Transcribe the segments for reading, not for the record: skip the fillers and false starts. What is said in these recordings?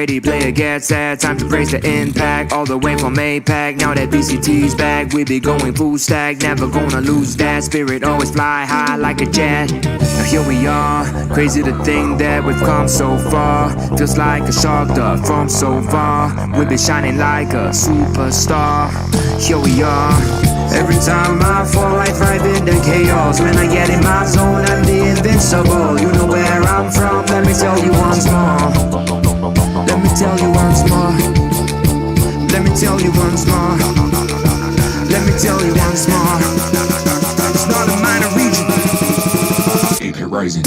ready, player gets set. Time to brace the impact. All the way from APAC. Now that BCT's back, we be going full stack. Never gonna lose that spirit. Always fly high like a jet. Now here we are. Crazy to think that we've come so far. Feels like a shark dove from so far. We be shining like a superstar. Here we are. Every time I fall, I thrive in the chaos. When I get in my zone, I'm the invincible. You know where I'm from, let me tell you once more. Let me tell you once more. Let me tell you once more. Let me tell you once more. It's not a minor region. AP Rising.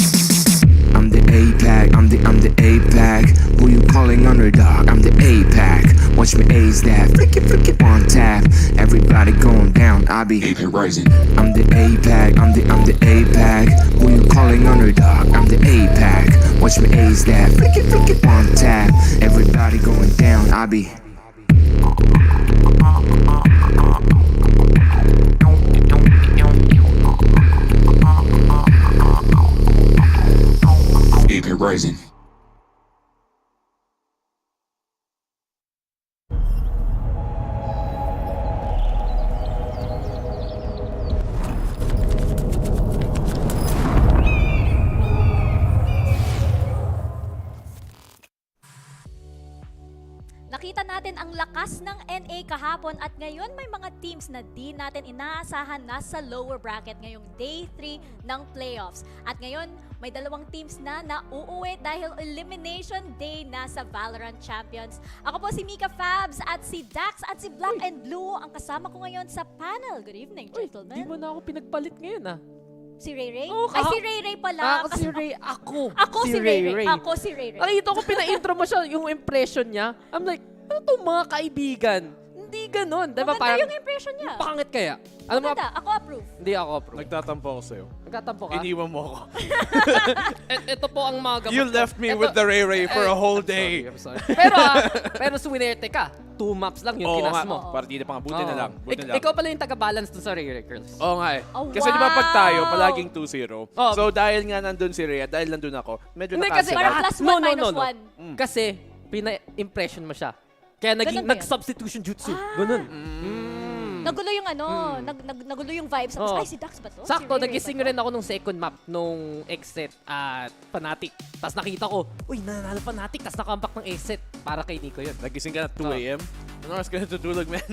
I'm the APAC, I'm the APAC. Who you calling underdog? I'm the APAC. Watch me ace that, flick it on tap. Everybody going down, I be AP Rising. I'm the APAC, I'm the APAC. Who you calling underdog? I'm the APAC. Watch me ace that, flick it on tap. Everybody going down, I be AP Rising. Nakita natin ang lakas ng NA kahapon at ngayon may mga teams na di natin inaasahan nasa lower bracket ngayong day 3 ng playoffs. At ngayon may dalawang teams na nauuwi dahil elimination day na sa VALORANT Champions. Ako po si Mika Fabs at si Dax at si Black and Blue ang kasama ko ngayon sa panel. Good evening, gentlemen. Di mo na ako pinagpalit ngayon ah. Si Ray Ray? Oh, Ay, si Ray Ray pala. Si Ray, ako. Ako si Ray Ray. Ako si Ray Ray. Nakita ko, pina-intro mo siya, yung impression niya. I'm like, ano itong mga kaibigan? Hindi ganun. Diba, Maganda yung impression niya. Pangit kaya? Ano Maganda. Ako approve. Hindi ako approve. Nagtatampo ako sa'yo. Nagtatampo ka? Iniwan mo ako. Ito po ang mga You left me with the Ray Ray for a whole day. I'm sorry. Pero suwinerte ka. 2 maps lang yung Oo kinas nga, mo. partida pa nga. Buti na lang. Buti na lang. Ikaw pala yung taga-balance dun sa Ray Ray Girls. Oo nga eh. Oh, Kasi di ba pag tayo, wow! palaging 2-0. Oh. So dahil nga nandun si Rhea, dahil nandun ako, medyo Hindi kasi, na-cancel Parang out. plus one, minus one. Kasi, pina-impression mo siya. Kaya naging Ganun ba yun? nag-substitution jutsu. Ganun. Nagulo yung ano, nagulo yung vibes. Oo. Ay, si Dax ba to? Sakto, Si Ray Ray nagising ba to? rin ako nung second map nung exit at Fnatic. Tapos nakita ko, uy, nanalo Fnatic. Tapos nakambak ng exit para kay Nico yun. Nagising ka na 2 a.m. Ano oras ka natutulog, man?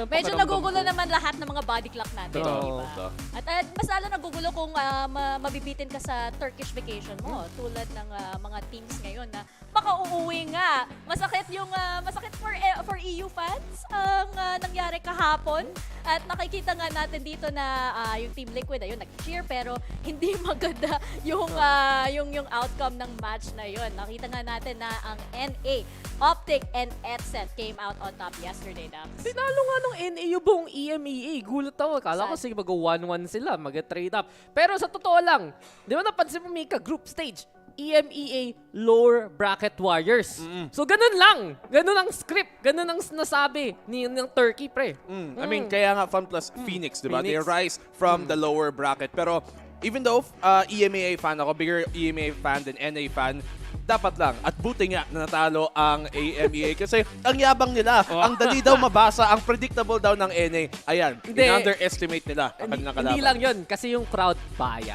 Medyo nagugulo naman lahat ng mga body clock natin, Oo. di ba? At mas lalo nagugulo kung mabibitin ka sa Turkish vacation mo, tulad ng mga teams ngayon na baka uuwi nga. Masakit yung masakit for EU fans ang nangyari kahapon. At nakikita nga natin dito na yung Team Liquid ayun nag-cheer pero hindi maganda yung outcome ng match na yun. Nakita nga natin na ang NA, Optic and Ascent came out on top yesterday, Dax. Tinalo nga nung NA yung buong EMEA. Gulat ako. Kala ko sige mag-1-1 sila, mag-trade up. Pero sa totoo lang, di ba napansin mo, Mika, group stage, EMEA lower bracket warriors. So ganun lang. Ganun ang script. Ganun ang nasabi ng Turkey, pre. I mean, kaya nga Fun Plus Phoenix, di ba? They rise from the lower bracket. Pero even though EMEA fan ako, bigger EMEA fan than NA fan, dapat lang. At buti nga na natalo ang AMEA kasi ang yabang nila. Ang dali daw mabasa, ang predictable daw ng NA. Ayan, in-underestimate nila ang kanilang kalaban. Hindi lang yun. Kasi yung crowd bias.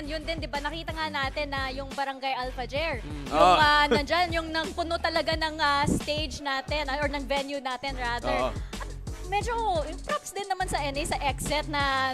Yun din, di ba? Nakita nga natin na yung Barangay Alfajer, yung nandyan, yung puno talaga ng stage natin, or ng venue natin rather. At medyo props din naman sa NA sa exit na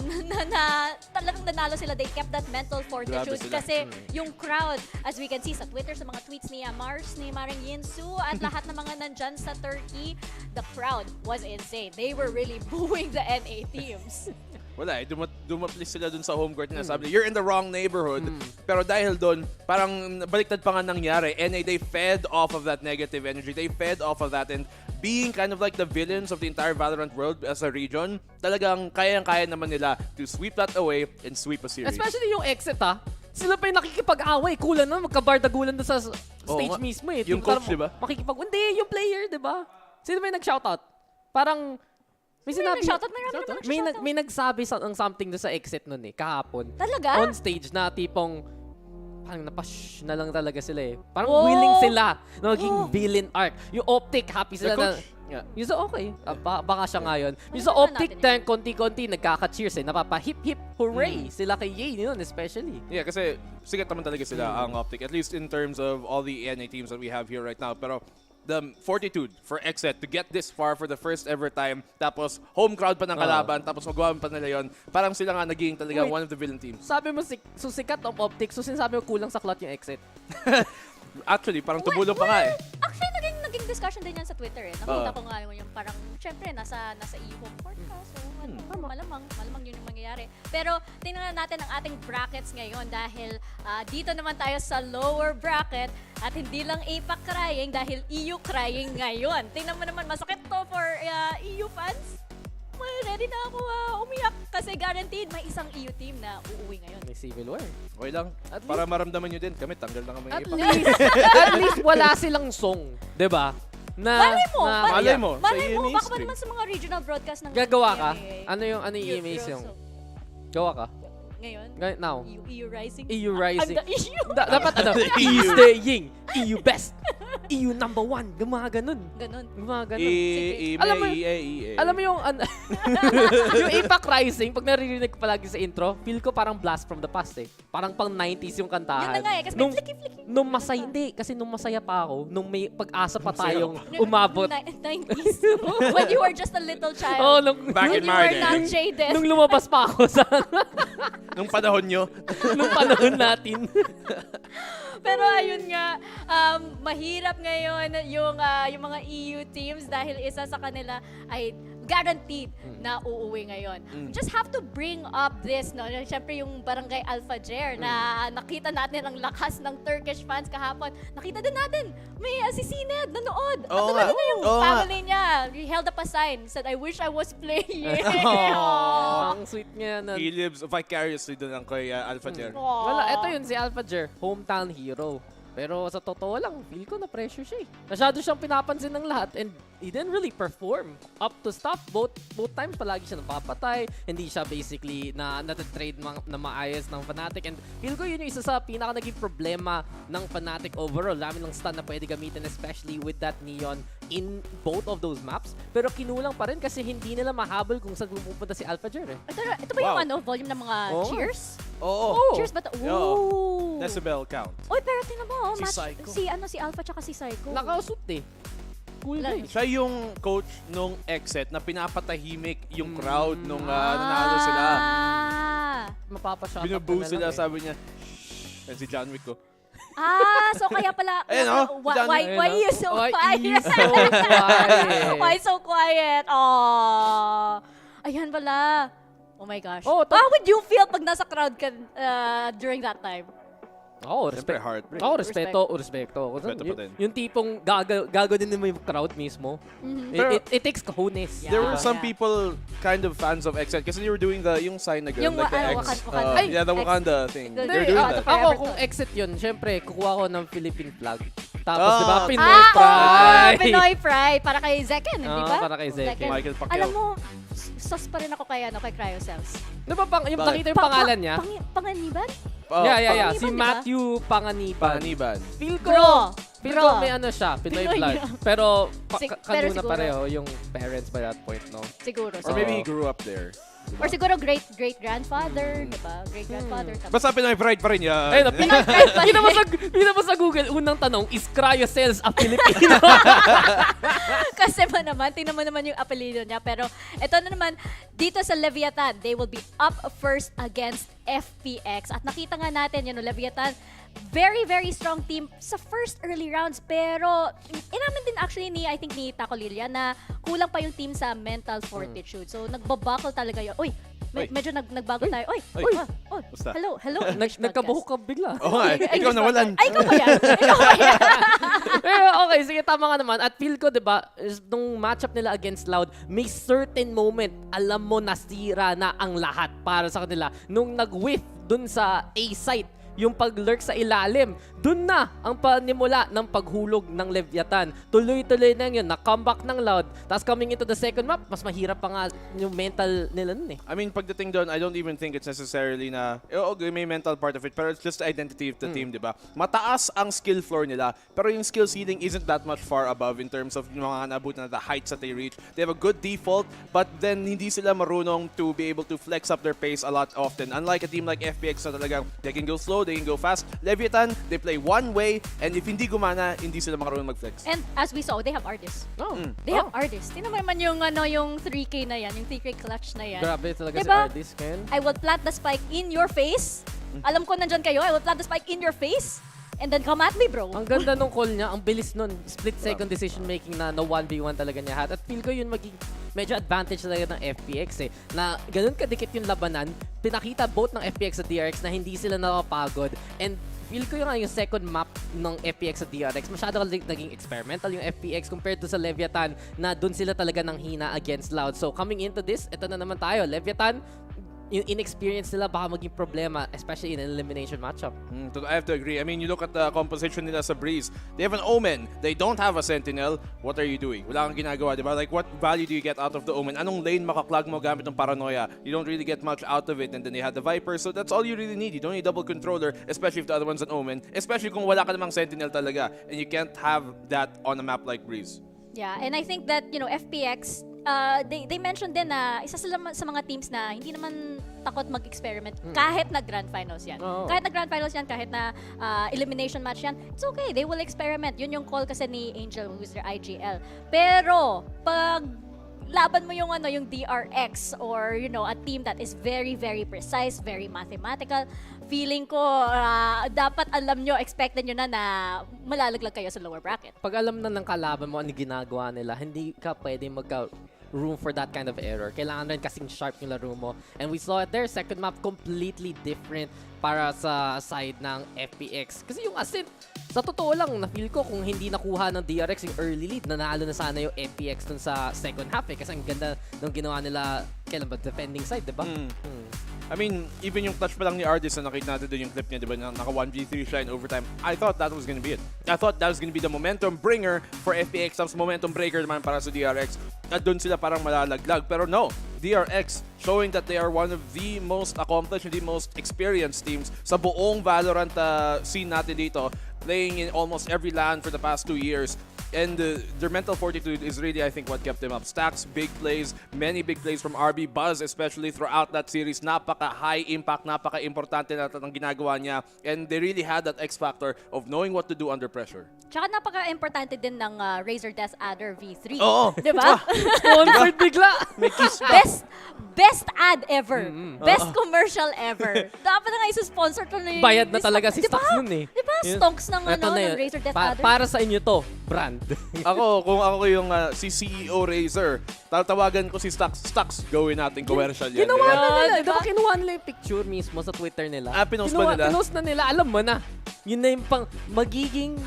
talagang nanalo sila. They kept that mental fortitude kasi yung crowd, as we can see sa Twitter, sa mga tweets ni Mars, ni Maring Yinsu, at lahat ng mga nandyan sa Turkey, the crowd was insane. They were really booing the NA teams. Wala eh, dumaplis sila dun sa home court na sabi, you're in the wrong neighborhood. Pero dahil dun, parang baliktad pa nga nangyari. NA, they fed off of that negative energy. They fed off of that, and being kind of like the villains of the entire Valorant world as a region, talagang kayang-kaya naman nila to sweep that away and sweep a series. Especially yung exit, ha? Sila pa yung nakikipag-away. Kulan na, magkabardagulan doon sa stage mismo eh. Yung coach, di ba? Hindi, yung player, di ba? Sino ba yung nag-shoutout? Parang, may sinabi, may nagsabi ng something doon sa exit nun eh, kahapon. Talaga? On stage na tipong, parang napash na lang talaga sila eh. Parang Oh! willing sila na maging Oh! villain arc. Yung Optic, happy sila na... Yeah. Yung sa okay, baka siya ngayon. Yung sa Malalaman Optic natin tank, konti-konti, nagkaka-cheers eh. Napapa-hip-hip, hooray! Sila kay Yay yun, especially. Yeah, kasi sikat naman talaga sila ang Optic. At least in terms of all the ENA teams that we have here right now. Pero the fortitude for Exet to get this far for the first ever time, tapos home crowd pa ng kalaban, tapos magawa pa nila yun, parang sila nga naging talaga Wait. one of the villain teams. Sabi mo, sikat ang Optic, so sinasabi mo kulang sa clout yung exit. Actually, parang tumulong pa nga eh. Actually, naging discussion din yan sa Twitter eh. Nakita ko nga yung parang, syempre, nasa EU home court ka. So, malamang yun yung mangyayari. Pero, tingnan natin ang ating brackets ngayon dahil dito naman tayo sa lower bracket at hindi lang APAC crying dahil EU crying ngayon. Tingnan mo naman, masakit to for EU fans. Ready na ako umiyak kasi guaranteed may isang EU team na uuwi ngayon. May Civil War. Okay lang. Para maramdaman nyo din. Kami, tanggal na kami. At least wala silang song, 'di ba? Na Malay mo. Malay Sa mo, EMA baka ba stream. naman sa mga regional broadcast ng gagawa ka. EMA. Ano yung EMA song? Gawa ka. Ngayon? Now. EU Rising? EU Rising. I'm the EU. Dapat ano? EU staying. EU best. EU number 1. Ganun. Ganon. Alam mo yung yung APAC Rising, pag naririnig ko palagi sa intro, feel ko parang blast from the past eh. Parang pang 90s yung kantahan. Yun na nga eh, kasi may flicky-flicky. Nung masaya, hindi. Kasi nung masaya pa ako, nung may pag-asa pa tayong umabot. 90s. When you were just a little child. Oh, Back When in you my were not day. jaded. nung lumabas pa ako sa Nung panahon nyo. nung panahon natin. Pero ayun nga, mahirap ngayon yung mga EU teams dahil isa sa kanila ay guaranteed na uuwi ngayon. We just have to bring up this, no? Siyempre yung Barangay Alpha Jer na nakita natin ang lakas ng Turkish fans kahapon. Nakita din natin, may si Sined nanood. At Oo tulad nga. na yung Oo nga. family niya. He held up a sign, said, I wish I was playing. Ang sweet niya na. He lives vicariously doon ang kay Alpha Jer. Wala, eto yun si Alpha Jer, hometown hero. Pero sa totoo lang, feel ko na pressure siya eh. Masyado siyang pinapansin ng lahat and he didn't really perform up to stop. Both times palagi siya napapatay. Hindi siya basically na natatrade na maayos ng Fnatic. And feel ko yun yung isa sa pinaka naging problema ng Fnatic overall. Dami ng stun na pwede gamitin, especially with that Neon in both of those maps. Pero kinulang pa rin kasi hindi nila mahabol kung saan pupunta si Alpha Jer eh. Ito ba yung volume ng mga Oo. cheers? Oo. Cheers ba ito? Yo. Ooh. Decibel count. Oy, pero tingnan mo, Si match, Psycho. si Alpha tsaka si Psycho. Nakasuit eh. Cool Wala. guy. Siya yung coach nung Exet na pinapatahimik yung crowd nung nanalo sila. Mapapashot Binuboo sila, sabi niya, shh. Yan si John Wick ko. So kaya pala, Ayun, oh, why you so Why quiet? you so quiet? Why so quiet? Oh, ayan pala. Oh my gosh. Oh, How would you feel pag nasa crowd ka during that time? Oo, Siyempre, respect. heartbreak. Oo, respeto. Respeto pa din. Yung tipong gagaw din mo yung crowd mismo. Pero- It takes cojones. Yeah. There were some Yeah. people kind of fans of Exet kasi they were doing yung sign na Yung girl, like the Wakanda. Ay, yeah, the X. Wakanda thing. Hindi, They're doing that. Forever Ako, kung to. exit yun, syempre, kukuha ko ng Philippine flag. Tapos, Ah. di ba, Pinoy pride. Pinoy Pride. Para kay Zeken, di ba? para kay Zeken. Michael Pacquiao. Alam mo, sus pa rin ako kay Cryocells. Di ba, yung Bakit? nakita yung pangalan niya? Panganiban? Oh, Yeah. Panganiban, Si di ba? Matthew Panganiban. Paniban. Feel ko, Bro. may ano siya, Pinoy Pinoy blood. niya. Pero, Pero kanuna siguro. pareho yung parents by that point, no? Siguro. Or maybe he grew up there. Or siguro great-grandfather, di ba? Great-grandfather. Tapos Basta Pinoy pride pa rin yan. Ayun, Pinoy Pride pa rin. Kita mo sa Google, unang tanong, is Cryocells a Filipino? Kasi mo naman, tingnan mo naman yung apelido niya. Pero ito na naman, dito sa Leviatan, they will be up first against FPX. At nakita nga natin, yun, Leviatan, very, very strong team sa first early rounds. Pero inamin din actually I think ni Taco Lilia na kulang pa yung team sa mental fortitude. So nagbabuckle talaga yun. Uy, medyo nagbago tayo. Uy, Basta. hello. Nagkabuhok ka bigla. Oo nga, ikaw nawalan. Ay, ikaw ba yan? Ikaw ba yan? Pero okay, sige, tama nga naman. At feel ko, di ba, nung matchup nila against Loud, may certain moment, alam mo, nasira na ang lahat para sa kanila. Nung nag-whiff dun sa A site, yung pag-lurk sa ilalim. Dun na ang panimula ng paghulog ng Leviatan. Tuloy-tuloy na yun, na-comeback ng Loud. Tapos coming into the second map, mas mahirap pa nga yung mental nila nun eh. I mean, pagdating doon, I don't even think it's necessarily na, okay, may mental part of it, pero it's just the identity of the team, di ba? Mataas ang skill floor nila, pero yung skill ceiling isn't that much far above in terms of yung mga nabutan na the heights that they reach. They have a good default, but then hindi sila marunong to be able to flex up their pace a lot often. Unlike a team like FPX na talagang they can go slow, they can go fast. Leviatan, they play one way, and if hindi gumana, hindi sila marunong mag-flex. And as we saw, they have artists. Oh. They have artists. Tingnan mo naman yung 3K na yan, yung 3K clutch na yan. Grabe talaga Diba? si Ardis, Ken. I will plant the spike in your face. Alam ko nandyan kayo. I will plant the spike in your face. And then come at me, bro. Ang ganda nung call niya, ang bilis nun. Split second decision making na 1v1 talaga niya hat. At feel ko yun maging medyo advantage talaga ng FPX eh. Na ganun kadikit yung labanan, pinakita both ng FPX at DRX na hindi sila nakapagod. And feel ko yung second map ng FPX at DRX, masyado naging experimental yung FPX compared to sa Leviatan na dun sila talaga nang hina against Loud. So coming into this, ito na naman tayo. Leviatan, yung inexperience nila baka maging problema, especially in an elimination matchup. I have to agree. I mean, you look at the composition nila sa Breeze. They have an Omen. They don't have a Sentinel. What are you doing? Wala kang ginagawa, di ba? Like, what value do you get out of the Omen? Anong lane makaklag mo gamit ng Paranoia? You don't really get much out of it. And then they had the Viper, so that's all you really need. You don't need double controller, especially if the other one's an Omen. Especially kung wala ka namang Sentinel talaga. And you can't have that on a map like Breeze. Yeah, and I think that, FPX, they mentioned din na isa sila sa mga teams na hindi naman takot mag-experiment kahit na Grand Finals yan. Kahit na Grand Finals yan, kahit na elimination match yan, it's okay. They will experiment. Yun yung call kasi ni Angel, who's their IGL. Pero, pag laban mo yung DRX or a team that is very very precise, very mathematical, feeling ko dapat alam nyo, expected nyo na malalaglag kayo sa lower bracket. Pag alam na ng kalaban mo ano ginagawa nila, hindi ka pwede room for that kind of error. Kailangan rin kasing sharp yung laro mo. And we saw it there, second map completely different para sa side ng FPX. Kasi yung Ascent, sa totoo lang, na-feel ko kung hindi nakuha ng DRX yung early lead, nanalo na sana yung FPX dun sa second half eh. Kasi ang ganda nung ginawa nila, kailan ba? Defending side, diba? I mean, even yung clutch pa lang ni Ardis na nakita natin doon yung clip niya, di ba? Naka 1v3 siya in overtime. I thought that was gonna be it. I thought that was gonna be the momentum bringer for FPX. Tapos momentum breaker naman para sa DRX. At doon sila parang malalaglag. Pero no, DRX showing that they are one of the most accomplished and the most experienced teams sa buong Valorant scene natin dito. Playing in almost every LAN for the past 2 years. And their mental fortitude is really, I think, what kept them up. Stacks, big plays, many big plays from RB. Buzz, especially throughout that series. Napaka-high impact, napaka-importante na ang ginagawa niya. And they really had that X factor of knowing what to do under pressure. Tsaka napaka-importante din ng Razor Death Adder V3. Oo. Diba? Sponsored bigla! May kiss pa. Best ad ever. Best commercial ever. Dapat na nga isa-sponsor to na yung... Bayad na talaga si Stocks nun eh. Diba? Stonks ng, Eto na ng yun. Razor Death Adder. Para sa inyo to, brand. Kung ako yung si CEO Razer, tatawagan ko si Stocks, gawin natin commercial yan. Ginawa Diba? na nila. Diba kinuha nila yung picture mismo sa Twitter nila? Pinost pa nila? Pinost na nila. Alam mo na. Yun na yung pang magiging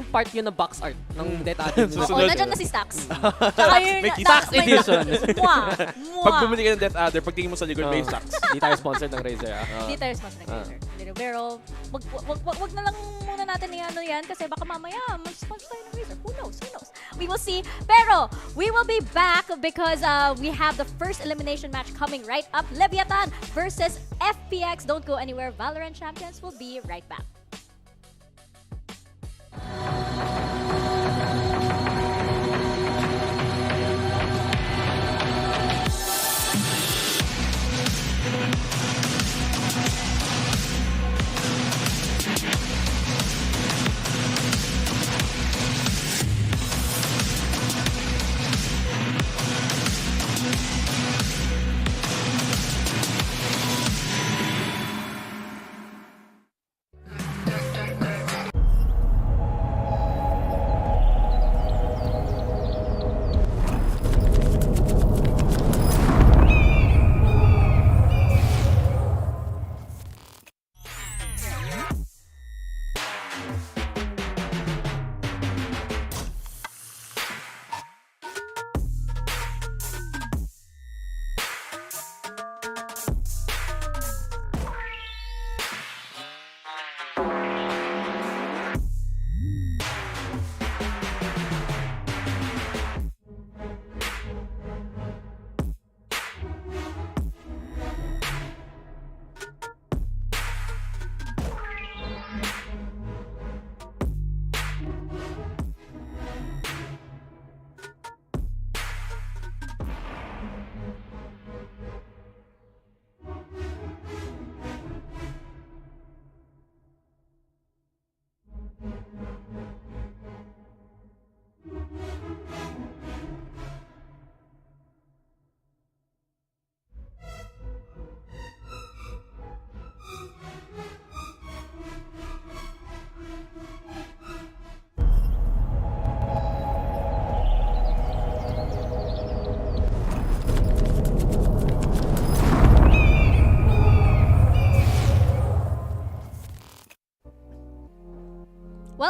part yun ng box art ng Death Adder. Oo, nandiyan na si Stacks. Tsaka yung... May Stocks edition. Pag bumili ka ng Death Adder, pagtingin mo sa likod, may Stocks. Hindi tayo sponsored ng Razer. Hindi tayo sponsor ng Razer. Pero, wag na lang muna natin yan kasi baka mamaya mag-sponsor tayo ng Razer. Who knows? We will see. Pero, we will be back because we have the first elimination match coming right up. Leviatan versus FPX. Don't go anywhere. VALORANT Champions will be right back.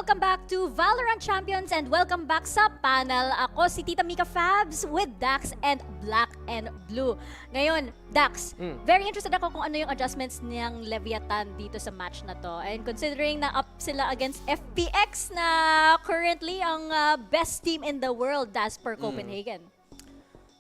Welcome back to VALORANT Champions and welcome back sa panel. Ako si Tita Mika Fabs with Dax and Black and Blue. Ngayon, Dax, very interested ako kung ano yung adjustments ng Leviatan dito sa match na to. And considering na up sila against FPX na currently ang best team in the world as per Copenhagen.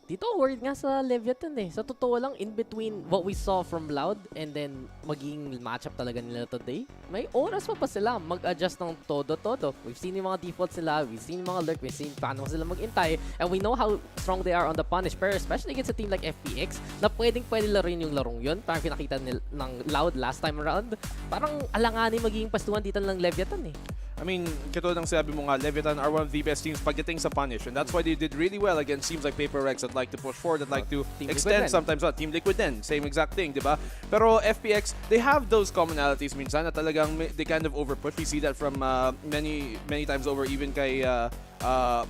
Dito, worried nga sa Leviatan eh. Sa totoo lang, in between what we saw from Loud and then maging matchup talaga nila today, may oras pa sila mag-adjust ng todo-todo. We've seen yung mga defaults nila, we've seen yung mga lurk, we've seen paano sila mag-intay, and we know how strong they are on the punish. Pero especially against a team like FPX, na pwede laruin yung larong yun. Parang pinakita ng Loud last time around. Parang alanganin magiging pastuhan dito ng Leviatan eh. I mean, katulad ng sabi mo nga, Leviatan are one of the best teams pagdating sa punish. And that's why they did really well against teams like Paper Rex that like to push forward, that like to extend sometimes. Team Liquid din, same exact thing, di ba? Pero FPX, they have those commonalities minsan na talagang they kind of overpush. We see that from many times over, even kay Artist.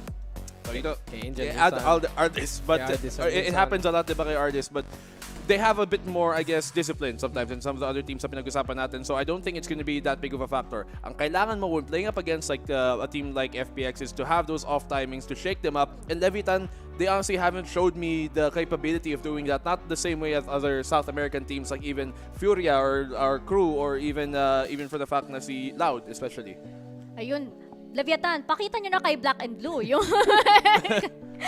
But it happens a lot, di ba, kay Artist? But they have a bit more, I guess, discipline sometimes than some of the other teams na pinag-usapan natin. So I don't think it's going to be that big of a factor. Ang kailangan mo when playing up against like a team like FPX is to have those off timings to shake them up. And Leviatan, they honestly haven't showed me the capability of doing that. Not the same way as other South American teams like even Furia or Crew or even for the fact na si Loud especially. Ayun, Leviatan, pakita nyo na kay Black and Blue yung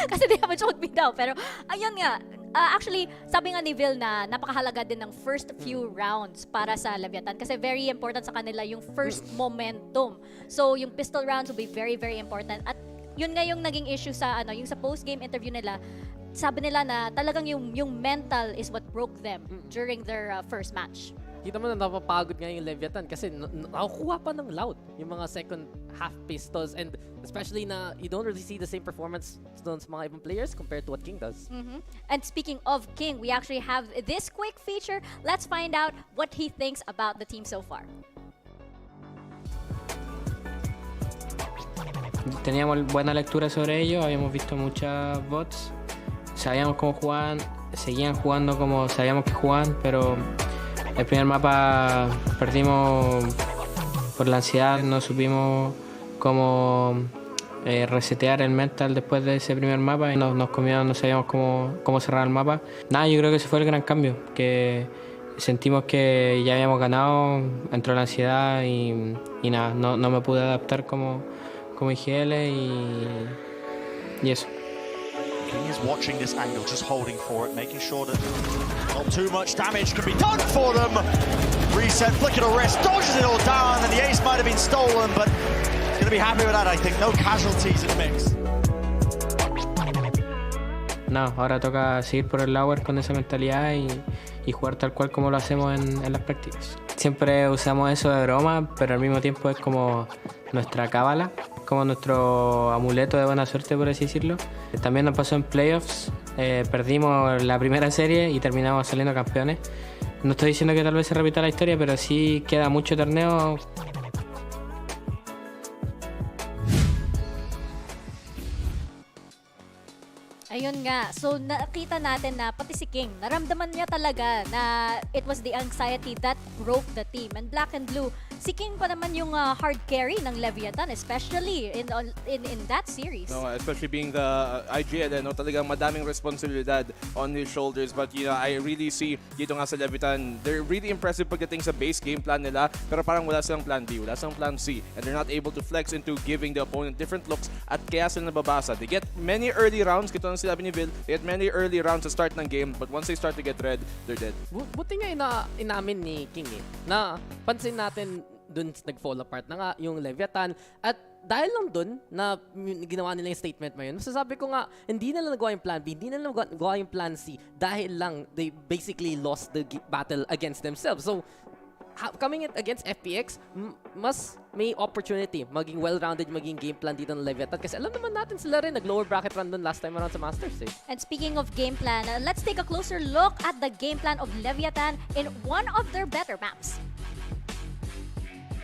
kasi they haven't showed me daw. Pero ayun nga, actually, sabi nga ni Vil na napakahalaga din ng first few rounds para sa Leviatan kasi very important sa kanila yung first momentum. So, yung pistol rounds will be very, very important. At yun nga yung naging issue sa yung sa post-game interview nila. Sabi nila na talagang yung mental is what broke them during their first match. Kita mo na napapagod nga yung Leviatan kasi nakukuha pa ng Loud yung mga second half pistols and especially na you don't really see the same performance doon sa mga ibang players compared to what King does. And speaking of King, we actually have this quick feature. Let's find out what he thinks about the team so far. Teníamos buena lectura sobre ellos, habíamos visto muchas bots, sabíamos cómo jugaban, seguían jugando como sabíamos que jugaban, pero el primer mapa perdimos por la ansiedad, no supimos cómo resetear el mental después de ese primer mapa y nos comió, no sabíamos cómo cerrar el mapa. Nada, yo creo que ese fue el gran cambio, que sentimos que ya habíamos ganado, entró la ansiedad y nada, no me pude adaptar como IGL y eso. King is watching this angle, just holding for it, making sure that not too much damage can be done for them. Reset, flick of the wrist, dodges it all down, and the ace might have been stolen, but he's going to be happy with that, I think. No casualties in the mix. No, ahora toca seguir por el lower con esa mentalidad y jugar tal cual como lo hacemos en las prácticas. Siempre usamos eso de broma, pero al mismo tiempo es como nuestra cábala, como nuestro amuleto de buena suerte, por así decirlo. También nos pasó en playoffs, perdimos la primera serie y terminamos saliendo campeones. No estoy diciendo que tal vez se repita la historia, pero sí queda mucho torneo. Ayun nga. So, nakita natin na pati si King, naramdaman niya talaga na it was the anxiety that broke the team. And Black and Blue, si King pa naman yung hard carry ng Leviatan, especially in that series. No, especially being the IGL, no, talagang madaming responsibilidad on his shoulders. But, you know, I really see dito nga sa Leviatan, they're really impressive pagdating sa base game plan nila, pero parang wala silang plan B, wala silang plan C. And they're not able to flex into giving the opponent different looks at kaya sila nababasa. They get many early rounds, kito ang sinabi ni Vil, they get many early rounds to start ng game, but once they start to get red, they're dead. Buti nga inamin ni King na pansin natin dun nag-fall apart na nga yung Leviatan at dahil lang dun na ginawa nila yung statement mo yun, masasabi ko nga hindi nila nagawa yung plan B, hindi nila nagawa yung plan C dahil lang they basically lost the battle against themselves. So coming in against FPX, mas may opportunity maging well-rounded, maging game plan dito ng Leviatan kasi alam naman natin sila rin nag-lower bracket run dun last time around sa Masters eh. And speaking of game plan, let's take a closer look at the game plan of Leviatan in one of their better maps.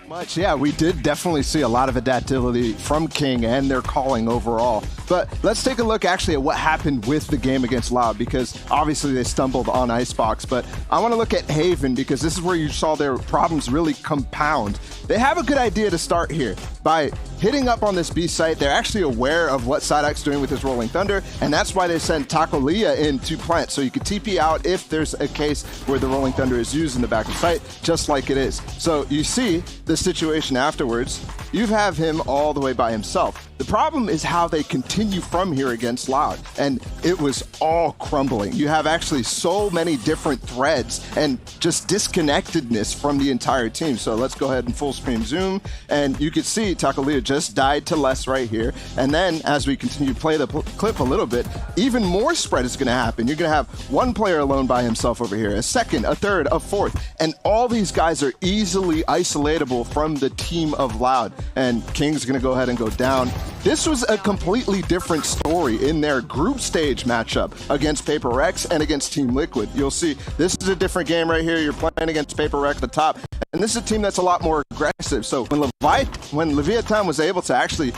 Much, yeah, we did definitely see a lot of adaptability from King and their calling overall. But let's take a look actually at what happened with the game against Loud, because obviously they stumbled on Icebox. But I want to look at Haven, because this is where you saw their problems really compound. They have a good idea to start here. By hitting up on this B site, they're actually aware of what Psyduck's doing with his Rolling Thunder, and that's why they sent Tacolia in to plant, so you can TP out if there's a case where the Rolling Thunder is used in the back of site, just like it is. So you see the situation afterwards, you have him all the way by himself. The problem is how they continue from here against Loud, and it was all crumbling. You have actually so many different threads and just disconnectedness from the entire team. So let's go ahead and full screen zoom, and you can see Tacolia just died to less right here. And then as we continue to play the clip a little bit, even more spread is going to happen. You're going to have one player alone by himself over here, a second, a third, a fourth, and all these guys are easily isolatable from the team of Loud. And King's going to go ahead and go down. This was a completely different story in their group stage matchup against Paper Rex and against Team Liquid. You'll see this is a different game right here. You're playing against Paper Rex at the top, and this is a team that's a lot more aggressive. So when Leviatan was able to actually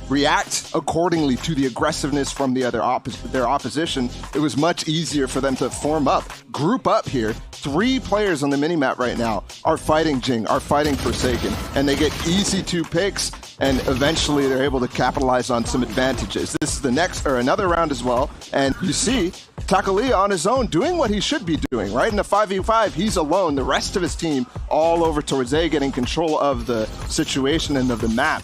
react accordingly to the aggressiveness from the their opposition, it was much easier for them to form up, group up here. 3 players on the minimap right now are fighting Jing, are fighting Forsaken, and they get easy 2 picks, and eventually they're able to capitalize on some advantages. This is the next, or another round as well, and you see Tacolia on his own doing what he should be doing, right? In a 5v5, he's alone. The rest of his team all over towards A, getting control of the situation and of the map.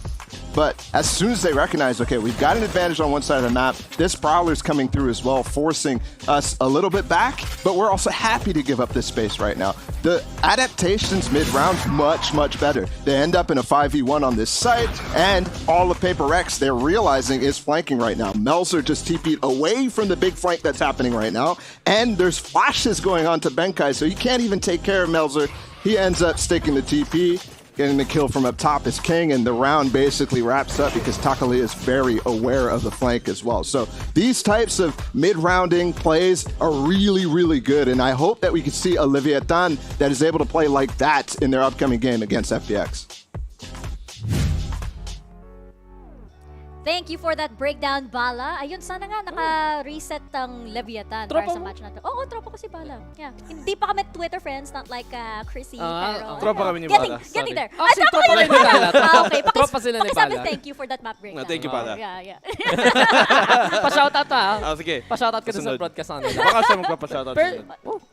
But as soon as they recognize, okay, we've got an advantage on one side of the map, this Prowler's coming through as well, forcing us a little bit back, but we're also happy to give up this space right now. The adaptations mid-round, much, much better. They end up in a 5v1 on this site, and all of Paper Rex, they're realizing, is flanking right now. Melzer just TP'd away from the big flank that's happening right now, and there's flashes going on to Benkai, so he can't even take care of Melzer. He ends up sticking the TP, getting the kill from up top is King, and the round basically wraps up because Tacolia is very aware of the flank as well. So these types of mid-rounding plays are really, really good, and I hope that we can see a Leviatan that is able to play like that in their upcoming game against FPX. Thank you for that breakdown, Bala. Ayun, sana nga naka-reset ang Leviatan para sa match natin. Oo, tropa ko si Bala. Yeah. Hindi pa kami Twitter friends, not like Chrissy. Pero, tropa kami ni Bala. Getting there. Actually, tropa kami ni Bala. Okay, Tropa sila ni pakisabi Bala. thank you for that map breakdown. Thank you, Bala. Yeah. Pa-shoutout ha. Sige. Pa-shoutout ka sa broadcast natin. Baka siya magpapa-shoutout.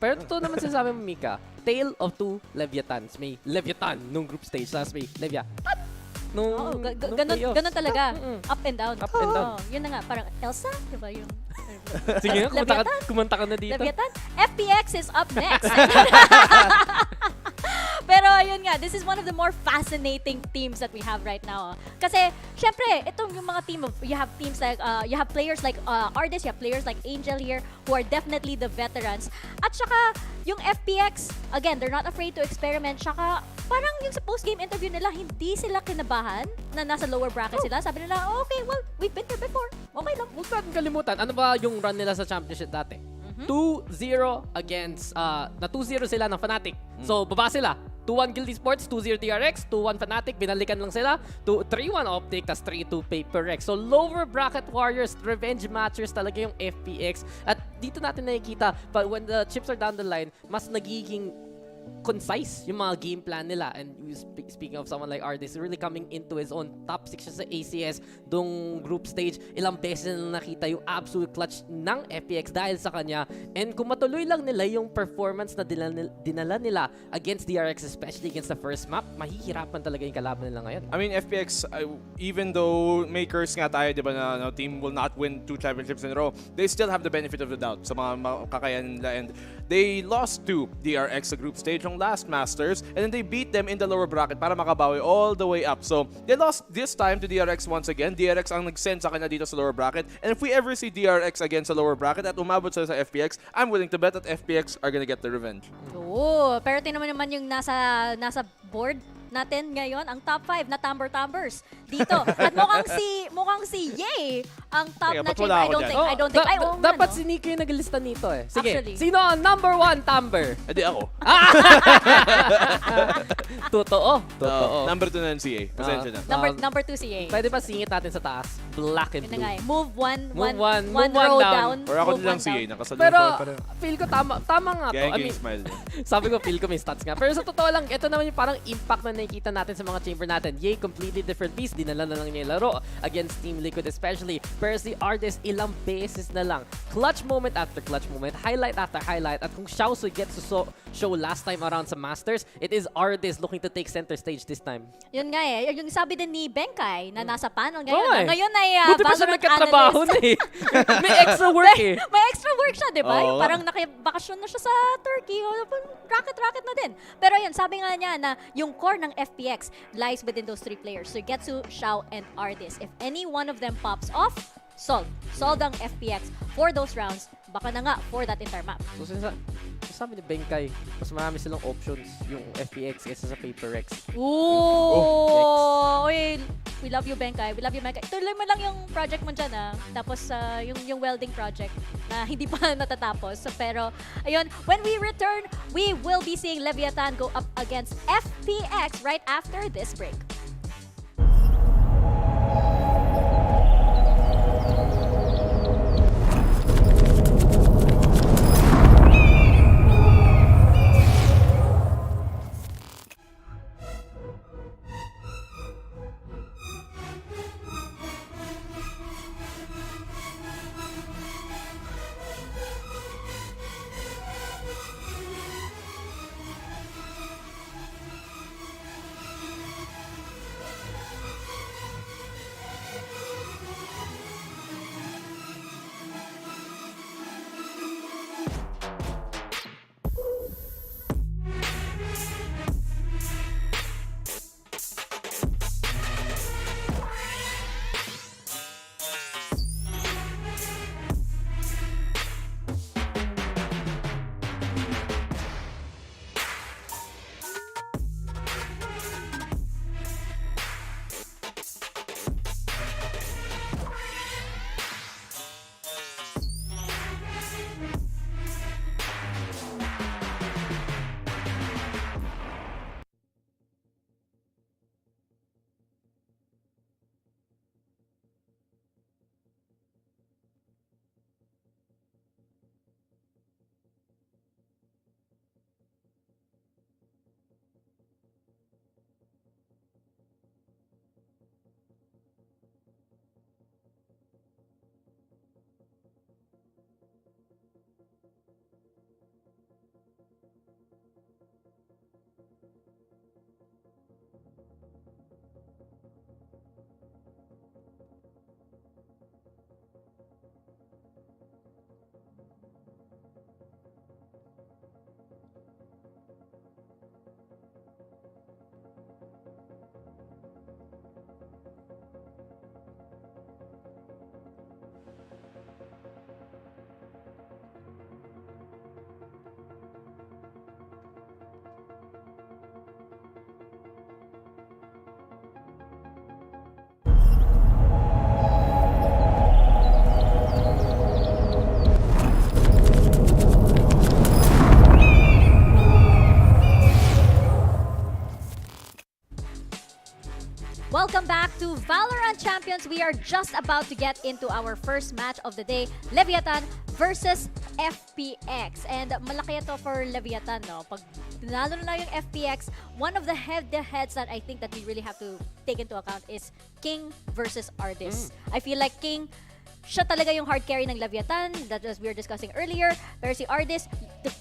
Pero totoo naman sinasabi mo, Mika. Tale of 2 Leviatans. May Leviatan nung group stage. Tapos may Leviatan. Oo, ganun talaga. Up and down. Up and down. Yun na nga, parang Elsa, di ba yung... Sige nga, kumanta ka na dito. Leviatan? FPX is up next. Pero yun nga, this is one of the more fascinating teams that we have right now. Kasi, syempre, itong yung mga team of, you have teams like, you have players like Ardis, you have players like Angel here, who are definitely the veterans. At saka, yung FPX, again, they're not afraid to experiment. Saka, parang yung sa post-game interview nila, hindi sila kinabahan na nasa lower bracket sila. Sabi nila, okay, well, we've been here before. Okay lang. Huwag natin kalimutan. Ano ba yung run nila sa championship dati? 2-0 against, na 2-0 sila ng Fnatic. So, baba sila. 2-1 Guild Esports, 2-0 DRX, 2-1 Fnatic, binalikan lang sila. 3-1 Optic, tas 3-2 Paper Rex. So, lower bracket warriors, revenge matchers talaga yung FPX. At dito natin nakikita, but when the chips are down the line, mas nagiging concise yung mga game plan nila. And speaking of someone like Ardis, really coming into his own. Top 6 siya sa ACS, dung group stage. Ilang beses na nakita yung absolute clutch ng FPX dahil sa kanya. And kung matuloy lang nila yung performance na dinala nila against DRX, especially against the first map, mahihirapan talaga yung kalaban nila ngayon. I mean, FPX, even though makers nga tayo, di ba, na team will not win 2 championships in a row, they still have the benefit of the doubt sa mga kakayanan nila. And they lost to DRX sa group stage yung last Masters, and then they beat them in the lower bracket para makabawi all the way up. So, they lost this time to DRX once again. DRX ang nag-send sa kanya dito sa lower bracket. And if we ever see DRX again sa lower bracket at umabot sila sa FPX, I'm willing to bet that FPX are gonna get the revenge. Oo, pero tingnan naman yung nasa board natin ngayon, ang top 5 na Tumbers dito. At mukhang si Ye ang top Teka, na ba't chamber, wala I ako don't dyan? think, I don't think. Ay, oo nga, dapat no? si Nico yung naglista nito eh. Sige, Actually. sino ang number 1 Tumber? Hindi ako. Totoo. Totoo. Number 2 na ng CA. Pasensya na. Number 2 CA. Pwede ba singit natin sa taas? Black and Yun na blue. nga eh. Move one Move one row down. down. Or ako move nilang one CA. down. Nakasalubong Pero pa rin. feel ko tama nga to. Kaya I yung mean, smile niya. sabi ko, feel ko may stats nga. Pero sa totoo lang, ito naman yung parang impact na nakikita natin sa mga chamber natin. Yay, completely different beast. Dinala na lang niya yung laro against Team Liquid especially. Pero si Artist, ilang beses na lang. Clutch moment after clutch moment. Highlight after highlight. At kung Xiaosu gets to show last time around sa Masters, it is Artist looking to take center stage this time. Yun nga eh. Yung sabi din ni Benkay na nasa panel Oo ngayon. eh. Ngayon ay Buti pa siya Valorant nagkatrabaho analyst. na eh. May extra work eh. May extra work siya, di ba? Oo Yung nga. parang nakibakasyon na siya sa Turkey. O, Rocket na din. Pero yun, sabi nga niya na yung core ng FPX lies within those 3 players. So Getsu, Xiao, and Artist. If any one of them pops off, solved ang FPX for those rounds. Baka na nga for that entire map. So sabi ni Benkay, mas marami silang options yung FPX kaysa sa Paper Rex. Ooh! Uy, we love you, Benkay. We love you, Benkay. Tuloy mo lang yung project mo dyan, ah. Tapos, yung welding project na hindi pa natatapos. Pero, ayun, when we return, we will be seeing Leviatan go up against FPX right after this break. Welcome back to VALORANT Champions. We are just about to get into our first match of the day, Leviatan versus FPX. And malaki ito for Leviatan, no? Pag tinalo na yung FPX, one of the head-to-heads that I think that we really have to take into account is King versus Artist. I feel like King, siya talaga yung hard carry ng Leviatan, that as we were discussing earlier. Pero si Artist,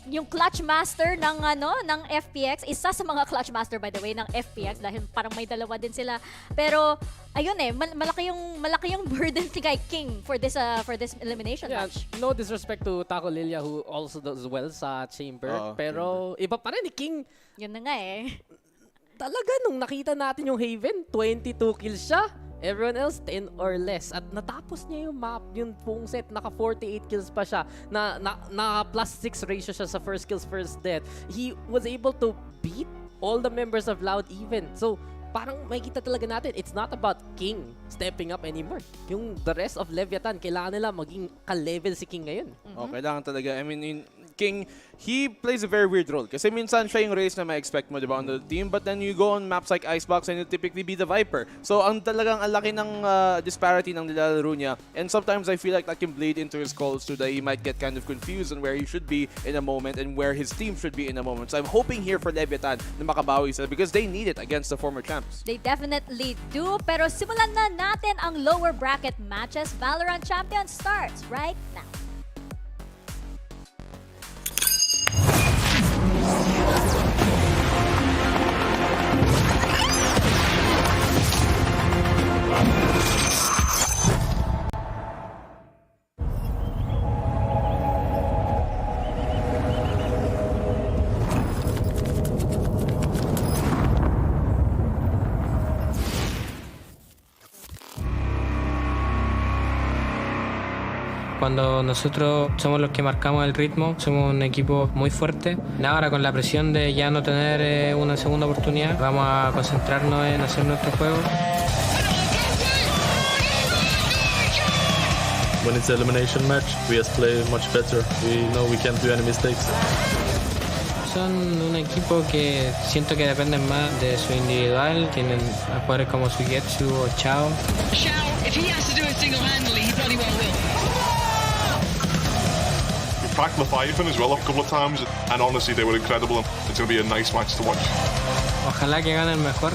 yung clutch master ng ng FPX, isa sa mga clutch master by the way ng FPX dahil parang may dalawa din sila. Pero ayun eh, malaki yung burden ni kay King for this elimination match. No disrespect to Taco Lilia who also does well sa chamber, pero iba pa rin ni King. Yun na nga eh. Talaga nung nakita natin yung Haven, 22 kills siya. Everyone else, 10 or less. At natapos niya yung map, yung buong set, naka 48 kills pa siya. Na plus 6 ratio siya sa first kills, first death. He was able to beat all the members of Loud even. So, parang makikita talaga natin, it's not about King stepping up anymore. Yung the rest of Leviatan, kailangan nila maging ka-level si King ngayon. Oh, kailangan talaga. I mean, King, he plays a very weird role. Kasi minsan siya yung race na ma-expect mo, di ba, on the team. But then you go on maps like Icebox and you typically be the Viper. So, ang talagang ang laki ng disparity ng nilalaro niya. And sometimes I feel like that can bleed into his calls too, that he might get kind of confused on where he should be in a moment and where his team should be in a moment. So, I'm hoping here for Leviatan na makabawi sila because they need it against the former champs. They definitely do. Pero simulan na natin ang lower bracket matches. VALORANT Champions starts right now. Cuando nosotros somos los que marcamos el ritmo, somos un equipo muy fuerte. Ahora con la presión de ya no tener una segunda oportunidad, vamos a concentrarnos en hacer nuestro juego. When it's an elimination match, we just play much better. We know we can't do any mistakes. Son un equipo que siento que dependen más de su individual. Tienen a jugadores como Sugetsu o Chao. Shao, if he has to do it single-handedly, he bloody well will. We cracked Leviatan as well a couple of times, and honestly, they were incredible. It's going to be a nice match to watch. Ojalá que gane el mejor.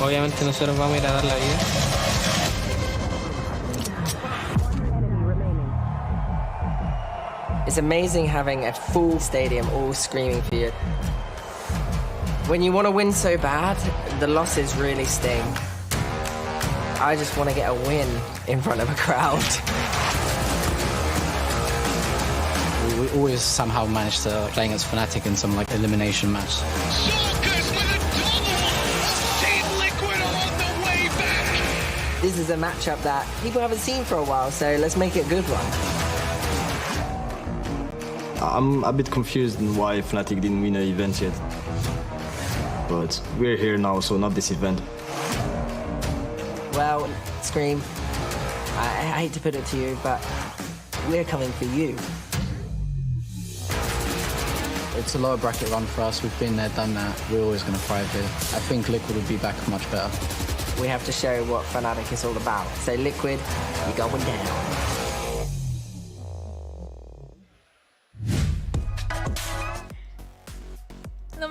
Obviamente nosotros vamos a ir a dar la vida. It's amazing having a full stadium all screaming for you. When you want to win so bad, the losses really sting. I just want to get a win in front of a crowd. We always somehow manage to playing as Fnatic in some like elimination match. This is a matchup that people haven't seen for a while, so let's make it a good one. I'm a bit confused on why Fnatic didn't win an event yet. But we're here now, so not this event. Well, Scream, I hate to put it to you, but we're coming for you. It's a lower bracket run for us. We've been there, done that. We're always going to thrive here. I think Liquid will be back much better. We have to show what Fnatic is all about. So Liquid, you're going down.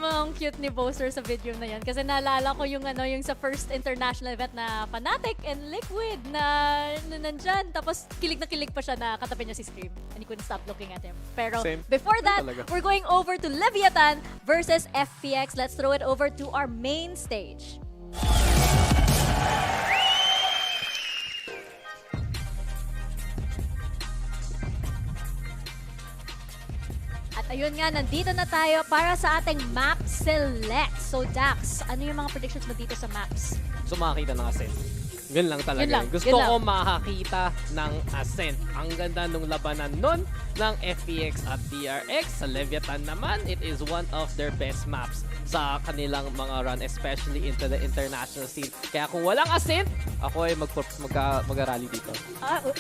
Ang cute ni Boaster sa video na yan. Kasi naalala ko yung yung sa first international event na Fnatic and Liquid na nandyan. Tapos kilig na kilig pa siya na katabi niya si Scream. And he couldn't stop looking at him. Pero before that, we're going over to Leviatan versus FPX. Let's throw it over to our main stage. Ayun nga, nandito na tayo para sa ating map select. So Dax, ano yung mga predictions mo dito sa maps? So makakita ng Ascent. Yun lang talaga. Yun lang, Gusto ko makakita ng Ascent. Ang ganda nung labanan nun ng FPX at DRX. Sa Leviatan naman, it is one of their best maps sa kanilang mga run, especially into the international scene. Kaya kung walang Ascent, ako ay mag-rally dito.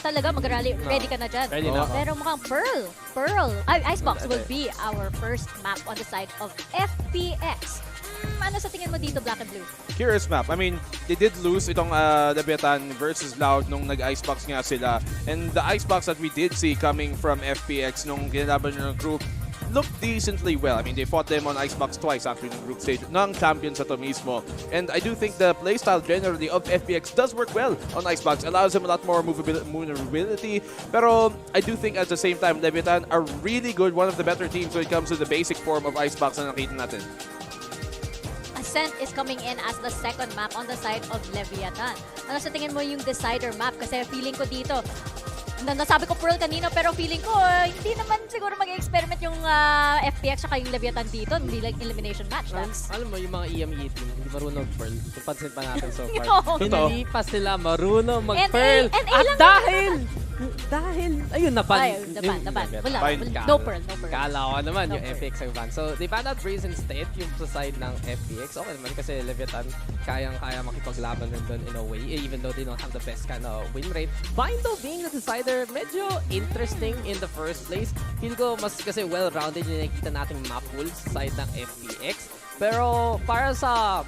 Talaga mag-rally? Ready ka na dyan? Ready na ako. Pero mukhang Icebox will be our first map on the side of FPX. Ano sa tingin mo dito, Black and Blue? Curious map. I mean, they did lose itong Leviatan versus Loud nung nag-Icebox nga sila. And the Icebox that we did see coming from FPX nung ginalaban ng group looked decently well. I mean, they fought them on Icebox twice actually in the group stage ng champions sa to mismo. And I do think the playstyle generally of FPX does work well on Icebox. Allows them a lot more movability. Pero I do think at the same time, Leviatan are really good. One of the better teams when it comes to the basic form of Icebox na nakita natin. Ascent is coming in as the second map on the side of Leviatan. Ano sa tingin mo yung decider map? Kasi feeling ko dito, nasabi ko Pearl kanina, pero feeling ko hindi naman siguro mag-experiment yung FPX saka yung Leviatan dito. Hindi like elimination match. Alam mo, yung mga EMEA team, hindi marunong Pearl. Napansin pa natin so far. Hindi pa sila marunong mag-Pearl. At dahil Dahil, ayun, napan. Ay, napan. Wala. No pearl. Kala ko naman No yung pearl. FPX ang ban. So, they banned out Breeze instead, yung sa side ng FPX. Okay naman kasi Leviatan, kayang-kaya makipaglaban rin doon in a way, even though they don't have the best kind of win rate. Bind though, being the decider, medyo interesting in the first place. Feel ko mas kasi well-rounded yung nakikita nating map pool sa side ng FPX. Pero para sa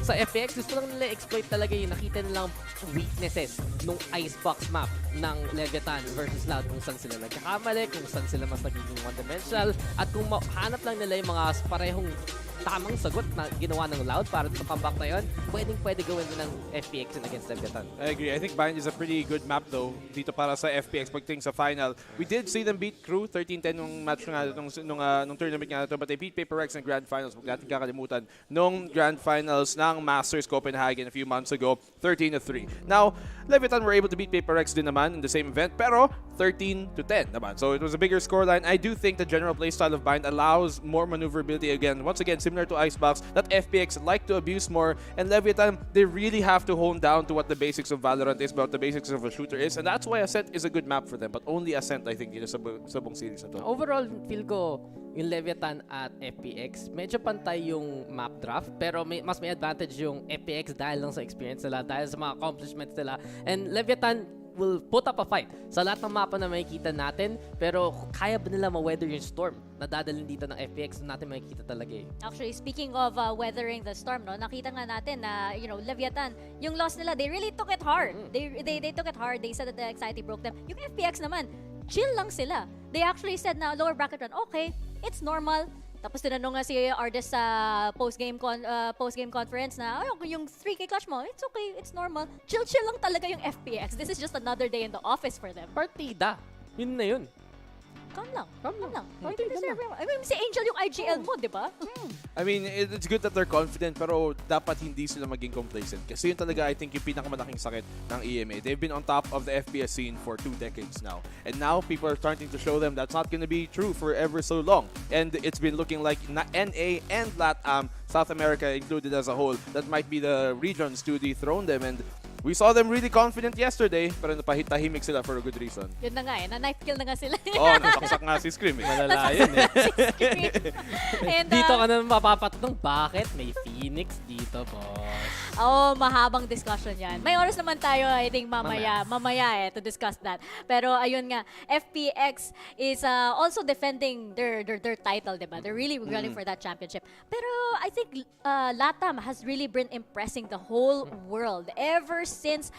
FPX, gusto lang nila exploit talaga yung nakita nilang weaknesses nung Icebox map ng Leviatan versus Loud, kung saan sila nagkakamali, kung saan sila mas nagiging one-dimensional, at kung mahanap lang nila yung mga parehong tamang sagot na ginawa ng Loud para sa comeback na yun, pwede gawin din ng FPX yun against Leviatan. I agree. I think Bind is a pretty good map though dito para sa FPX pagdating sa final. We did see them beat Crew 13-10 nung match nga nung tournament nga ito, but they beat Paper Rex in Grand Finals. Huwag natin kakalimutan nung Grand Finals ng Masters Copenhagen a few months ago, 13-3. Now, Leviatan were able to beat Paper Rex din naman in the same event, pero 13-10 naman. So it was a bigger scoreline. I do think the general playstyle of Bind allows more maneuverability again. Once again, similar to Icebox, that FPX like to abuse more, and Leviatan, they really have to hone down to what the basics of Valorant is, what the basics of a shooter is, and that's why Ascent is a good map for them, but only Ascent, I think, sa buong series na to. Overall, feel ko yung Leviatan at FPX, medyo pantay yung map draft, pero mas may advantage yung FPX dahil lang sa experience nila, dahil sa mga accomplishments nila, and Leviatan will put up a fight sa lahat ng mapa na makikita natin, pero kaya ba nila ma-weather yung storm na dadalhin dito ng FPX na natin makikita talaga eh. Actually, speaking of weathering the storm, no, nakita nga natin na, Leviatan, yung loss nila, they really took it hard. They took it hard. They said that the anxiety broke them. Yung FPX naman, chill lang sila. They actually said na lower bracket run, okay, it's normal. Tapos tinanong nga si Ardes sa post-game conference na, yung 3K clutch mo, it's okay, it's normal. Chill lang talaga yung FPX. This is just another day in the office for them. Partida. Yun na yun. Calm lang. I mean, si Angel yung IGL mo, di ba? I mean, it's good that they're confident, pero dapat hindi sila maging complacent. Kasi yun talaga, I think, yung pinakamalaking sakit ng EMA. They've been on top of the FPS scene for 2 decades now. And now, people are starting to show them that's not going to be true for ever so long. And it's been looking like NA and LATAM, South America included as a whole, that might be the regions to dethrone them. And we saw them really confident yesterday, pero napahitahimik sila for a good reason. Yun na nga eh, na-knife kill na nga sila. Nasaksak nga si Scream eh. Malala yun eh. And, dito ka na mapapatanong, bakit may Phoenix dito, boss? Mahabang discussion yan. May oras naman tayo, I think, mamaya to discuss that. Pero ayun nga, FPX is also defending their title, diba? They're really running for that championship. Pero I think LATAM has really been impressing the whole world ever since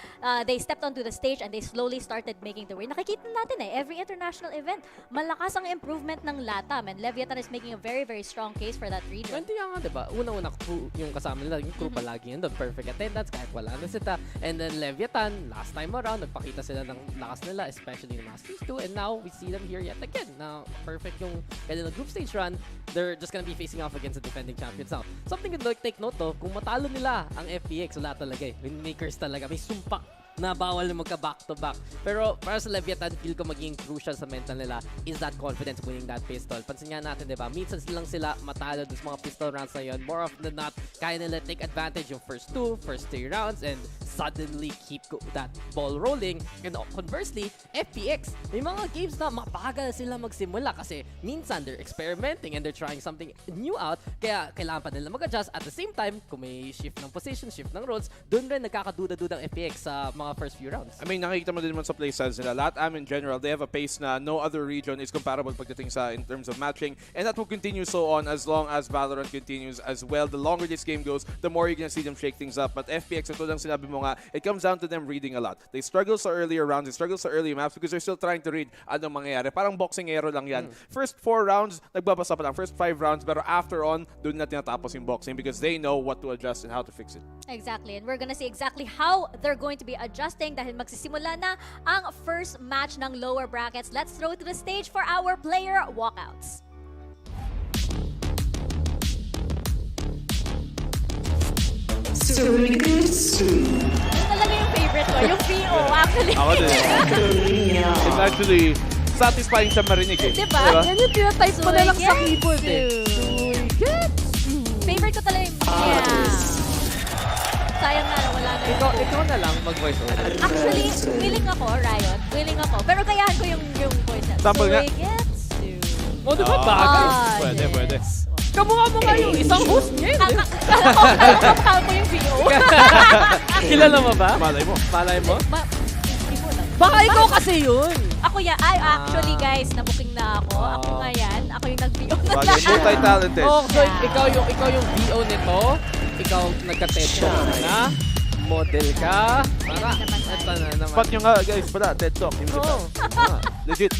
they stepped onto the stage and they slowly started making the way. Nakikita natin every international event, malakas ang improvement ng LATAM, and Leviatan is making a very, very strong case for that region. Hindi nga, diba? Una-una crew yung kasama nila, yung crew palagi yun doon. Perfect attendance kahit wala na sila. And then Leviatan, last time around, nagpakita sila ng lakas nila, especially in Masters 2. And now, we see them here yet again. Now, perfect yung kailan ng group stage run. They're just gonna be facing off against the defending champions now. Something to take note to, kung matalo nila ang FPX, wala talaga eh. Windmakers talaga. May sumpa na bawal na magka back-to-back. Pero para sa Leviatan, feel ko magiging crucial sa mental nila is that confidence winning that pistol. Pansin nga natin, diba? Minsan lang sila matalo sa mga pistol rounds na yun. More often than not, kaya nila take advantage yung first 3 rounds and suddenly keep that ball rolling. And conversely, FPX, may mga games na mabagal sila magsimula kasi minsan they're experimenting and they're trying something new out. Kaya kailangan pa nila mag-adjust. At the same time, kung may shift ng position, shift ng roles, dun rin nagkakaduda-dudang FPX sa mga first few rounds. I mean, nakikita mo din naman sa playstyles nila. LATAM in general, they have a pace na no other region is comparable pagdating sa in terms of matching, and that will continue so on as long as Valorant continues as well. The longer this game goes, the more you're gonna see them shake things up. But FPX, ito lang sinabi mo nga, it comes down to them reading a lot. They struggle sa earlier rounds, they struggle sa early maps because they're still trying to read anong mangyayari. Parang boxing ero lang yan. First 4 rounds, nagbabasa pa lang. First 5 rounds, pero after on, doon na tinatapos yung boxing because they know what to adjust and how to fix it. Exactly, and we're gonna see exactly how they're going to be adjusting dahil magsisimula na ang first match ng lower brackets. Let's throw to the stage for our player walkouts. Talaga yung favorite ko, yung PO actually. Ako din. It's actually satisfying siya marinig eh. Diba? Yan yung tinatype mo na lang sa keyboard eh. Favorite ko talaga yung sayang na wala na yung Ikaw na lang mag-voice over. Actually, willing ako, Riot. Willing ako. Pero kayahan ko yung voice na. Sample so nga. it gets to... O, di ba bagay? Pwede. Kamukha yung isang host niya. Kala ko yung VO. Kilala mo ba? Malay mo. Malay mo? Hindi ko lang. Baka ikaw kasi yun. Ako yan. Actually guys, nabuking na ako. Ako nga yan. Ako yung nag-VO. Bagay, multi-talented. Oh, so ikaw yung VO nito. Ikaw nagka-TED Talk na. Model ka. Para, ito na naman. Spot nyo nga guys pala, TED Talk. Legit.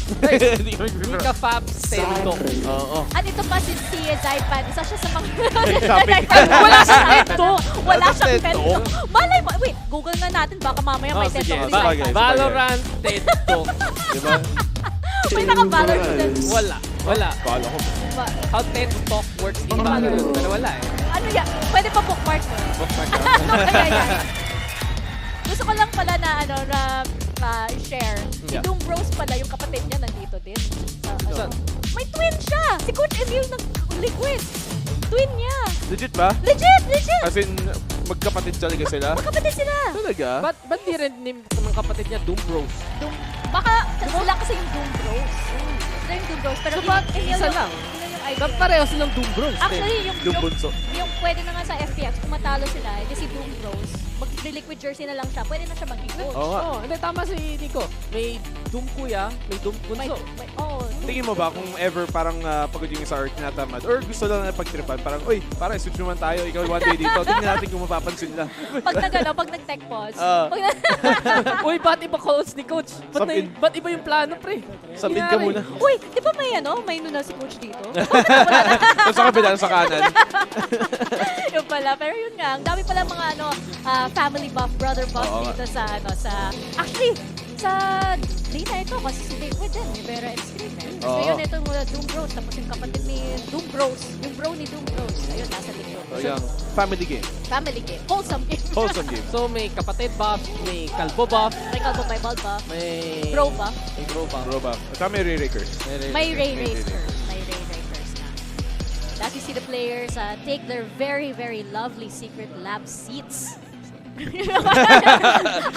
Mika Fabs TED Talk. Oo. At ito pa si Icebox. Isa siya sa mga... Shopping. Wala siyang TED Talk. Wala Ano siyang TED TED Talk. Malay mo. Wait, Google na natin. Baka mamaya may TED sige. Talk si Bagay. Icebox. Valorant TED Talk. Diba? May naka-Valorant dyan. Wala. Kala ko. How TED Talk works in Valorant. Pero wala eh. Ano yan? Pwede pa bookmark mo. Bookmark ka. Ayan. Gusto ko lang pala na share. Si Yeah. Doom Bros pala, yung kapatid niya nandito din. Saan? May twin siya! Si Coach Emil ng Liquid. Twin niya. Legit ba? Legit! As in, magkapatid talaga sila? Magkapatid sila. Talaga? Ba't di rin name ng kapatid niya Doom Bros? Baka sila kasi yung Doom Bros. Sila yung Doom Bros. Pero So ba't Emil isa yung- lang? Emil yung idea. Ba't pareho silang Doom Bros? Actually, Doom Bunso. yung pwede na nga sa FPX, kung matalo sila, si Doom Bros, mag-liquid jersey na lang siya, pwede na siya mag-ikot. Oo nga. Hindi, tama si Nico. May Doom Kuya, may Doom Bunso. Tingin mo ba kung ever parang pagod yung sa art tinatamad or gusto lang na pagtripan, parang, uy, parang switch naman tayo, ikaw one day dito, tingnan natin kung mapapansin nila. Pag nag-tech pause. Uy, ba't iba coach ni Coach? Sabin. Ba't iba yung plano, pre? Sabin ka muna. Uy, di ba may na si Coach dito? Sa kabila, sa kanan. Yun pala. Pero yun nga, ang dami pala mga family buff, brother buff dito sa actually, sa data ito, kasi si Liquid din, ni Vera and Scream. So yun, ito yung Doom Bros, tapos yung kapatid ni Doom Bros, yung bro ni Doom Bros, ayun, nasa likod. So, yung family game. Family game. Wholesome game. Wholesome game. So may kapatid buff, may kalbo buff, May Calvo by Ball buff. may... Bro buff. May bro buff. Bro ba? At may re-rakers. May Ray Racers. May Ray Racers na. As you see the players take their very, very lovely secret lab seats.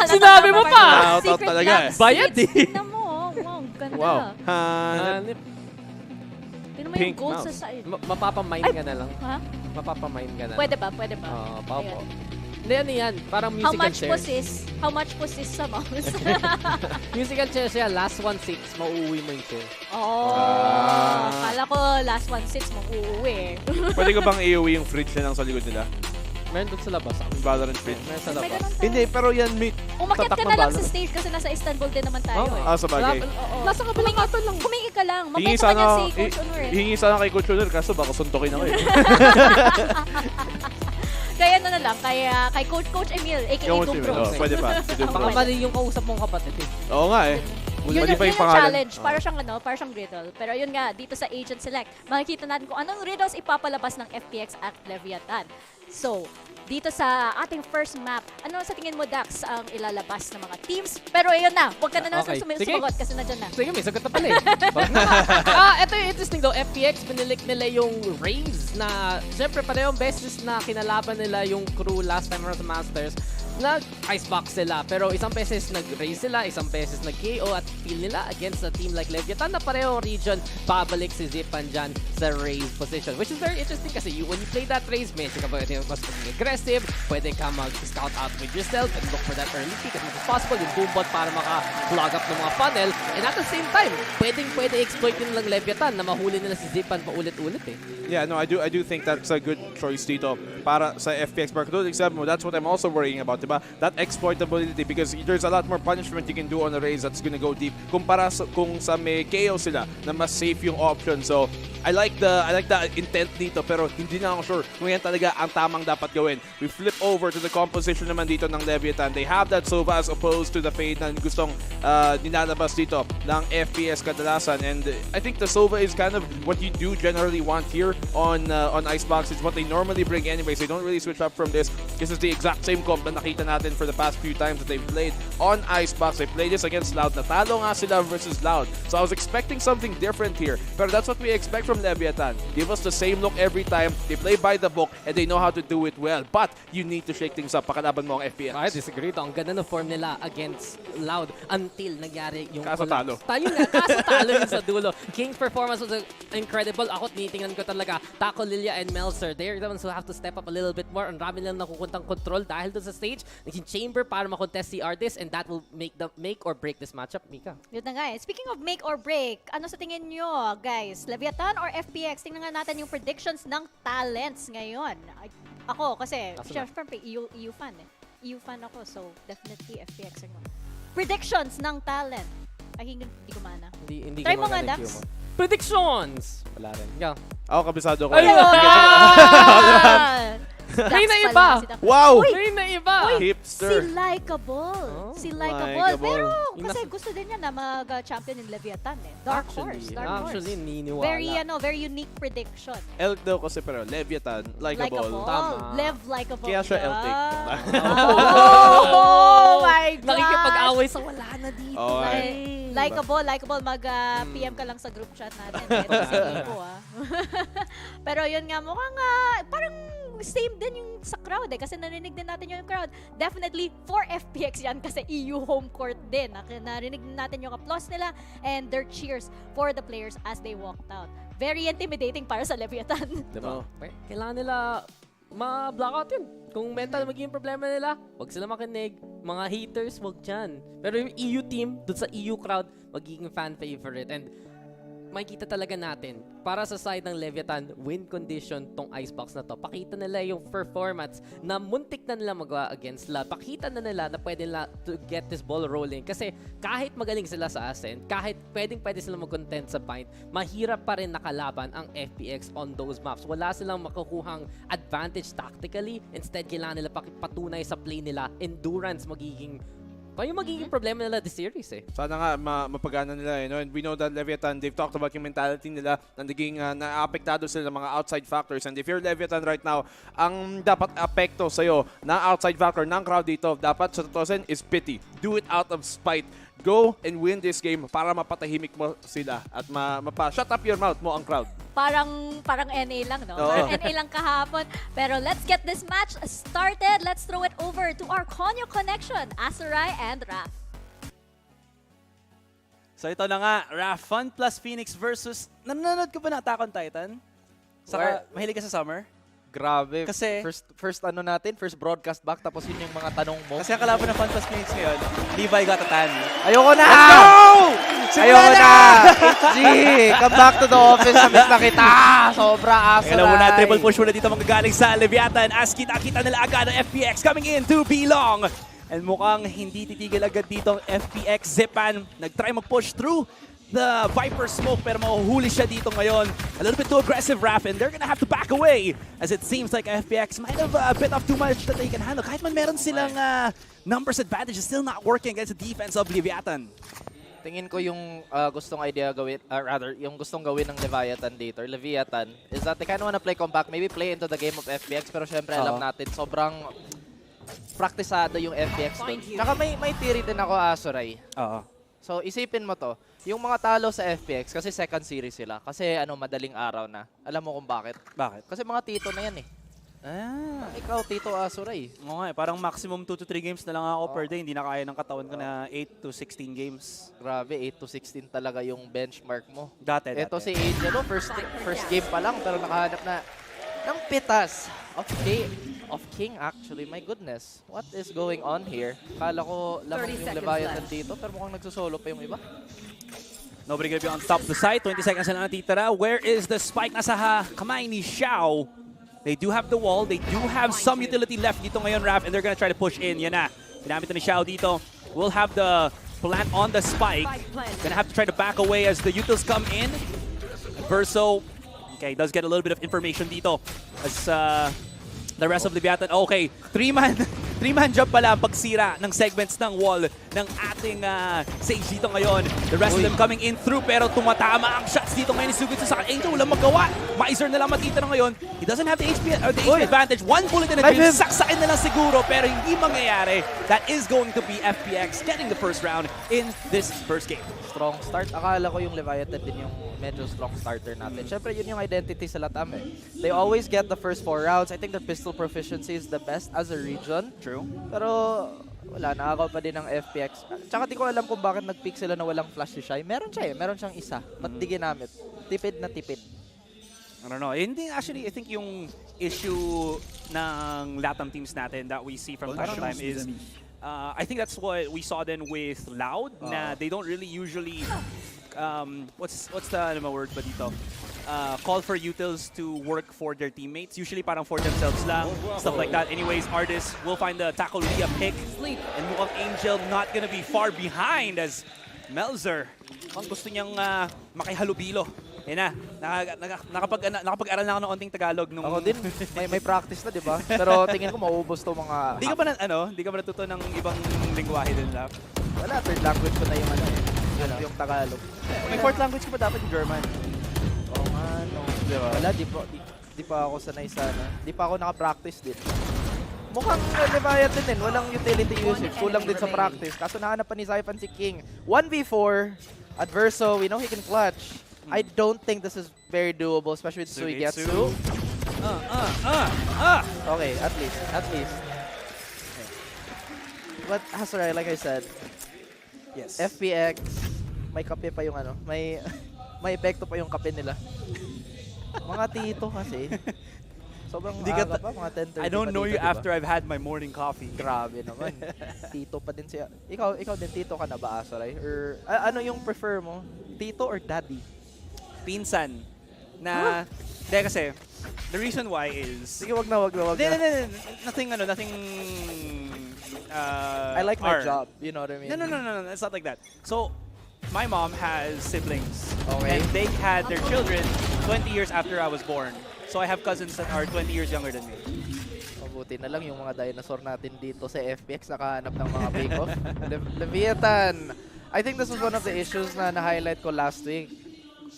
Sinabi mo pa! Out talaga eh. Bayad eh. Tignan mo, wow, ganda. Wow. Tignan mo yung Pink gold mouse. sa side. Mapapamine ka na lang. Ha? Mapapamine ka na. Pwede ba? Pwede ba? Oo, Ayun. papo. Hindi, ano yan? Parang How musical much chair. po sis? How much po sis sa mouse? Musical chair siya, last 1-6, mauuwi mo yung chair. Oh, kala ko last 1-6 mag-uuwi. Pwede ka bang i-uwi yung fridge na lang sa likod nila? Meron doon sa labas. Yung Valorant fridge? Meron sa May labas. ganun tayo. Hindi, pero yan, may Umakyat tatak ka ng na lang bala. sa stage kasi nasa Istanbul din naman tayo eh. Sa bagay. Oo. Nasa kabilang ato lang. Humingi ka lang. Hingi Mabait naman yan sana, si Coach Honor eh. hingi sana kay Coach Honor, kaso baka suntokin ako eh. Kaya ano na lang, kay Coach Emil, aka Coach Doom Emil, Bros. pwede pa. Si Doom Baka Bros. mali yung kausap mong kapatid eh. Oo nga eh. Yun Mali pa yung pangalan. challenge. Para siyang riddle. Pero yun nga, dito sa Agent Select, makikita natin kung anong riddles ipapalabas ng FPX at Leviatan. So, dito sa ating first map, ano sa tingin mo, Dax, ang ilalabas ng mga teams? Pero ayun na, huwag ka na naman Okay. sumagot kasi nandyan na. Sige, may sagot na pala eh. Ito yung interesting though. FPX, pinilik nila yung Raze na, syempre, parehong beses na kinalaban nila yung crew last time around sa Masters. Nag-Icebox sila. Pero isang beses nag-Raze sila, isang beses nag-KO at feel nila against a team like Leviatan na parehong region, babalik si Zipan dyan sa Raze position. Which is very interesting kasi when you play that Raze, medyo ka pwede mas aggressive, pwede ka mag-scout out with yourself and look for that early pick as much as possible, yung boombot para maka-clog up ng mga funnel. And at the same time, pwede exploit din lang Leviatan na mahuli nila si Zipan paulit-ulit eh. Yeah, no, I do think that's a good choice dito para sa FPX Mark. That's what I'm also worrying about, diba? That exploitability because there's a lot more punishment you can do on a raise that's gonna go deep kumpara sa kung sa may KO sila na mas safe yung option. So, I like the intent dito pero hindi na ako sure kung yan talaga ang tamang dapat gawin. We flip over to the composition naman dito ng Leviatan. They have that Sova as opposed to the Fade na gustong nilalabas dito ng FPS kadalasan. And I think the Sova is kind of what you do generally want here on Icebox. It's what they normally bring anyways. They don't really switch up from this. This is the exact same comp na nakita nakita natin for the past few times that they've played on Icebox. They played this against Loud. Natalo nga sila versus Loud. So I was expecting something different here. Pero that's what we expect from Leviatan. Give us the same look every time. They play by the book and they know how to do it well. But you need to shake things up. Pakalaban mo ang FPX. I disagree. Ang ganda ng form nila against Loud until nangyari yung Kaso talo. Kaso talo yun sa dulo. King's performance was incredible. Ako, tinitingnan ko talaga. Taco, Lilia, and Melzer. They're the ones who have to step up a little bit more. Ang rami lang nakukuntang control dahil doon sa stage. Naging chamber para makontest si Artis and that will make or break this matchup, Mika. Yun na nga eh. Speaking of make or break, ano sa tingin nyo, guys? Leviatan or FPX? Tingnan nga natin yung predictions ng talents ngayon. Ako, kasi, syempre, EU fan eh. EU fan ako, so definitely FPX or no. Predictions ng talent. Ay, hindi ko mana. Hindi Try mo nga, Dax. Predictions! Wala rin. Yeah. Ako, kabisado ko. May na iba! Wow! May na iba! Hipster. Si Likeable. Si Likeable. Pero kasi gusto din niya na mag-champion in Leviatan eh. Dark Horse. Actually, niniwala. Very unique prediction. Elk daw kasi pero Leviatan, Likeable. Tama. Lev Likeable. Kaya siya Eltic. Oh my God! Nakikipag-away sa wala na dito. Likeable. Mag-PM ka lang sa group chat natin. Pero yun nga, mukhang parang same din yung sa crowd eh. Kasi narinig din natin yung crowd. Definitely for FPX yan kasi EU home court din. Narinig din natin yung applause nila and their cheers for the players as they walked out. Very intimidating para sa Leviatan. Diba? Kailangan nila ma-blockout yun. Kung mental magiging problema nila, wag sila makinig. Mga haters, wag dyan. Pero yung EU team, dun sa EU crowd, magiging fan favorite. And makikita talaga natin, para sa side ng Leviatan, win condition tong Icebox na to. Pakita nila yung performance na muntik na nila magawa against Loud. Pakita na nila na pwede nila to get this ball rolling. Kasi kahit magaling sila sa Ascent, kahit pwede sila mag-content sa Pint, mahirap pa rin nakalaban ang FPX on those maps. Wala silang makukuhang advantage tactically. Instead, kailangan nila patunay sa play nila. Endurance magiging problema nila this series eh. Sana nga mapagana nila eh. No? And we know that Leviatan, they've talked about yung mentality nila na naging naapektado sila ng mga outside factors. And if you're Leviatan right now, ang dapat apekto sa'yo na outside factor ng crowd dito, dapat sa totoo is pity. Do it out of spite. Go and win this game para mapatahimik mo sila at shut up your mouth mo ang crowd. Parang NA lang, no? Parang NA lang kahapon. Pero let's get this match started. Let's throw it over to our Konyo connection, Asarai and Raf. So ito na nga, Raf, Fun plus Phoenix versus... Nanonood ka ba na Attack on Titan? Saka, mahilig ka sa Summer? Grabe. Kasi first broadcast back tapos yun yung mga tanong mo. Kasi ang kalaban ng Fun plus Phoenix ngayon, Levi got a tan. Ayoko na! Let's go! Ayoko na! HG! Come back to the office. Miss na kita! Sobra Asaray. Kailan muna, triple push muna dito magagaling sa Leviatan as kita-kita nila agad ang FPX coming in to belong. And mukhang hindi titigil agad dito ang FPX. Zepan nag-try mag-push through the Viper smoke pero mahuhuli siya dito ngayon. A little bit too aggressive, Raf, and they're gonna have to back away as it seems like FPX might have bit off too much that they can handle. Kahit man meron silang numbers advantage, is still not working against the defense of Leviatan. Tingin ko yung gustong idea gawin, yung gustong gawin ng Leviatan is that they kind of wanna play compact, maybe play into the game of FPX, pero syempre alam natin, sobrang praktisado yung FPX doon. Tsaka may theory din ako, Asaray. So isipin mo to, yung mga talo sa FPX, kasi second series sila, kasi madaling araw na. Alam mo kung bakit? Bakit? Kasi mga tito na yan eh. Ikaw, Tito Asaray. Oo nga parang maximum 2 to 3 games na lang ako per day. Hindi na kaya ng katawan ko na 8 to 16 games. Grabe, 8 to 16 talaga yung benchmark mo. Dati. Ito si Angelo, first game pa lang, pero nakahanap na ng pitas of King actually. My goodness, what is going on here? Kala ko lamang yung Leviatan dito, pero mukhang nagsusolo pa yung iba. Nobody gonna be on top of the site. 20 seconds na lang natitira. Where is the spike? Nasa kamay ni Xiao. They do have the wall. They do have some utility left dito ngayon, Raf, and they're gonna try to push in. Yan na. Ginamit na ni Xiao dito. We'll have the plant on the spike. Gonna have to try to back away as the utils come in. Verso, okay, does get a little bit of information dito as the rest of Leviatan. Okay, 3-man 3-man job pala ang pagsira ng segments ng wall ng ating Sage dito ngayon. The rest of them coming in through pero tumatama ang shots dito ngayon ni Sugit sa Angel. Walang magawa. Miser na lang matitira ngayon. He doesn't have the HP or the HP advantage. One bullet in a drill. Saksakin na lang siguro pero hindi mangyayari. That is going to be FPX getting the first round in this first game. Strong start. Akala ko yung Leviatan din yung medyo strong starter natin. Siyempre, yun yung identity sa Latam eh. They always get the first 4 rounds. I think their pistol proficiency is the best as a region. True. Pero wala, nakakaw pa din ng FPX. Tsaka di ko alam kung bakit nag-pick sila na walang flash si Shy. Meron siya eh. Meron siyang isa. Ba't di ginamit? Tipid na tipid. I don't know. Hindi, actually, I think yung issue ng Latam teams natin that we see from time to time is I think that's what we saw then with Loud, na they don't really usually what's the word ba dito? Call for utils to work for their teammates. Usually parang for themselves lang, stuff like that. Anyways, Artist will find the Taco Lia pick. And mukhang Angel not gonna be far behind as Melzer ang gusto niyang makihalubilo. Yan na, nakapag-aral na ako ng onting Tagalog nung... Ako din, may practice na, di ba? Pero tingin ko maubos to mga... Di ka ba natuto ng ibang lingwahe din, Lap? Wala, third language ko na yung yung Tagalog. May fourth language ko pa dapat yung German. Oo nga, no. Diba? Wala, di pa ako sanay sana. Di pa ako naka-practice din. Mukhang Leviatan din, walang utility usage. Kulang din sa practice. Kaso nahanap pa ni Zypan si King. 1v4, Adverso, we know he can clutch. I don't think this is very doable, especially with Suigetsu. Okay, at least. But Hasarai, like I said, yes. FPX, may kape pa yung may epekto pa yung kape nila. Mga tito kasi. Sobrang aga pa, mga 10:30. I don't know you diba? after I've had my morning coffee. Grabe naman. Tito pa din siya. Ikaw din, tito ka na ba, Asaray? Or ano yung prefer mo? Tito or daddy? Pinsan. Na, hindi kasi, the reason why is... Sige, wag na. Nothing, I like my job, you know what I mean? No, it's not like that. So, my mom has siblings. Okay. And they had their children 20 years after I was born. So I have cousins that are 20 years younger than me. Mabuti na lang yung mga dinosaur natin dito sa FPX nakahanap ng mga bake-off. Leviatan! I think this was one of the issues na na-highlight ko last week.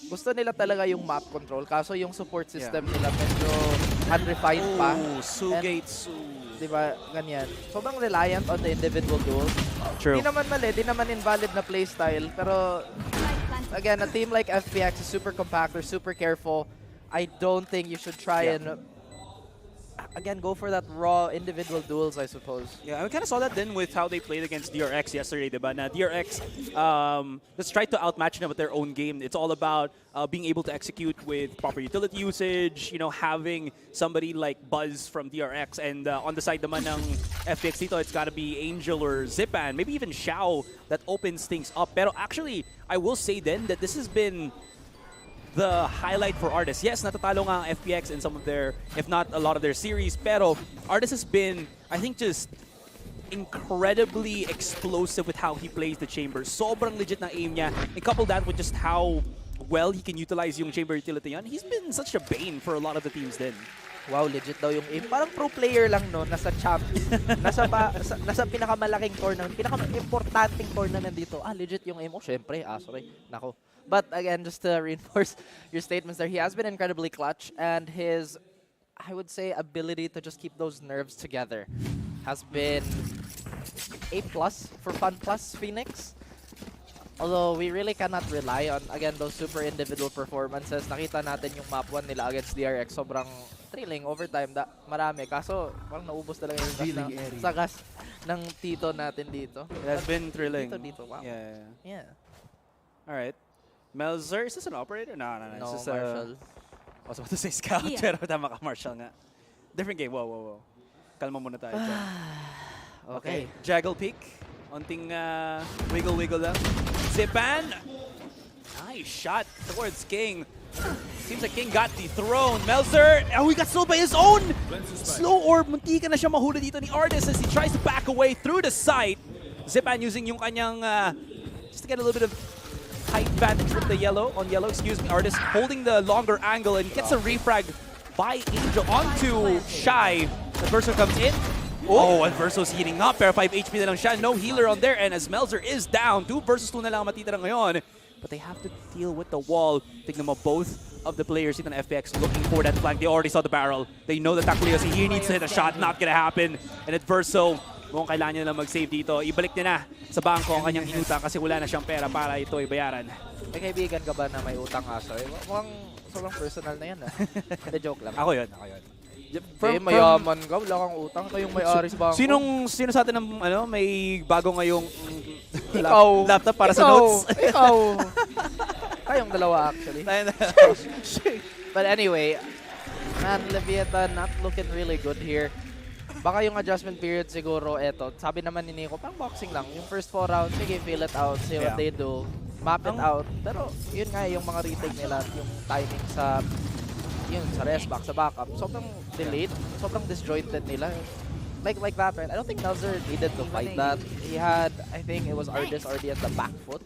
Gusto nila talaga yung map control, kaso yung support system nila medyo unrefined pa. Sugetsu. Diba, ganyan. Sobrang reliant on the individual duels. True. Di naman mali, di naman invalid na playstyle, pero again, a team like FPX is super compact, they're super careful. I don't think you should try and again go for that raw individual duels, I suppose. Yeah, I kind of saw that then with how they played against DRX yesterday, diba? Na DRX let's try to outmatch them with their own game. It's all about being able to execute with proper utility usage, you know, having somebody like Buzz from DRX, and on the side naman ng FPX dito, it's gotta be Angel or Zipan, maybe even Xiao that opens things up. Pero actually, I will say then that this has been the highlight for Artist. Yes, natatalo nga ang FPX in some of their, if not a lot of their series, pero Artist has been, I think, just incredibly explosive with how he plays the chamber. Sobrang legit na aim niya. And couple that with just how well he can utilize yung chamber utility yan. He's been such a bane for a lot of the teams then. Wow, legit daw yung aim. Parang pro player lang, no? Nasa champion. nasa pinakamalaking tournament. Pinaka-importanting tournament dito. Legit yung aim. Oh, syempre. Sorry. Nako. But again, just to reinforce your statements there, he has been incredibly clutch, and his, I would say, ability to just keep those nerves together has been A+ for Fun Plus Phoenix. Although we really cannot rely on, again, those super individual performances. Nakita natin yung map 1 nila against DRX. Sobrang thrilling overtime. Marami. Kaso, parang naubos talaga yung gas ng tito natin dito. It has been thrilling. Dito. Wow. Yeah. Alright. Melzer, is this an operator? No. No, it's just Marshall. I was about to say scout, pero tama ka, Marshall nga. Different game. Whoa. Kalma muna tayo dyan. Okay. Jaggle peek. Onting wiggle lang. Zipan! Nice shot towards King. Seems like King got dethroned. Melzer! Oh, he got slowed by his own! Slow orb. Munti ka na siya mahuli dito ni Artist as he tries to back away through the site. Zipan using yung kanyang just to get a little bit of height advantage with the yellow, excuse me. Artist holding the longer angle and gets a refrag by Angel onto Shy. The Berser comes in. Oh, and Verso's heating up. Pero 5 HP na lang siya. No healer on their end as Melzer is down. 2 versus 2 na lang matitira ngayon. But they have to deal with the wall. Tignan mo, both of the players dito ng FPX looking for that flank. They already saw the barrel. They know that Takulio, he needs to hit a shot. Not gonna happen. And at Verso, mukhang kailangan niya na mag-save dito. Ibalik niya na sa bangko ang kanyang inutang kasi wala na siyang pera para ito ibayaran. May kaibigan ka ba na may utang aso? Mukhang sobrang personal na yan. Hindi, joke lang. Ako yun. Mayaman ka, wala kang utang. Kayong may-ari sa bangko. Sino sa atin ng may bago ngayong laptop para ikaw, sa notes? Ikaw. Kayong dalawa actually. But anyway, man, Leviatan not looking really good here. Baka yung adjustment period siguro, eto. Sabi naman ni Nico, pang boxing lang. Yung first 4 rounds, sige, feel it out, see what they do, map it out. Pero yun nga, yung mga retake nila, yung timing sa rest back, sa backup, sobrang delayed, sobrang disjointed nila. Like that, right? I don't think Melzer needed to fight that. He had, I think it was Ardis already at the back foot.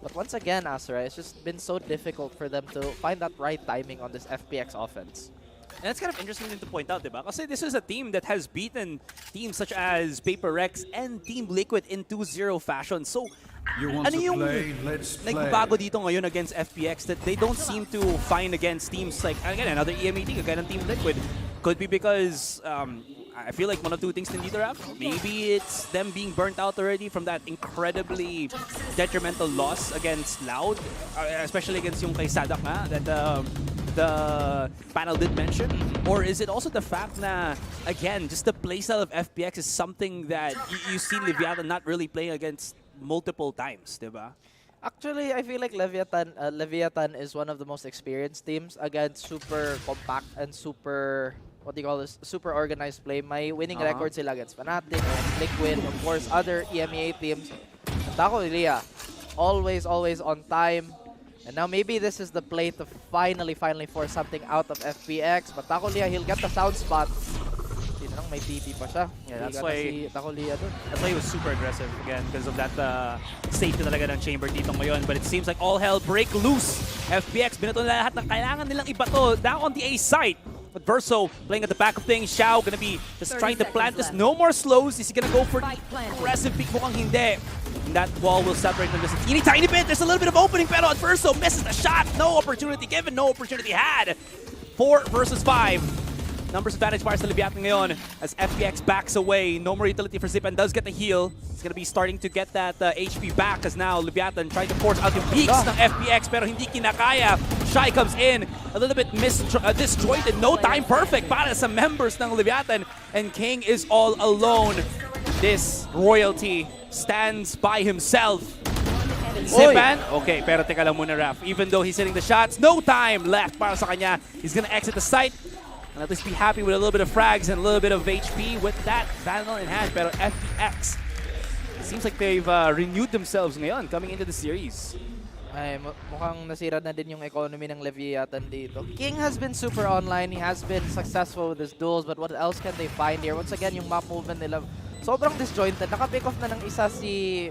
But once again, Asura, it's just been so difficult for them to find that right timing on this FPX offense. And that's kind of interesting to point out, diba? Kasi this is a team that has beaten teams such as Paper Rex and Team Liquid in 2-0 fashion. So, ano yung nagbago dito ngayon against FPX that they don't seem to find against teams like, again, another EMA team, kagaya ng Team Liquid? Could be because I feel like one of two things nandito, Rap. Maybe it's them being burnt out already from that incredibly detrimental loss against Loud, especially against yung kay Sadak nga, that the panel did mention. Or is it also the fact na, again, just the playstyle of FPX is something that you see Leviatan not really playing against multiple times, diba? Actually, I feel like Leviatan is one of the most experienced teams against super compact and super, what do you call this, super organized play. May winning record sila against Fnatic and Liquid, of course, other EMEA teams. And Taco Lilia, always on time. And now maybe this is the play to finally force something out of FPX. But Taco Lilia, he'll get the sound spot. May TP pa siya. Yeah, that's why si Taco Lilia dun. That's why he was super aggressive again because of that safety talaga ng chamber dito ngayon. But it seems like all hell break loose. FPX, binato nila lahat ng kailangan nilang ibato down on the A site. But Verso playing at the back of things. Xiao gonna be just trying to plant this. No more slows. Is he gonna go for the aggressive pick? Mukhang hindi. And that wall will separate them just a tiny bit. There's a little bit of opening, pero Verso misses the shot. No opportunity given, no opportunity had. 4 versus 5. Numbers advantage para sa Leviatan ngayon as FPX backs away. No more utility for Zipan, does get the heal. He's gonna be starting to get that HP back as now Leviatan trying to force out yung peaks ng FPX pero hindi kinakaya. Shy comes in, a little bit disjointed, no time perfect para sa members ng Leviatan. And King is all alone. This royalty stands by himself. Zipan, okay, pero teka lang muna, Raf. Even though he's hitting the shots, no time left para sa kanya. He's gonna exit the site. And at least be happy with a little bit of frags and a little bit of HP with that Vandal in hand. Pero FPX, it seems like they've renewed themselves ngayon coming into the series. Ay, mukhang nasira na din yung economy ng Leviatan dito. King has been super online. He has been successful with his duels. But what else can they find here? Once again, yung map movement nila, sobrang disjointed. Naka-pick off na ng isa si,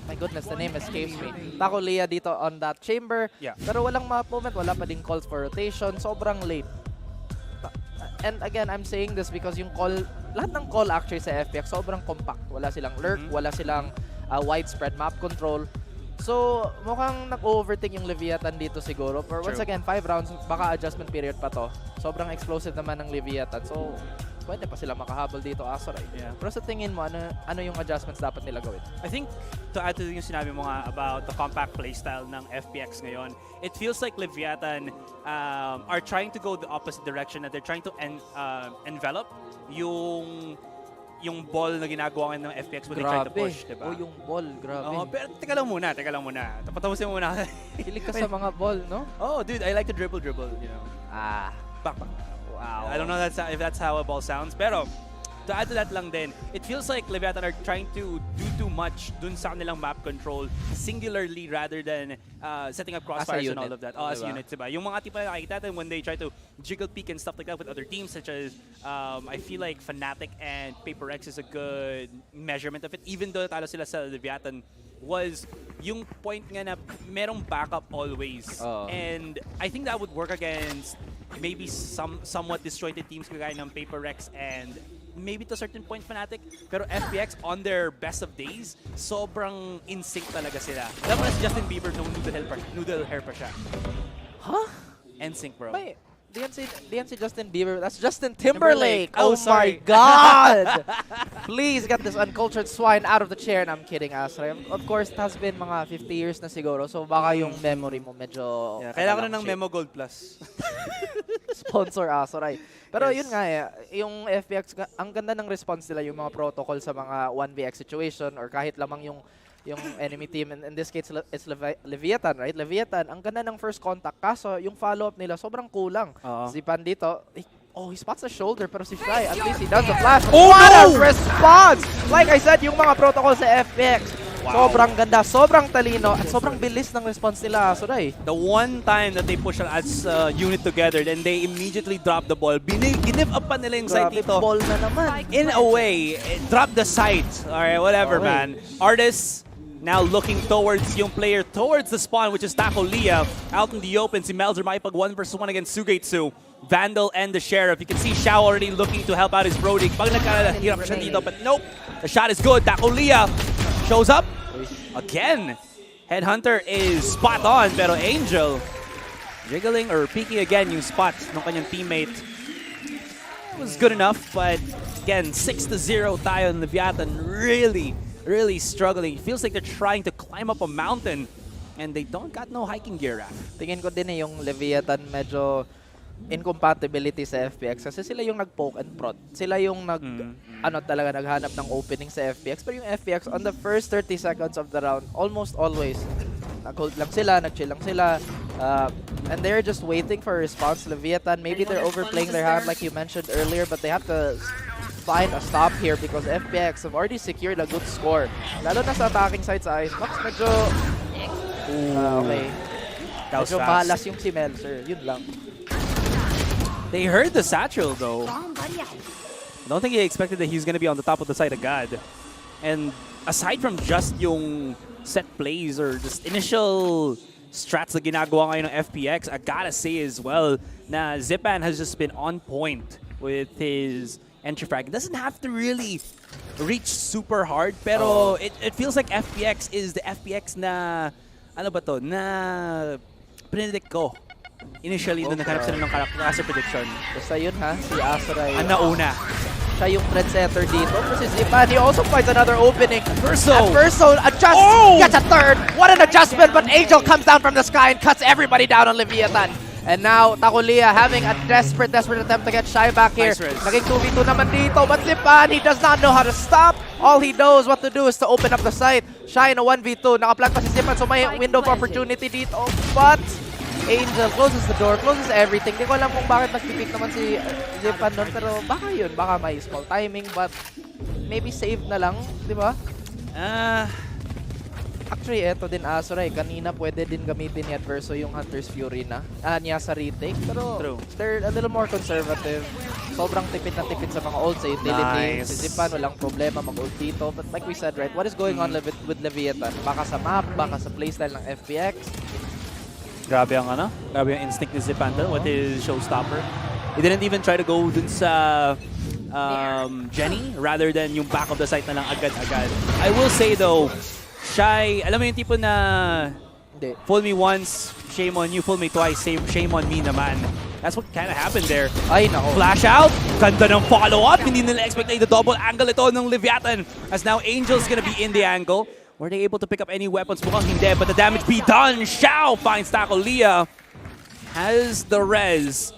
my goodness, the name escapes me. Taco Lia dito on that chamber. Yeah. Pero walang map movement, wala pa ding calls for rotation. Sobrang late. And again, I'm saying this because yung call, lahat ng call actually sa FPX, sobrang compact. Wala silang lurk, wala silang widespread map control. So, mukhang nag-overthink yung Leviatan dito siguro. But once again, 5 rounds, baka adjustment period pa to. Sobrang explosive naman ng Leviatan. So, pwede pa sila makahabol dito, Asoray. Yeah. Pero sa tingin mo, ano yung adjustments dapat nila gawin? I think, to add to yung sinabi mo nga about the compact playstyle ng FPX ngayon, it feels like Leviatan are trying to go the opposite direction, that they're trying to envelop yung ball na ginagawa ng FPX when they try to push, diba? Oh, yung ball, grabe. Oh, pero teka lang muna. Tapatapusin mo muna. Hilig ka sa mga ball, no? Oh, dude, I like to dribble, you know. Back. Wow. I don't know if that's how a ball sounds, pero to add to that lang din, it feels like Leviatan are trying to do too much dun sa kanilang map control singularly rather than setting up crossfires and all of that. As units, diba? Yung mga tipo na nakikita natin when they try to jiggle peek and stuff like that with other teams such as, I feel like Fnatic and Paper X is a good measurement of it. Even though talo sila sa Leviatan, was yung point nga na merong backup always. And I think that would work against maybe somewhat disjointed teams kagaya ng Paper Rex and maybe to a certain point, Fnatic. Pero FPX, on their best of days, sobrang in-sync talaga sila. Alam mo na si Justin Bieber nung noodle hair pa siya. Huh? NSYNC, bro. Wait, di yan si Justin Bieber. That's Justin Timberlake. Oh, my sorry. God! Please get this uncultured swine out of the chair. And I'm kidding, Asray. Of course, it has been mga 50 years na siguro. So baka yung memory mo medyo... Yeah, kailangan na ng Memo Gold Plus. Sponsor Asray. Pero yun nga yung FPX, ang ganda ng response nila, yung mga protocol sa mga 1vx situation or kahit lamang yung enemy team. In this case, it's Leviatan, right? Leviatan, ang ganda ng first contact. Kaso, yung follow-up nila, sobrang kulang. Si Pan dito, he spots the shoulder, pero si Shy, at least he does the flash. Oh, what no! a response! Like I said, yung mga protocol sa FPX, sobrang ganda, sobrang talino, at sobrang bilis ng response nila, Suray. The one time that they push as unit together, then they immediately drop the ball. Give up pa nila yung site dito. Ball na naman. In a way, drop the site. Alright, whatever, man. Artists now looking towards yung player towards the spawn, which is Taco Lia. Out in the open, si Melzer makipag 1 versus 1 against Sugetsu. Vandal and the Sheriff. You can see Shao already looking to help out his Brody. Pag nagkahirap siya dito, but nope. The shot is good. Taco Lia shows up again. Headhunter is spot on, pero Angel jiggling or peeking again yung spot ng kanyang teammate. It was good enough, but again, 6-0 tayo in Leviatan. Really struggling. It feels like they're trying to climb up a mountain and they don't got no hiking gear. Tingin ko din yung Leviatan medyo incompatibility sa FPX kasi sila yung nag-poke and prod. Sila yung talaga naghanap ng opening sa FPX. Pero yung FPX on the first 30 seconds of the round, almost always nag-hold lang sila, nag-chill lang sila. And they're just waiting for a response. Leviatan, maybe they're overplaying their hand like you mentioned earlier, but they have to find a stop here because FPX have already secured a good score. Lalo na sa attacking side sa Icebox, medyo... okay. Medyo malas yung si Melzer. Yun lang. They heard the satchel though. I don't think he expected that he was going to be on the top of the side of God. And aside from just yung set plays or just initial strats na ginagawa ngayon ng FPX, I gotta say as well na Zipan has just been on point with his entry frag. It doesn't have to really reach super hard, pero it feels like FPX is the FPX na, ano ba to, na predict ko. Initially, nung naghanap sila ng caster prediction. Basta yun ha, si Azuray. Ang nauna. Siya yung trendsetter dito. Kasi Zipan, he also finds another opening. Verso! And Verso adjusts, gets a third. What an adjustment, but Angel comes down from the sky and cuts everybody down on Leviatan. And now, Taco Lia having a desperate attempt to get Shy back here. Naging 2v2 naman dito, but Zipan, he does not know how to stop. All he knows what to do is to open up the site. Shy in a 1v2. Nakaplan pa si Zipan, so may window of opportunity dito. But Angel closes the door, closes everything. Di ko alam kung bakit nagpipick naman si Zipan doon, pero baka yun, baka may small timing, but maybe save na lang, di ba? Actually, eto din Azuray. Kanina pwede din gamitin ni Adverso yung Hunter's Fury na niya sa retake, pero they're a little more conservative. Sobrang tipid na tipid sa mga ults sa utility. Si Zipan, walang problema mag-ult dito. But like we said, right, what is going on with Leviatan? Baka sa map, baka sa playstyle ng FPX. Grabe ang instinct ni Zipan with his showstopper. He didn't even try to go dun sa Jenny rather than yung back of the site na lang agad-agad. I will say though, Shy, alam mo yung tipo na fool me once, shame on you, fool me twice, shame on me naman. That's what kind of happened there. Ay, nako. Flash out, ganda ng follow-up. Hindi nila expect na double angle ito ng Leviatan as now Angel's gonna be in the angle. Were they able to pick up any weapons? Mukhang hindi, but the damage be done. Shao finds Taco Lia. Has the res.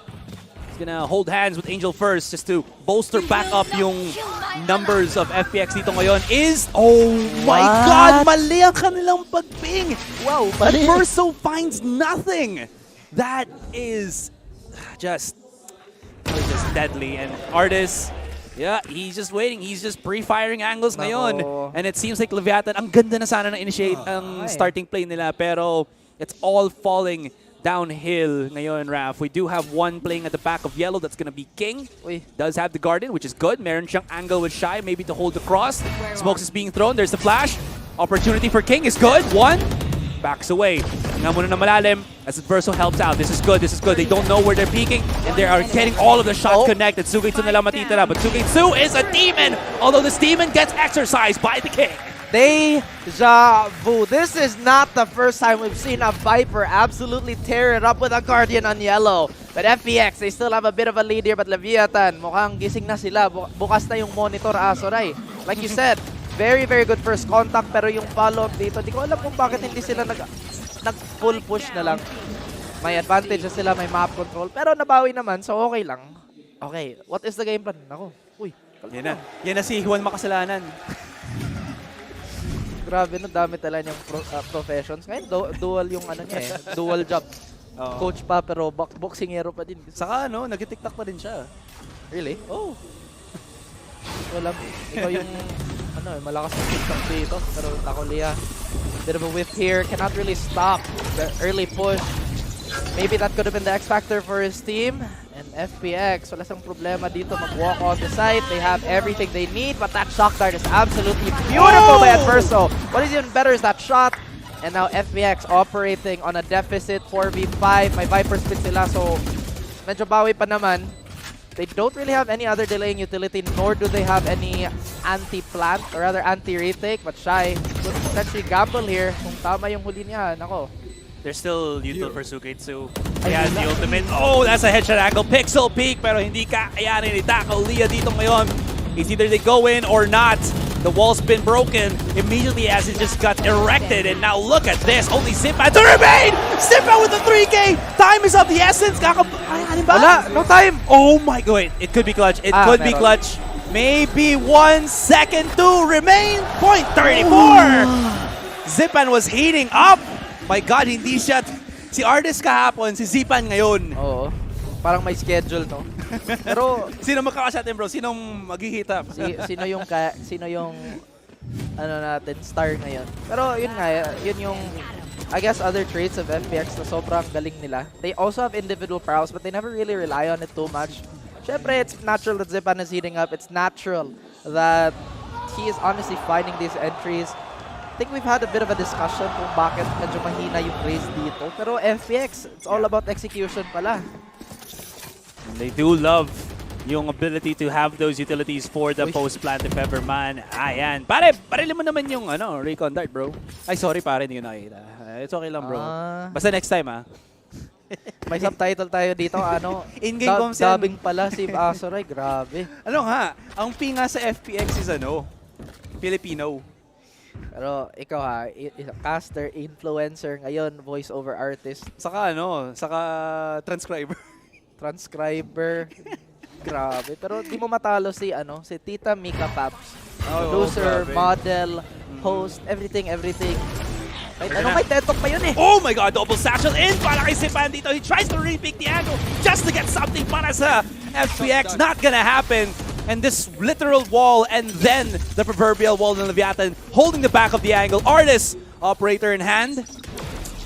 He's gonna hold hands with Angel first just to bolster back up yung numbers of FPX dito ngayon. Oh my God! Mali ang kanilang pag-ping! Wow, Verso finds nothing! That is just deadly. And Artis, yeah, he's just waiting. He's just pre-firing angles ngayon. And it seems like Leviatan, ang ganda na sana na-initiate ang starting play nila. Pero it's all falling downhill ngayon, Raf. We do have one playing at the back of yellow. That's going to be King. Does have the Guardian, which is good. Meron siyang angle with Shy, maybe to hold the cross. Smokes is being thrown. There's the flash. Opportunity for King is good. One. backs away. Nga muna na malalim as Verso helps out. This is good, this is good. They don't know where they're peeking and they are getting all of the shots connected. Sugaitsu na lang matitira, but Sugaitsu is a demon! Although this demon gets exercised by the king. Deja vu. This is not the first time we've seen a Viper absolutely tear it up with a Guardian on yellow. But FPX, they still have a bit of a lead here, but Leviatan, mukhang gising na sila. Bukas na yung monitor, Asoray. Like you said, very, very good first contact, pero yung follow-up dito, di ko alam kung bakit hindi sila nag-full push na lang. May advantage na sila, may map control, pero nabawi naman, so okay lang. Okay, what is the game plan? Ako, uy. Yan na si Juan Makasalanan. Grabe, no, dami talaga niyang professions. Ngayon, dual yung ano niya eh. Dual job. Coach pa, pero boxingero pa din. Saka ano, nag-tiktok pa din siya. Really? Oh. Wala. Ikaw yung, malakas yung tiktok dito. Pero Takulia, bit of a whiff here. Cannot really stop the early push. Maybe that could have been the X factor for his team. And FPX, wala sang problema dito. Mag-walk on the site. They have everything they need. But that shock dart is absolutely beautiful by Adverso. What is even better is that shot. And now FPX operating on a deficit 4v5. May Viper split sila. So, medyo bawi pa naman. They don't really have any other delaying utility, nor do they have any anti-plant, or rather anti-retake. But Shy could potentially gamble here. Kung tama yung huli niya, nako. There's still util for Sugaitsu. He has the ultimate. Oh, that's a headshot angle. Pixel peak, pero hindi kakayanin ni Takulia dito ngayon. It's either they go in or not. The wall's been broken immediately as it just got erected. And now look at this. Only Zipa to remain! Zipa with the 3K! Time is up. The Essence. Wala, no time! Oh my god. It could be clutch. It could be clutch. Maybe 1 second to remain. Point 34! Zipan was heating up. My God, hindi siya. Si Artist kahapon, si Zipan ngayon. Oo. Parang may schedule, no? Pero sino magkakashot din, bro? Sinong mag-hit up? sino yung ano natin, star ngayon. Pero yun nga, yun yung I guess other traits of FPX na sobrang galing nila. They also have individual prowess, but they never really rely on it too much. Syempre, it's natural that Zipan is heating up. It's natural that he is honestly finding these entries. I think we've had a bit of a discussion kung bakit medyo mahina yung race dito. Pero FPX, it's all about execution pala. They do love yung ability to have those utilities for the post-plant if ever man. Ayan. Pare, parilin mo naman yung recon dart, bro. Ay, sorry pare, hindi ko nakita. It's okay lang, bro. Basta next time, ha? May subtitle tayo dito, in-game consent. Dubbing pala si Asoray, grabe. Ano nga, ang P nga sa FPX is Filipino. Pero ikaw caster, influencer, ngayon voice over artist. Saka saka transcriber. Transcriber. Grabe. Pero di mo matalo si Tita Mika Paps. Producer, model, host, everything. May tetok pa yun eh. Oh my God, double satchel in para kay Zipan dito. He tries to repick the angle just to get something para sa FPX. Not gonna happen. And this literal wall and then the proverbial wall ng Leviatan holding the back of the angle. Artist, operator in hand.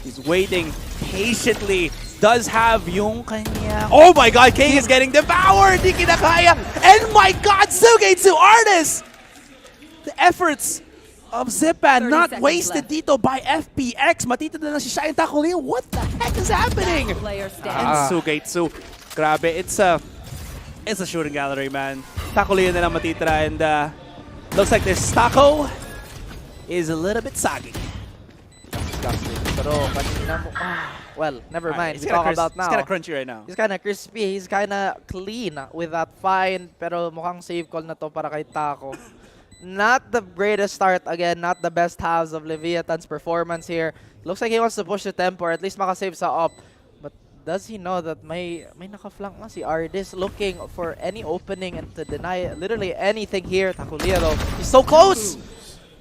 He's waiting patiently. Does have yung kanya. Oh my God, King is getting devoured. Di kinakaya. And my God, Sugaitsu Artist. The efforts of Zipan not wasted dito by FPX. Matito na lang si Shine Takulia. What the heck is happening? And Sugaitsu. Grabe, it's a shooting gallery, man. Takulia na lang matitira and looks like this taco is a little bit soggy. Disgusting. Pero kanina mo, well, never mind. We talk about now. He's kind of crunchy right now. He's kind of crispy. He's kind of clean with that find. Pero mukhang save call na to para kay Taco. Not the greatest start again. Not the best halves of Leviatan's performance here. Looks like he wants to push the tempo or at least makasave sa up. But does he know that may nakaflank na si Ardis looking for any opening and to deny literally anything here. Takulia though, he's so close!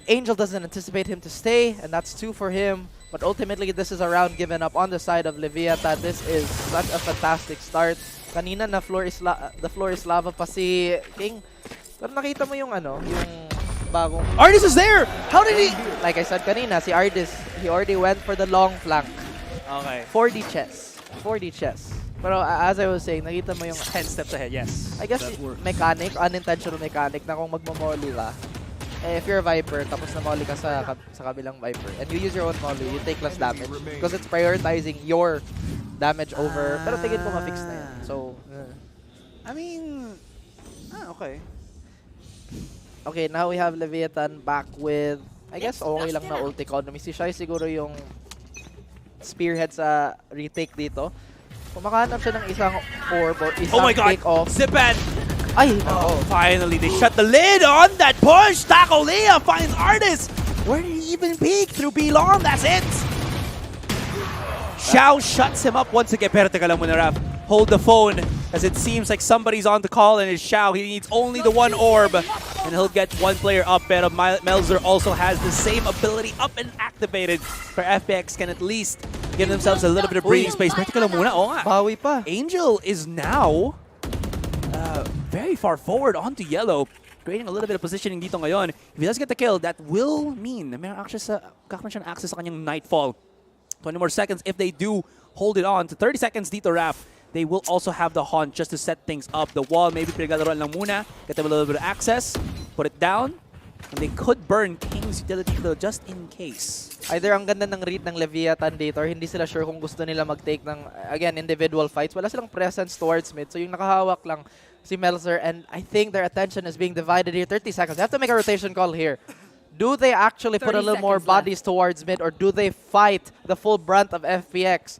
Angel doesn't anticipate him to stay, and that's 2 for him. But ultimately, this is a round given up on the side of Leviatan. This is such a fantastic start. Kanina na the floor is lava pa si King. Pero nakita mo yung yung bagong... Ardis is there! How did he... Like I said kanina, si Ardis, he already went for the long flank. Okay. 4D chess. 4D chess. Pero as I was saying, nakita mo yung... 10 steps ahead, yes. I guess unintentional mechanic na kung magmamoli ka, if you're a Viper, tapos na molly ka sa kabilang Viper, and you use your own molly, you take less damage. Because it's prioritizing your damage over, pero tingin ko ma-fix na yan. So, I mean, okay. Okay, now we have Leviatan back with, I guess, okay lang na ult economy. Si Shai siguro yung spearhead sa retake dito. Kung makahanap siya ng isang orb or isang Oh my God! take-off. Zipan! Ay! Oh, finally, they shut the lid on that push! Taco Lea finds Artist! Where did he even peek? Through B-Long, that's it! Xiao shuts him up once again. Pero teka lang muna, Raf. Hold the phone, as it seems like somebody's on the call, and it's Xiao. He needs only the one orb, and he'll get one player up. Pero Melzer also has the same ability up and activated, for FPX can at least give themselves a little bit of breathing space. Pero teka lang muna, oo nga. Bawi pa. Angel is now very far forward onto yellow, creating a little bit of positioning dito ngayon. If he does get the kill, that will mean na meron kakaroon siya ng access sa kanyang Nightfall. 20 more seconds if they do hold it on to 30 seconds dito, Raf. They will also have the haunt just to set things up. The wall, maybe pinagalaroan lang muna, get them a little bit of access, put it down, and they could burn King's utility though, just in case. Either ang ganda ng read ng Leviatan dito, or hindi sila sure kung gusto nila mag-take ng, again, individual fights. Wala silang presence towards mid, so yung nakahawak lang si Melzer, and I think their attention is being divided here. 30 seconds. They have to make a rotation call here. Do they actually put a little more bodies towards mid, or do they fight the full brunt of FPX?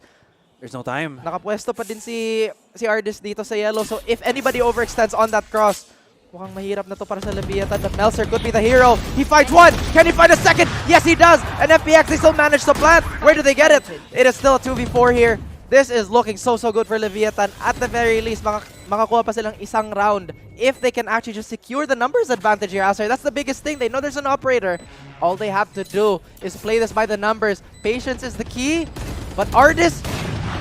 There's no time. Nakapwesto pa din si Ardis dito sa yellow, so if anybody overextends on that cross, mukhang mahirap na to para sa Leviatan, but Melzer could be the hero. He fights one! Can he find a second? Yes, he does! And FPX, they still managed to plant. Where do they get it? It is still a 2v4 here. This is looking so good for Leviatan. At the very least, makakuha pa silang isang round if they can actually just secure the numbers advantage here, Asar. That's the biggest thing. They know there's an operator. All they have to do is play this by the numbers. Patience is the key. But Ardis,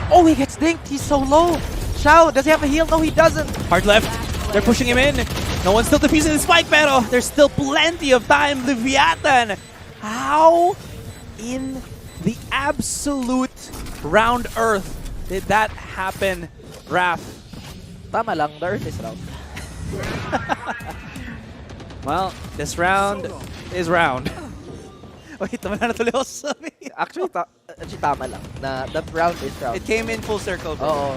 oh, he gets dinked. He's so low. Xiao, does he have a heal? No, he doesn't. Hard left. They're pushing him in. No one's still defusing the spike, pero there's still plenty of time. Leviatan, how in the absolute round earth did that happen, Raf? Tama lang, the earth is round. Well, this round is round. Wait, tama na natuloy ako sa Actually, tama lang. That round is round. It came in full circle, bro. Oo.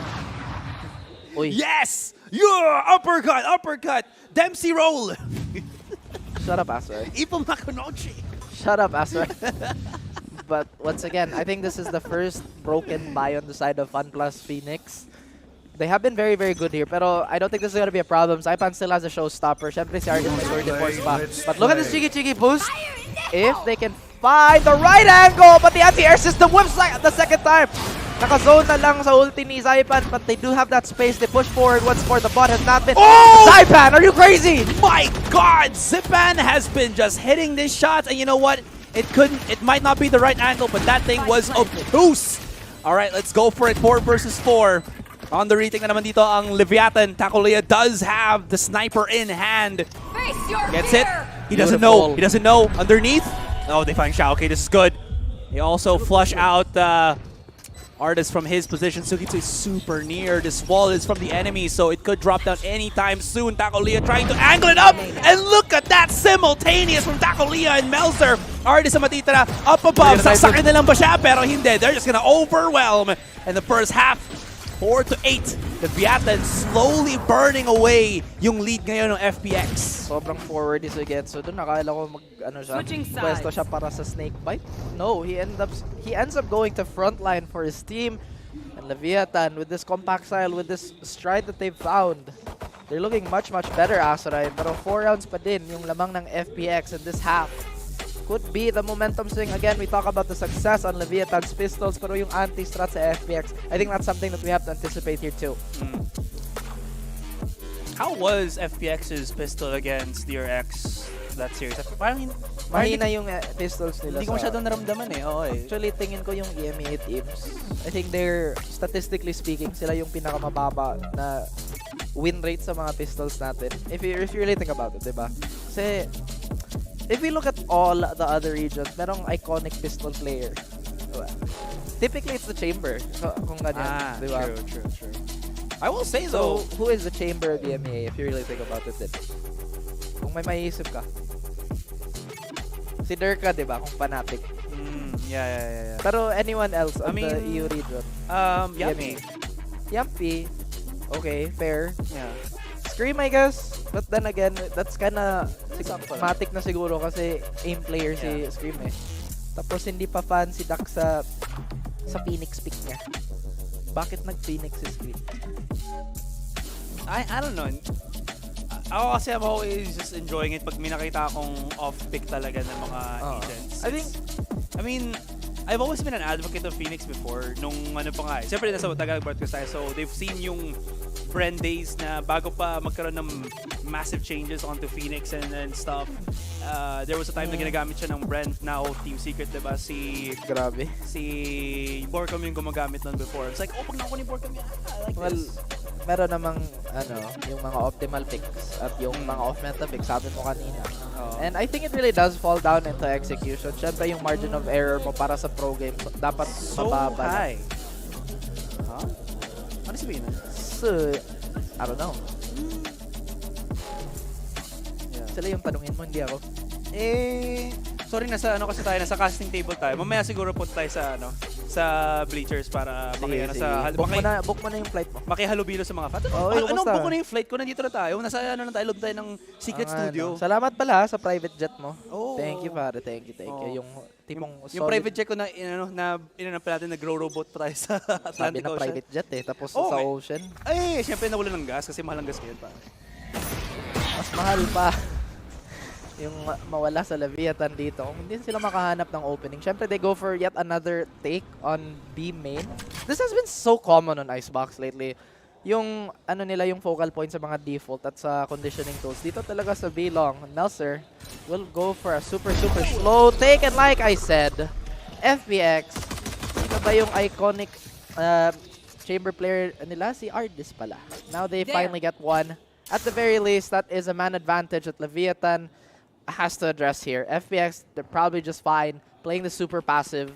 Uy. Yes! Yeah! Uppercut! Dempsey roll! Shut up, Asar. Ipo Makunochi! Shut up, Asar. But once again, I think this is the first broken buy on the side of FunPlus Phoenix. They have been very good here, pero I don't think this is going to be a problem. Saipan still has a showstopper. Siyempre si Argus may sword force pa. But look at this cheeky boost. If they can find the right angle, but the anti-air system whips the second time. Naka-zone na lang sa ulti ni Saipan, but they do have that space. They push forward once more. The bot has not been... Oh! Saipan, are you crazy? My God! Zipan has been just hitting these shots, and you know what? It might not be the right angle, but that thing was obtuse. All right, let's go for it. 4 versus 4. On the retake na naman dito ang Leviatan. Taco Lea does have the sniper in hand. Gets it. He doesn't know. He doesn't know. Underneath. Oh, they find Xiao. Okay, this is good. They also flush out Artist from his position. Sugitsu is super near. This wall is from the enemy, so it could drop down anytime soon. Taco Lea trying to angle it up. And look at that simultaneous from Taco Lea and Melzer. Artist ang matitira up above. Sasakyan na lang ba siya? Pero hindi. They're just gonna overwhelm. And the first half, 4-8. Leviatan slowly burning away yung lead ngayon ng FPX. Sobrang forward is again. So doon nakala ko pwesto siya para sa snake bite. No, he ends up going to frontline for his team. And Leviatan with this compact style, with this stride that they've found, they're looking much better, Asaray. Pero 4 rounds pa din yung lamang ng FPX in this half. Could be the momentum swing. Again, we talk about the success on Leviatan's pistols, pero yung anti-strat sa FPX, I think that's something that we have to anticipate here too. How was FPX's pistol against DRX that series? Parang mahina yung pistols nila. Hindi ko masyadong naramdaman eh. Oo eh. Actually, tingin ko yung EMEA teams, I think they're, statistically speaking, sila yung pinakamababa na win rate sa mga pistols natin. If you really think about it, diba? Kasi, if we look at all the other regions, merong iconic pistol player. Diba? Typically, it's the Chamber. Kung ganyan, diba? True. I will say so, who is the Chamber of the EMEA if you really think about it then? Kung may maiisip ka. Si Durka, di ba? Kung fanatic. Yeah. Pero anyone else on I the mean, EU region? Yummy. Yumpy. Okay, fair. Yeah. Scream, I guess. But then again, that's kinda matic na siguro kasi aim player si Scream eh. Tapos hindi pa fan si Dak sa Phoenix pick niya. Bakit nag-Phoenix si Scream? I don't know. Ako kasi I'm always just enjoying it pag may nakita akong off-pick talaga ng mga agents. I mean, I've always been an advocate of Phoenix before. Nung ano pa nga eh. Siyempre nasa Tagalog broadcast tayo. So they've seen yung Bren days na bago pa magkaroon ng massive changes onto Phoenix and stuff. There was a time na ginagamit siya ng Bren, now Team Secret, diba? Grabe. Si Borcom yung gumagamit nun before. It's like, oh, pag nakuha ni Borcom yan, I like this. Meron namang yung mga optimal picks at yung mga off-meta picks, sabi mo kanina. And I think it really does fall down into execution. Siyempre yung margin of error mo para sa pro game dapat mababa. High. Huh? Ano sabihin nun? I don't know. Sila yung tanungin mo, hindi ako. Sorry, nasa casting table tayo. Mamaya siguro punta tayo sa bleachers para book mo na yung flight mo. Makihalubilo sa mga fans. Book ko na yung flight ko? Nandito na tayo. Nasa loob tayo ng secret studio. Salamat pala sa private jet mo. Thank you, pare. Thank you. Yung tipong yung private jet ko na natin nag-grow robot pa tayo sa Atlantic Ocean. Sabi na private jet tapos sa ocean. Ay, syempre nawala ng gas kasi mahal ang gas ngayon pa. Mas mahal pa yung mawala sa Leviatan dito. Kung hindi sila makahanap ng opening, syempre they go for yet another take on B main. This has been so common on Icebox lately. Yung nila yung focal point sa mga default at sa conditioning tools. Dito talaga sa B long, Nelser will go for a super slow take, and like I said, FPX, sino ba yung iconic chamber player nila? Si Ardis pala. Now they finally get one. At the very least, that is a man advantage that Leviatan has to address here. FPX, they're probably just fine playing the super passive.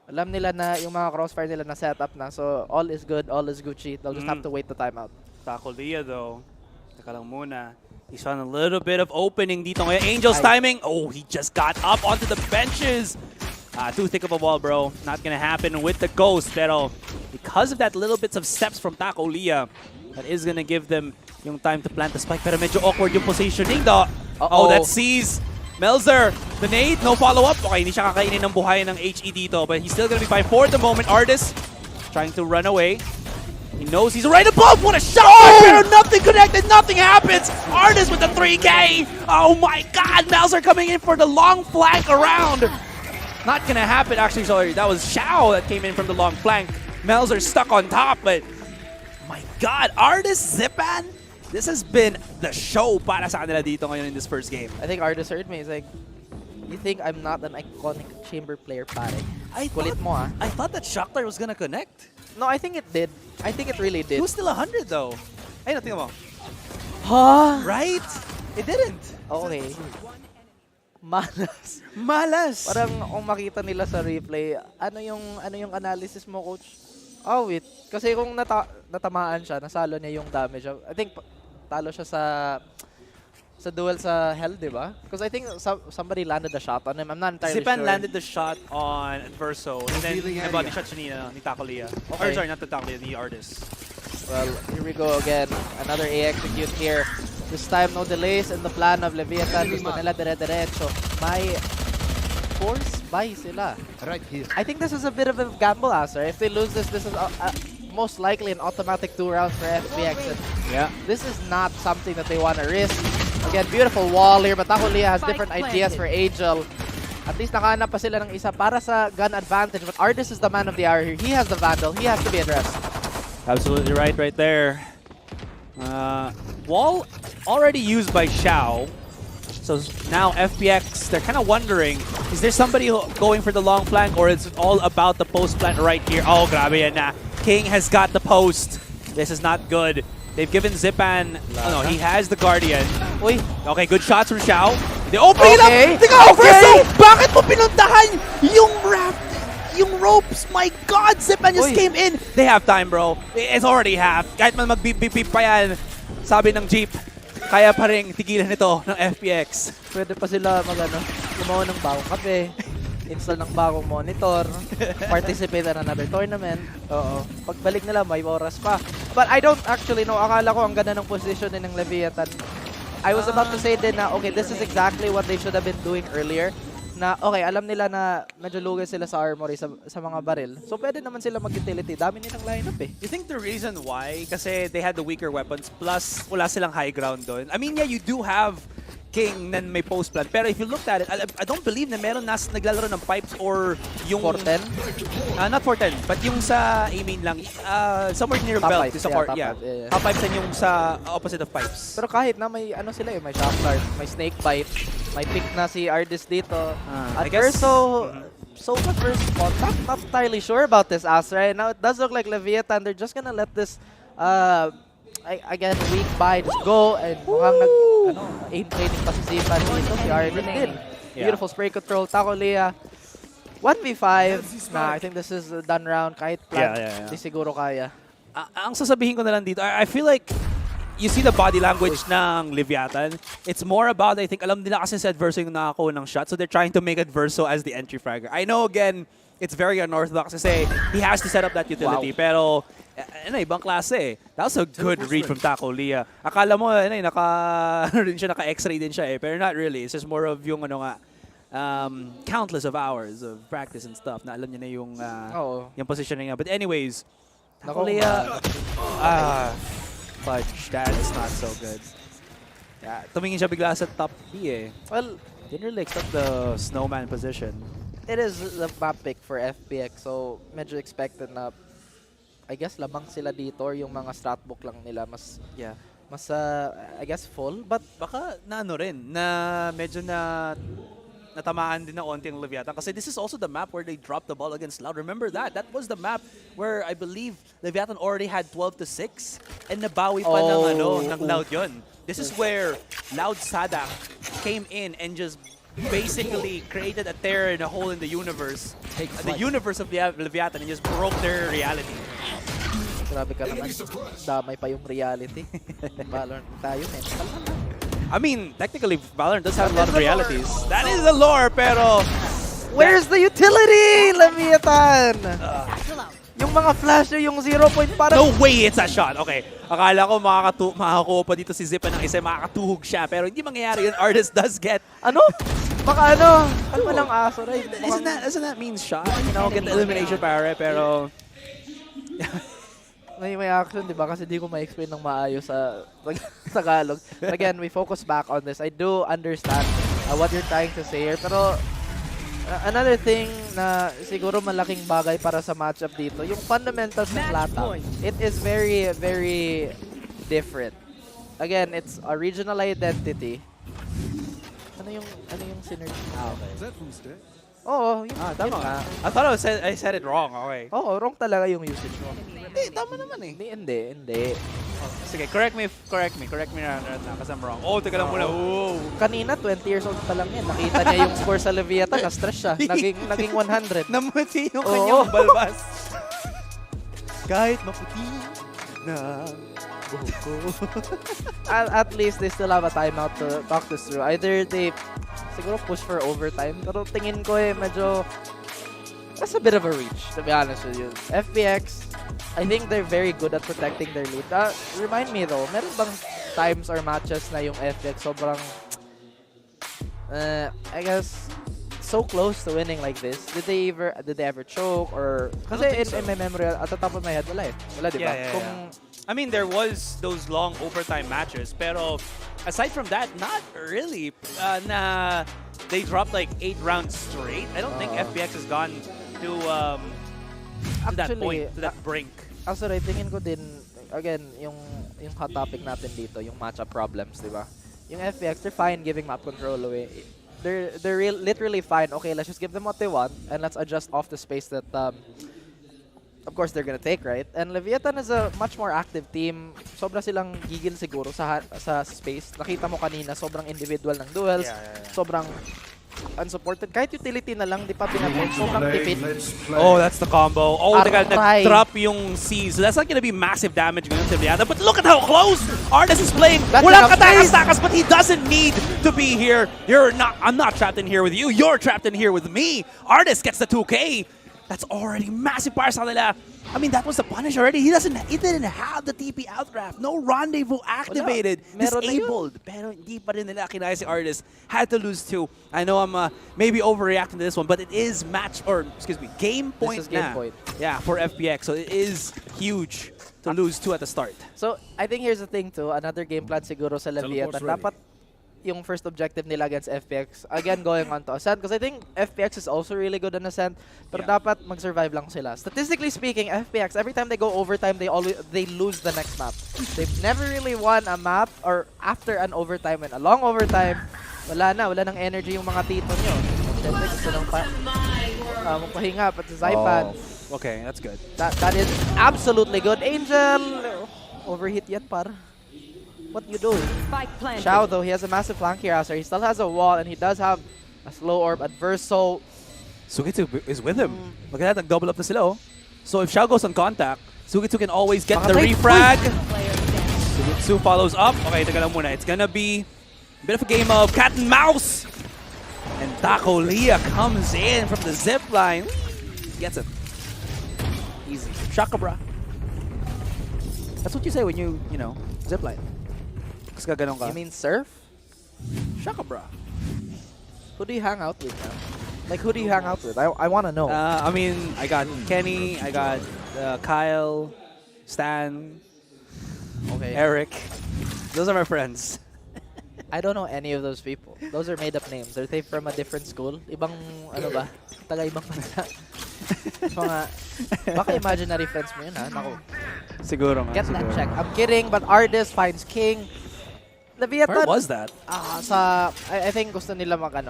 Alam nila na yung mga crossfire nila na set up na. So all is good, all is Gucci. They'll just have to wait the timeout. Tacolia though. Taka lang muna. He's on a little bit of opening dito ngayon. Angel's timing. Oh, he just got up onto the benches. Too thick of a wall, bro. Not gonna happen with the Ghost. Pero because of that little bits of steps from Tacolia, that is gonna give them yung time to plant the spike. Pero medyo awkward yung positioning though. Oh, that sees Melzer. The nade, no follow-up. Okay, hindi siya kakainin ng buhay ng HE dito. But he's still gonna be fine for the moment. Ardis trying to run away. He knows he's right above. What a shot! Pero nothing connected, nothing happens. Ardis with the 3K. Oh my God, Melzer coming in for the long flank around. Not gonna happen. Actually, sorry, that was Xiao that came in from the long flank. Melzer stuck on top, but my God, Ardis, Zipan. This has been the show para sa kanila dito ngayon in this first game. I think Ardis heard me. He's like, you think I'm not an iconic chamber player, pare? Kulit mo, ah. I thought that Shakhtar was gonna connect. No, I think it did. I think it really did. It was still 100 though. Ay, natingnan mo. Huh? Right? It didn't. Okay. Malas. Malas. Parang kung makita nila sa replay, ano yung analysis mo, coach? Oh, wait. Kasi kung natamaan siya, nasalo niya yung damage. I think talo siya sa duel sa Hell, di ba? Because I think somebody landed a shot on him. I'm not entirely Zipan sure. landed the shot on Verso, and then nabody shot siya ni Tacolia. Okay. Or sorry, not the Tacolia, the Artist. Well, here we go again. Another A execute here. This time, no delays in the plan of Leviatan. Gusto nila dire-diretso. May force buy sila. Right here. I think this is a bit of a gamble, Acer. If they lose this, this is most likely an automatic 2 rounds for FPX. And yeah. This is not something that they want to risk. Again, beautiful wall here, but Tacolia has different ideas for Angel. At least nakahanap pa sila ng isa para sa gun advantage. But Ardis is the man of the hour here. He has the Vandal. He has to be addressed. Absolutely right there. Wall already used by Xiao. So now FPX, they're kind of wondering, is there somebody going for the long flank or is it all about the post plant right here? Oh, grabe yan na. King has got the post. This is not good. They've given Zipan, oh no, he has the Guardian. Uy. Okay, good shots from Xiao. They open it up! They go Okay. Verso! Bakit mo pinuntahan yung ropes? My God, Zipan just came in. They have time, bro. It's already half. Kahit man mag-beep-beep pa yan, sabi ng Jeep, kaya pa rin tigilan ito ng FPX. Pwede pa sila gumawa ng bagong kape, install ng bagong monitor, participate in another tournament. Oo. Pagbalik nila, may oras pa. But I don't actually know. Akala ko ang ganda ng position ng Leviatan. I was about to say din na, okay, this is exactly what they should have been doing earlier. Na, okay, alam nila na medyo lugi sila sa armory, sa mga baril. So, pwede naman sila mag-utility. Dami nilang lineup eh. You think the reason why? Kasi they had the weaker weapons plus wala silang high ground doon. I mean, yeah, you do have King na may post plant. Pero if you looked at it, I don't believe na meron naglalaro ng pipes or yung... 410? Not 410, but yung sa A-main lang. Somewhere near Top belt. pipes, Sa yeah, top yeah. pipes, yeah. Top pipes and yung sa opposite of pipes. Pero kahit na may ano sila eh, may shock dart, may snake bite, may pick na si Ardis dito. At I guess, first, so the first contact, not entirely sure about this Astra. Now it does look like Leviatan, they're just gonna let this again, weak buy just go and mukhang aim training pa si Zipan dito, si Ardis din. Beautiful spray control, Taco Lea. 1v5 na, I think this is a done round kahit plant, di siguro kaya. Ang sasabihin ko na lang dito, I feel like you see the body language ng Leviatan. It's more about, I think, alam nila kasi si Adverso yung nakakuha ng shot, so they're trying to make Adverso as the entry fragger. I know, again, it's very unorthodox kasi he has to set up that utility, pero ibang klase eh. That was a good read from Taco Lea. Akala mo, naka-X-ray din siya eh, pero not really. It's just more of yung countless of hours of practice and stuff na alam niya na yung positioning niya. But anyways, Taco Lea, fudge, that is not so good. Yeah, tumingin siya bigla sa top B eh. Well, didn't really expect the snowman position. It is the map pick for FPX, so medyo expected na I guess lamang sila dito or yung mga strat book lang nila mas I guess full, but baka na medyo natamaan din na onti ang Leviatan kasi this is also the map where they dropped the ball against Loud. Remember that? That was the map where I believe Leviatan already had 12-6 and nabawi pa ng Loud yun. This is where Loud Sadak came in and just basically created a tear in a hole in the universe. The universe of Leviatan and just broke their reality. Grabe ka naman. Damay pa yung reality. Valorant tayo, mental na. I mean, technically, Valorant does have a lot of realities. That is the lore, pero... Where's the utility, Leviatan? Yung mga flash yung 0 point parang... No way it's a shot. Okay. Akala ko makakakuha pa dito si Zipa ng isa, makakatuhog siya. Pero hindi mangyayari yun. Artist does get... Baka ano lang aso, right? Doesn't that mean shot? You know, get the elimination pare, pero... May action, di ba? Kasi di ko ma-explain ng maayos sa Tagalog. Again, we focus back on this. I do understand what you're trying to say here. Pero another thing na siguro malaking bagay para sa matchup dito, yung fundamentals ng Lata, it is very, very different. Again, it's a regional identity. Ano yung synergy? Okay. Is that booster? Oo, tama nga. I thought I said it wrong. Okay. Oo, wrong talaga yung usage mo. Hindi, tama naman eh. Hindi. Sige, correct me na kasi I'm wrong. Oh, teka lang muna. Kanina, 20 years old pa lang yan. Nakita niya yung score sa Leviatan, na-stress siya. Naging 100. Namuti yung kanyang balbas. Kahit maputi na buhok ko. At least they still have a timeout to talk this through. Either they siguro push for overtime, pero tingin ko medyo that's a bit of a reach, to be honest with you. FPX, I think they're very good at protecting their lead. Remind me though, meron bang times or matches na yung FPX sobrang I guess so close to winning like this? Did they ever choke or kasi in my memory at the top of my head wala di ba? I mean, there was those long overtime matches, pero aside from that, not really. Na they dropped like 8 rounds straight. I don't think FPX has gone to that point, to that brink. Actually, tingin ko din, again, yung hot topic natin dito, yung matchup problems, di ba? Yung FPX, they're fine giving map control away. They're literally fine. Okay, let's just give them what they want and let's adjust off the space that of course they're gonna take, right? And Leviatan is a much more active team. Sobra silang gigil siguro sa space. Nakita mo kanina, sobrang individual ng duels. Sobrang unsupported. Kahit utility na lang, di pa pinatay. Sobrang tipid. Oh, that's the combo. Oh, Aray. nag-drop yung C. So that's not gonna be massive damage going to Leviatan. But look at how close Artis is playing. That's Walang enough space. katakas-takas, but he doesn't need to be here. I'm not trapped in here with you. You're trapped in here with me. Artis gets the 2K. That's already massive para sa kanila. I mean, that was the punish already. He didn't have the TP outdraft. No rendezvous activated. Meron na yun. Disabled. Pero hindi pa rin nila kinaya si Artis. Had to lose 2. I know I'm maybe overreacting to this one, but it is game point This is game na. point. Yeah, for FPX. So it is huge to lose 2 at the start. So, I think here's the thing too. Another game plan siguro sa Leviatan. Dapat yung first objective nila against FPX, again, going on to Ascent. Because I think FPX is also really good on Ascent. Pero dapat mag-survive lang sila. Statistically speaking, FPX, every time they go overtime, they lose the next map. They've never really won a map or after an overtime. And a long overtime, wala nang energy yung mga tito nyo. Siyempre, gusto nang magpahinga pati sa Zypan. Okay, that's good. That is absolutely good. Angel, overhit yan par. What you do? Xiao, though, he has a massive flank here, He still has a wall, and he does have a slow orb adverse, so... Sugitsu is with him. Look at that, nag-double up na sila, oh. So if Xiao goes on contact, Sugitsu can always get the refrag. Sugitsu follows up. Okay, taga lang muna. It's gonna be a bit of a game of cat and mouse. And Taco Leah comes in from the zip line. Gets it. Easy. Shaka, bra. That's what you say when you know, zip line. You mean surf? Shaka, bra. Who do you hang out with now? Like, who do you hang out with? I want to know. I mean, I got Kenny, I got Kyle, Stan, Eric. Those are my friends. I don't know any of those people. Those are made-up names. Are they from a different school? Ibang, ano ba? Taga-ibang bansa. Baka imaginary friends mo yun, ha? Naku. Siguro nga. Get that check. I'm kidding, but Artis finds King. Leviatan. Where was that? I think gusto nila mawak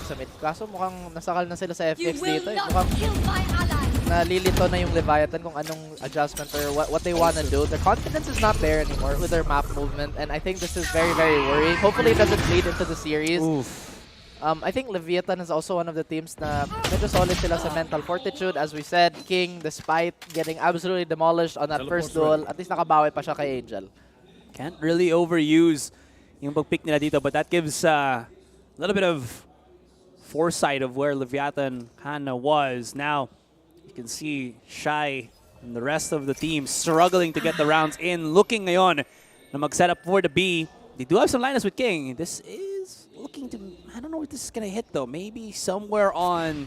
sa mid. Kaso mukhang nasakal na sila sa FX dito. Mukhang nalilito na yung Leviatan kung anong adjustment or what they want to do. Their confidence is not there anymore with their map movement, and I think this is very, very worrying. Hopefully it doesn't bleed into the series. I think Leviatan is also one of the teams na medyo solid sila sa mental fortitude. As we said, King, despite getting absolutely demolished on that first duel, at least nakabawi pa siya kay Angel. Can't really overuse yung pag-pick nila dito, but that gives a little bit of foresight of where Leviatan kinda was. Now, you can see Shai and the rest of the team struggling to get the rounds in. Looking ngayon na mag-set up for the B. They do have some lineups with King. This is looking to... I don't know if this is gonna hit though. Maybe somewhere on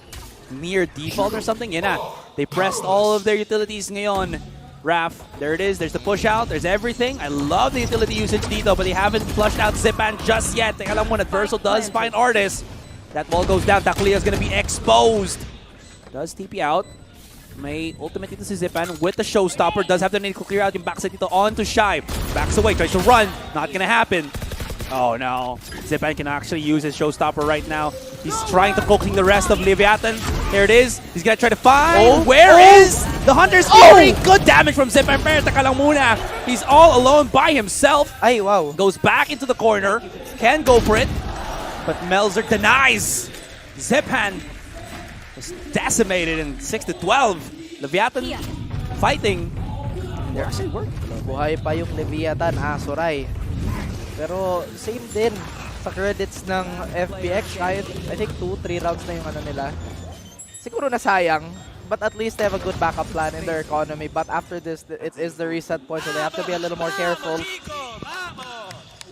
near default or something. Yeah, they pressed all of their utilities ngayon. Raph, there it is. There's the push out. There's everything. I love the utility usage dito, but they haven't flushed out Zipan just yet. Teka lang muna, Adversal does find Artis. That ball goes down. Takulia is going to be exposed. Does TP out. May ultimate dito si Zipan with the showstopper. Does have to need to clear out yung backside dito onto Shai. Backs away, tries to run. Not going to happen. Oh no. Zipan can actually use his showstopper right now. He's trying to coaxing the rest of Leviatan. There it is. He's gonna try to find. Where is the Hunter's Fury? Good damage from Zipan. Pero taka lang muna. He's all alone by himself. Ay, wow. Goes back into the corner. Can go for it. But Melzer denies. Zipan was decimated in 6-12. Leviatan fighting. They're actually working. Buhay pa yung Leviatan, Soray. Pero same din sa credits ng FPX. I think 2-3 rounds na yung nila. Siguro nasayang, but at least they have a good backup plan in their economy. But after this, it is the reset point, so they have to be a little more careful.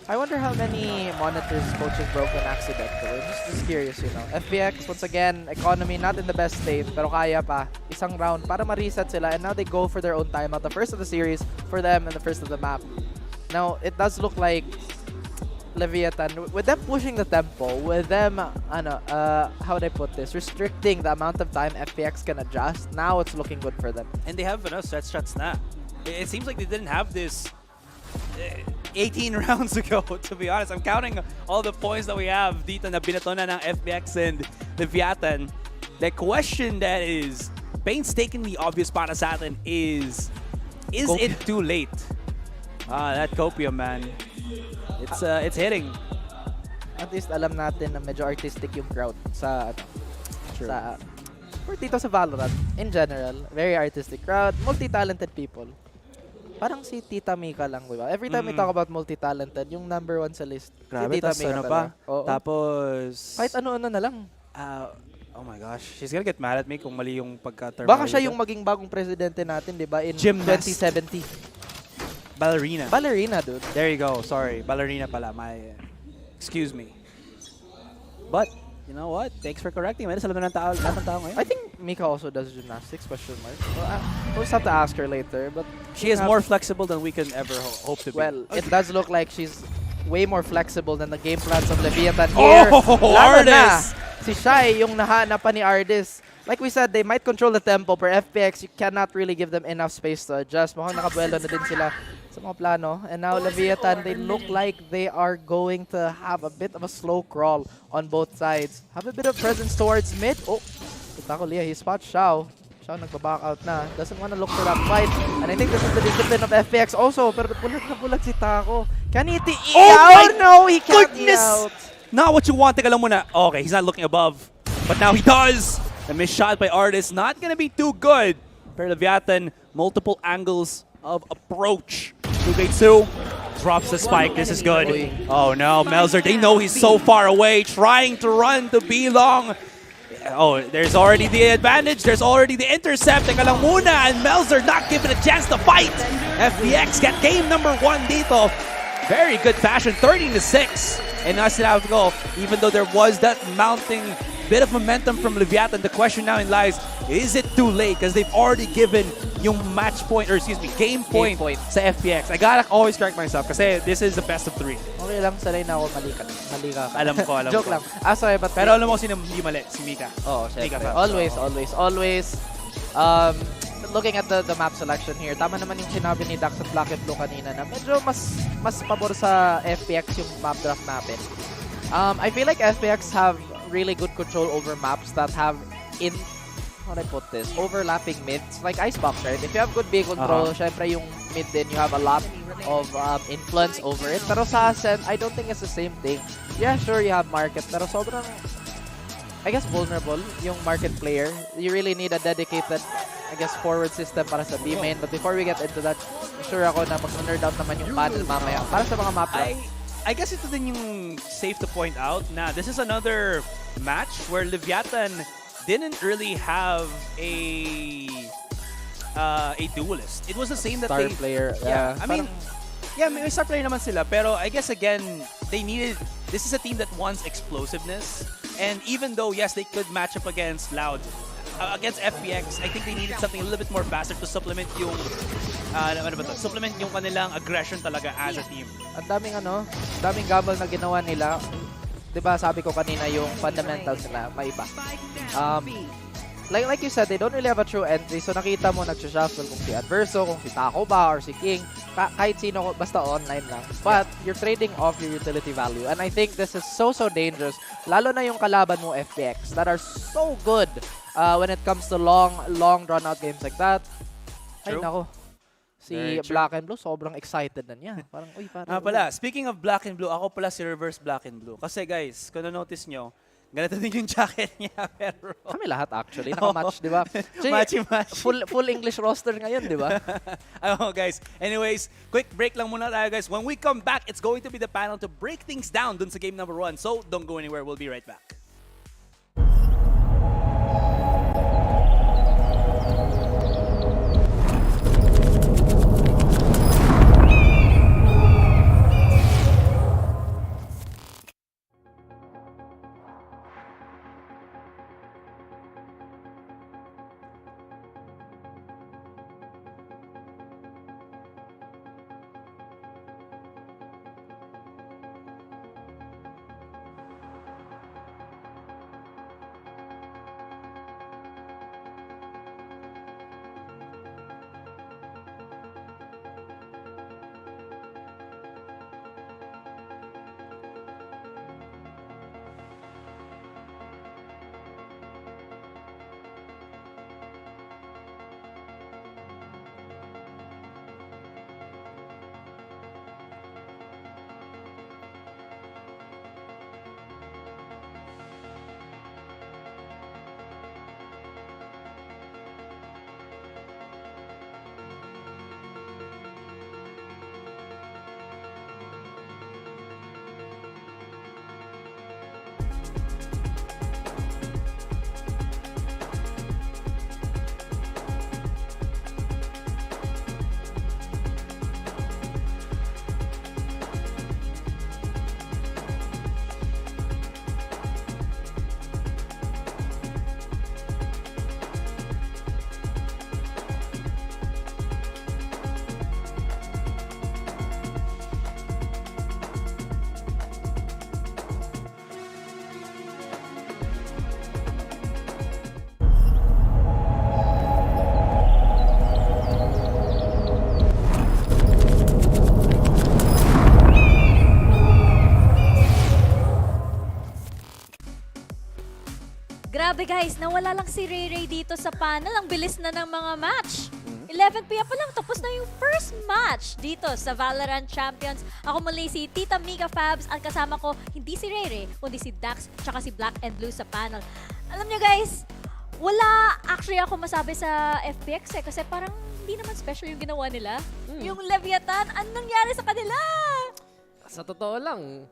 I wonder how many monitors coaches broke on accident. I'm just curious, you know. FPX, once again, economy not in the best state, pero kaya pa. Isang round para ma-reset sila, and now they go for their own timeout. The first of the series for them and the first of the map. Now, it does look like Leviatan, with them pushing the tempo, with them, how would I put this, restricting the amount of time FPX can adjust, now it's looking good for them. And they have enough set shots na. It seems like they didn't have this 18 rounds ago, to be honest. I'm counting all the points that we have dito na binato na ng FPX and Leviatan. The question that is painstakingly obvious para sa atin is it too late? That Copium, man. It's hitting. at least alam natin na medyo artistic yung crowd sa or dito sa Valorant in general. Very artistic crowd, multi-talented people. Parang si Tita Mika lang, diba? Every time we talk about multi-talented, yung number 1 sa list, Grabe, si Tita tas Mika ano talaga. pa? Tapos... Kahit ano-ano na lang. Oh my gosh, she's gonna get mad at me kung mali yung pagka-term. Baka siya yung maging bagong presidente natin, diba? In Gymnast. 2070. Ballerina. Ballerina, dude. There you go. Sorry, ballerina pala. Excuse me. But, you know what? Thanks for correcting me. Alam na ng tao, lahat ng tao ngayon. I think Mika also does gymnastics, question mark. Well, we'll just have to ask her later. But She is more flexible than we can ever hope to be. well, it does look like she's way more flexible than the game plans of Leviatan here. Lalo na, si Shai yung nahanapan ni Ardis. Like we said, they might control the tempo. Per FPX, you cannot really give them enough space to adjust. Mukhang nakabuelo na din sila sa mga plano. And now Leviatan, they look like they are going to have a bit of a slow crawl on both sides. Have a bit of presence towards mid. Oh, Tako Leah, he spots Xiao. Xiao nagpa-back out na. Doesn't want to look for that fight. And I think this is the discipline of FPX also. Pero bulag na bulag si Tako. Can he Oh no, he can't goodness! out. Not what you want. Teka lang muna. Okay, he's not looking above. But now he does! The missed shot by Artist, not gonna be too good. Per Leviatan, multiple angles of approach. 2v2, drops the spike. This is good. Oh no, Melzer, they know he's so far away, trying to run to B-Long. Oh, there's already the advantage. There's already the intercept. Teka lang muna, and Melzer not given a chance to fight. FBX get game number 1 dito. Very good fashion, 13-6. And now sila have to go, even though there was that mounting bit of momentum from Leviatan. The question now lies, is it too late? Because they've already given yung match point, or excuse me, game point sa FPX. I gotta always correct myself kasi this is the best of 3. Okay lang, sanay na ako mali ka. Alam ko. Joke lang. Sorry, but pero alam mo sino hindi mali? Si Mika. Oh, Mika syempre. Fabs. Always. Looking at the map selection here, tama naman yung sinabi ni Dax at Black and Blue kanina na medyo mas pabor sa FPX yung map draft natin. I feel like FPX have really good control over maps that have how do I put this? Overlapping mids, like Icebox, right? If you have good B control, syempre yung mid din, you have a lot of influence over it. Pero sa Ascent, I don't think it's the same thing. Yeah, sure, you have market, pero sobrang, I guess, vulnerable yung market player. You really need a dedicated, I guess, forward system para sa B main. But before we get into that, sure ako na mag-nerd out naman yung panel mamaya para sa mga map. I guess ito din yung safe to point out na this is another match where Leviatan didn't really have a duelist. It was the same that Star they... player. Yeah, I mean, yeah, may star player naman sila. Pero I guess again, they needed... This is a team that wants explosiveness. And even though, yes, they could match up against Loud, against FPX, I think they needed something a little bit more faster to supplement yung supplement yung kanilang aggression talaga as a team. Ang daming gamble na ginawa nila. 'Di ba sabi ko kanina yung fundamentals nila maiba. Like you said, they don't really have a true entry. So nakita mo nagsha-shuffle kung si Adverso, kung si Taco ba or si King, kahit sino basta online lang. But you're trading off your utility value. And I think this is so dangerous. Lalo na yung kalaban mo FPX that are so good when it comes to long drawn out games like that. Ay nako. Si Black and Blue, sobrang excited na niya. Parang, uy, parang... Speaking of Black and Blue, ako pala si reverse Black and Blue. Kasi guys, kung na-notice nyo, ganito din yung jacket niya, pero... Kami lahat actually, naka-match, di ba? Matchy-match. Full English roster ngayon, di ba? Guys. Anyways, quick break lang muna tayo, guys. When we come back, it's going to be the panel to break things down dun sa game number 1. So, don't go anywhere. We'll be right back. Grabe guys, nawala lang si Ray Ray dito sa panel. Ang bilis na ng mga match. 11 p.m. pa lang, tapos na yung first match dito sa VALORANT Champions. Ako muli si Tita Mika Fabs at kasama ko hindi si Ray Ray, kundi si Dax tsaka si Black and Blue sa panel. Alam nyo guys, wala actually ako masabi sa FPX kasi parang hindi naman special yung ginawa nila. Yung Leviatan, anong nangyari sa kanila? Sa totoo lang,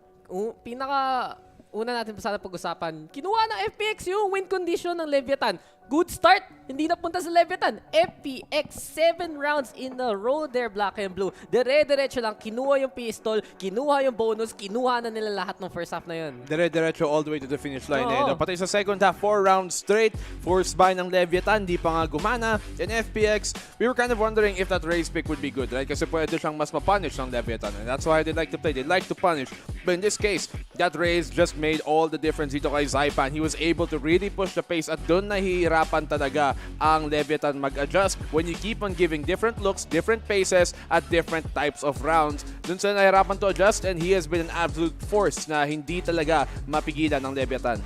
una natin sana pag-usapan, kinuha ng FPX yung win condition ng Leviatan. Good start, hindi napunta sa Leviatan. FPX 7 rounds in a row there, Black and Blue. Dire-diretso lang, kinuha yung pistol, kinuha yung bonus, kinuha na nila lahat ng first half na yun. Dire-diretso all the way to the finish line. Pati sa second half, 4 rounds straight, forced by ng Leviatan, di pa nga gumana. In FPX, we were kind of wondering if that race pick would be good, right? Kasi pwede siyang mas ma-punish ng Leviatan. And that's why they like to play. They like to punish. But in this case, that race just made all the difference dito kay Zypan. He was able to really push the pace at doon nahihirapan talaga ang Leviatan mag-adjust when you keep on giving different looks, different paces at different types of rounds. Doon sa nahirapan to adjust and he has been an absolute force na hindi talaga mapigilan ng Leviatan.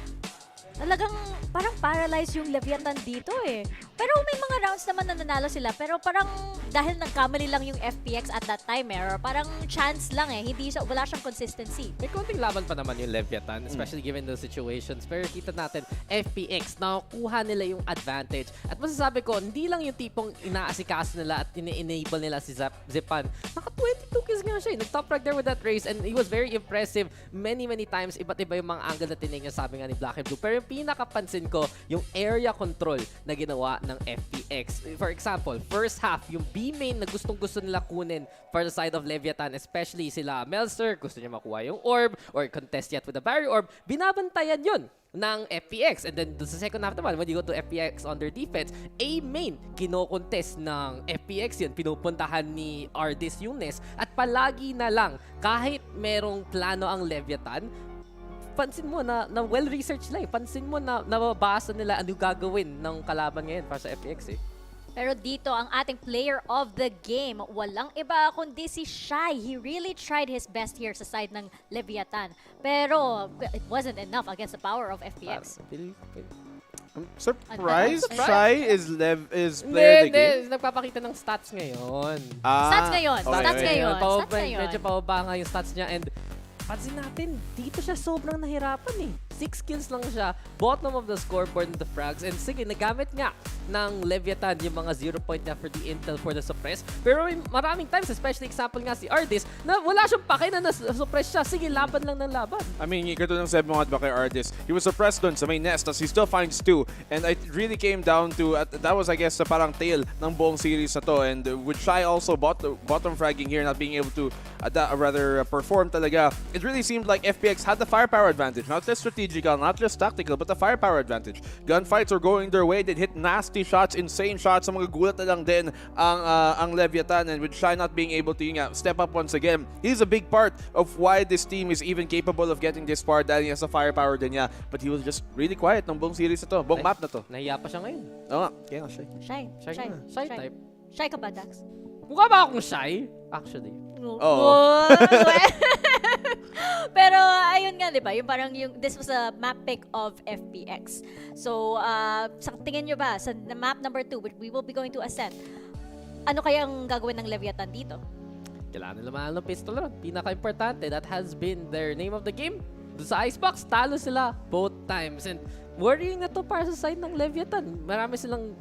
Talagang parang paralyzed yung Leviatan dito eh. Pero may mga rounds naman na nanalo sila. Pero parang dahil nagkamali lang yung FPX at that time or parang chance lang eh. Wala siyang consistency. May konting laban pa naman yung Leviatan, especially given those situations. Pero kita natin, FPX, nakukuha nila yung advantage. At masasabi ko, hindi lang yung tipong inaasikaso nila at ini-enable nila si Zipan. Naka 22 kills nga siya. Nag-top rank there with that race and he was very impressive many times. Iba't iba yung mga angle na tinignan, sabi nga ni Black and Blue. Pero yung pinakapansin ko, yung area control na ginawa ng FPX. For example, first half, yung B main na gustong-gusto nila kunin for the side of Leviatan, especially sila Melzer, gusto niya makuha yung orb or contest yet with the barrier orb, binabantayan yun ng FPX. And then sa second half naman, when you go to FPX on their defense, A main, kino-contest ng FPX yun, pinupuntahan ni Ardis yung Nest, at palagi na lang, kahit merong plano ang Leviatan, pansin mo na well-researched lang. Pansin mo na nababasa nila ano gagawin ng kalaban ngayon para sa FPX eh. Pero dito, ang ating player of the game, walang iba kundi si Shy. He really tried his best here sa side ng Leviatan. Pero it wasn't enough against the power of FPX. I'm surprised Shy is player of the game. Nagpapakita ng stats ngayon. Stats ngayon. Medyo pababa nga yung stats niya and pansin natin, dito siya sobrang nahirapan eh. 6 kills lang siya, bottom of the scoreboard in the frags. And sige, nagamit nga ng Leviatan yung mga 0 point niya for the intel for the suppress. Pero maraming times, especially example nga si Ardis, na wala siyang pake na suppress siya. Sige, laban lang ng laban. I mean, katulad ng sabi mo nga kay Ardis, he was suppressed dun sa may nest, as he still finds 2. And it really came down to, that was I guess, parang tail ng buong series na to. And with Shy also bottom fragging here, not being able to perform talaga, it really seemed like FPX had the firepower advantage, not just strategical, not just tactical, but the firepower advantage. Gunfights are going their way. They hit nasty shots, insane shots. Sa mga gulat na lang din ang Leviatan, and with Shy not being able to step up once again, he's a big part of why this team is even capable of getting this far dahil niya sa firepower din niya. But he was just really quiet ng buong series na to, buong map na to. Nahiya pa siya ngayon. Oo nga, kaya nga Shy type. Shy ka ba, Dax? Mukha ba akong shy? Actually. Oo. Pero ayun nga, di ba? Yung parang this was a map pick of FPX. So, sa tingin nyo ba, sa map number 2, which we will be going to Ascent, ano kayang gagawin ng Leviatan dito? Kailangan nila mahal ng pistol ron. Pinaka-importante, that has been their name of the game. Doon sa Icebox, talo sila both times. And worrying na to para sa side ng Leviatan. Marami silang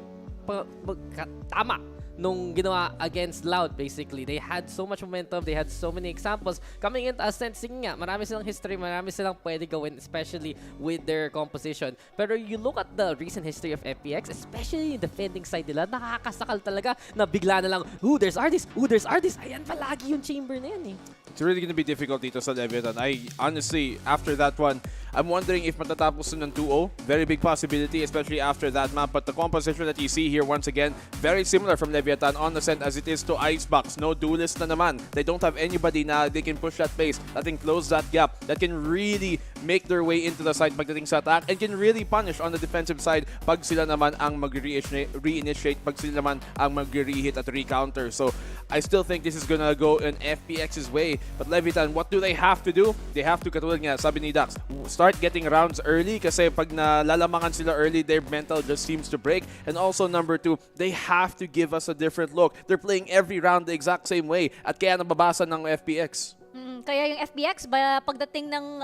tama nung ginawa against Loud, basically. They had so much momentum, they had so many examples. Coming into Ascent, sige nga, marami silang history, marami silang pwede gawin, especially with their composition. Pero you look at the recent history of FPX, especially yung defending side nila, nakakasakal talaga na bigla na lang, there's Ardis, ayan palagi yung chamber na yan eh. It's really going to be difficult dito sa Leviatan. Honestly, after that one, I'm wondering if matatapos ng 2-0. Very big possibility, especially after that map. But the composition that you see here, once again, very similar from Leviatan on Ascent as it is to Icebox. No duelist na naman. They don't have anybody na they can push that pace, that can close that gap, that can really make their way into the side pagdating sa attack, and can really punish on the defensive side pag sila naman ang mag-re-initiate, pag sila naman ang mag-re-hit at re-counter. So, I still think this is gonna go in FPX's way. But Leviatan, what do they have to do? They have to, katulad nga, sabi ni Dax, start getting rounds early kasi pag nalalamangan sila early, their mental just seems to break. And also, number 2, they have to give us a different look. They're playing every round the exact same way at kaya nababasa ng FPX. Kaya yung FPX, pagdating ng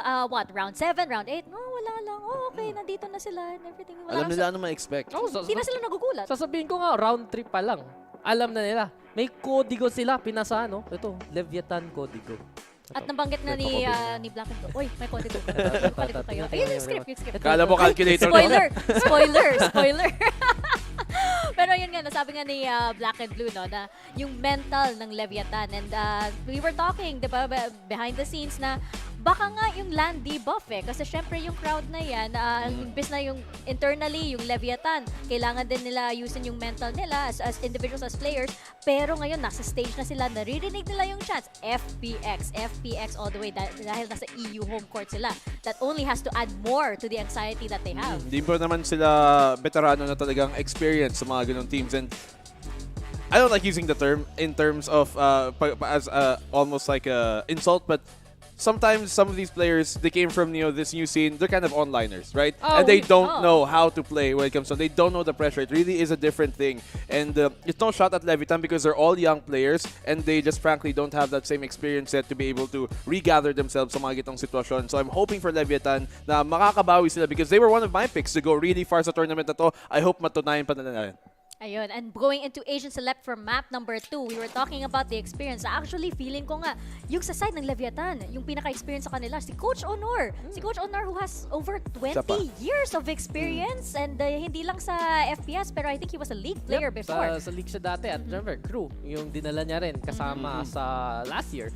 round 7, round 8, wala lang. Okay, nandito na sila and everything. Alam nila ano ma-expect. Hindi na sila nagugulat. Sasabihin ko nga, round 3 pa lang. Alam na nila. May kodigo sila, pinasa, no? Ito, Leviatan kodigo. At nabanggit na ni Black and Blue. Uy, may kodigo. Palito kayo. Ayun yung script, Kala mo calculator Spoiler. Pero yun nga, nasabi nga ni Black and Blue, no, na yung mental ng Leviatan. And we were talking, di ba, behind the scenes na baka nga yung land debuff kasi syempre yung crowd na yan, imbes na yung internally, yung Leviatan, kailangan din nila usin yung mental nila as individuals, as players. Pero ngayon, nasa stage na sila, naririnig nila yung chance. FPX all the way dahil nasa EU home court sila. That only has to add more to the anxiety that they have. Hindi po naman sila veterano na talagang experience sa mga ganong teams. And I don't like using the term in terms of as almost like a insult, but sometimes some of these players, they came from this new scene, they're kind of onliners, right? And they don't know how to play when it comes to, they don't know the pressure. It really is a different thing. And it's no shot at Leviatan because they're all young players and they just frankly don't have that same experience yet to be able to regather themselves sa mga gitong sitwasyon. So I'm hoping for Leviatan na makakabawi sila because they were one of my picks to go really far sa tournament na to. I hope matunayan pa nila. Ayun, and going into Asian Select for map number 2, we were talking about the experience. Actually, feeling ko nga, yung sa side ng Leviatan, yung pinaka-experience sa kanila, si Coach Honor. Si Coach Honor who has over 20 years of experience and hindi lang sa FPS, pero I think he was a league player before. Sa league siya dati at remember, crew, yung dinala niya rin kasama sa last year.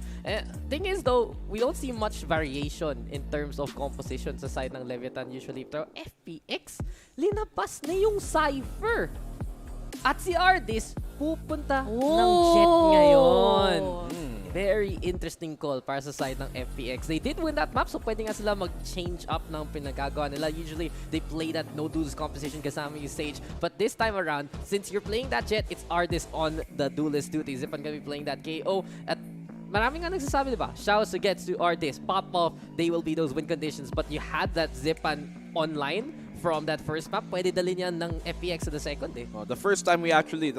Thing is though, we don't see much variation in terms of composition sa side ng Leviatan usually. Pero FPX, linabas na yung Cypher. At si Ardis, pupunta ng Jet ngayon. Very interesting call para sa side ng FPX. They did win that map, so pwede nga sila mag-change up ng pinagagawa nila. Usually, they play that no-duels composition kasama yung Sage. But this time around, since you're playing that Jet, it's Ardis on the duelist duty. Zipan gonna be playing that KO. At maraming nga nagsasabi, diba? Shouts against to Ardis. Pop off, they will be those win conditions. But you had that Zipan online from that first map, pwede dalhin yan ng FPX sa the second the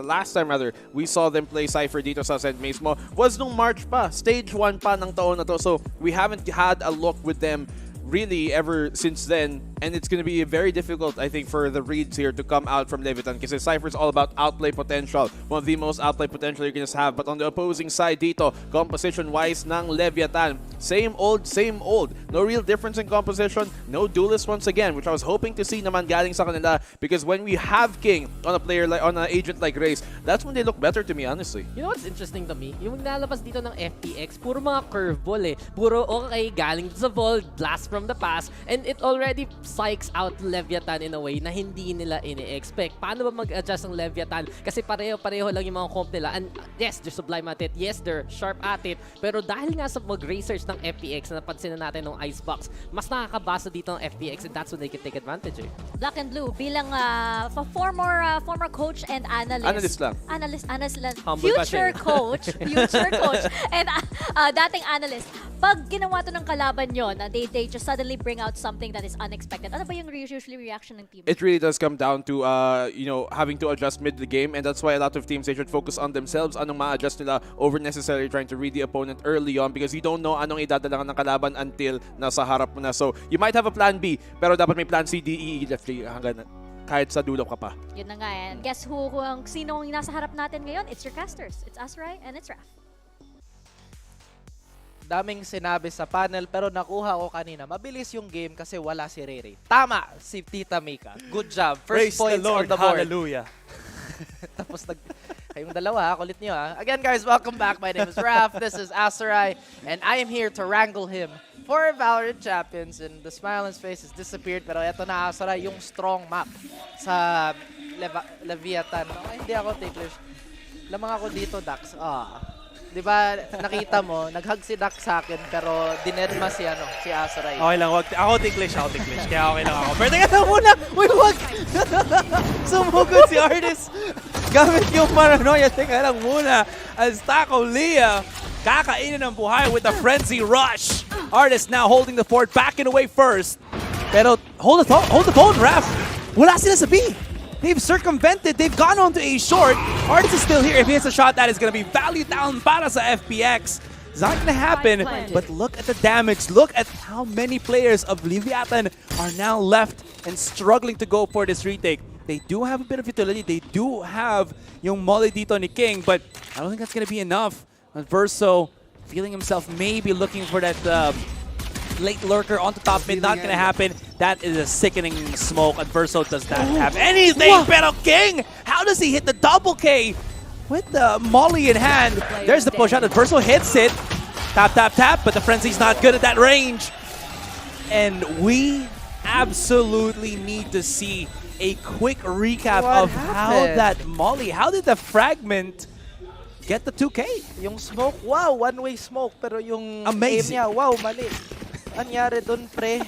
last time rather, we saw them play Cypher dito sa Ascent mismo was nung March pa, stage 1 pa ng taon na to. So we haven't had a look with them really ever since then. And it's going to be very difficult, I think, for the reads here to come out from Leviatan because Cypher's all about outplay potential. One of the most outplay potential you can just have. But on the opposing side dito, composition-wise ng Leviatan, same old. No real difference in composition. No duelist once again, which I was hoping to see naman galing sa kanila because when we have King on a player like on an agent like Race, that's when they look better to me, honestly. You know what's interesting to me? Yung nalabas dito ng FPX, puro mga curveball Puro okay, galing sa vault, blast from the pass, and it already psychs out Leviatan in a way na hindi nila ini-expect. Paano ba mag-adjust ng Leviatan? Kasi pareho-pareho lang yung mga comp nila. And yes, they're sublime at it. Yes, they're sharp at it. Pero dahil nga sa mag-research ng FPX na napansin na natin ng Icebox, mas nakakabasa dito ng FPX and that's when they can take advantage. Black and Blue, bilang former coach and analyst. Analyst lang. Future coach. And dating analyst. Pag ginawa to ng kalaban nyo, na they just suddenly bring out something that is unexpected. Ano ba yung usually reaction ng team? It really does come down to having to adjust mid the game, and that's why a lot of teams, they should focus on themselves. Anong ma-adjust nila over necessarily trying to read the opponent early on because you don't know anong idadala ng kalaban until nasa harap mo na. So you might have a plan B, pero dapat may plan C, D, E, F, G hanggang kahit sa dulo ka pa. Yun na nga yan. Guess who, sino ang nasa harap natin ngayon? It's your casters. It's Asrai and it's Raf. Daming sinabi sa panel pero nakuha ko kanina. Mabilis yung game kasi wala si Rere. Tama si Tita Mika. Good job. First Praise points the Lord. on the board. Hallelujah. Tapos kayong dalawa, kulit nyo Again guys, welcome back. My name is Raf. This is Asrai. And I am here to wrangle him for VALORANT Champions. And the smile on his face has disappeared. Pero eto na Asrai, yung strong map sa Leviatan. Hindi ako ticklish. Lamang ako dito, Dax. Di ba, nakita mo, nag-hug si Dax sa akin, pero dinedma si Asrai. Okay lang, ako ticklish. Kaya okay lang ako. Pero teka na muna! Uy, wag! Sumugod si Ardis. Gamit yung paranoia. Teka lang muna. As Taco Leah kakainin ng buhay with a frenzy rush. Artist now holding the fort, backing away first. Pero hold the phone, ref. Wala sila sa B. They've circumvented. They've gone on to A short. Artist is still here. If he hits a shot, that is going to be value down para sa FPX. It's not going to happen, but look at the damage. Look at how many players of Leviatan are now left and struggling to go for this retake. They do have a bit of utility. They do have yung molly dito ni King, but I don't think that's going to be enough. And Verso feeling himself maybe looking for that late lurker onto top mid. Not going to happen. That is a sickening smoke. And Verso does not have anything. Pero King, how does he hit the double K? With the molly in hand, there's the push out. And Verso hits it. Tap, tap, tap, but the frenzy's not good at that range. And we absolutely need to see a quick recap of how that molly, how did the fragment get the 2K? Yung smoke, wow, one-way smoke. Pero yung amazing aim niya, wow, mali. Anyari dun, pre?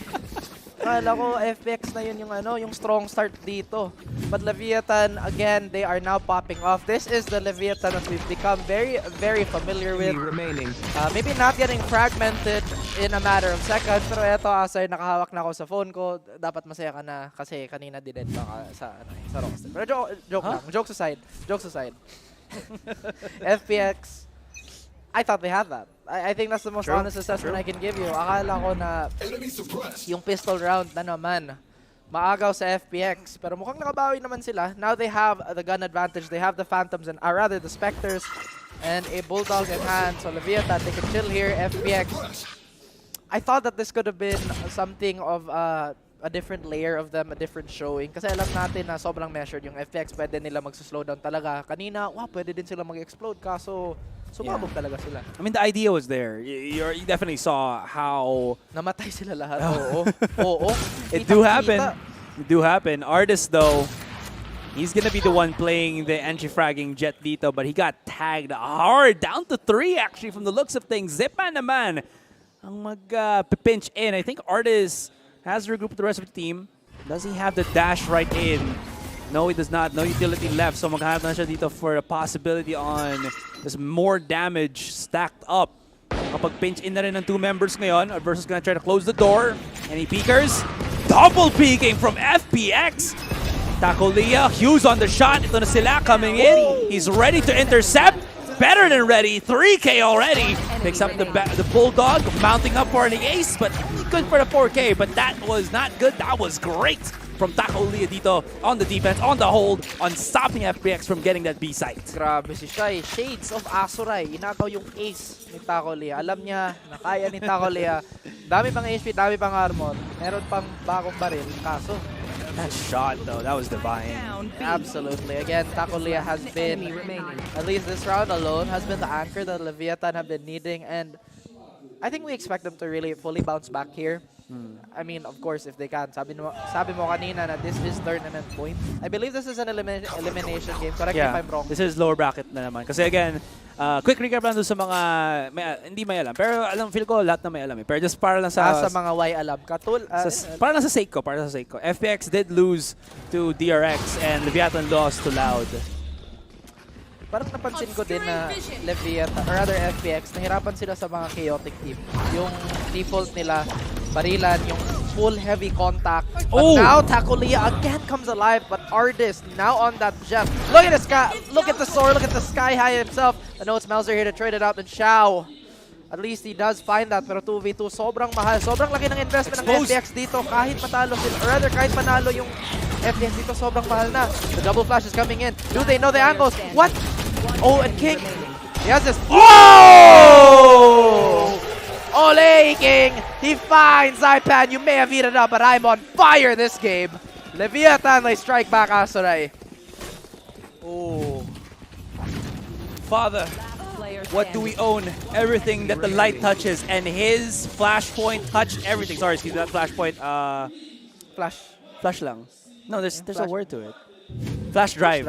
Akala ko FPX na yun yung yung strong start dito. But Leviatan, again, they are now popping off. This is the Leviatan that we've become very, very familiar with. Maybe not getting fragmented in a matter of seconds, pero eto, Asay, nakahawak na ako sa phone ko. Dapat masaya ka na kasi kanina dined ka sa roster. Pero joke lang. Jokes aside. FPX, I thought they had that. I think that's the most honest assessment I can give you. Akala ko na yung pistol round na naman maagaw sa FPX. Pero mukhang nakabawi naman sila. Now they have the gun advantage. They have the Phantoms and rather the Spectres and a Bulldog in hand. So Leviatan, they can chill here. FPX, I thought that this could have been something of a different layer of them, a different showing. Kasi alam natin na sobrang measured yung FPX. Pwede nila mag-slow down talaga. Kanina, wow, pwede din sila mag-explode. Kaso sumabog talaga sila. I mean, the idea was there. You definitely saw how namatay sila lahat. Oo. It do happen. It do happen. Artist, though, he's gonna be the one playing the anti-fragging jet dito, but he got tagged hard. Down to 3, actually, from the looks of things. Zepan naman ang mag-pinch in. I think Artist has regrouped the rest of the team. Does he have the dash right in? No, he does not. No utility left. So maghahanap na siya dito for a possibility on this more damage stacked up. Kapag pinch in na rin ng 2 members ngayon, Versus gonna try to close the door. Any peekers? Double peeking from FPX. Taco Leah, Hughes on the shot. Ito na sila coming in. He's ready to intercept. Better than ready. 3K already. Picks up the Bulldog, mounting up for an ace, but good for the 4K. But that was not good. That was great from Taco Leah dito on the defense, on the hold, on stopping FPX from getting that B site. Grabe si Shai. Shades of Azurai. Inagaw yung ace ni Taco Leah. Alam niya na kaya ni Taco Leah. Dami pang HP, dami pang armor. Meron pang bagong baril. Kaso, that shot, though, that was divine. Absolutely. Again, Taco Leah has been, at least this round alone, has been the anchor that Leviatan have been needing. And I think we expect them to really fully bounce back here. I mean, of course, if they can. Sabi mo kanina na this is tournament point. I believe this is an elimination game. Correct me if I'm wrong. This is lower bracket na naman. Kasi again, quick recap lang doon sa mga hindi may alam. Pero feel ko lahat na may alam eh. Pero just para lang sa mga Y alam. Para lang sa sake ko. FPX did lose to DRX and Leviatan lost to Loud. Parang napansin ko din na Leviatan, or rather FPX, nahirapan sila sa mga chaotic team. Yung default nila, barilan, yung full heavy contact. But now Taco Leah again comes alive, but Artist now on that jet. Look at the sky, look at the sword, look at the Sky High himself. I know it's Melzer here to trade it out, and Xiao. At least he does find that, pero 2v2, sobrang mahal. Sobrang laki ng investment ng FPX dito. Kahit matalo sila, or rather kahit manalo yung FPX dito, sobrang mahal na. The double flash is coming in. Do they know the angles? What? Oh, and King, he has this. Oh! Ole, King! He finds Ipan. You may have heated up, but I'm on fire this game. Leviatan, they strike back Azurai. Oh. Father, what do we own? Everything that the light touches, and his flashpoint touched everything. Sorry, excuse me, that flashpoint. Flash lang. No, there's a word to it. Flash drive.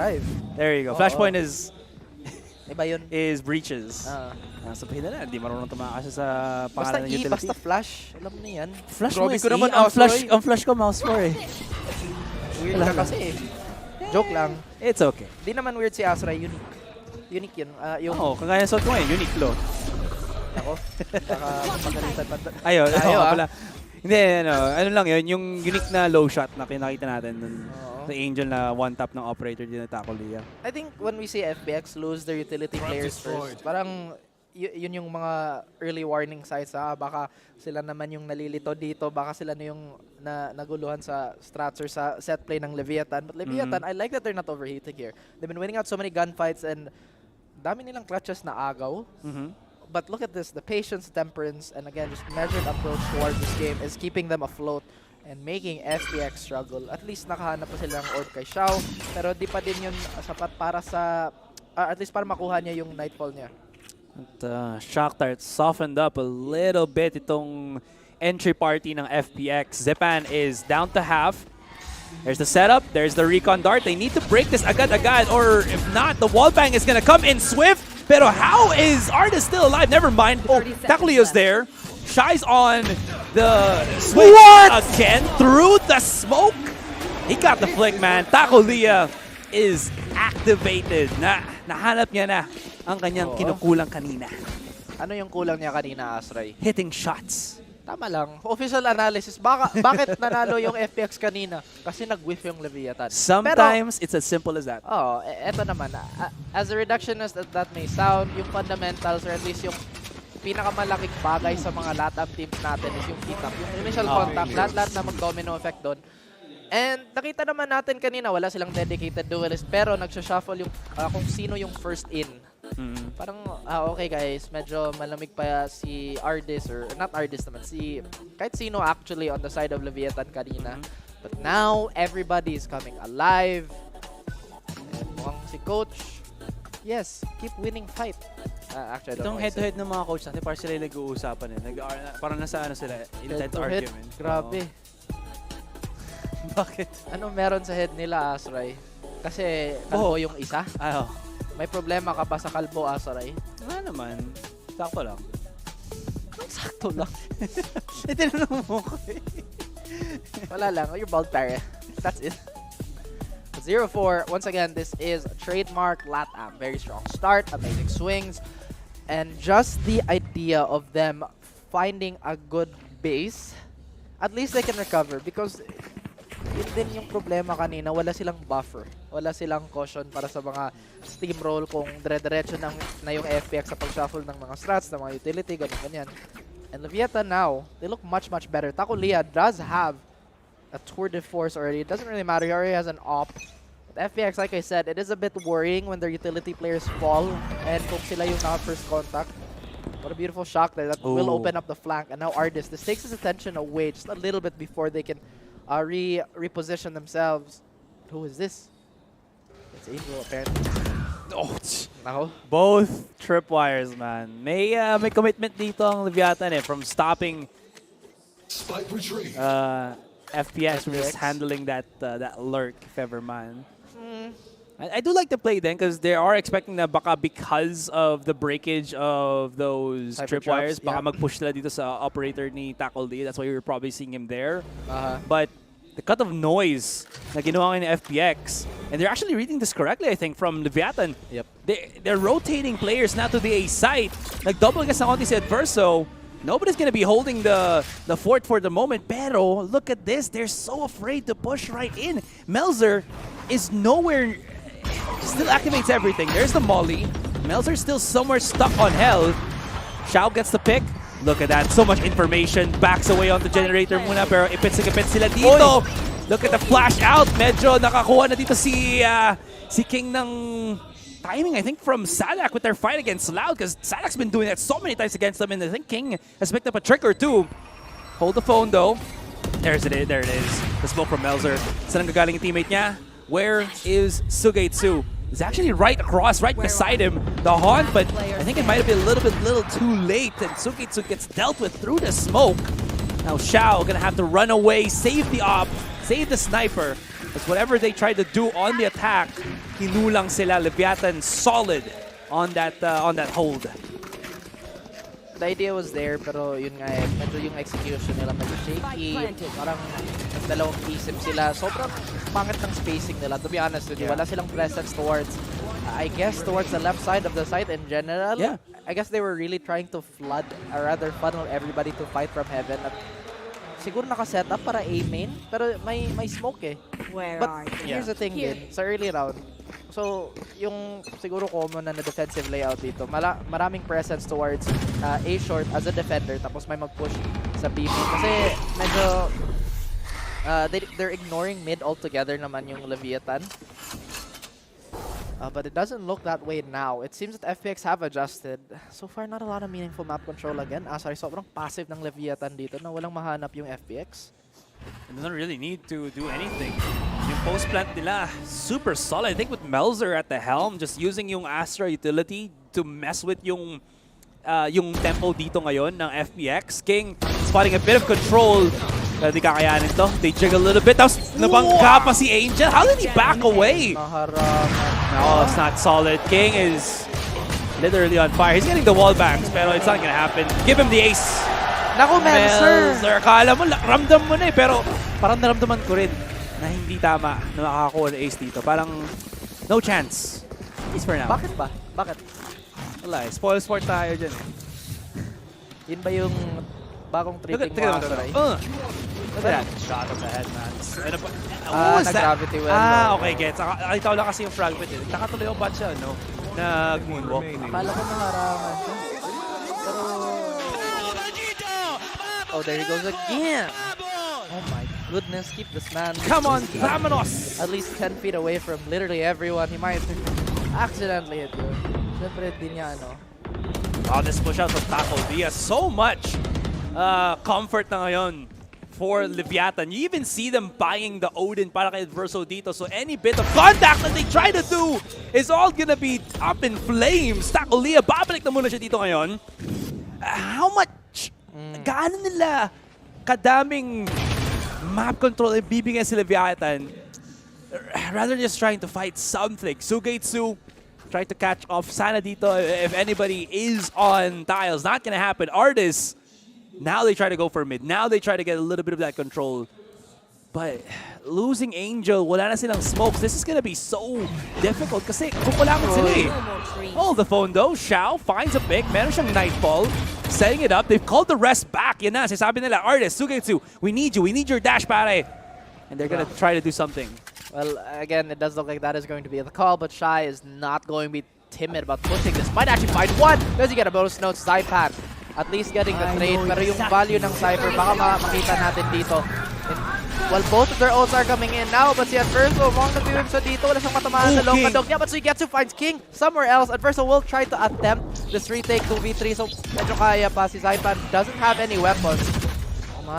There you go. Flashpoint is breaches. Sabihin na, hindi marunong tumakas sa pangalan ng utility. Basta flash. Alam mo yan. Flash mo is E. Ang flash ko mouse 4 eh. Weird na kasi eh. Joke lang. It's okay. Di naman weird si Azurai. Unique yun. Oo, kagaya suot ko eh. Unique lo. Ako, baka mapagalitan pa. Ayun, Tayo, pala. Hindi, ano lang yun, yung unique na low shot na kinakita natin dun. The Angel na one-tap ng operator din na tackle niya. I think when we see FPX lose their utility players first, parang yun yung mga early warning signs. Baka sila naman yung nalilito dito, baka sila na yung naguluhan sa strats or sa set play ng Leviatan. But Leviatan, I like that they're not overheating here. They've been winning out so many gunfights and dami nilang clutches na agaw. But look at this, the patience, temperance, and again, just measured approach towards this game is keeping them afloat and making FPX struggle. At least nakahanap pa sila ng orb kay Xiao, pero di pa din yun sapat para sa, at least para makuha niya yung Nightfall niya. At Shakhtar softened up a little bit itong entry party ng FPX. Zepan is down to half. There's the setup, there's the recon dart. They need to break this agad-agad, or if not, the wallbang is gonna come in swift. Pero how is Artist still alive? Never mind. Oh, Taklio's there. Shy's on the switch again through the smoke. He got the flick, man. Takulia is activated. Nahanap niya na ang kanyang kinukulang kanina. Ano yung kulang niya kanina, Asray? Hitting shots. Tama lang. Official analysis. Bakit nanalo yung FPX kanina? Kasi nag-whiff yung Leviatan. Sometimes it's as simple as that. Eto naman. As a reductionist that may sound, yung fundamentals or at least yung pinakamalaking bagay sa mga LATAM teams natin is yung pick-up. Yung initial contact, lahat na mag-domino effect doon. And nakita naman natin kanina, wala silang dedicated duelist pero nagsha-shuffle yung kung sino yung first in. Parang, okay guys, medyo malamig pa si Ardis, or not Ardis naman, kahit sino actually on the side of Leviatan kanina. But now, everybody is coming alive. And mukhang si Coach, yes, keep winning fight. Actually, itong head-to-head ng mga coach natin, parang sila yung nag-uusapan parang nasa sila, intense argument. Grabe. Bakit? Anong meron sa head nila, Asray? Kasi kalbo yung isa? May problema ka ba sa kalbo, Asray? Wala naman. Sakto lang. Sakto lang? Tinanong mo ko Wala lang. You're bald pare. That's it. 0-4. Once again, this is trademark LATAM. Very strong start. Amazing swings. And just the idea of them finding a good base, at least they can recover because yun din yung problema kanina, wala silang buffer. Wala silang caution para sa mga steamroll kung dire-diretso na yung FPX sa pag-shuffle ng mga strats, ng mga utility, ganyan. And Leviatan now, they look much, much better. Takulia does have a tour de force already. It doesn't really matter. He already has an op. But FPX, like I said, it is a bit worrying when their utility players fall and kung sila yung first contact. What a beautiful shock there. That will open up the flank. And now Ardis, this takes his attention away just a little bit before they can reposition themselves. Who is this? It's Angel, apparently. Both tripwires, man. May commitment dito ang Leviatan from stopping FPX from just handling that lurk, if ever, man. I do like to play then because they are expecting na baka because of the breakage of those tripwires, baka mag-push nila dito sa operator ni Tackle D. That's why you're probably seeing him there. But the cut of noise na ginawa ni FPX, and they're actually reading this correctly, I think, from Leviatan. They're rotating players now to the A site. Nag-double gas na konti si Adverso. Nobody's going to be holding the fort for the moment. Pero look at this. They're so afraid to push right in. Melzer is nowhere. Still activates everything. There's the molly. Melzer's still somewhere stuck on health. Xiao gets the pick. Look at that. So much information. Backs away on the generator muna. Pero ipit sila dito. Look at the flash out. Medyo nakakuha na dito si King ng timing, I think, from Salak with their fight against Loud, because Salak's been doing that so many times against them, and I think King has picked up a trick or two. Hold the phone, though. There it is. The smoke from Melzer. Saan ang gagaling yung teammate niya? Where is Sugetsu? He's actually right across, right beside him, the haunt, but I think it might have been a little too late, and Sugetsu gets dealt with through the smoke. Now Xiao gonna have to run away, save the op, save the sniper. Because whatever they tried to do on the attack, hinulang sila. Leviatan solid on that hold. The idea was there, pero yun nga medyo yung execution nila medyo shaky. Parang dalawang isip sila. Sobrang pangit ng spacing nila, to be honest with you. Wala silang presence towards I guess towards the left side of the site in general. Yeah. I guess they were really trying to flood, or rather funnel everybody to fight from heaven. At siguro naka-set up para A main, pero may smoke eh. But here's the thing din, sa early round, so yung siguro common na defensive layout dito, maraming presence towards A short as a defender, tapos may mag-push sa B main. Kasi medyo they're ignoring mid altogether naman yung Leviatan. But it doesn't look that way now. It seems that FPX have adjusted. So far, not a lot of meaningful map control again. Sorry, sobrang passive ng Leviatan dito na walang mahanap yung FPX. They don't really need to do anything. Yung post plant nila, super solid. I think with Melzer at the helm, just using yung Astra utility to mess with yung tempo dito ngayon ng FPX. King spotting a bit of control. Pero di kakayanin to. They jig a little bit. Tapos nabangga pa si Angel. How did he back away? No, it's not solid. King is literally on fire. He's getting the wall bangs, pero it's not gonna happen. Give him the ace. Naku, Melzer! Akala mo, ramdam mo na eh, pero parang naramdaman ko rin na hindi tama na makakakuha ng ace dito. Parang no chance. At least for now. Bakit ba? Bakit? Wala eh. Spoil sport tayo dyan eh. Yun ba yung bagong tripping mo, Asaray? Look at that. Shot on the head, man. Ano pa? What was that? Nag-gravity well. Okay, gets. Nakita ko lang kasi yung fragment eh. Nakatuloy yung bot siya, no? Nag-moonwalk. Akala ko naharangan siya. Pero... Oh, there he goes again! Oh my goodness, keep this man. Come on, vámonos! At least 10 feet away from literally everyone. He might accidentally hit you. Siyempre, di niya ano. Oh, this push out from Taco Dia. So much comfort na ngayon for Leviatan. You even see them buying the Odin para kay Verso dito. So any bit of contact that they try to do is all gonna be up in flames. Taco Dia, babalik na muna siya dito ngayon. How much? Gaano nila kadaming map control ang bibigyan si Leviatan rather just trying to fight something. Sugetsu try to catch off sana dito if anybody is on tiles. Not gonna happen. Artists, now they try to go for mid. Now they try to get a little bit of that control. But losing Angel, wala na silang smokes. This is gonna be so difficult kasi kukulangan sila eh. Oh, the phone though. Xiao finds a pick. Meron siyang Nightfall. Setting it up. They've called the rest back. Yan na. Sabi nila, Artist, Sugetsu, we need you. We need your dash, pare. And they're gonna try to do something. Well, again, it does look like that is going to be the call, but Shy is not going to be timid about pushing this. Might actually find one. Does he get a bonus note? Saipan at least getting the trade. Pero yung value ng Cypher, baka makita natin dito. Well, both of their ults are coming in now, but si Adverso, mukhang nag-viewing siya dito. Wala siyang matamaan na long kadog niya, but Suigetsu finds King somewhere else. Adverso will try to attempt this retake 2v3, so medyo kaya pa. Si Saipan doesn't have any weapons.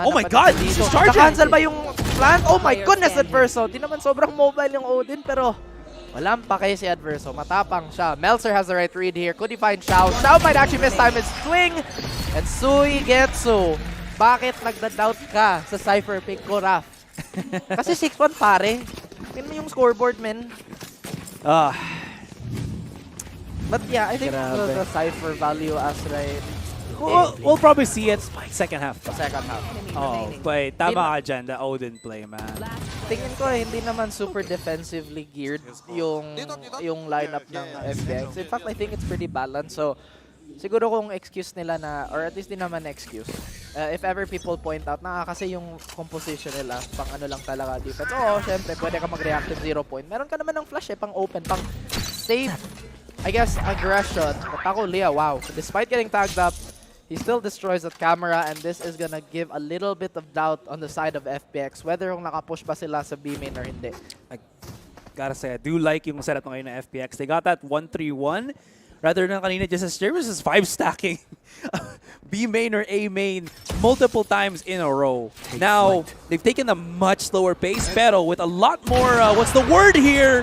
Oh my God! He's charging! Nakancel ba yung plant? Oh my goodness, Adverso! Di naman sobrang mobile yung Odin, pero walang pa kayo si Adverso. Matapang siya. Melzer has the right read here. Could he find Xiao? Xiao might actually miss time his swing. And Suigetsu, bakit nagda-doubt ka sa Cypher pick ko, Raf? Kasi 6-1 pare. Yun yung scoreboard, men. But yeah, I think the Cypher value as right. We'll probably see it second half. Second half. Oh, but tama ka dyan, the Odin play, man. Tingin ko hindi naman super defensively geared yung lineup ng FPX. In fact, I think it's pretty balanced. So, siguro kung excuse nila na, or at least di naman excuse, if ever people point out na kasi yung composition nila, pang ano lang talaga defense. Oo, syempre, pwede ka mag-reactive 0 point. Meron ka naman ng flash pang open, pang safe, I guess, aggression. But ako, Leah, wow. Despite getting tagged up, he still destroys that camera, and this is gonna give a little bit of doubt on the side of FPX, whether kung nakapush ba sila sa B main or hindi. I gotta say, I do like yung setup ngayon ng FPX. They got that 1-3-1. Rather than kanina, just as Jervis is 5 stacking B main or A main multiple times in a row. Now, they've taken a much slower pace, pero with a lot more, what's the word here?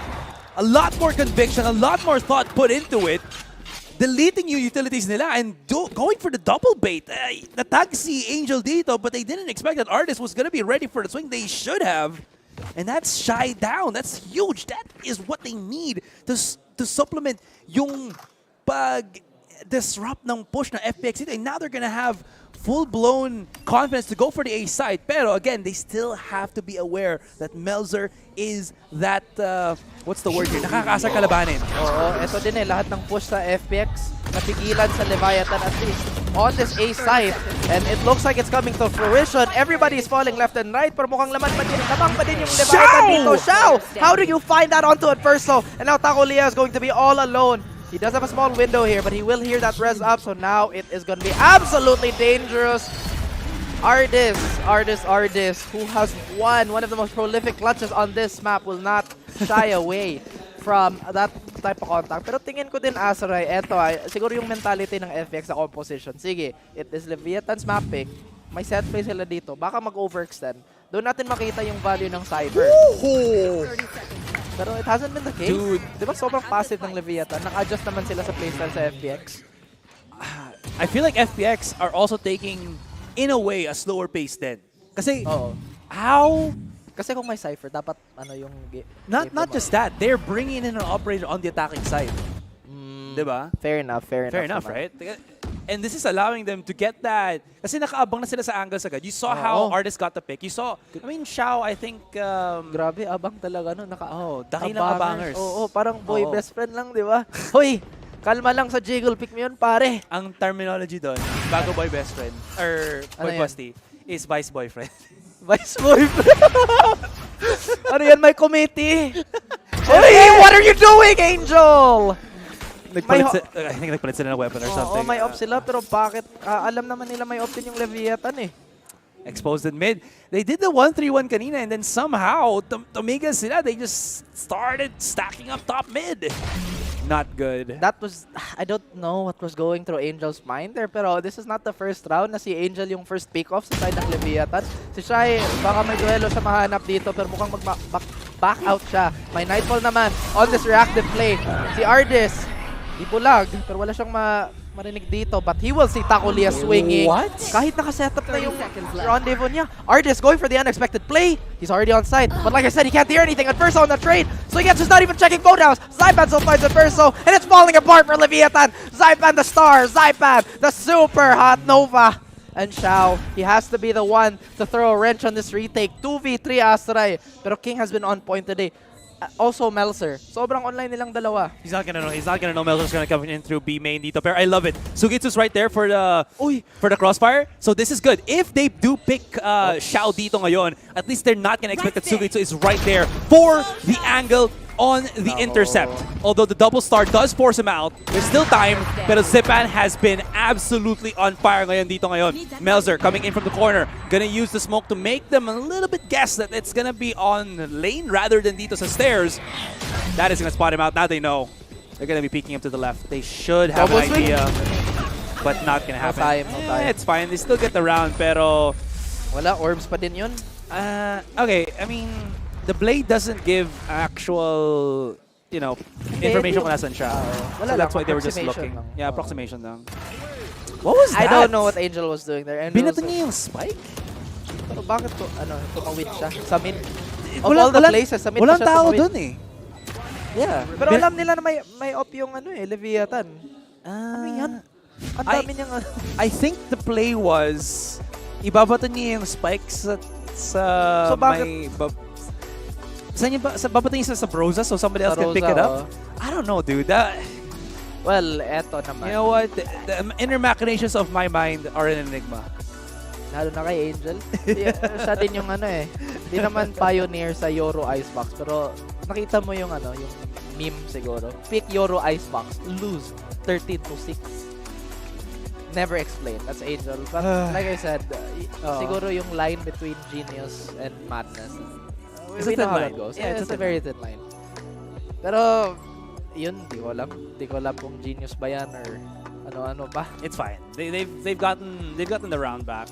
A lot more conviction, a lot more thought put into it. Deleting yung utilities nila and going for the double bait. Natag si Angel dito, but they didn't expect that Artist was gonna be ready for the swing. They should have. And that's Shy down. That's huge. That is what they need to supplement yung pag-disrupt ng push na FPX. And now they're gonna have full-blown confidence to go for the A side. Pero again, they still have to be aware that Melzer is that, what's the word here? Nakakaasar kalabanin. Oo, ito din lahat ng push sa FPX napigilan sa Leviatan at least on this A side. And it looks like it's coming to fruition. Everybody is falling left and right, pero mukhang lamang pa din yung Leviatan dito. Xiao! How do you find that onto it first though? And now Taco Lia is going to be all alone. He does have a small window here, but he will hear that res up, so now it is going to be absolutely dangerous. Ardis, who has won one of the most prolific clutches on this map, will not shy away from that type of contact. Pero tingin ko din, Asaray, eto siguro yung mentality ng FX sa composition. Sige, it is Leviatan's map pick. May set play sila dito. Baka mag-overextend. Doon natin makita yung value ng Cyber. Pero it hasn't been the case. Dude. Di ba sobrang passive ng Leviatan? Naka-adjust naman sila sa playstyle sa FPX. I feel like FPX are also taking, in a way, a slower pace din. Kasi, how... Kasi kung may Cypher, dapat yung... Not just that. They're bringing in an operator on the attacking side. Diba? Fair enough, right? And this is allowing them to get that. Kasi nakaabang na sila sa angles agad. You saw how Ardis got the pick. You saw, I mean, Xiao, I think... Grabe, abang talaga. Daki ng abangers. Oo, parang boy best friend lang, di ba? Hoy, kalma lang sa jiggle pick mo yun, pare. Ang terminology doon, bago boy best friend, or boy bestie, is vice boyfriend. Vice boyfriend? Ano yan, may committee? Hoy, what are you doing, Angel? I think nagpalit sila ng weapon or something. Oo, may off sila, pero bakit? Alam naman nila may off din yung Leviatan eh. Exposed in mid. They did the 1-3-1 kanina, and then somehow, tumigas sila. They just started stacking up top mid. Not good. That was, I don't know what was going through Angel's mind there, pero this is not the first round na si Angel yung first pick-off sa side ng Leviatan. Si Shai, baka may duelo siya mahanap dito, pero mukhang mag-back out siya. May Nightfall naman on this reactive play. Si Ardis, di bulag, pero wala siyang marinig dito, but he will see Taco Lia swinging. What? Kahit nakasetup na yung rendezvous niya. Ardis going for the unexpected play. He's already on site, but like I said, he can't hear anything at first on the trade, so he gets just not even checking bowdowns. Zypan still finds it first, and it's falling apart for Leviatan. Zypan the star, Zypan the super hot Nova. And Xiao, he has to be the one to throw a wrench on this retake. 2v3 Astray, pero King has been on point today. Also Melzer. Sobrang online nilang dalawa. He's not gonna know. He's not gonna know Melzer's gonna come in through B main dito. Pero I love it. Sugitsu's right there for the crossfire. So this is good. If they do pick Xiao dito ngayon, at least they're not gonna expect that Sugitsu is right there for the angle on the intercept. Although the double star does force him out, there's still time. Pero Zipan has been absolutely on fire ngayon dito ngayon. Melzer coming in from the corner. Gonna use the smoke to make them a little bit guess that it's gonna be on lane rather than dito sa stairs. That is gonna spot him out. Now they know. They're gonna be peeking him to the left. They should have an idea, but not gonna happen. No time. It's fine. They still get the round, pero... Wala, orbs pa din yun. Okay, I mean... The blade doesn't give actual, information kung nasan siya. So that's why they were just looking. Yeah, approximation lang. What was that? I don't know what Angel was doing there. Binato niya yung spike? Pero bakit tumawid siya? Sa mid. Of all the places, sa mid pa siya tumawid. Walang tao dun eh. Yeah. Pero alam nila na may op yung Leviatan. Ano yan? Ang dami niyang I think the play was, ibabato niya yung spikes sa so may... Saan niya ba? Babatingin sa Broza so somebody else can pick it up? I don't know, dude. Well, eto naman. You know what? The inner machinations of my mind are an enigma. Lalo na kay Angel. Siya din yung Hindi naman pioneer sa Euro Icebox. Pero nakita mo yung yung meme siguro. Pick Euro Icebox. Lose 13-6. Never explain. That's Angel. But like I said, siguro yung line between genius and madness. It's a thin line. Yeah, it's a very thin line. Pero, yun, di ko alam kung genius ba yan or ano ba. It's fine. They've gotten the round back.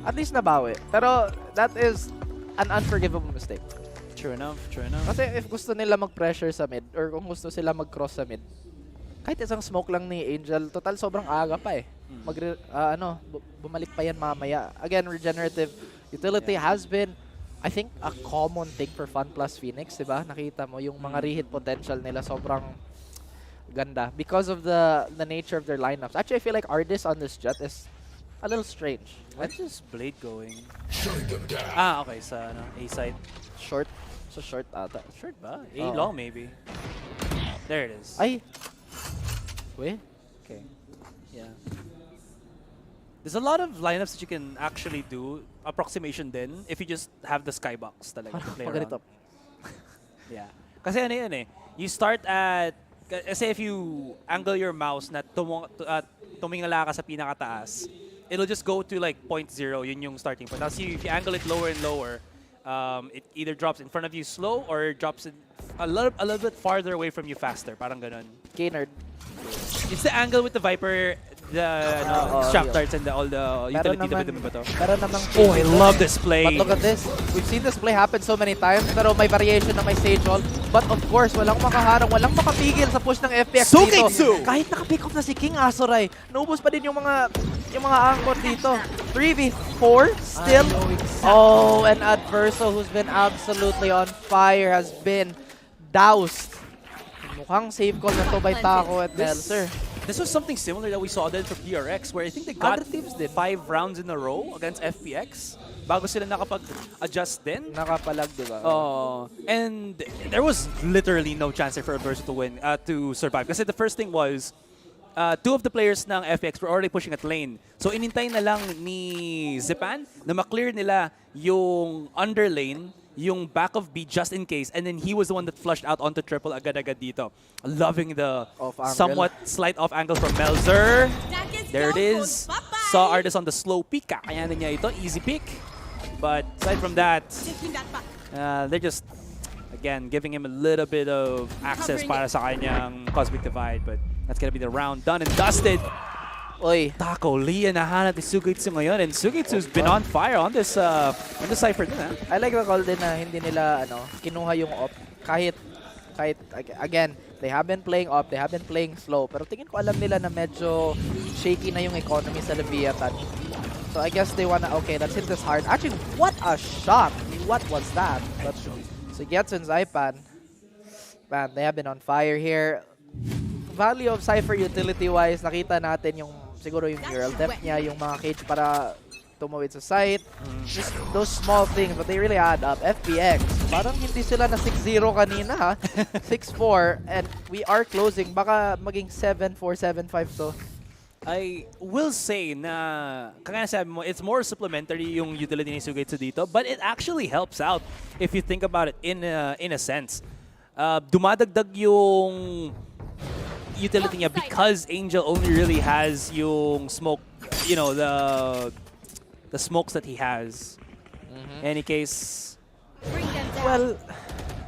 At least nabawi. Pero, that is an unforgivable mistake. True enough. Kasi if gusto nila mag-pressure sa mid or kung gusto sila mag-cross sa mid, kahit isang smoke lang ni Angel, total sobrang aga pa eh. Bumalik pa yan mamaya. Again, regenerative utility has been, I think, a common thing for Fun Plus Phoenix, diba? Nakita mo yung mga rehit potential nila sobrang ganda because of the nature of their lineups. Actually, I feel like Ardis on this jet is a little strange. What's this blade going? Ah, okay, sa A side. Short. So short ata. Short ba? A long maybe. There it is. Ay! Wait. Okay. Yeah. There's a lot of lineups that you can actually do. Approximation din if you just have the skybox talaga to play around. Yeah. Kasi ano yun eh. You start at... Kasi if you angle your mouse na tumingala ka sa pinakataas, it'll just go to like 0.0. Yun yung starting point. Tapos if you angle it lower and lower, it either drops in front of you slow or drops it a little bit farther away from you faster. Parang ganun. Gaynard. It's the angle with the Viper, the shock darts, and all the utility ba to? Pero namang oh, I love this play. But look at this. We've seen this play happen so many times, pero may variation na may stage wall. But of course, walang makaharang, walang makapigil sa push ng FPX dito. Kahit naka-pick off na si King Azuray, naubos pa din yung mga angkor dito. 3v4 still. Oh, and Adverso, who's been absolutely on fire, has been doused. Mukhang save call na to by Taco at Melzer. This was something similar that we saw then from DRX, where I think they got 5 rounds in a row against FPX bago sila nakapag-adjust din. Nakapalag, di ba? And there was literally no chance for Adverso to win, to survive. Kasi the first thing was, 2 of the players ng FPX were already pushing at lane. So inintay na lang ni Zipan na maklear nila yung under lane, yung back of B just in case, and then he was the one that flushed out onto triple agad-agad dito. Loving the somewhat slight off angle from Melzer. There it is. Saw Artis on the slow peak. Kakayanin niya ito. Easy pick. But aside from that, they're just, again, giving him a little bit of access para sa kanyang Cosmic Divide. But that's gonna be the round done and dusted. Oy. Taco, Lee nahanap ni Sugaitsu ngayon, and Sugaitsu's been on fire on this Cypher din, ha? I like the call din na hindi nila kinuha yung op. Kahit again, they have been playing op, they have been playing slow, pero tingin ko alam nila na medyo shaky na yung economy sa Leviatan. So I guess they wanna, okay, let's hit this hard. Actually, what a shot! What was that? But Sugetsu and Zaipan, man, they have been on fire here. Value of Cypher utility-wise, nakita natin yung siguro yung mural depth niya, yung mga cage para tumawid sa site. Just those small things, but they really add up. FPX, parang hindi sila na 6-0 kanina, ha? 6-4, and we are closing. Baka maging 7-4, 7-5 to. I will say na, kaya sabi mo, it's more supplementary yung utility ni Sugaitsu dito, but it actually helps out if you think about it in a sense. Dumadagdag yung utility niya because Angel only really has yung smoke, you know, the smokes that he has. Any case, well,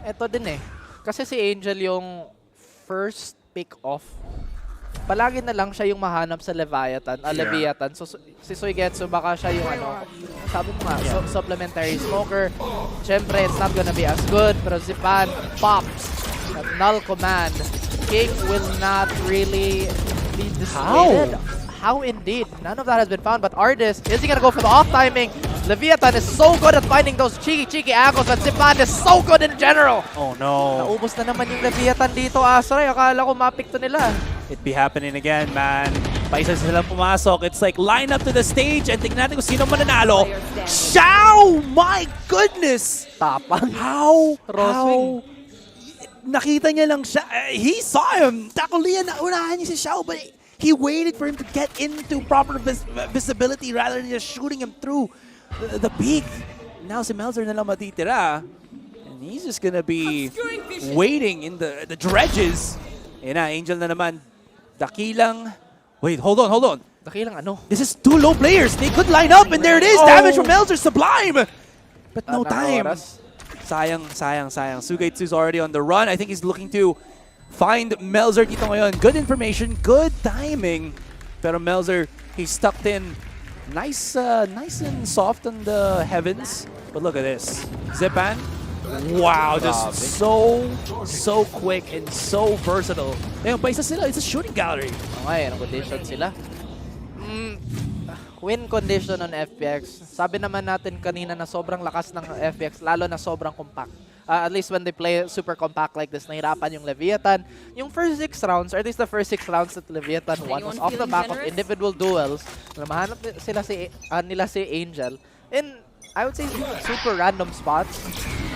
eto din eh. Kasi si Angel yung first pick off. Palagi na lang siya yung mahanap sa Leviatan. So si Suigetsu baka siya yung sabi mo nga, supplementary smoker. Siyempre, it's not gonna be as good, pero Zipan pops at null command. King will not really be dissuaded. How indeed? None of that has been found, but Ardis, is he gonna go for the off timing? Leviatan is so good at finding those cheeky angles, but Zipan is so good in general. Oh no. Naubos na naman yung Leviatan dito, Azuray. Akala ko mapick to nila. It be happening again, man. Paisa sila pumasok. It's like line up to the stage and tingnan natin kung sino mananalo. Xiao! My goodness! Tapang. How? Nakita niya lang siya. He saw him. Taco Lia, naunahan niya si Xiao, but he waited for him to get into proper visibility rather than just shooting him through the peak. Now si Melzer na lang matitira. And he's just gonna be waiting in the dredges. Yan na, Angel na naman. Dakilang. Wait, hold on. Dakilang ano? This is 2 low players. They could line up, and there it is. Damage from Melzer, sublime. But no time. Sayang. Sugaitsu's already on the run. I think he's looking to find Melzer dito ngayon. Good information, good timing. Pero Melzer, he's tucked in nice and soft on the heavens. But look at this. Zipan. Wow, just so quick and so versatile. Ayun, pa isa sila. It's a shooting gallery. Okay, anong condition sila? Win condition on FPX. Sabi naman natin kanina na sobrang lakas ng FPX, lalo na sobrang compact. At least when they play super compact like this, nahirapan yung Leviatan. Yung first 6 rounds, or at least the first 6 rounds that Leviatan won was off the back of individual duels. Mahanap sila nila si Angel. And I would say super random spots.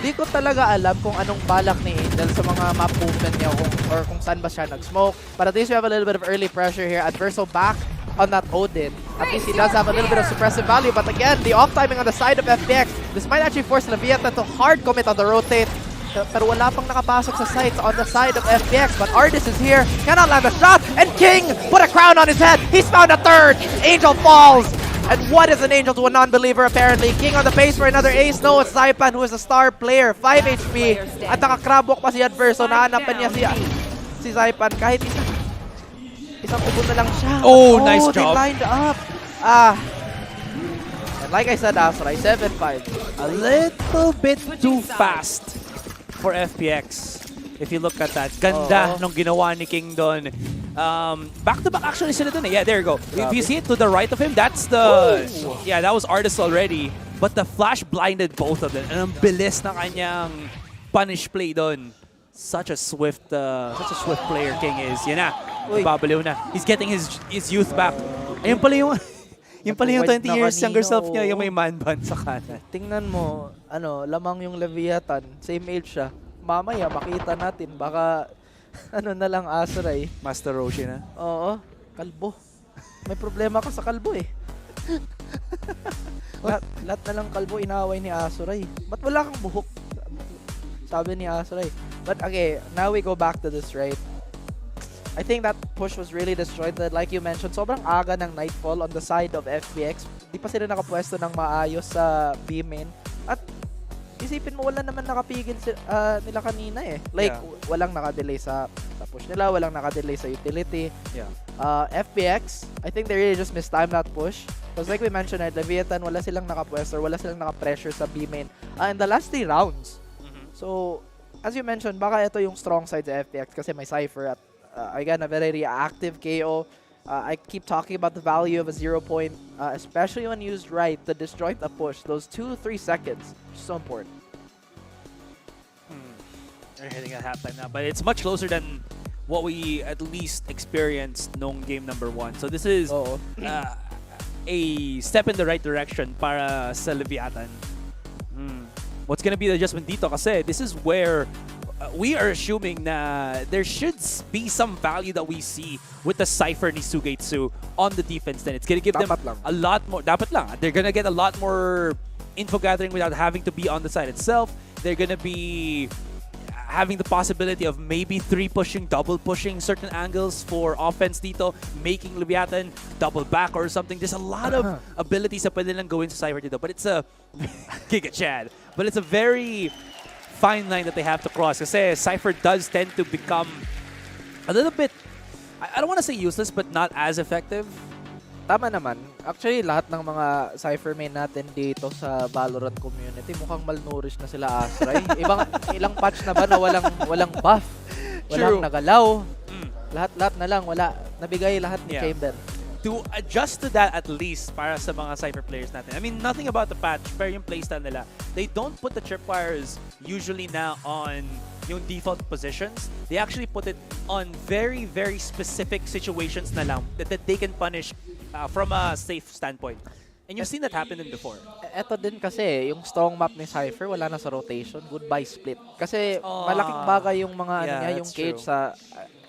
Di ko talaga alam kung anong balak ni Angel sa mga map movement niya or kung saan ba siya nag-smoke. But at least we have a little bit of early pressure here. Adverso back on that Odin. At least he does have a little bit of suppressive value. But again, the off-timing on the side of FPX. This might actually force Leviatan to hard commit on the rotate. Pero wala pang nakapasok sa sights on the side of FPX. But Artis is here. Cannot land a shot. And King put a crown on his head. He's found a third. Angel falls. And what is an angel to a non-believer apparently? King on the base for another ace. No, it's Zaipan who is a star player. 5 HP. At naka-crab walk pa si Adverso. Nahanapan niya si Zaipan. Kahit isang tugon na lang siya. Oh, nice job. They lined up. And like I said, Asray, 7-5. A little bit too fast for FPX. If you look at that. Ganda nung ginawa ni King doon. Back-to-back actually sila doon. Yeah, there you go. If you see it to the right of him, that's the... Yeah, that was Artis already. But the flash blinded both of them. And ang bilis ng kanyang punish play doon. Such a swift player King is. Yan na. Babaliw na. He's getting his youth back. Ayun pala yung... Yung pala yung 20 years younger self niya, yung may man bun sa kanan. Tingnan mo, lamang yung Leviatan. Same age siya. Mamaya, makita natin. Baka, na lang Asray. Master Roshi na? Oo. Kalbo. May problema ka sa kalbo eh. lahat na lang kalbo inaway ni Asray. Ba't wala kang buhok? Sabi ni Asray. But okay, now we go back to this, right? I think that push was really destroyed. Like you mentioned, sobrang aga ng Nightfall on the side of FPX. Di pa sila nakapwesto ng maayos sa B-main. At isipin mo, wala naman nakapigil nila kanina eh. Like, walang nakadelay sa push nila, walang nakadelay sa utility. FPX, I think they really just mistimed that push. Because like we mentioned, Leviatan, wala silang nakapwesto, wala silang nakapressure sa B-main in the last 3 rounds. So, as you mentioned, baka ito yung strong side sa FPX kasi may Cypher at again, a very reactive KO. I keep talking about the value of a 0 point, especially when used right to disjoint a push. Those 2-3 seconds, so important. They're hitting at halftime now, but it's much closer than what we at least experienced nung game number 1. So this is a step in the right direction para sa Leviatan. What's gonna be the adjustment dito? Kasi this is where we are assuming na there should be some value that we see with the Cypher ni Sugetsu on the defense. Then it's gonna give them a lot more. Dapat lang. They're gonna get a lot more info gathering without having to be on the side itself. They're gonna be having the possibility of maybe 3 pushing, double pushing certain angles for offense dito, making Leviatan double back or something. There's a lot of abilities na pwede lang gawin sa Cypher dito. But it's a Giga Chad. But it's a very fine line that they have to cross. Kasi Cypher does tend to become a little bit, I don't want to say useless, but not as effective. Tama naman. Actually, lahat ng mga Cypher main natin dito sa Valorant community, mukhang malnourished na sila Asray. Ilang patch na ba na walang buff? Walang nagalaw? Lahat na lang, wala. Nabigay lahat ni Chamber. To adjust to that at least para sa mga Cypher players natin. I mean, nothing about the patch, pero yung playstyle nila. They don't put the tripwires usually na on yung default positions. They actually put it on very, very specific situations na lang that they can punish from a safe standpoint. And you've seen that happen before. Eto din kasi, yung strong map ni Cypher, wala na sa rotation. Goodbye split. Kasi malaking bagay yung mga yung cage sa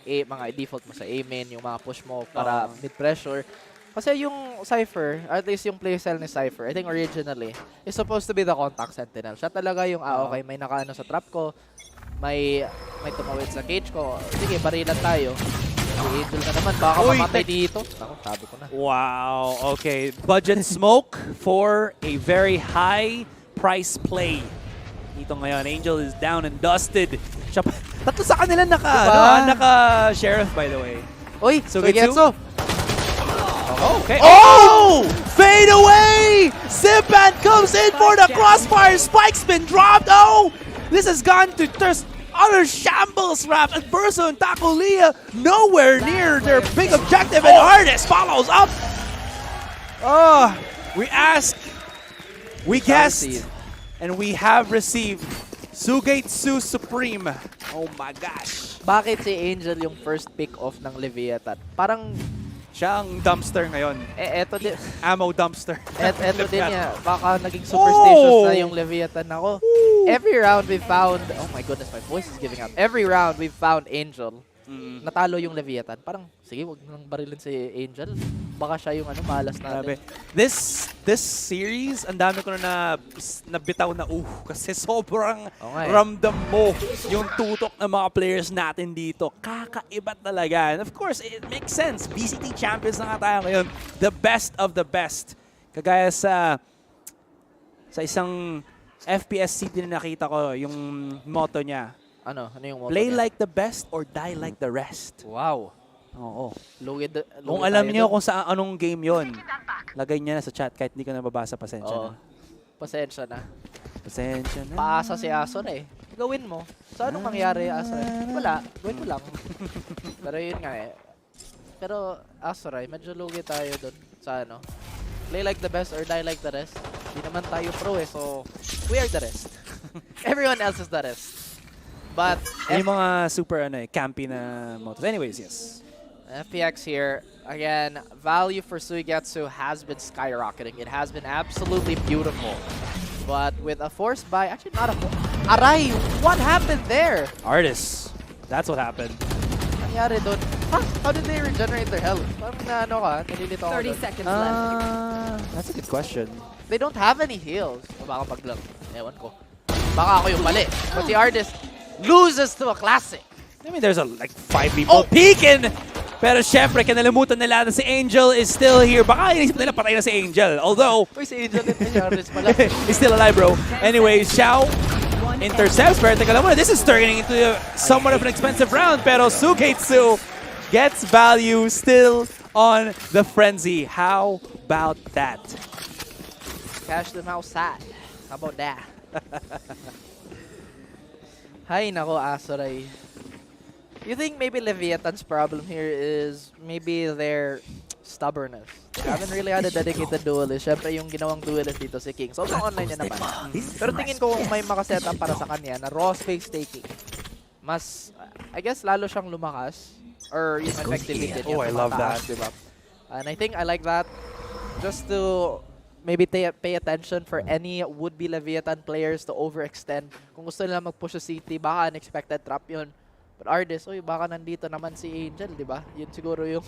mga default mo sa A-main, yung mga push mo para mid-pressure. Kasi yung Cypher, at least yung playstyle ni Cypher, I think originally, is supposed to be the contact sentinel. Siya talaga yung, okay, may nakaano sa trap ko, may tumawid sa cage ko, sige, barilan tayo. Angel ka naman, baka mamatay dito. Ako, sabi ko na. Wow, okay. Budget smoke for a very high price play. Dito ngayon, Angel is down and dusted. Tatlo sa kanila naka-sheriff, by the way. Uy, Sugetsu. Okay. Oh! Fade away! Zipan comes in for the crossfire. Spike's been dropped. Oh! This has gone to just utter shambles, Rap. Adverso and Takulia nowhere near their big objective, and Artis follows up. Oh, we asked, we guessed, and we have received Sugaitsu Supreme. Oh my gosh. Bakit si Angel yung first pick off ng Leviathan? Parang siya ang dumpster ngayon. Eto din. Ammo dumpster. Eto din niya. Baka naging superstitious na yung Leviathan ako. Every round we found, oh my goodness, my voice is giving out. Every round we found Angel. Natalo yung Leviathan. Parang, sige, wag nang barilin si Angel. Baka siya yung malas natin. This series, ang dami ko na nabitaw na kasi sobrang ramdam mo yung tutok ng mga players natin dito. Kakaiba talaga. And of course, it makes sense. VCT Champions na nga tayo ngayon. The best of the best. Kagaya sa isang FPS city na nakita ko, yung motto niya. Ano yung motto Play niya? like the best or die like the rest. Wow. Oo. Kung alam niyo kung sa anong game yon, lagay niya na sa chat kahit hindi ko nababasa. Pasensya na. Pasensya na. Pasensya na. Paasa si Asor eh. Gawin mo. So anong mangyari, Asor? Wala. Gawin mo lang. Pero yun nga eh. Pero Asor medyo lugi tayo dun sa play like the best or die like the rest. Hindi naman tayo pro eh. So we are the rest. Everyone else is the rest. But yung mga super campy na motos. Anyways, yes. FPX here, again, value for Suigetsu has been skyrocketing. It has been absolutely beautiful. But with a forced buy, actually not a Aray, what happened there? Artists. That's what happened. Nangyari doon? How did they regenerate their health? Parang nalilito ako 30 seconds left. That's a good question. They don't have any heals. O baka paglang. Ewan ko. Baka ako yung mali. But the artist loses to a classic. I mean, there's like 5 people peeking! Pero syempre, kinalimutan nila na si Angel is still here. Baka inisip nila patay na si Angel. Although, Uy, si Angel pala. he's still alive, bro. Anyway, Xiao intercepts. Pero teka lang muna, this is turning into somewhat of an expensive round. Pero Sugaitsu gets value still on the frenzy. How about that? Cash them outside. How about that? Hay nako, Asoray. You think maybe Leviathan's problem here is maybe their stubbornness? They haven't really had a dedicated duelist. Siyempre yung ginawang duelist dito si King. So online niya naman. Pero tingin ko kung may makasetup para sa kanya na raw space taking, mas, I guess, lalo siyang lumakas. Or yung effectivity niya. Oh, I love that. Diba? And I think I like that just to maybe pay attention for any would-be Leviathan players to overextend. Kung gusto nila mag-push sa city, baka unexpected trap yun. But Ardis, baka nandito naman si Angel, di ba? Yun siguro yung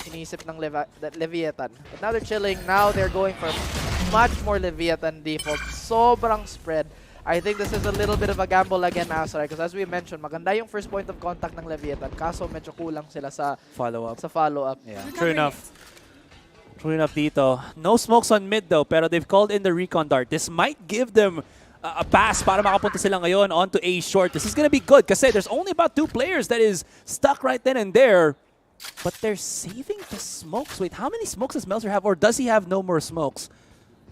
inisip ng Leviathan. But now they're chilling. Now they're going for much more Leviathan default. Sobrang spread. I think this is a little bit of a gamble again, Asar. Because as we mentioned, maganda yung first point of contact ng Leviathan. Kaso medyo kulang sila sa follow-up. Yeah, true enough. True enough dito. No smokes on mid though, pero they've called in the recon dart. This might give them a pass para makapunta sila ngayon onto A short. This is gonna be good kasi there's only about 2 players that is stuck right then and there. But they're saving the smokes. Wait, how many smokes does Melzer have? Or does he have no more smokes?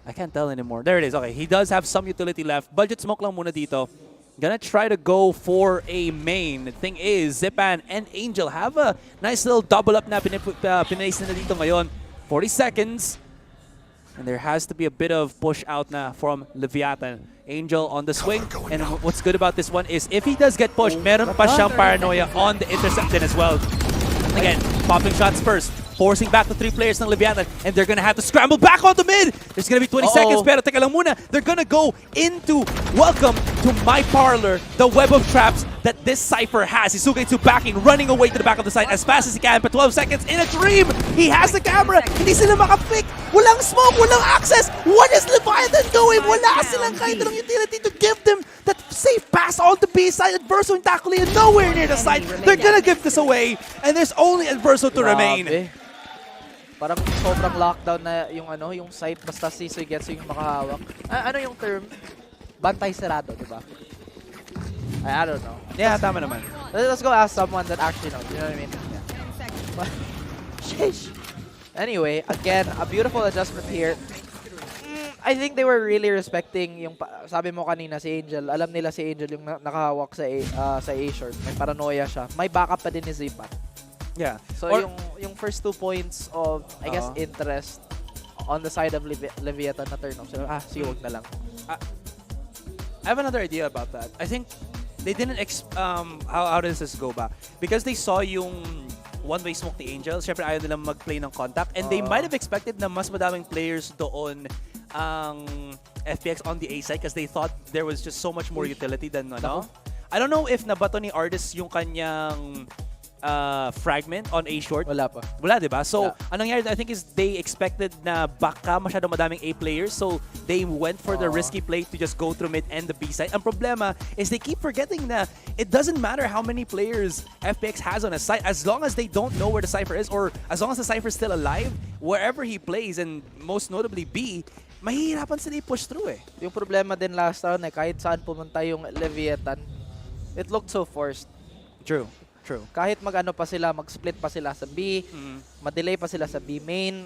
I can't tell anymore. There it is. Okay, he does have some utility left. Budget smoke lang muna dito. Gonna try to go for a main. The thing is, Zipan and Angel have a nice little double up na pinace na dito ngayon. 40 seconds. And there has to be a bit of push out na from Leviatan. Angel on the swing. And what's good about this one is if he does get pushed, meron pa siyang paranoia on the interception as well. Again, popping shots first. Forcing back the 3 players ng Leviatan. And they're gonna have to scramble back on the mid. There's gonna be 20 seconds. Pero teka lang muna. They're gonna go into welcome to my parlor. The web of traps that this Cypher has. He's Sugaitsu backing, running away to the back of the site as fast as he can. But 12 seconds in a dream. He has the camera. Hindi sila makapick. Walang smoke. Walang access. What is Leviatan doing? Wala silang kahit anong utility to give them that safe pass on the B side. Adverso and Takuli and nowhere near the side. They're gonna give this away. And there's only Adverso to remain. Parang sobrang lockdown na yung site basta si Suigetsu yung makahawak. Ano yung term? Bantay sarado, di ba? I don't know. Yeah, tama naman. Let's go ask someone that actually knows. You know what I mean? Yeah. Sheesh. Anyway, again, a beautiful adjustment here. I think they were really respecting yung sabi mo kanina si Angel. Alam nila si Angel yung nakahawak sa A short. May paranoia siya. May backup pa din ni Zipa. Yeah. So yung first 2 points of I guess interest on the side of Leviathan na turn off. So sige, wag na lang. I have another idea about that. I think they didn't how does this go ba? Because they saw yung one-way smoke ni Angel, syempre ayaw nilang mag-play ng contact, and they might have expected na mas madaming players doon ang FPX on the A side because they thought there was just so much more utility than ano. I don't know if nabato ni Artist yung kanyang fragment on A short. Wala pa. Wala, di ba? So, anong nangyari, I think is they expected na baka masyadong madaming A players, so they went for the risky play to just go through mid and the B side. Ang problema is they keep forgetting na it doesn't matter how many players FPX has on a site, as long as they don't know where the Cypher is, or as long as the Cypher is still alive, wherever he plays, and most notably B, mahihirapan sila i-push through eh. Yung problema din last round kahit saan pumunta yung Leviatan, it looked so forced. True. Kahit mag-ano pa sila, mag-split pa sila sa B, ma-delay pa sila sa B main,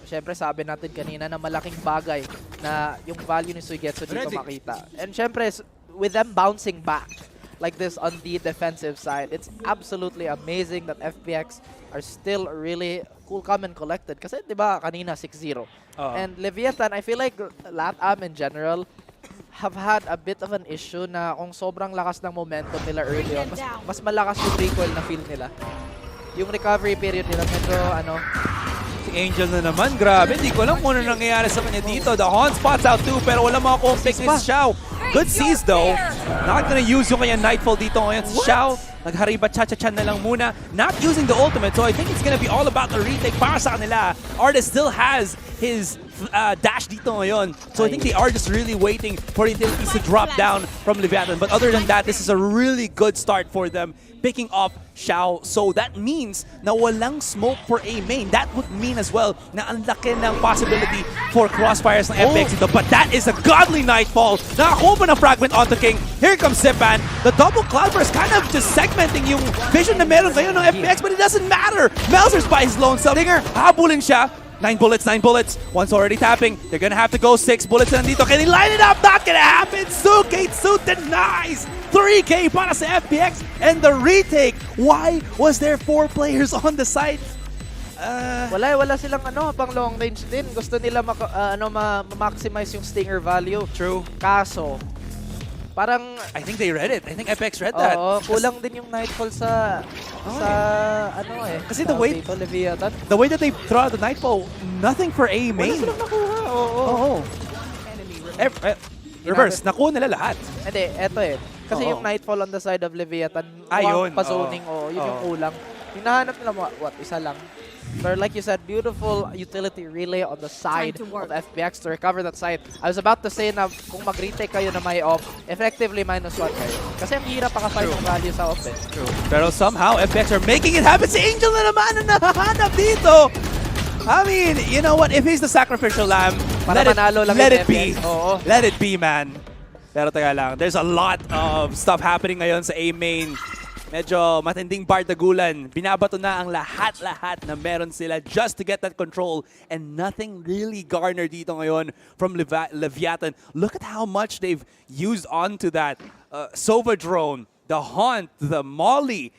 syempre sabi natin kanina na malaking bagay na yung value ni Suigetsu dito makita. And syempre, with them bouncing back like this on the defensive side, it's absolutely amazing that FPX are still really cool, calm, and collected. Kasi di ba kanina 6-0. And Leviatan, I feel like LATAM in general have had a bit of an issue na kung sobrang lakas ng momentum nila early on, mas malakas yung recoil na feel nila. Yung recovery period nila medyo Si Angel na naman, grabe. Hindi ko alam kung ano nangyayari sa kanya dito. The Haunt spots out too, pero wala mga conflicts ni Xiao. Good sees though. Not gonna use yung kanya Nightfall dito ngayon. Si Xiao, naghariba cha-cha-chan na lang muna. Not using the ultimate, so I think it's gonna be all about the retake para sa kanila. Artist still has his dash dito ngayon. So I think they are just really waiting for utilities to drop down from Leviatan. But other than that, this is a really good start for them, picking up Xiao. So that means na walang smoke for A main. That would mean as well na ang laki ng possibility for crossfires ng FPX dito. But that is a godly Nightfall. Nakakuha pa ng fragment onto King. Here comes Zipan. The double Cloudburst kind of just segmenting yung vision na meron ngayon ng FPX, but it doesn't matter. Melzer's by his lone self. Dinger, habulin siya. 9 bullets. One's already tapping. They're gonna have to go 6 bullets na nandito. Can they line it up? Not gonna happen. Suit denies. 3K para sa FPX and the retake. Why was there 4 players on the side? Wala silang pang long range din. Gusto nila ma-maximize yung stinger value. True. Kaso, parang I think they read it. I think FPX read that. Oo, kulang din yung Nightfall sa Kasi the way Leviatan. The way that they throw out the Nightfall, nothing for A main. Wala silang nakuha. Oo. Reverse, nakuha nila lahat. Hindi, eto Kasi yung Nightfall on the side of Leviatan, yun. pa-zoning, yun yung kulang. Yung nahanap nila, isa lang. But like you said, beautiful utility relay on the side of FPX to recover that side. I was about to say na kung mag-retake kayo na may off, effectively -1 kayo. Kasi ang hirap paka-fight ng value sa off. True. Pero somehow, FPX are making it happen. Si Angel na naman ang nahahanap dito. I mean, you know what? If he's the sacrificial lamb, let it be. Let it be, man. Pero taga lang, there's a lot of stuff happening ngayon sa A main. Medyo matinding bardagulan. Binabato na ang lahat-lahat na meron sila just to get that control. And nothing really garnered dito ngayon from Leviatan. Look at how much they've used onto that Sova drone, the Haunt, the Molly,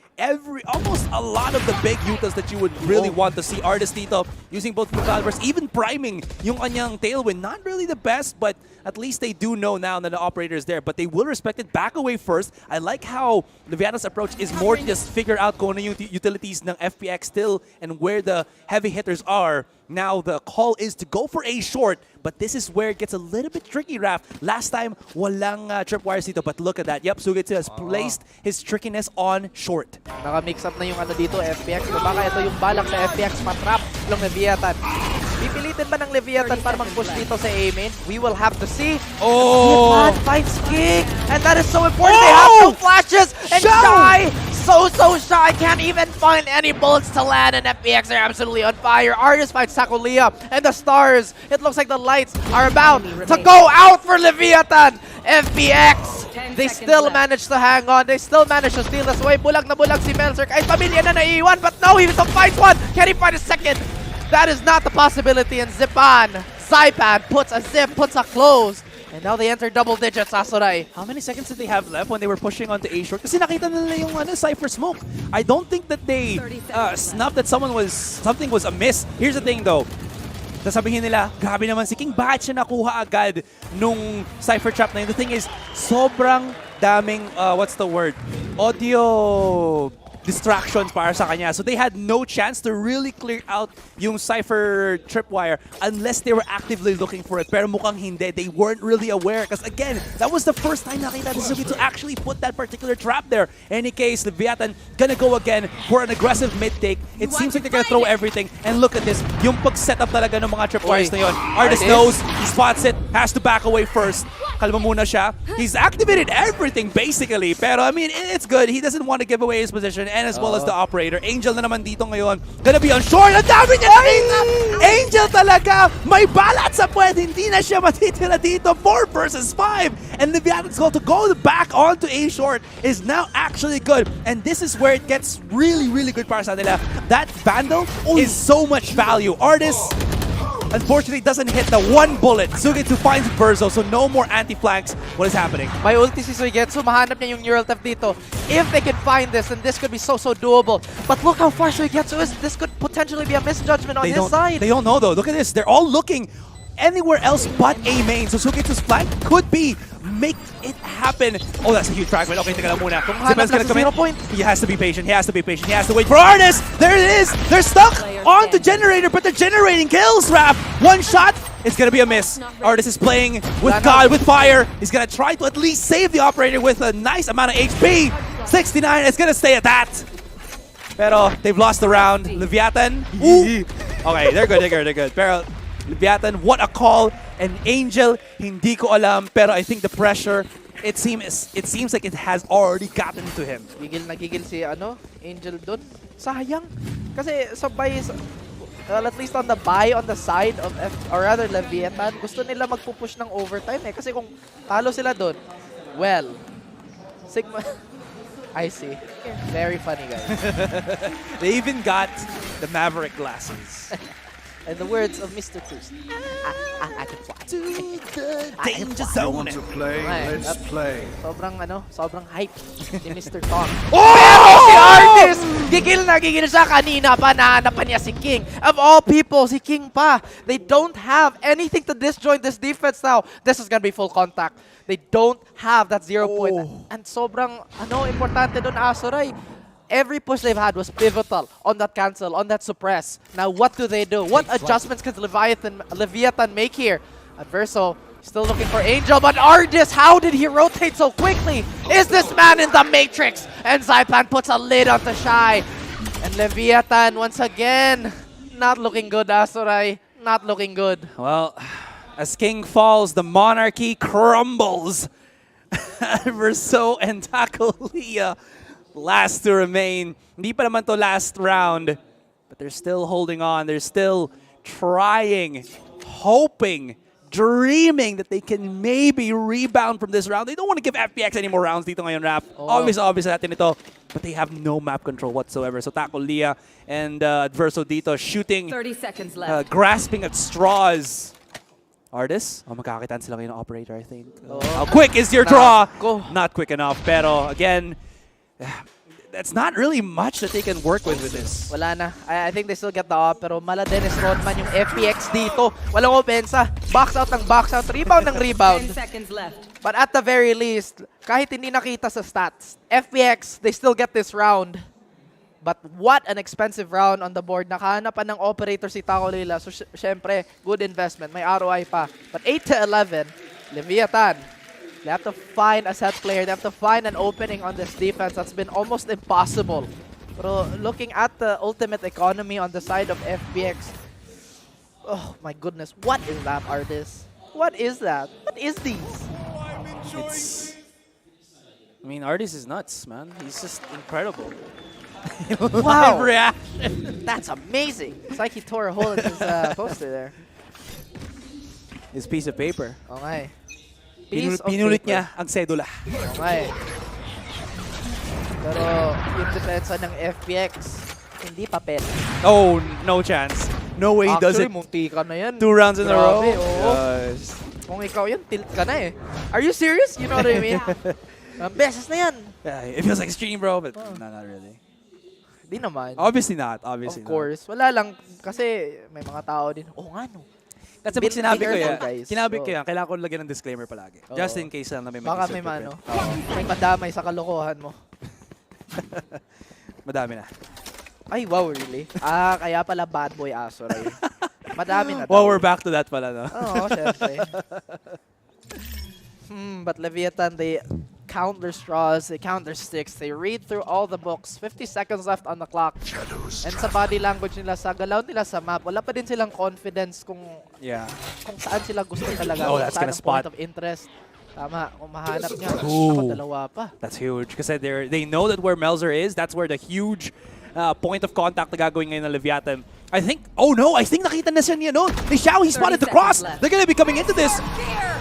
almost a lot of the big utas that you would really want to see. Artist dito using both Calibers, even priming yung kanyang Tailwind. Not really the best, but at least they do know now that the operator is there. But they will respect it. Back away first. I like how Leviatan's approach is more to just figure out kung ano yung utilities ng FPX still and where the heavy hitters are. Now the call is to go for A short, but this is where it gets a little bit tricky, Raph. Last time, walang tripwires dito, but look at that. Yep, Sugetsu has placed his trickiness on short. Naka-mix up na yung dito, FPX. So baka ito yung balak sa FPX, matrap ng Leviatan. Pipilitin ba ng Leviatan para mag-push dito sa A main? We will have to see. Zipan finds King, and that is so important. They have no flashes, and Shy, so shy, can't even find any bullets to land, and FPX are absolutely on fire. Artist finds Sakulia, and the stars. It looks like the lights are about to go out for Leviatan. FPX, they still manage to hang on. They still manage to steal this away. Bulag na bulag si Melzer. Kahit pamilya na naiiwan, but no, he finds one. Can he find a second? That is not the possibility, and Zipan puts a close. And now they enter double digits, Asurai. How many seconds did they have left when they were pushing onto A short? Kasi nakita nila yung Cypher smoke. I don't think that they snuffed that something was amiss. Here's the thing though. sasabihin nila, grabe naman si King, bakit siya nakuha agad nung Cypher Trap na yun? The thing is, sobrang daming, what's the word? Audio distractions para sa kanya. So they had no chance to really clear out yung Cypher tripwire unless they were actively looking for it. Pero mukhang hindi. They weren't really aware. Because again, that was the first time nakita ni Sugi to actually put that particular trap there. Any case, Leviatan gonna go again for an aggressive mid-take. It seems like they're gonna throw everything. And look at this. Yung pag-setup talaga ng mga tripwires na yun. Artist knows. He spots it. Has to back away first. Kalma muna siya. He's activated everything basically. Pero I mean, it's good. He doesn't want to give away his position. And as well as the operator. Angel na naman dito ngayon. Gonna be on short. Ang dami niya nakita! Angel talaga! May balat sa puwet. Hindi na siya matitira dito. 4 versus 5. And Leviatan's goal to go back onto A short is now actually good. And this is where it gets really, really good para sa nila. That Vandal is so much value. Artist unfortunately doesn't hit the one bullet. Sugetsu finds Verzo, so no more anti-flanks. What is happening? May ulti si Sugetsu, mahanap niya yung neural theft dito. If they can find this, then this could be so doable. But look how far Sugetsu is. This could potentially be a misjudgment on his side. They don't know though. Look at this. They're all looking anywhere else but A main. So Sugetsu's flank could be make it happen. Oh, that's a huge fragment. Okay, teka lang muna. Zipan's gonna come in. He has to be patient. He has to be patient. He has to wait for Artist. There it is. They're stuck on the generator, but they're generating kills, Raph. One shot. It's gonna be a miss. Artist is playing with God, with fire. He's gonna try to at least save the operator with a nice amount of HP. 69. It's gonna stay at that. Pero they've lost the round. Leviatan. Ooh. Okay, they're good. Pero Leviatan, what a call. And Angel, hindi ko alam, pero I think the pressure, it seems like it has already gotten to him. Nagigil si Angel dun. Sayang. Kasi sabay, at least on the buy on the side of or rather Leviatan, gusto nila magpupush ng overtime eh. Kasi kung talo sila dun, well, Sigma... I see. Very funny, guys. They even got the Maverick glasses. In the words of Mr. Cruz, I can fly. To the danger zone. To play, let's play. Sobrang hype ni Mr. Tom. Pero si Artist, gigil siya kanina pa, nahanap niya si King. Of all people, si King pa. They don't have anything to disjoint this defense now. This is gonna be full contact. They don't have that 0 point. And sobrang, importante dun, Asoray. Every push they've had was pivotal on that cancel, on that suppress. Now what do they do? What adjustments can Leviatan make here? Adverso still looking for Angel, but Argis, how did he rotate so quickly? Is this man in the Matrix? And Zaipan puts a lid on the Shy. And Leviatan once again, not looking good, Asurai. Not looking good. Well, as King falls, the monarchy crumbles. Adverso and Tacolia last to remain. Hindi pa naman to last round, but they're still holding on. They're still trying, hoping, dreaming that they can maybe rebound from this round. They don't want to give FPX any more rounds dito ngayon, Rap. Obvious natin ito. But they have no map control whatsoever. So Taco Lia and Adverso dito shooting, 30 seconds left. grasping at straws. Artists? Magkakakitaan sila ngayon ng operator, I think. How quick is your draw? Not quick enough. Pero again, that's not really much that they can work with this. Wala na. I think they still get the op, pero mala Dennis Rodman yung FPX dito. Walang opensa. Box out ng box out. Rebound ng rebound. 10 seconds left. But at the very least, kahit hindi nakita sa stats, FPX, they still get this round. But what an expensive round on the board. Nakahanap pa ng operator si Taco Lila. So syempre, good investment. May ROI pa. But 8-11, Leviatan. They have to find a set player. They have to find an opening on this defense that's been almost impossible. Pero looking at the ultimate economy on the side of FPX, oh my goodness, what is that, Artist? What is that? What is these? I mean, Artist is nuts, man. He's just incredible. Wow. Live reaction. That's amazing. It's like he tore a hole in his poster there. His piece of paper. Okay. Pinulit niya ang sedula. Okay. Pero yung depensa ng FPX, hindi papel. Oh, no chance. No way he does it. Actually, munti ka na yan. 2 rounds in a row. Yes. Kung ikaw yun, tilt ka na eh. Are you serious? You know what I mean? Beses na yan. Yeah, it feels like extreme, bro, but no, not really. Di naman. Obviously not. Obviously Of course. Wala lang. Kasi may mga tao din. Oo nga no. Kasi pag sinabi ko yan, guys. kailangan ko lagyan ng disclaimer palagi. Just in case lang na may Baka may may madamay sa kalokohan mo. Madami na. Ay, wow, really? Kaya pala bad boy Asoray. Madami na daw. Well, we're back to that pala, no? Oo, syempre. But Leviatan, they count their straws, they count their sticks, they read through all the books. 50 seconds left on the clock. And sa body language nila, sa galaw nila sa map, wala pa din silang confidence kung saan sila gusto talaga. Oh, that's saan gonna ang spot. point of interest. Tama, kung mahanap niya. Ooh. Ako, dalawa pa. That's huge. Kasi they know that where Melzer is, that's where the huge point of contact na gagawin ngayon ng Leviatan. I think nakita na siya niya, no? Ni Xiao, he spotted the cross. They're gonna be coming into this.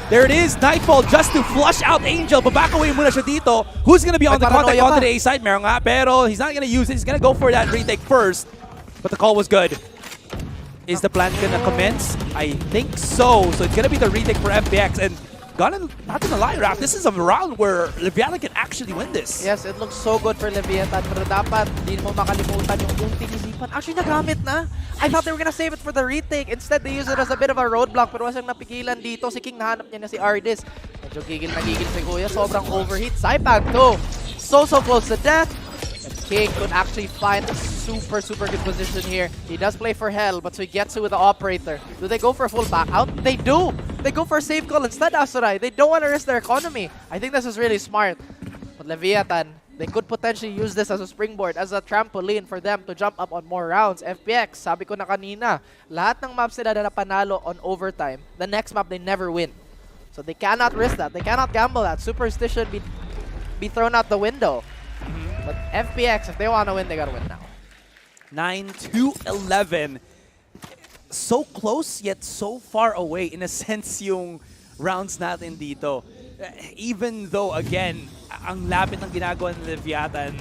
There it is, Nightfall just to flush out Angel. But back away muna siya dito. Who's gonna be on the contact onto the A side? Meron nga, pero he's not gonna use it. He's gonna go for that retake first. But the call was good. Is the plan gonna commence? I think so. So it's gonna be the retake for FPX. And not gonna lie, Raph, this is a round where Leviatan can actually win this. Yes, it looks so good for Leviatan, pero dapat di mo makalimutan yung unting isipan. Actually, nagamit na. I thought they were gonna save it for the retake. Instead, they used it as a bit of a roadblock, pero wasang napigilan dito. Si King nahanap niya na si Ardis. Medyo gigil na gigil si Kuya. Sobrang overheat. Saipan too. So close to death. And King could actually find a super good position here. He does play for Hell, but so he gets it with the operator. Do they go for a full back out? They do! They go for a safe call instead, Asurai. They don't want to risk their economy. I think this is really smart. But Leviatan, they could potentially use this as a springboard, as a trampoline for them to jump up on more rounds. FPX, sabi ko na kanina, lahat ng maps nila na napanalo on overtime, the next map they never win. So they cannot risk that. They cannot gamble that. Superstition be thrown out the window. But FPX, if they want to win, they gotta win now. 9-11. So close yet so far away in a sense yung rounds natin dito. Even though, again, ang lapit ng ginagawa ng Leviatan,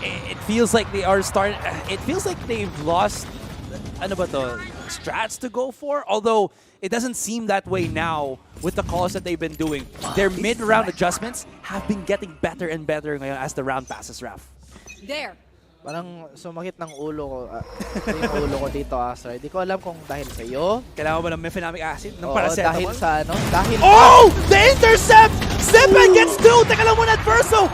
it feels like they are it feels like they've lost, strats to go for? Although, it doesn't seem that way now with the calls that they've been doing. Their mid-round adjustments have been getting better and better ngayon as the round passes, Raph. There. Parang sumakit ng ulo ko. Yung ulo ko dito, Asra. Hindi ko alam kung dahil sa iyo. Kailangan ba ng mefenamic acid? Ng paracetamol? Dahil sa Oh! The intercept! Zepan gets 2! Teka lang muna, Adverso!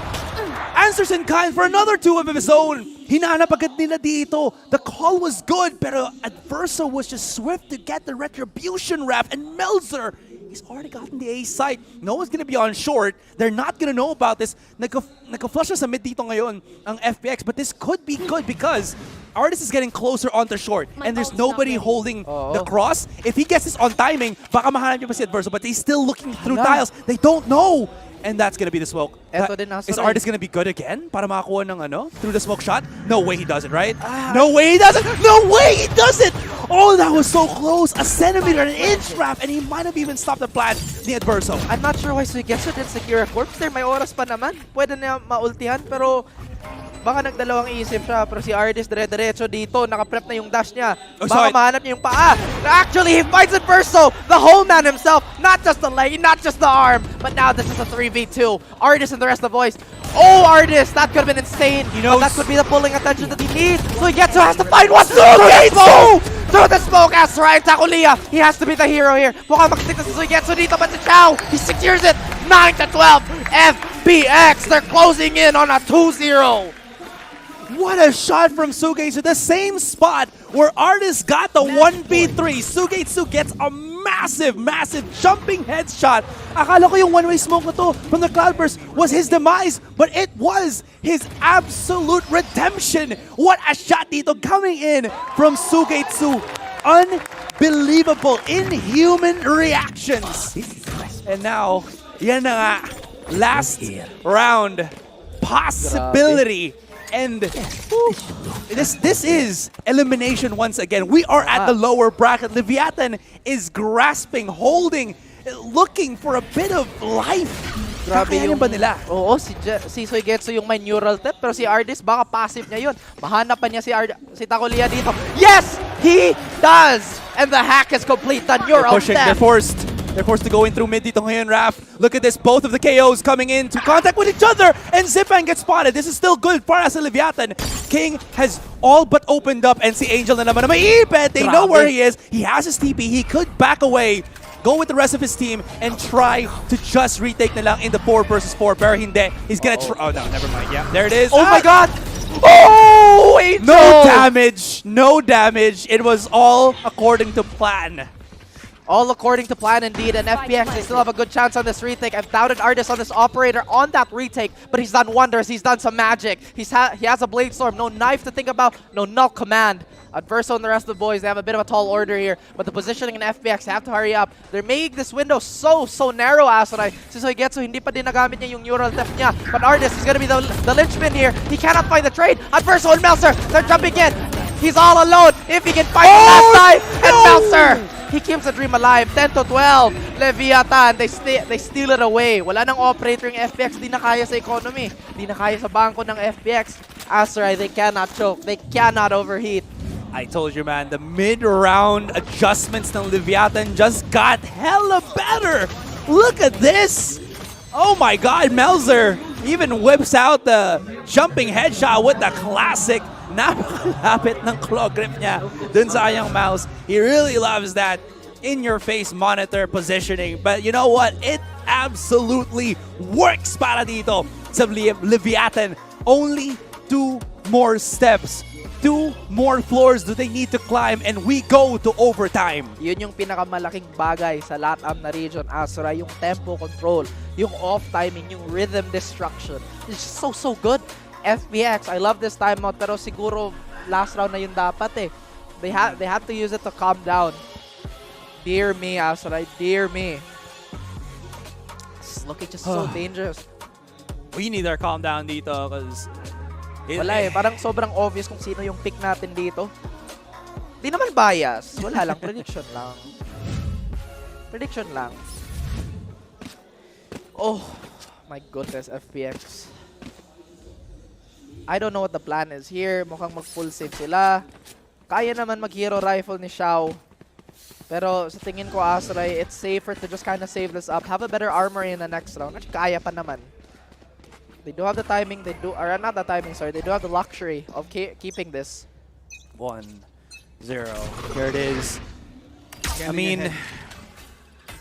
Answers in kind for another 2 of his own. Hinanap agad nila dito. The call was good, pero Adverso was just swift to get the retribution, Raph. And Melzer, he's already gotten the A site. No one's gonna be on short. They're not gonna know about this. Nagka-flush na sa mid dito ngayon ang FPX, but this could be good because Artist is getting closer onto short and there's nobody holding the cross. If he gets this on timing, baka mahanap niya pa si Adverso, but he's still looking through tiles. They don't know. And that's gonna be the smoke. Is Artist gonna be good again para makakuha ng through the smoke shot? No way he does it, right? No way he does it! No way he does it! Oh, that was so close! A centimeter, an inch, Raph, and he might have even stopped the plan ni Adverso. I'm not sure why Suigetsu didn't secure a corpse there. May oras pa naman. Pwede na maultihan, pero baka nagdalawang isip siya. Pero si Ardis dire-diretso dito. Nakaprep na yung dash niya. Baka mahanap niya yung paa. Actually, he fights Adverso! The whole man himself! Not just the leg, not just the arm. But now this is a 3v2. Ardis and the rest of the boys. Oh, Ardis! That could have been insane. But that could be the pulling attention that he needs. Suigetsu has to find one! Through the smoke, as Ryan Takulia. He has to be the hero here. Mukhang makitik na si Suigetsu dito, but si Xiao, he secures it. 9-12. FPX, they're closing in on a 2-0. What a shot from Sugetsu, the same spot where Artist got the 1v3. Sugetsu gets a massive jumping headshot. Akala ko yung one-way smoke na to from the Cloudburst was his demise, but it was his absolute redemption. What a shot dito coming in from Sugetsu. Unbelievable, inhuman reactions. And now, yan na nga, last round possibility. And this is elimination once again. We are at the lower bracket. Leviatan is grasping, holding, looking for a bit of life. Grabe yung ba nila? Oo, si Suigetsu yung may neural tap, pero si Ardis baka passive niya yun. Mahanap pa niya si Takulia dito. Yes! He does! And the hack is complete. The neural tap. They're forced. They're forced to go in through mid dito ngayon, Raph. Look at this, both of the KOs coming into contact with each other, and Zipan gets spotted. This is still good para sa Leviatan. King has all but opened up, and si Angel na naman na may ipit. They know where he is. He has his TP. He could back away, go with the rest of his team, and try to just retake na lang in the 4 versus 4. Pero hindi. He's gonna try. Oh, no, never mind. Yeah, there it is. Oh my God! Oh! Angel! No damage. No damage. It was all according to plan. All according to plan indeed, and FPX, they still have a good chance on this retake. I've doubted Artis on this operator on that retake, but he's done wonders. He's done some magic. He has a Blade Storm, no knife to think about, no null command. Adverso and the rest of the boys, they have a bit of a tall order here, but the positioning in FPX, they have to hurry up. They're making this window so narrow, Asoray. Si Soigetsu, hindi pa din nagamit niya yung neural theft niya, but Artis is gonna be the linchpin here. He cannot find the trade. Adverso and Melzer, they're jumping in. He's all alone. If he can find the last time, and Melzer! He keeps the dream alive. 10 to 12. Leviatan, they steal it away. Wala nang operator yung FPX. Di na kaya sa economy. Di na kaya sa bangko ng FPX. Asteroid, they cannot choke. They cannot overheat. I told you, man, the mid-round adjustments ng Leviatan just got hella better. Look at this. Oh my God, Melzer even whips out the jumping headshot with the classic. Napakalapit ng claw grip niya dun sa kanyang mouse. He really loves that in-your-face monitor positioning. But you know what? It absolutely works para dito sa Leviatan. Only 2 more steps. 2 more floors do they need to climb, and we go to overtime. Yun yung pinakamalaking bagay sa LATAM na region, Asura, yung tempo control, yung off-timing, yung rhythm destruction. It's just so good. FPX, I love this timeout, pero siguro last round na yun dapat eh. They had to use it to calm down. Dear me, Asura, dear me. It's looking just so dangerous. We need our calm down dito because wala eh, parang sobrang obvious kung sino yung pick natin dito. Di naman bias. Wala lang, prediction lang. Prediction lang. Oh, my goodness, FPX. I don't know what the plan is here. Mukhang mag-full save sila. Kaya naman mag-hero rifle ni Xiao. Pero sa tingin ko, Asray, it's safer to just kind of save this up. Have a better armory in the next round. Actually, kaya pa naman. They do have the timing. They do, or not the timing, sorry. They do have the luxury of keeping this. 1-0. Here it is. I mean,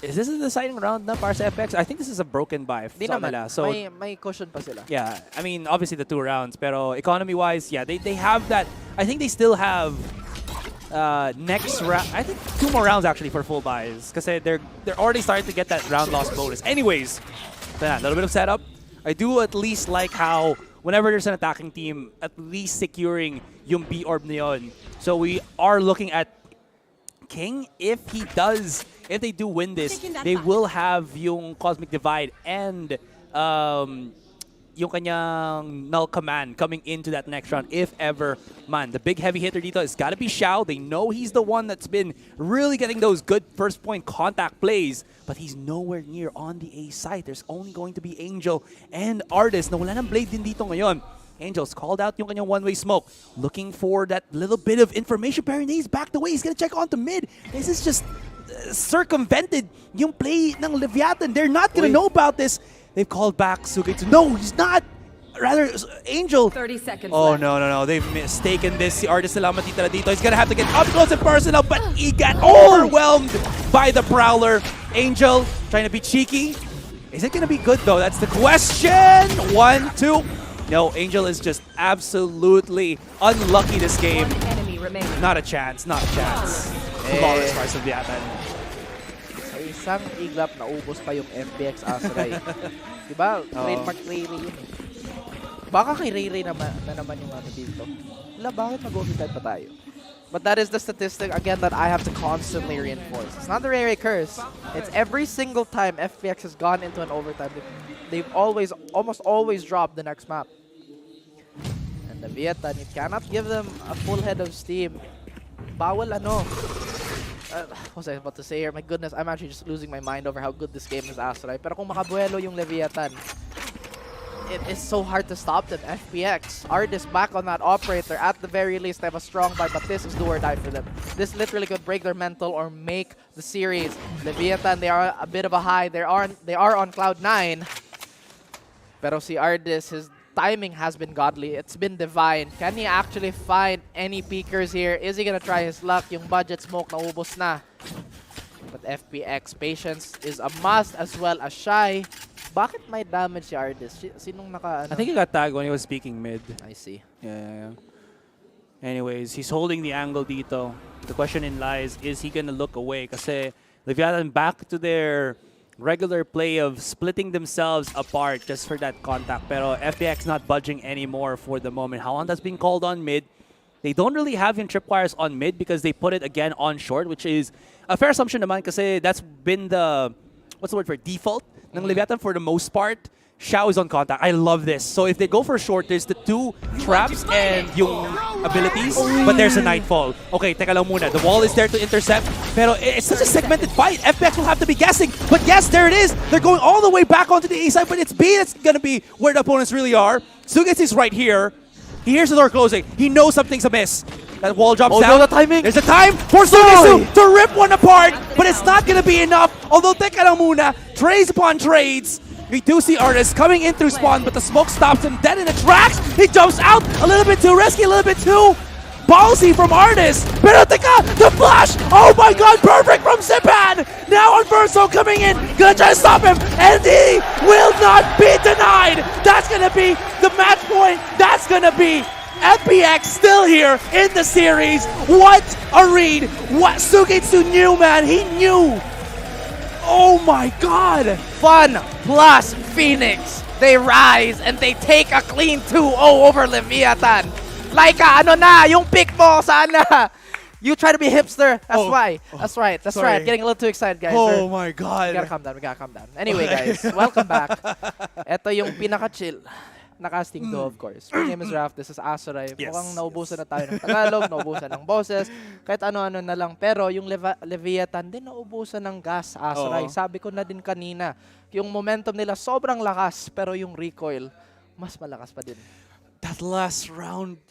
is this a deciding round na para sa FX? I think this is a broken buy. Di naman. So may cushion pa sila. Yeah, I mean, obviously the 2 rounds, pero economy-wise, yeah, they have that. I think they still have next round. I think 2 more rounds actually for full buys because they're already starting to get that round loss bonus. Anyways, a little bit of setup. I do at least like how whenever there's an attacking team, at least securing yung B orb na yun. So we are looking at King. If they do win this, they will have yung Cosmic Divide and yung kanyang null command coming into that next round, if ever, man. The big heavy hitter dito has got to be Xiao. They know he's the one that's been really getting those good first point contact plays, but he's nowhere near on the A side. There's only going to be Angel and Artist na wala ng blade din dito ngayon. Angel's called out yung kanyang one-way smoke, looking for that little bit of information. Perry he's backed away. He's gonna check onto mid. This is just circumvented yung play ng Leviatan. They're not gonna know about this. They've called back Sugetsu. No, he's not. Rather, Angel. 30 seconds Oh, left. no. They've mistaken this. Si Artist nila matitira dito. He's gonna have to get up close and personal, but he got overwhelmed by the Prowler. Angel trying to be cheeky. Is it gonna be good, though? That's the question. 1, 2. No, Angel is just absolutely unlucky this game. Not a chance. Flawless price of the Leviatan. Sa isang iglap, naubos pa yung FPX Asray. Diba? Trademark Ray Ray yun eh. Baka kay Ray Ray na naman yung ano dito. Wala, bakit mag-overtime pa tayo? But that is the statistic, again, that I have to constantly reinforce. It's not the Ray Ray curse. It's every single time FPX has gone into an overtime, they've almost always dropped the next map. And the Leviatan, you cannot give them a full head of steam. Bawal ano. What was I about to say here? My goodness, I'm actually just losing my mind over how good this game is, Asray. Pero kung makabuelo yung Leviatan, it is so hard to stop them. FPX, Ardis back on that operator. At the very least, they have a strong buy, but this is do or die for them. This literally could break their mental or make the series. Leviatan, they are a bit of a high. They are on cloud 9. Pero si Ardis, his timing has been godly. It's been divine. Can he actually find any peekers here? Is he gonna try his luck? Yung budget smoke naubos na. But FPX, patience is a must as well as Shy. Bakit may damage si Ardis? Sinong naka... Ano? I think he got tagged when he was speaking mid. I see. Yeah. Anyways, he's holding the angle dito. The question in lies, is he gonna look away? Kasi Leviatan back to their regular play of splitting themselves apart just for that contact. Pero FPX not budging anymore for the moment. Howanda's being called on mid. They don't really have in tripwires on mid because they put it again on short, which is a fair assumption naman kasi that's been the, what's the word for it, default ng Leviatan for the most part. Xiao is on contact. I love this. So if they go for short, there's the 2 traps and yung abilities, but there's a Nightfall. Okay, teka lang muna. The wall is there to intercept, pero it's such a segmented fight. FPX will have to be guessing, but yes, there it is. They're going all the way back onto the A side, but it's B that's gonna be where the opponents really are. Sugets is right here. He hears the door closing. He knows something's amiss. That wall drops down. No, the timing. There's a time for Sugetsu to rip one apart, but it's not gonna be enough. Although teka lang muna, trades upon trades. We do see Ardis coming in through spawn, but the smoke stops him dead in the tracks. He jumps out a little bit too risky, a little bit too ballsy from Ardis. Pero teka, the flash! Oh my god, perfect from Zipan! Now Unverso coming in, gonna try to stop him, and he will not be denied! That's gonna be the match point. That's gonna be FPX still here in the series. What a read! What Sugetsu knew, man. He knew. Oh my god! Fun plus Phoenix. They rise and they take a clean 2-0 over Leviatan. Laika, ano na? Yung pick mo, sana. You try to be hipster. That's why. That's right. That's Sorry. right. Getting a little too excited, guys. Oh my god. We gotta calm down. We gotta calm down. Anyway, guys, welcome back. Ito yung pinaka-chill na casting do, of course. My name is Raf. This is Asurai. Yes. Mukhang naubusan na tayo ng Tagalog, naubusan ng boses, kahit ano-ano na lang. Pero yung Leviatan din naubusan ng gas, Asurai. Sabi ko na din kanina, yung momentum nila sobrang lakas, pero yung recoil, mas malakas pa din. That last round,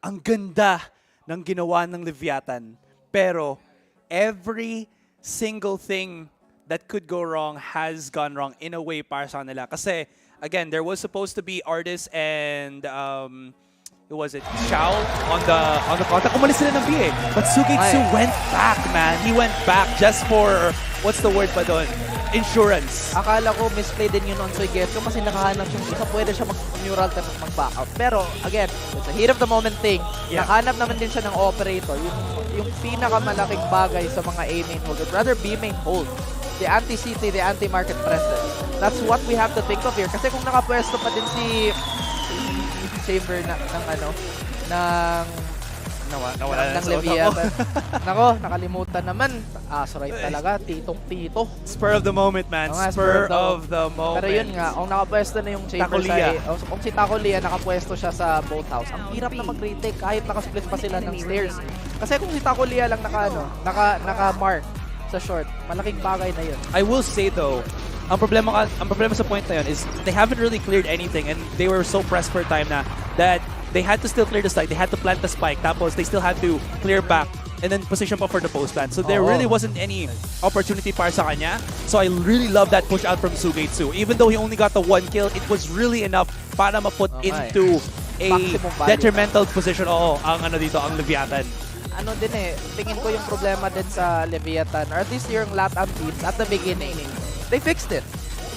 ang ganda ng ginawa ng Leviatan. Pero every single thing that could go wrong has gone wrong in a way para sa kanila. Kasi again, there was supposed to be Ardis and who was it? Xiao on the contact. Umalis sila ng B eh. But Sugetsu went back, man. He went back just for, what's the word pa doon? Insurance. Akala ko misplay din yun on Sugetsu kasi nakahanap yung isa. Pwede siya mag-neural tapos mag-backup. Pero again, it's a heat of the moment thing. Yeah. Nakahanap naman din siya ng operator. Yung pinakamalaking bagay sa mga A main hold. I'd rather B main hold. The anti-CT, the anti-market presence. That's what we have to think of here. Kasi kung nakapwesto pa din si Chamber ng Leviatan. Nako, nakalimutan naman. Asurai talaga, titong-tito. Spur of the moment, man. Spur of the moment. Pero yun nga, kung nakapwesto na yung Chamber kung si Takolia nakapwesto siya sa boat house, ang hirap na mag-retake kahit nakasplit pa sila ng stairs. Kasi kung si Takolia lang naka-mark sa short, malaking bagay na yun. I will say though, ang problema sa point na yun is they haven't really cleared anything and they were so pressed for time na that they had to still clear the site, they had to plant the spike, tapos they still had to clear back and then position pa for the post plant. So there really wasn't any opportunity para sa kanya. So I really love that push out from Sugetsu. Even though he only got the 1 kill, it was really enough para ma-put into a detrimental position. Ang ang Leviatan. Ano din tingin ko yung problema din sa Leviatan, or at least yung LATAM teams at the beginning, they fixed it.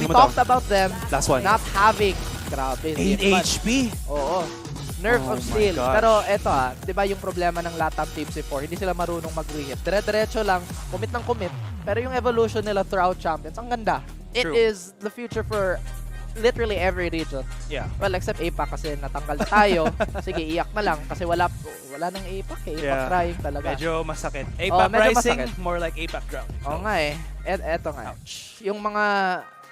We talked about them not having, 8 HP. Oo. Nerve of Steel. Pero eto di ba yung problema ng LATAM teams before, hindi sila marunong mag-rehit. Dire-diretso lang, commit ng commit. Pero yung evolution nila throughout Champions, ang ganda. It is the future for literally every region. Yeah. Well, except APAC kasi natanggal na tayo. Sige, iyak na lang kasi wala nang APAC eh. APAC crying talaga. Medyo masakit. APAC rising, more like APAC drop. Oo nga eto nga. Yung mga,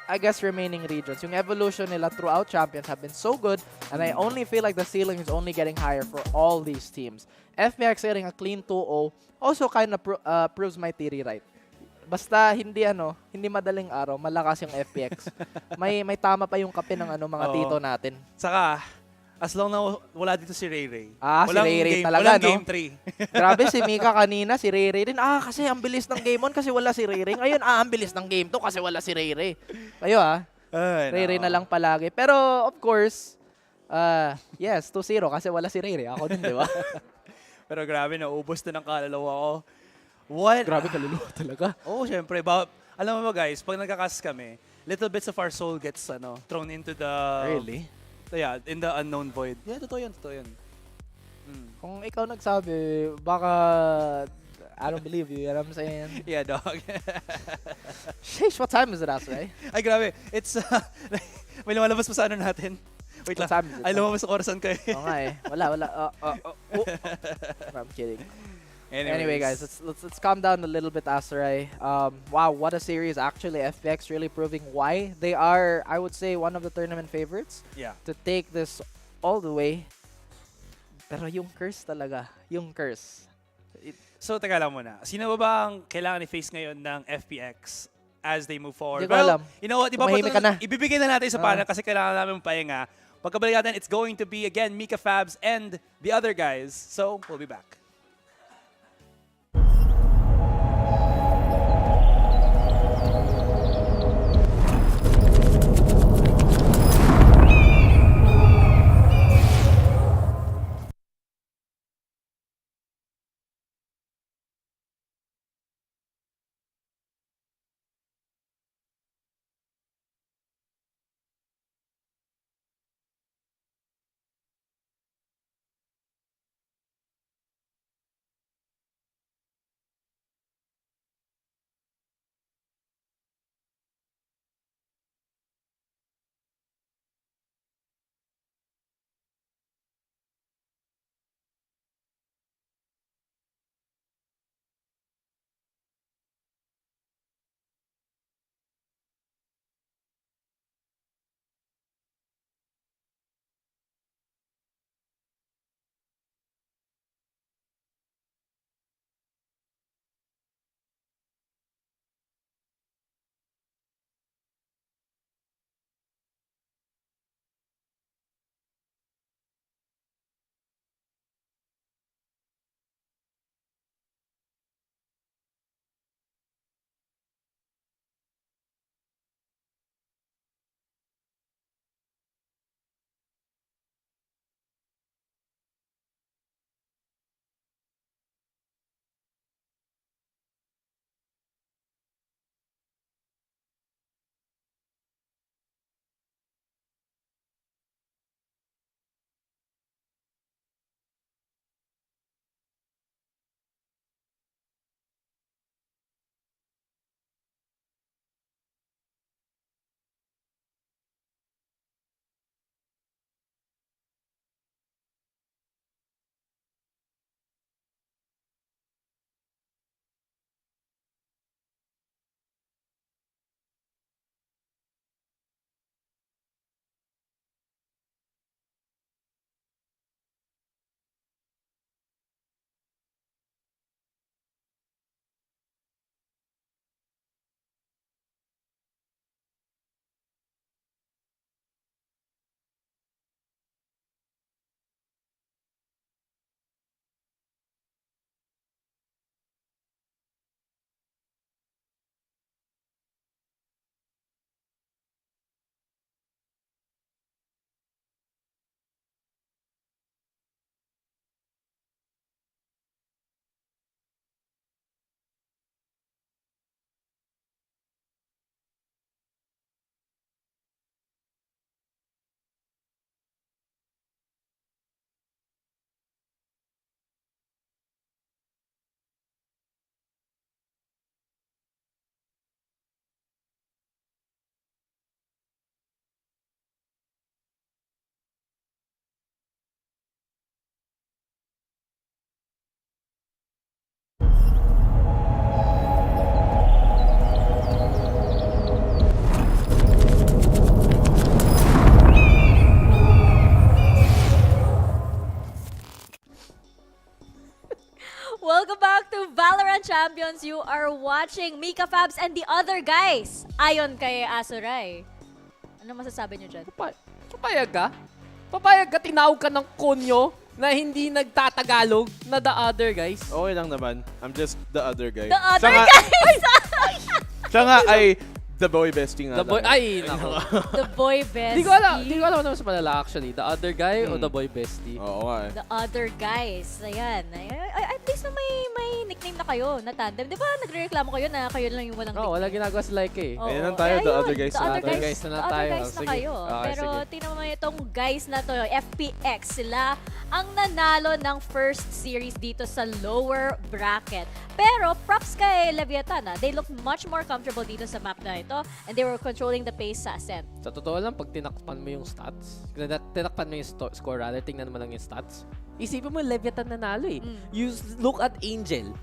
I guess, remaining regions, yung evolution nila throughout Champions have been so good, and I only feel like the ceiling is only getting higher for all these teams. FPX getting a clean 2-0 also kind of proves my theory right. Basta hindi madaling araw, malakas yung FPX. may tama pa yung kape ng mga tito natin. Saka, as long na wala dito si Ray Ray. Si Ray Ray talaga, walang game 3. Grabe si Mika kanina, si Ray Ray din. Kasi ang bilis ng game 1 kasi wala si Ray Ray. Ngayon, ang bilis ng game 2 kasi wala si Ray Ray. Kayo Ray Ray na lang palagi. Pero of course, yes, 2-0 kasi wala si Ray Ray. Ako din, di ba? Pero grabe, naubos na ng kaluluwa ko. What? Grabe kaluluwa talaga. Syempre. Alam mo ba guys, pag nagkakas kami, little bits of our soul gets thrown into the... Really? Yeah, in the unknown void. Yeah, totoo yun. Kung ikaw nagsabi, baka I don't believe you, you know what I'm saying? Yeah, dog. Sheesh, what time is it, Asray? Ay, grabe. It's, may lumalabas pa sa natin. Wait lang. Ay, lumabas sa orasan ko Oo nga Wala. I'm kidding. Anyway, guys, let's calm down a little bit, Asray. Wow, what a series. Actually, FPX really proving why they are, I would say, one of the tournament favorites. Yeah. To take this all the way. Pero yung curse talaga. Yung curse. So, teka lang muna. Sino ba ang kailangan i-face ngayon ng FPX as they move forward? Hindi ko alam. You know what? Diba, ibibigay na natin sa panel kasi kailangan namin pahinga. Pagkabalik natin, it's going to be, again, Mika Fabs and the other guys. So, we'll be back. Champions, you are watching Mika Fabs and the other guys. Ayon kay Azuray. Ano masasabi niyo dyan? Papayag ka? Papayag ka, tinawag ka ng konyo na hindi nagtatagalog na the other guys? Okay lang naman. I'm just the other guy. The other guys! Siya nga ay the boy bestie nga. The boy, ay, nako. The boy bestie. Di ko alam ano mas malala actually. The other guy o the boy bestie? Oo nga The other guys. Ayan. At least na may nickname na kayo na tandem. Di ba nagre-reklamo kayo na kayo lang yung walang nickname? Wala ginagawa sila eh. Ayun lang tayo, the other guys The na other tayo. guys na Sige. kayo. Okay, Pero sige. tingnan mo itong guys na to, FPX, sila ang nanalo ng first series dito sa lower bracket. Pero props kay Leviatan. They look much more comfortable dito sa map na ito and they were controlling the pace sa Ascent. Sa totoo lang, pag tinakpan mo yung stats, tinakpan mo yung score rather, tingnan mo lang yung stats, isipin mo Leviatan nanalo eh. You look at Angel.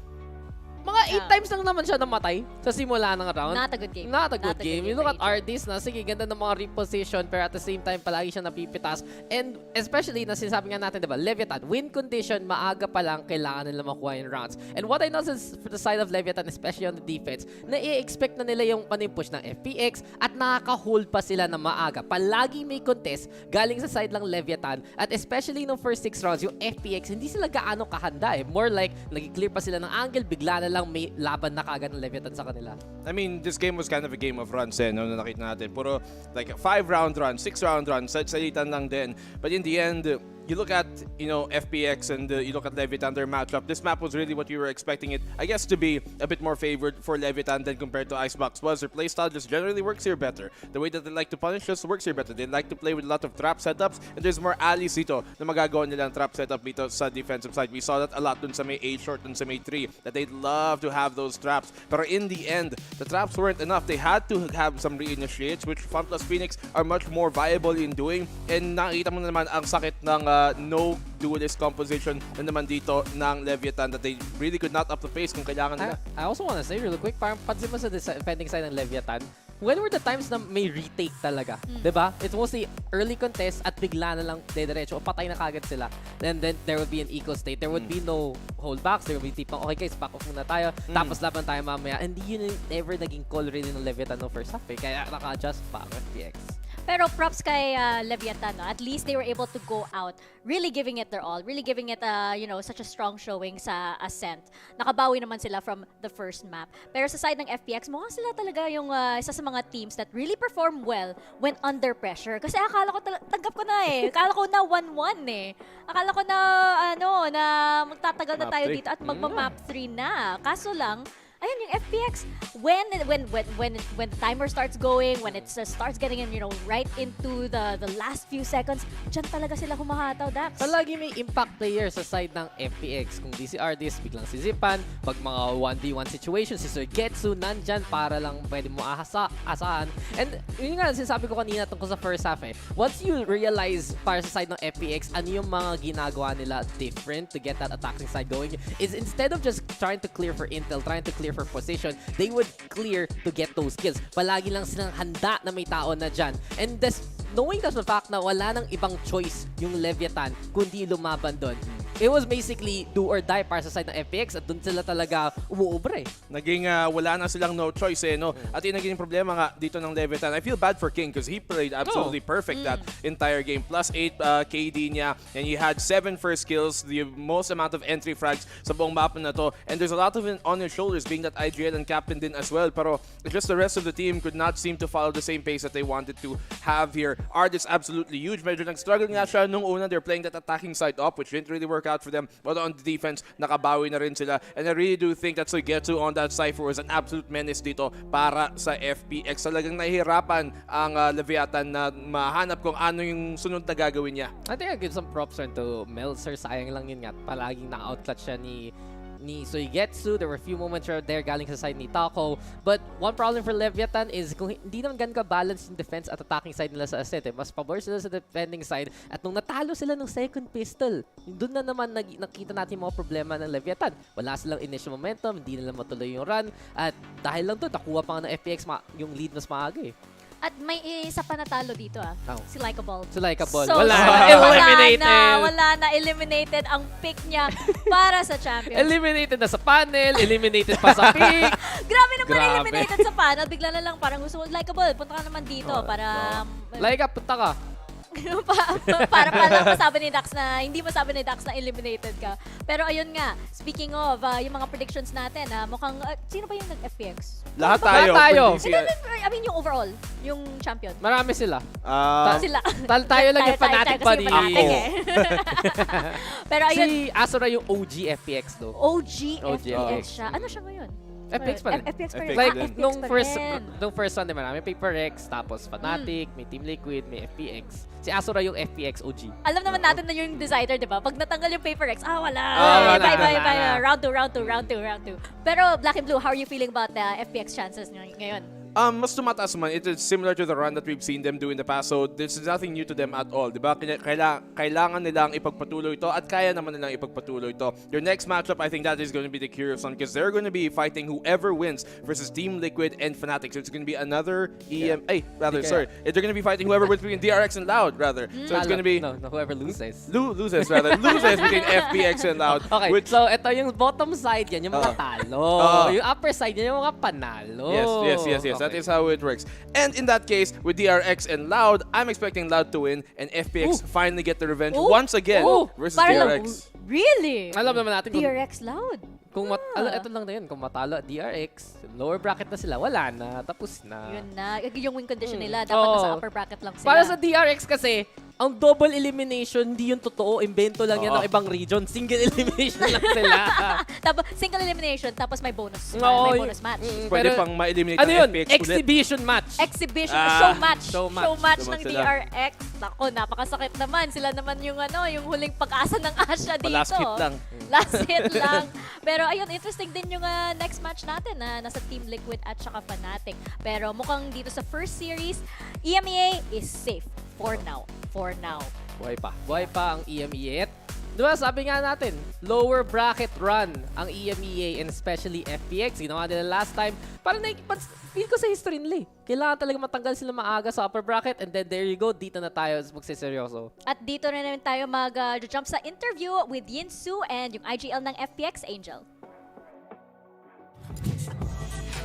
Mga 8 times lang naman siya namatay sa simula ng round. Not a good game. Not a good game. You look at Ardis na, sige, ganda ng mga reposition, pero at the same time, palagi siya napipitas. And especially, na sinasabi nga natin, diba, Leviatan, win condition, maaga pa lang, kailangan nila makuha yung rounds. And what I noticed for the side of Leviatan, especially on the defense, na i-expect na nila yung push ng FPX at nakaka-hold pa sila na maaga. Palagi may contest galing sa side lang Leviatan. At especially no first 6 rounds, yung FPX, hindi sila gaano kahanda eh. More like, nag-clear pa sila ng angle, bigla na lang may laban na kagad ng Leviatan sa kanila. I mean, this game was kind of a game of runs no, na nakita natin. Puro like a 5-round run, 6-round run, salitan lang din. But in the end, you look at, FPX and you look at Leviatan, their matchup. This map was really what you were expecting it, I guess, to be a bit more favored for Leviatan than compared to Icebox was. Their playstyle just generally works here better. The way that they like to punish just works here better. They like to play with a lot of trap setups, and there's more alleys dito na magagawa nilang trap setup dito sa defensive side. We saw that a lot dun sa may A short, dun sa may 3, that they'd love to have those traps. Pero in the end, the traps weren't enough. They had to have some re-initiates, which Fun plus Phoenix are much more viable in doing. And nakita mo naman ang sakit ng no duelist composition na naman dito ng Leviatan that they really could not up the pace kung kailangan nila. I also wanna say real quick, parang pansin mo sa defending side ng Leviatan, when were the times na may retake talaga? Diba? It's mostly early contest at bigla na lang dediretso o patay na kagad sila. And then there would be an equal state. There would be no holdbacks. There would be tipong, okay guys, back off muna tayo. Tapos laban tayo mamaya. And yun yung never naging call really ng Leviatan no first half eh. Kaya naka-adjust pa ang FPX. Pero props kay Leviatan, no? At least they were able to go out really giving it their all, really giving it such a strong showing sa Ascent. Nakabawi naman sila from the first map. Pero sa side ng FPX, mukhang sila talaga yung isa sa mga teams that really perform well when under pressure. Kasi akala ko tanggap ko na eh. Akala ko na 1-1 eh. Akala ko na na magtatagal na tayo dito at magma-map 3 na. Kaso lang, ayun yung FPX, when the timer starts going, when it starts getting in, right into the last few seconds, dyan talaga sila humahataw, Dax. Palagi may impact player sa side ng FPX. Kung DCR this, biglang si Zipan. Pag mga 1v1 situation, si Sir Getsu nandyan para lang pwede mo asahan. And yun nga, sinasabi ko kanina tungkol sa first half eh. Once you realize para sa side ng FPX, ano yung mga ginagawa nila different to get that attacking side going, is instead of just trying to clear for intel, trying to clear for position, they would clear to get those kills. Palagi lang silang handa na may tao na dyan. And knowing the fact na wala nang ibang choice yung Leviatan kundi lumaban doon, it was basically do or die para sa side ng FPX at doon sila talaga umuubra eh. Naging wala na silang no choice eh, no? At yung naging problema nga dito ng Leviatan, I feel bad for King because he played absolutely perfect that entire game. Plus 8 KD niya, and he had 7 first kills, the most amount of entry frags sa buong map na to. And there's a lot of it on his shoulders being that IGL and captain din as well. Pero just the rest of the team could not seem to follow the same pace that they wanted to have here. Ard is absolutely huge. Medyo nag-struggle nga siya nung una. They're playing that attacking side up, which didn't really work out for them. But on the defense, nakabawi na rin sila. And I really do think that Sugetsu on that Cypher was an absolute menace dito para sa FPX. Talagang nahihirapan ang Leviatan na mahanap kung ano yung sunod na gagawin niya. I think I give some props to Melzer. Sayang lang yun nga. Palaging na-outclutch siya ni Suigetsu. There were a few moments there galing sa side ni Taco. But one problem for Leviatan is kung hindi naman ganun ka-balance yung defense at attacking side nila sa Ascent. Mas pabor sila sa defending side. At nung natalo sila ng second pistol, doon na naman nakita natin mga problema ng Leviatan. Wala silang initial momentum, hindi nila matuloy yung run. At dahil lang doon, nakuha pa nga ng FPX yung lead mas maaga eh. At may isa pa natalo dito si Likeable. Si Likeable. So, Wala so, na. Eliminated. Wala na. Eliminated ang pick niya para sa Champions. Eliminated na sa panel. Eliminated pa sa pick. Grabe naman eliminated sa panel. Bigla na lang parang gusto mo, Likeable, punta ka naman dito para... Laika, punta ka. para lang masabi ni Dax na hindi masabi ni Dax na eliminated ka. Pero ayun nga, speaking of yung mga predictions natin, mukhang sino ba yung nag-FPX? Lahat tayo. I mean yung overall, yung champion. Marami sila. Sila. Tayo lang yung fanatic pa ni Pero ayun, si Asura yung OG FPX though. OG FPX siya. Ano siya ngayon? FPX pa rin. FPX pa rin. Like, FPX nung first one, diba, may Paper X, tapos Fnatic, may Team Liquid, may FPX. Si Asura yung FPX OG. Alam naman natin na yung decider, di ba? Pag natanggal yung Paper X, wala. Bye. Round 2. Pero Black and Blue, how are you feeling about the FPX chances ngayon? Mas tumataas man. It is similar to the run that we've seen them do in the past. So this is nothing new to them at all. Diba? Kailangan nilang ipagpatuloy ito at kaya naman nilang ipagpatuloy ito. Your next matchup, I think that is going to be the curious one because they're going to be fighting whoever wins versus Team Liquid and Fnatic. So it's going to be another They're going to be fighting whoever wins between DRX and Loud, rather. So it's going to be... No, whoever loses. Loses between FPX and Loud. Okay, so ito yung bottom side yan, yung mga talo. Yung upper side yan, yung mga panalo. Yes. That is how it works. And in that case, with DRX and Loud, I'm expecting Loud to win and FPX finally get the revenge once again versus DRX. Really? Alam naman natin DRX Loud. Ito lang na yun, kung matalo DRX, lower bracket na sila, wala na, tapos na. Yun na, yung win condition nila, dapat nasa upper bracket lang sila. Para sa DRX kasi, ang double elimination, hindi yung totoo, invento lang yan ng ibang region, single elimination lang sila. Tapos, single elimination, tapos may bonus. may bonus match. Pwede pang ma-eliminate ano ng yun? FPX Exhibition match. Show match ng sila. DRX. Nako, napakasakit naman. Sila naman yung yung huling pag-asa ng Asia dito. Last hit lang. Last hit lang. Pero ayun, interesting din yung next match natin na nasa Team Liquid at saka Fnatic. Pero mukhang dito sa first series, EMEA is safe for now. Buhay pa ang EMEA. Diba, sabi nga natin, lower bracket run ang EMEA and especially FPX. Ginawa nila last time. Parang feel ko sa history nila. Kailangan talaga matanggal sila maaga sa upper bracket and then there you go, dito na tayo magsiseryoso. At dito na naman tayo mag-jump sa interview with Yinsu and yung IGL ng FPX Angel.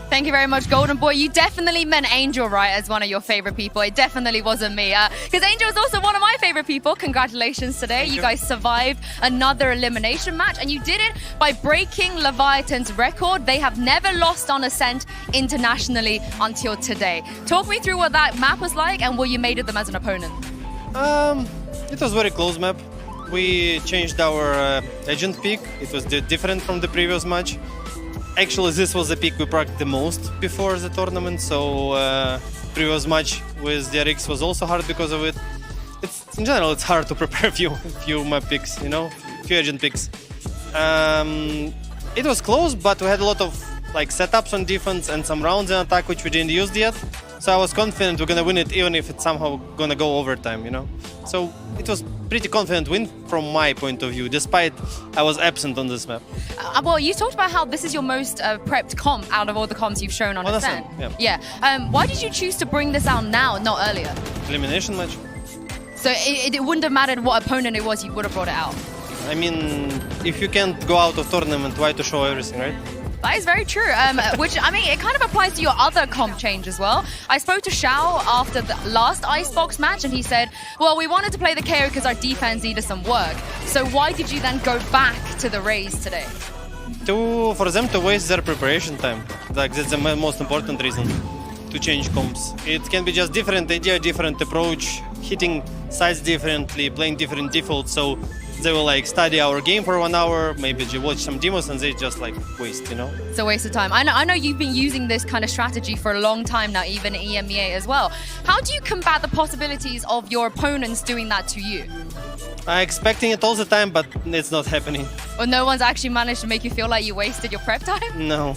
Thank you very much, Golden Boy. You definitely meant Angel, right, as one of your favorite people. It definitely wasn't me. Because Angel is also one of my favorite people. Congratulations today. You guys survived another elimination match, and you did it by breaking Leviatan's record. They have never lost on Ascent internationally until today. Talk me through what that map was like and what you made of them as an opponent. It was a very close map. We changed our agent pick. It was different from the previous match. Actually, this was the pick we practiced the most before the tournament, so previous match with DRX was also hard because of it. In general, it's hard to prepare few map picks, few agent picks. It was close, but we had a lot of setups on defense and some rounds in attack which we didn't use yet. So I was confident we're gonna win it, even if it's somehow gonna go overtime, So it was pretty confident win from my point of view, despite I was absent on this map. Well, you talked about how this is your most prepped comp out of all the comps you've shown on Ascent. Yeah. Why did you choose to bring this out now, not earlier? Elimination match. So it wouldn't have mattered what opponent it was, you would have brought it out. I mean, if you can't go out of tournament, why to show everything, right? That is very true, which, I mean, it kind of applies to your other comp change as well. I spoke to Xiao after the last Icebox match, and he said, well, we wanted to play the KO because our defense needed some work. So why did you then go back to the Raze today? For them to waste their preparation time. That's the most important reason to change comps. It can be just different idea, different approach, hitting sides differently, playing different defaults, so they will study our game for 1 hour, maybe watch some demos, and they just waste, It's a waste of time. I know you've been using this kind of strategy for a long time now, even in EMEA as well. How do you combat the possibilities of your opponents doing that to you? I'm expecting it all the time, but it's not happening. Or no one's actually managed to make you feel like you wasted your prep time? No.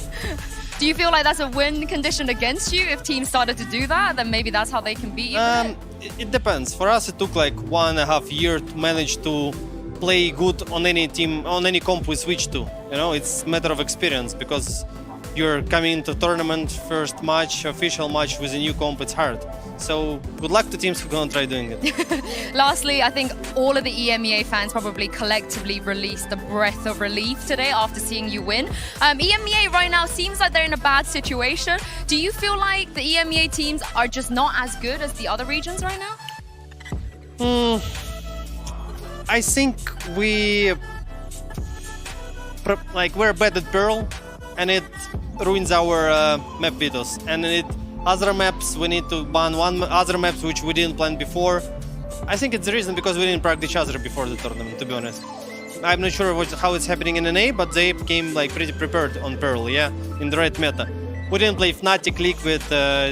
Do you feel like that's a win condition against you? If teams started to do that, then maybe that's how they can beat you? It depends. For us, it took 1.5 years to manage to play good on any team, on any comp we switch to. It's a matter of experience, because you're coming into tournament, first match, official match with a new comp, it's hard. So good luck to teams who are gonna try doing it. Lastly, I think all of the EMEA fans probably collectively released a breath of relief today after seeing you win. EMEA right now seems like they're in a bad situation. Do you feel like the EMEA teams are just not as good as the other regions right now? I think we're bad at Pearl, and it ruins our map videos. And other maps, we need to ban other maps which we didn't plan before. I think it's the reason because we didn't practice each other before the tournament, to be honest. I'm not sure how it's happening in NA, but they came like pretty prepared on Pearl, yeah, in the right meta. We didn't play Fnatic Liquid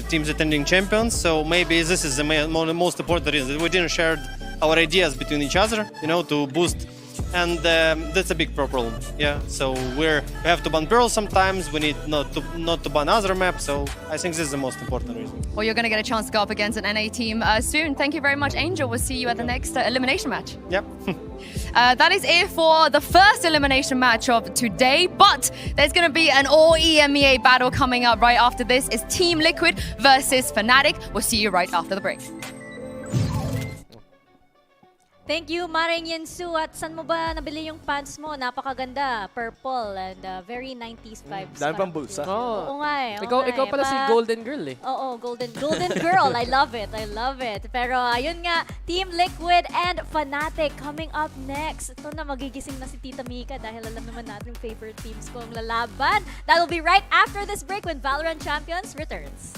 teams attending Champions, so maybe this is the most important reason. We didn't share our ideas between each other, you know, to boost. And that's a big problem, yeah. So we have to ban Pearl sometimes. We need not to ban other maps. So I think this is the most important reason. Well, you're going to get a chance to go up against an NA team soon. Thank you very much, Angel. We'll see you at the next elimination match. Yep. That is it for the first elimination match of today. But there's going to be an all EMEA battle coming up right after this. It's Team Liquid versus Fnatic. We'll see you right after the break. Thank you, Maring Yensu. At saan mo ba nabili yung pants mo? Napakaganda. Purple and very 90s vibes. Dami pang bulsa. Oo nga eh. Ikaw pala si Golden Girl eh. Oo, Golden Girl. I love it. Pero ayun nga, Team Liquid and Fnatic coming up next. Ito na, magigising na si Tita Mika dahil alam naman natin yung favorite teams ko ang lalaban. That will be right after this break when VALORANT Champions returns.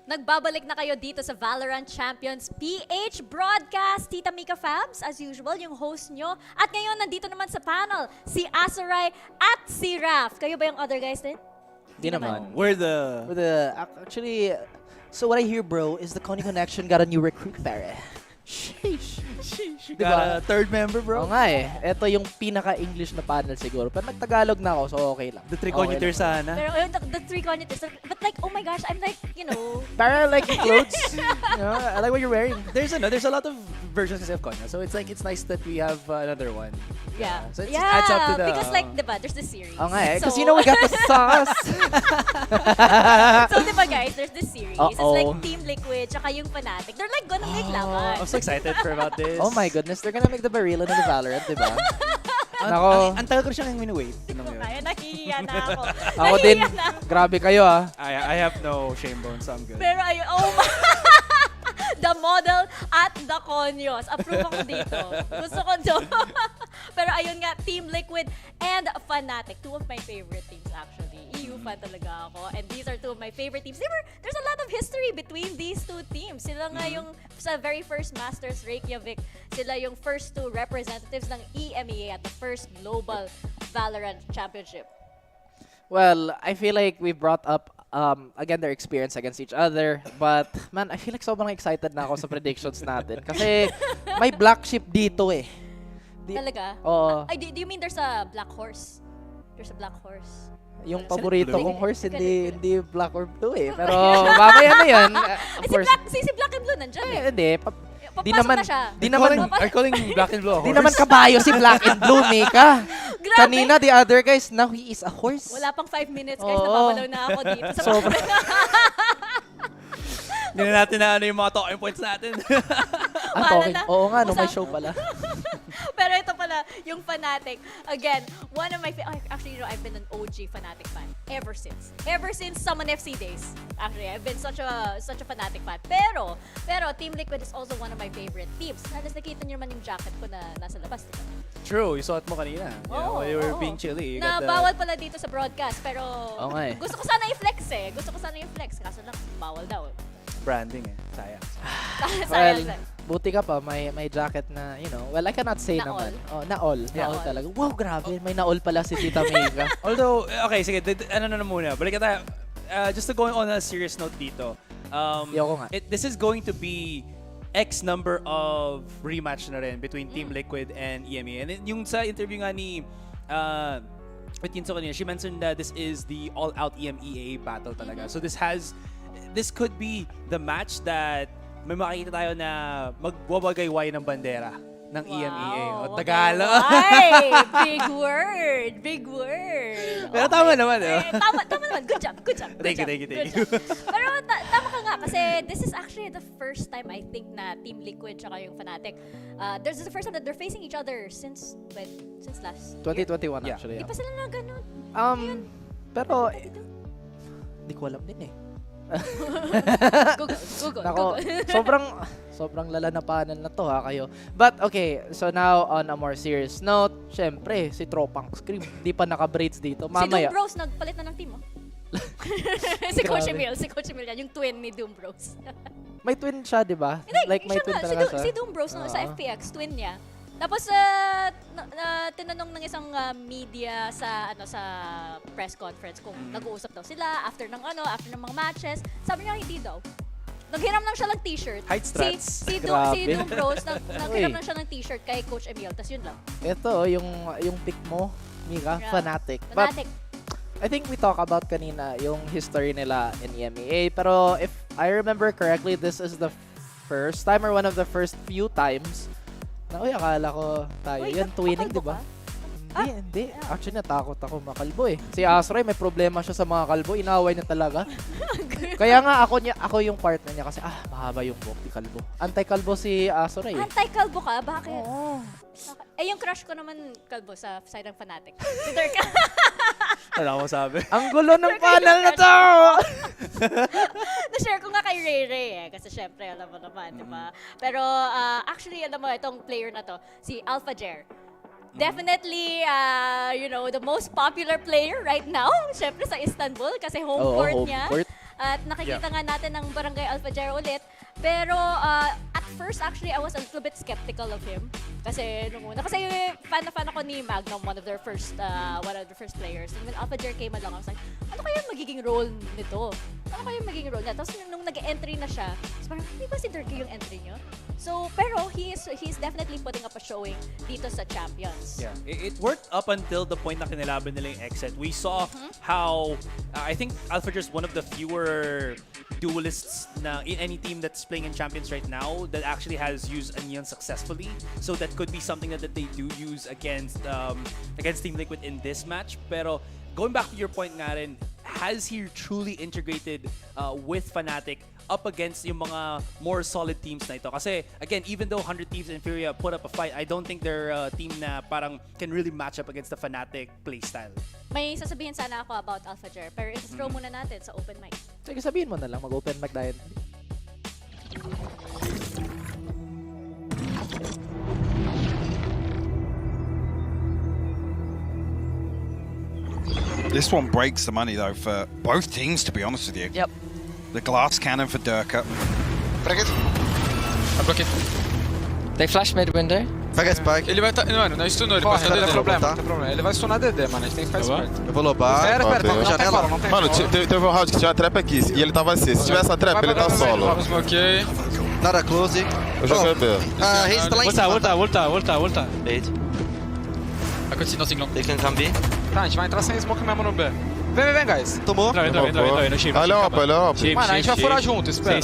Nagbabalik na kayo dito sa VALORANT Champions PH broadcast. Tita Mika Fabs, as usual, yung host nyo. At ngayon, nandito naman sa panel, si Azuray at si Raf. Kayo ba yung other guys din? Di naman. We're the... Actually, so what I hear, bro, is the Coney Connection got a new recruit, pare. Sheesh. You Diba? got a third member, bro? Oo nga eh. Ito yung pinaka-English na panel siguro. Pero nag-Tagalog na ako, so okay lang. The triconiter sana. Pero the three coniters, but like, oh my gosh, I'm like, you know. Para like clothes. You know, I like what you're wearing. There's a lot of versions of Konya, so it's nice that we have another one. Yeah. So it just adds up to the... because like, diba, there's this series. Oo nga eh. So, Because you know we got the sauce. so diba guys, there's this series. It's like Team Liquid, tsaka yung Fnatic. They're like gonna make laban. I'm so excited about this. Oh my goodness, they're gonna make the Barilla na the Valorant, di ba? Ang tagal ko siyang wait. Kaya nahihiya na ako. Ako din. Grabe kayo ah. I have no shame bones, so I'm good. Pero ayun, oh my... The model at the Conyos. Approve ako dito. Gusto ko to. Pero ayun nga, Team Liquid and Fnatic. Two of my favorite teams actually. EU fan talaga ako. And these are two of my favorite teams. There's a lot of history between these two teams. Sila nga yung sa very first Masters Reykjavik, sila yung first two representatives ng EMEA at the first Global VALORANT Championship. Well, I feel like we brought up again their experience against each other, but man, I feel like sobrang excited na ako sa predictions natin kasi may black sheep dito eh. Talaga? Oo. Ay, do you mean there's a black horse? There's a black horse. Yung paborito kong horse hindi black or blue eh. Pero mamaya na 'yan. Of course. Si black and blue nandiyan eh. Hindi. Di Papasok naman, na siya. Are calling black and blue a horse? Di naman kabayo si black and blue, Mika. Grabe. Kanina, the other guys, now he is a horse. Wala pang 5 minutes, guys. Napapalaw na ako dito. Hindi na natin na ano yung mga talking points natin. Talking? Oo nga, no, may show pala. Pero ito pala, yung Fnatic. Again, one of my actually, you know, I've been an OG Fnatic fan ever since. Ever since Summon FC days. Actually, I've been such a Fnatic fan. Pero Team Liquid is also one of my favorite teams. Halos nakita niyo naman yung jacket ko na nasa labas, diba? True, you saw it mo kanina. Oo, you were being chilly. Na bawal pala dito sa broadcast, pero Okay. gusto ko sana i-flex eh. Gusto ko sana i-flex, kaso lang, bawal daw. Branding eh. Sayang. Well, buti ka pa, may jacket na, you know, well, I cannot say naman. Oh, naol. Naol talaga. Wow, grabe. May naol pala si Tita Mika. Although, okay, sige, ano na muna. Balik tayo. Just to go on a serious note dito. This is going to be X number of rematch na rin between Team Liquid and EMEA. And yung sa interview nga ni with Yinso kanina, she mentioned that this is the all-out EMEA battle talaga. So this could be the match that may makikita tayo na magwawagayway ng bandera ng EMEA. O Tagalog. Ay, big word. Pero tama naman, eh. Tama naman. Good job. Thank you. Pero tama ka nga kasi this is actually the first time I think na Team Liquid tsaka yung Fnatic. This is the first time that they're facing each other since last 2021 actually. Di pa sila na ganun. Pero hindi ko alam din eh. Google. Nako, sobrang lala na panel na to ha kayo. But okay, so now on a more serious note, syempre si Tropang Scream, di pa naka-braids dito. Mamaya. Si Doom Bros nagpalit na ng team, oh. si Coach Emil yan, yung twin ni Doom Bros. May twin siya, di ba? Like may twin talaga siya. Si Doom Bros sa FPX, twin niya. Tapos tinanong ng isang media sa press conference kung nag-uusap daw sila after ng mga matches. Sabi niya hindi daw. Naghiram lang siya ng t-shirt. Height strats. Si Doom Bros naghiram lang siya ng t-shirt kay Coach Emil. Tas yun lang. Ito yung pick mo, Mika, Fnatic. But I think we talk about kanina yung history nila in EMEA. Pero if I remember correctly, this is the first time or one of the first few times akala ko tayo. Yan, twinning, di ba? Hindi. Actually, natakot ako makalbo eh. Si Asray, may problema siya sa mga kalbo. Inaway niya talaga. Kaya nga, ako yung partner niya kasi, mahaba yung buhok, di kalbo. Anti-kalbo si Asray. Anti-kalbo ka? Bakit? Oo. Yung crush ko naman kalbo sa side ng Fnatic. Si Dirk. Wala akong sabi. Ang gulo ng panel na to! Na-share ko nga kay Ray Ray eh. Kasi syempre, alam mo naman, di ba? Pero actually, alam mo, itong player na to, si Alpha Jer. Definitely, the most popular player right now. Syempre sa Istanbul kasi home court niya. At nakikita nga natin ng Barangay Alpha Jer ulit. Pero at first, actually, I was a little bit skeptical of him. Kasi nung una, kasi fan ako ni Magnum, one of their first players. And when Alpha Jer came along, I was like, ano kaya magiging role nito? Ano kaya magiging role niya? Tapos nung nag-entry na siya, parang, hindi ba si Durkee yung entry niyo? So, pero he's definitely putting up a showing dito sa Champions. Yeah, it worked up until the point na kinilaban nila yung Exit. We saw how, I think Alpha Jer is one of the fewer duelists na in any team that's playing in Champions right now that actually has used Anion successfully. So that could be something that they do use against Team Liquid in this match. Pero going back to your point nga rin, has he truly integrated with Fnatic up against yung mga more solid teams na ito? Kasi again, even though 100 Thieves and Furia put up a fight, I don't think they're a team na parang can really match up against the Fnatic playstyle. May sasabihin sana ako about Alpha Jer, pero i-throw muna natin sa open mic. Sige, sabihin mo na lang, mag-open mic tayo. This one breaks the money though for both teams, to be honest with you. Yep. The glass cannon for Durka. Break it. I block it. They flash mid window. Pega spike. Ele vai não, não stunou, ele pode não tem problema, não tem problema. Ele vai stunar DD, mano, a gente tem que ficar esperto. Eu vou lobar. Espera, Não tem janela. Mano, teve um round que tinha uma trap aqui e ele tava assim. Se tivesse essa trap, ele tá solo. Ok. Nada close. Eu joguei B. Ah, Reis tá lá em cima. Ulta. Bait. I could see nothing long. They can come B. Tá, a gente vai entrar sem smoke mesmo no B. Vem, guys. Tomou. Entra, no shift. Olha ó. Mano, a gente vai furar junto, espera.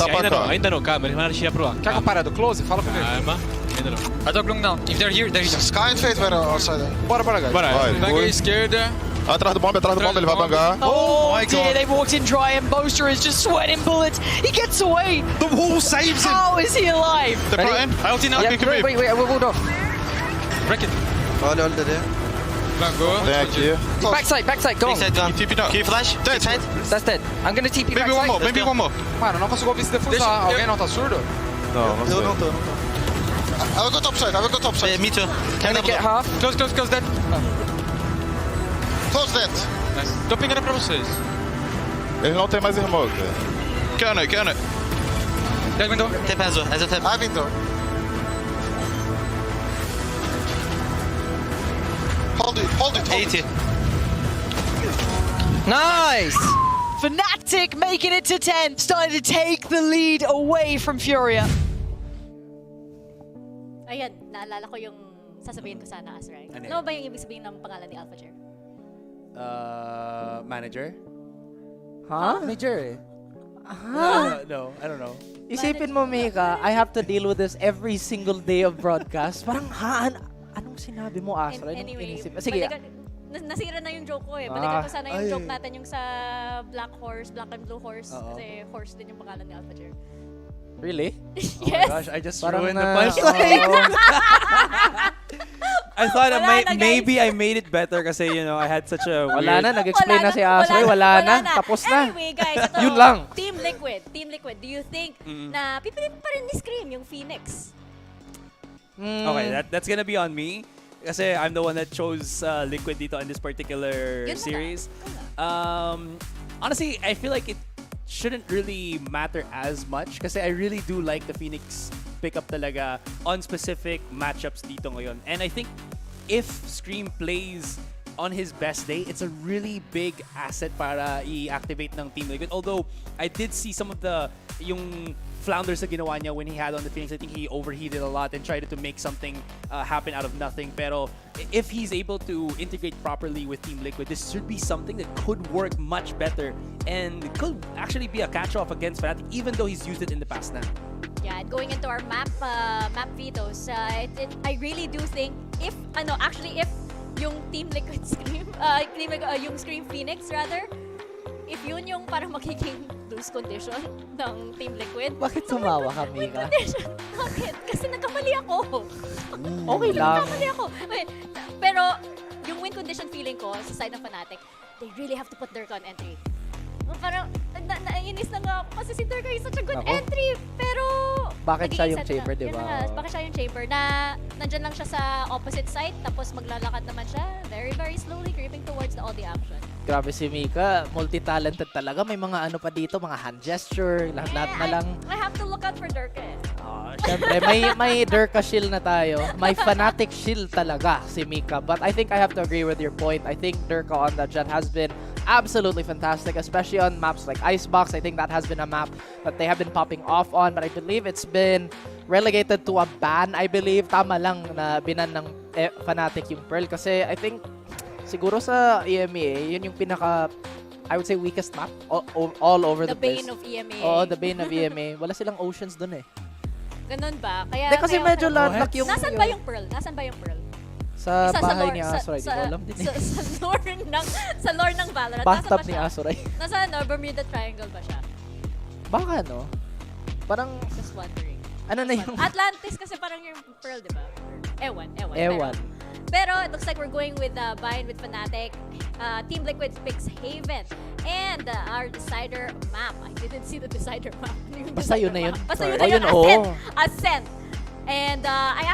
Ainda não, calma, eles vão tirar pro ar. Quer que eu pare do close? Fala comigo. Calma. Ainda não. I dog long down. If they're here, they're here. Sky and Fate vai outside. Bora, guys. Vai, à esquerda. Atrás do bomb, ele vai bangar. Oh my God. They walked in dry and Boaster is just sweating bullets. He gets away. The wall saves him. How is he alive? They're planting. I ulti now. Wait, we're walled off. Break it. Olha DD. Go. Vem aqui. Backside, go on. TP down. Can you flash? Dead. That's dead. I'm gonna TP Maybe one backside. more. Mano, não consigo ouvir se defusar. Alguém não tá surdo? Eu não tô. I will go top side. Yeah, me too. Can I get half? Close, dead. Close that. Nice. Tô pingando pra vocês. Ele não tem mais remote. Cannon. Dead window. Tap as a tap. Ah, window. Hold it. 80. Nice! Fnatic making it to 10, starting to take the lead away from Furia. Ayan, naalala ko yung sasabihin ko sana, Asray. Ano ba yung ibig sabihin ng pangalan ni Alpha Jer? Manager? Huh? Major No, I don't know. Isipin mo, Mika, I have to deal with this every single day of broadcast. Parang, anong sinabi mo, Asra? Anyway, Sige. nasira na yung joke ko eh. Balikan ko sana yung joke natin yung sa Black and Blue Horse. Kasi horse din yung pangalan ni Alpha Jer. Really? Yes. Oh my gosh, I just ruined the punchline. punchline. I thought maybe I made it better kasi, you know, I had such a Wala weird... na, nag-explain na si Asray. Wala na. Tapos na. Anyway, guys, ito. Yun lang. Team Liquid. Do you think na pipilit pa rin ni Scream yung Phoenix? Okay, that's gonna be on me. Kasi I'm the one that chose Liquid dito in this particular series. Honestly, I feel like it shouldn't really matter as much kasi I really do like the Phoenix pickup talaga on specific matchups dito ngayon. And I think if Scream plays on his best day, it's a really big asset para i-activate ng Team Liquid. Although, I did see some of yung flounders na ginawa niya when he had on the Phoenix. I think he overheated a lot and tried to make something happen out of nothing. Pero if he's able to integrate properly with Team Liquid, this should be something that could work much better and could actually be a catch-off against Fnatic, even though he's used it in the past now. Yeah, and going into our map vetoes, I really do think if yung Team Liquid Scream, yung Scream Phoenix rather, if yun yung parang magiging lose condition ng Team Liquid. Bakit tumawa ka, Mika? Bakit? Kasi nagkamali ako. Okay lang. Nagkamali ako. Okay. Pero yung win condition feeling ko sa side ng Fnatic, they really have to put Durka on entry. Parang naiinis na nga kasi si Durka is such a good entry. Pero bakit siya yung chamber, di ba? Bakit siya yung chamber na nandyan lang siya sa opposite side tapos maglalakad naman siya very, very slowly creeping towards all the action. Grabe si Mika, multi-talented talaga. May mga ano pa dito, mga hand gesture, lahat-lahat na lang. I have to look out for Durka eh. Siyempre, may Durka shield na tayo. May Fnatic shield talaga si Mika. But I think I have to agree with your point. I think Durka on that jet has been absolutely fantastic, especially on maps like Icebox. I think that has been a map that they have been popping off on. But I believe it's been relegated to a ban, I believe. Tama lang na binan ng Fnatic yung Pearl. Kasi I think siguro sa EMEA, yun yung pinaka, I would say, weakest map all over the place. The bane of EMEA. Oo, the bane of EMEA. Wala silang oceans dun eh. Ganun ba? Kaya, kasi medyo landlock yung... Nasaan ba yung Pearl? Nasaan ba yung Pearl? Sa bahay ni Azuray, di ko alam din eh. Sa lore ng Valorant. Bathtub ni Azuray. Nasa Bermuda Triangle ba siya? Baka no? Parang... Just wondering. Ano na yung... Atlantis kasi parang yung Pearl, di ba? Ewan. Pero it looks like we're going with Bind with Fnatic. Team Liquid picks Haven. And our decider map. I didn't see the decider map. Basta yun na yun. Basta yun na yun. Ascent. And I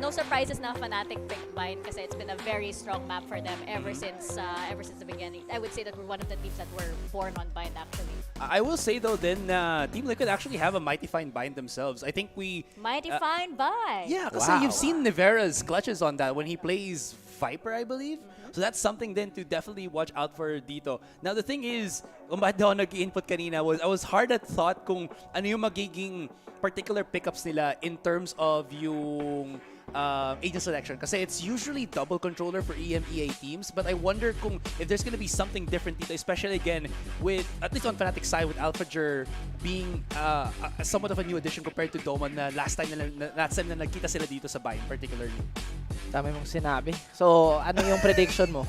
no surprises na Fnatic picked Bind kasi it's been a very strong map for them ever since the beginning. I would say that we're one of the teams that were born on Bind actually. I will say though then Team Liquid actually have a mighty fine Bind themselves. I think we... Mighty fine Bind? Yeah, kasi you've seen Nivera's clutches on that when he plays Viper, I believe. So that's something then to definitely watch out for dito. Now the thing is, kung bakit daw nag-input kanina was I was hard at thought kung ano yung magiging particular pickups nila in terms of yung agent selection. Kasi it's usually double controller for EMEA teams, but I wonder kung if there's gonna be something different dito, especially again with, at least on Fnatic's side, with AlphaJer being somewhat of a new addition compared to Doman na last time na nagkita sila dito sa Bind particularly. Dami mong sinabi. So, ano yung prediction mo?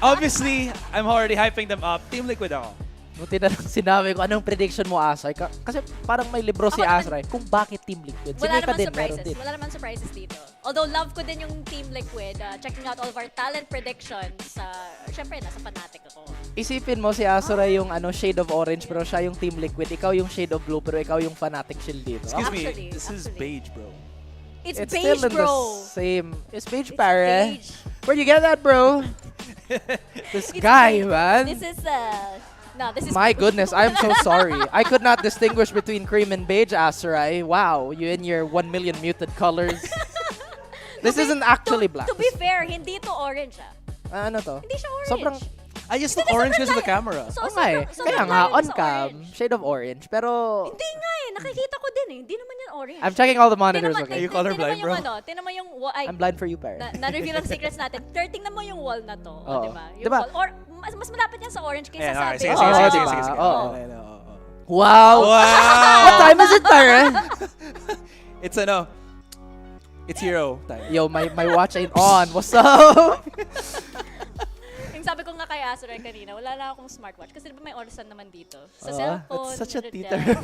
Obviously, I'm already hyping them up. Team Liquid ako. Buti na lang sinabi ko, anong prediction mo, Asay? Kasi parang may libro si Asay kung bakit Team Liquid. Wala naman surprises. Wala naman surprises dito. Although love ko din yung Team Liquid. Checking out all of our talent predictions. Syempre, nasa Fnatic ako. Isipin mo si Asay yung shade of orange pero siya yung Team Liquid. Ikaw yung shade of blue pero ikaw yung Fnatic shield dito. Excuse me, this is beige, bro. It's beige, still in bro. The same. It's beige, pare. Where'd you get that, bro? This guy, man. This is no, this is my goodness, I'm so sorry. I could not distinguish between cream and beige, Azuray. Wow, you in your 1 million muted colors. This isn't actually black. To be fair, hindi to orange Ano to? Hindi siya orange. Sobrang... I just look orange because of the camera. Okay. Kaya nga, on cam, shade of orange. Pero... Hindi nga eh. Nakikita ko din eh. Hindi naman yan orange. I'm checking all the monitors, okay? Are you colorblind, bro? Tingnan mo yung... I'm blind for you, pare. Na-reveal ang secrets natin. Tingnan mo yung wall na to. Diba? Yung diba? wall. Or mas malapit yan sa orange kaysa sa beige. Sige. Wow! What time is it, pare? It's it's hero time. Yo, my watch ain't on. What's up? Sabi ko nga kay Azuray kanina, wala lang akong smartwatch. Kasi diba may orasan naman dito? Sa cellphone. That's such a tita. Diba?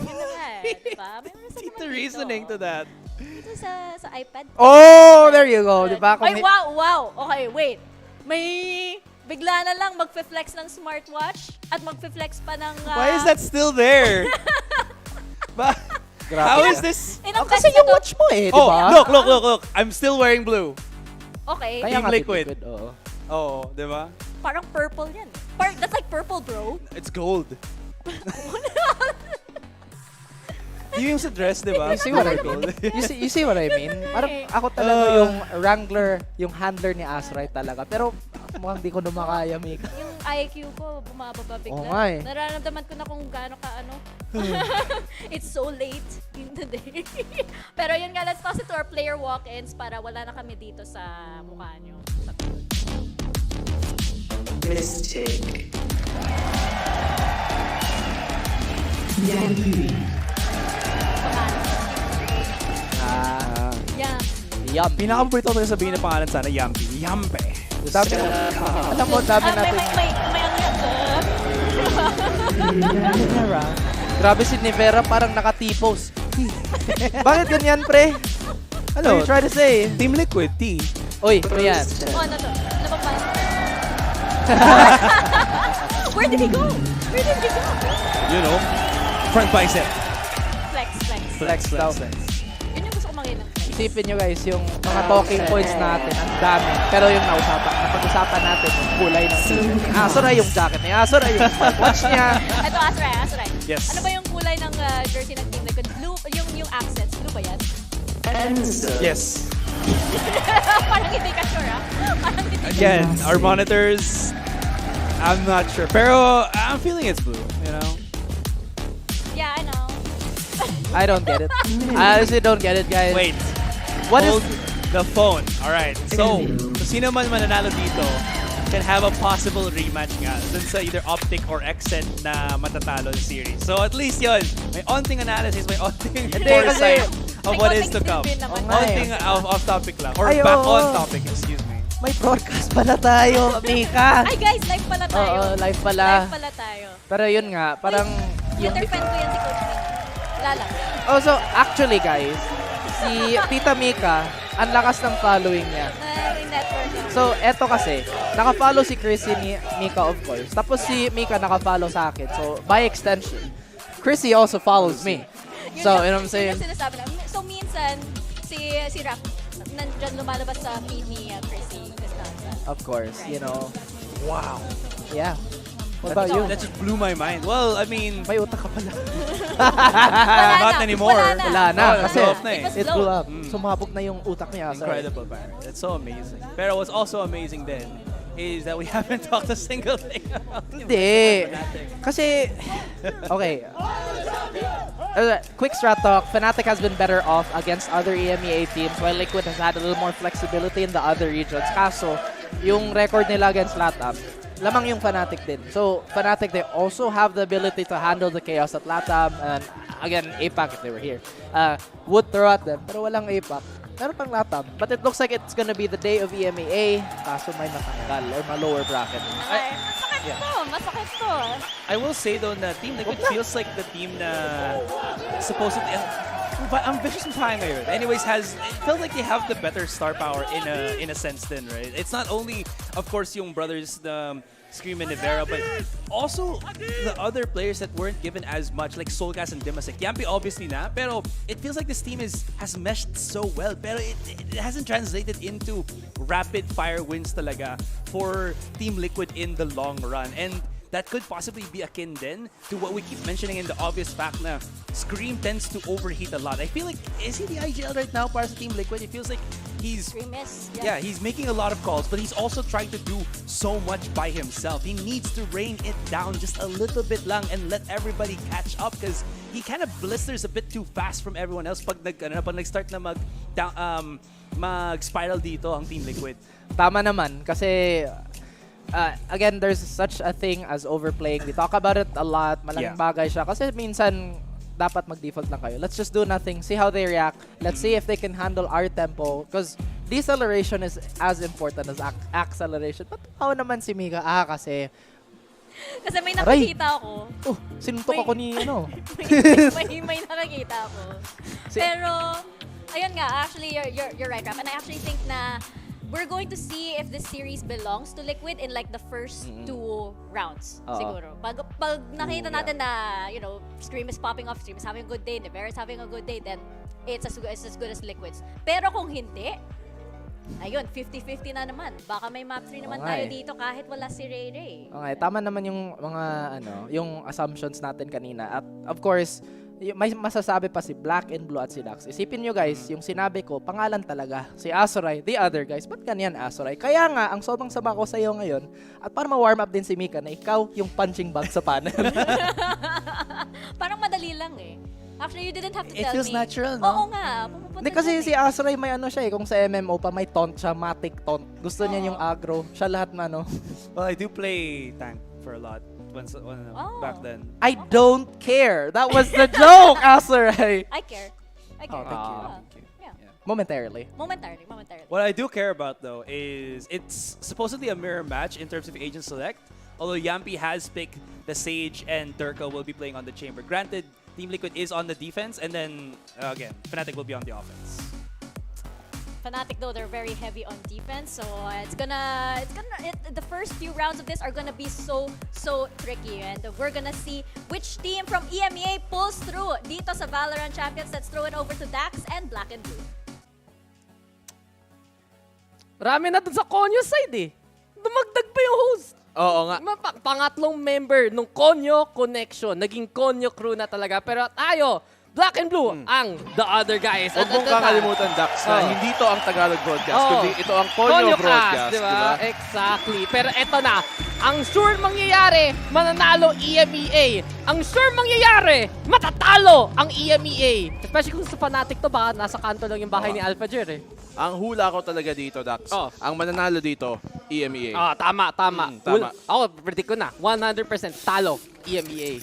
May orasan Tita naman reasoning dito. to that. Dito sa iPad. Oh, there you go. Diba? Ay, wow. Okay, wait. May bigla na lang magfe-flex ng smartwatch at magfe-flex pa ng... Why is that still there? How is this? Kasi yung watch mo eh, diba? Look. I'm still wearing blue. Okay. Team Liquid. Oo, diba? Parang purple yan. That's like purple, bro. It's gold. Yung sa dress, diba? You see what I mean? You see what I mean? Parang ako talaga yung wrangler, yung handler ni Azuray talaga. Pero mukhang di ko na makaya, Mika. Yung IQ ko, bumababa bigla. Oo nga eh. Nararamdaman ko na kung gaano ka It's so late in the day. Pero yun nga, let's toss it to our player walk-ins para wala na kami dito sa mukha nyo. Mistake. Yum. Pinaka-paborito ko sabihin na pangalan sana, Yampi. Yampe. Alam mo, dami natin. Grabe si Nivera, parang naka-T-pose. Bakit ganyan, pre? Ano you try to say? Team Liquid, T. Uy, ano yan? Ano to? Where did he go? You know, front bicep. Flex. Yun yung gusto ko makita. Isipin nyo guys, yung mga talking points natin, ang dami. Pero yung napag-usapan natin, kulay ng Asoray yung jacket ni Asoray yung watch niya. Ito, Asoray. Yes. Ano ba yung kulay ng jersey ng Team Liquid? Blue, yung accents. Blue ba yan? Yes. Parang hindi ka sure, ah. Parang hindi ka Again, sure. our monitors, I'm not sure. Pero I'm feeling it's blue, you know? Yeah, I know. I don't get it. I honestly don't get it, guys. Wait. What Hold is... the phone. Alright. So, sino man mananalo dito can have a possible rematch nga dun sa either Optic or Accent na matatalo ng series. So at least yun, may onting analysis, may onting foresight of what is to come. Onting off-topic lang. Or back on topic, excuse me. May broadcast pala tayo, Mika. Ay, guys, live pala tayo. Oo, live pala. Live pala tayo. Pero yun nga, parang... Twitter fan ko yan si Coach Min. Wala lang. Oh, so actually guys, si Tita Mika, ang lakas ng following niya. May network yun. So, eto kasi, naka-follow si Chrissy ni Mika, of course. Tapos si Mika naka-follow sa akin. So, by extension, Chrissy also follows me. So, you know what I'm saying? Yun yung sinasabi lang. So, minsan, si Rap, nandyan lumalabas sa feed ni Chrissy. Of course, you know. Wow. Yeah. What about you? That just blew my mind. Well, I mean... May utak ka pala. Not anymore. Wala na. Kasi it blew up. Sumabog na yung utak niya. Incredible, man. It's so amazing. Pero what's also amazing then is that we haven't talked a single thing about Hindi. Kasi, okay. Quick strat talk. Fnatic has been better off against other EMEA teams while Liquid has had a little more flexibility in the other regions. Kaso, yung record nila against LATAM, lamang yung Fnatic din. So, Fnatic, they also have the ability to handle the chaos at LATAM and again, APAC if they were here. Would throw at them, pero walang APAC. Meron pang LATAM. But it looks like it's gonna be the day of EMEA. Kaso may matanggal or ma-lower bracket. Masakit to. I will say though na Team Liquid feels like the team na supposedly... I'm vicious tayo ngayon. Anyways, it feels like they have the better star power in a sense then, right? It's not only, of course, yung brothers, the Scream and Nivera, but also the other players that weren't given as much, like Soulcast and Dimasek. Yampi obviously na, pero it feels like this team has meshed so well, pero it hasn't translated into rapid fire wins talaga for Team Liquid in the long run. And that could possibly be akin then to what we keep mentioning in the obvious fact na Scream tends to overheat a lot. I feel like, is he the IGL right now para sa Team Liquid? It feels like he's... Yeah, he's making a lot of calls, but he's also trying to do so much by himself. He needs to rein it down just a little bit lang and let everybody catch up because he kind of blisters a bit too fast from everyone else pag nag-start na mag-spiral dito ang Team Liquid. Tama naman, kasi... again, there's such a thing as overplaying. We talk about it a lot. Malaking bagay siya. Kasi minsan, dapat mag-default lang kayo. Let's just do nothing. See how they react. Let's see if they can handle our tempo. Because deceleration is as important as acceleration. But how naman si Mika? Kasi may nakikita ako. Oh, sinuntok ako ni ano. may nakikita ako. Pero, ayun nga, actually, you're right, Rap. And I actually think na we're going to see if this series belongs to Liquid in like the first 2 rounds, siguro. Pag nakita natin na, you know, Scream is popping off, Scream is having a good day, Nivera is having a good day, then it's as good as Liquid's. Pero kung hindi, ayun, 50-50 na naman. Baka may map 3 naman tayo dito kahit wala si Ray Ray. Okay, tama naman yung mga yung assumptions natin kanina. At of course, may masasabi pa si Black and Blue at si Dax. Isipin nyo guys, yung sinabi ko, pangalan talaga. Si Asoray, the other guys. Ba't ganyan Asoray? Kaya nga, ang sobrang sama ko sa iyo ngayon, at para ma-warm up din si Mika na ikaw yung punching bag sa panel. Parang madali lang eh. Actually, you didn't have to tell me. It feels natural, no? Oo nga. Hindi kasi si Asoray may siya eh. Kung sa MMO pa, may taunt siya, matic taunt. Gusto niya yung aggro. Siya lahat Well, I do play tank for a lot. Back then. I don't care. That was the joke, Asoray. I care. Thank you. Yeah. Momentarily. What I do care about though is it's supposedly a mirror match in terms of agent select. Although Yampi has picked the Sage and Durka will be playing on the Chamber. Granted, Team Liquid is on the defense, and then again, Fnatic will be on the offense. Fnatic though, they're very heavy on defense, so the first few rounds of this are gonna be so tricky, and we're gonna see which team from EMEA pulls through dito sa VALORANT Champions. Let's throw it over to Dax and Black and Blue. Rami na dun sa Konyo side eh. Dumagdag pa yung Oo nga. Pangatlong member nung Konyo Connection. Naging Konyo crew na talaga. Pero tayo, Black and Blue, ang the other guys. Huwag mong kakalimutan, Dax, na hindi to ang Tagalog broadcast, kundi ito ang Konyo broadcast. Diba? Exactly. Pero eto na, ang sure mangyayari, mananalo EMEA. Ang sure mangyayari, matatalo ang EMEA. Especially kung sa Fnatic to ba, nasa kanto lang yung bahay ni AlphaJer eh. Ang hula ko talaga dito, Dax, ang mananalo dito, EMEA. Tama. Tama. Ako, predict ko na, 100% talo EMEA.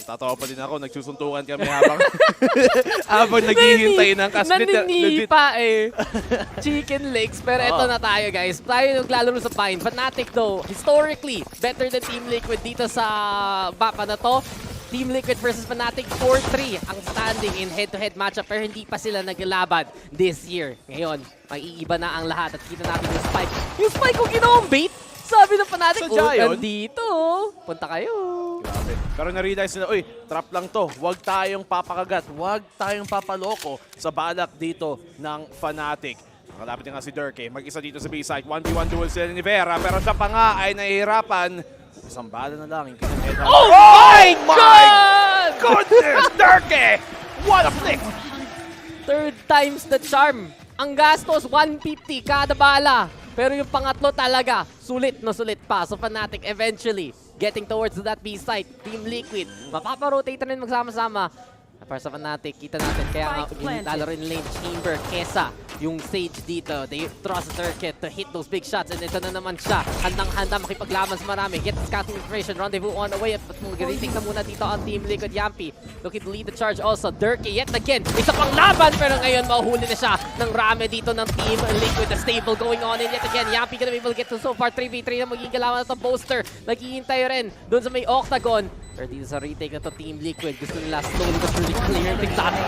Tatawa pa din ako, nagsusuntukan kami habang naghihintay ng kasbit. Naninipa eh. Chicken legs. Pero eto na tayo, guys. Tayo naglalaro sa Pine. Fnatic though, historically, better than Team Liquid dito sa mapa na to. Team Liquid versus Fnatic 4-3 ang standing in head-to-head matchup pero hindi pa sila naglalaban this year. Ngayon, mag-iiba na ang lahat at kita natin yung spike. Yung spike ko ginawang bait! Sabi ng Fnatic, nandito. Punta kayo. Grabe. Pero na-realize nila, uy, trap lang to. Huwag tayong papakagat. Huwag tayong papaloko sa balak dito ng Fnatic. Nakalapit nga si Durke. Mag-isa dito sa B-side. 1v1 duel sila ni Vera. Pero siya pa nga ay nahihirapan. Isang bala na lang. Oh my God! Goodness! Durke! What a flick! Third time's the charm. Ang gastos, 150 kada bala. Pero yung pangatlo talaga, sulit na sulit pa. So Fnatic eventually getting towards that B site. Team Liquid, mapaparotate na rin magsama-sama. Para sa Fnatic, kita natin kaya ginitalo rin lane Chamber kesa yung Sage dito. They trust Turkit to hit those big shots and ito na naman siya. Handang-handa makipaglaban sa marami. Get the scouting information. Rendezvous on the way. At mag-retake na muna dito ang Team Liquid. Yampi looking to lead the charge also. Durke yet again. Isa pang laban pero ngayon mahuhuli na siya ng rame dito ng Team Liquid. The stable going on and yet again. Yampi gonna be able to get to so far 3v3 na magiging galawan na ito. Boaster naghihintay rin doon sa may octagon. Pero dito sa retake na to Team Liquid, gusto nila slowly but surely clear.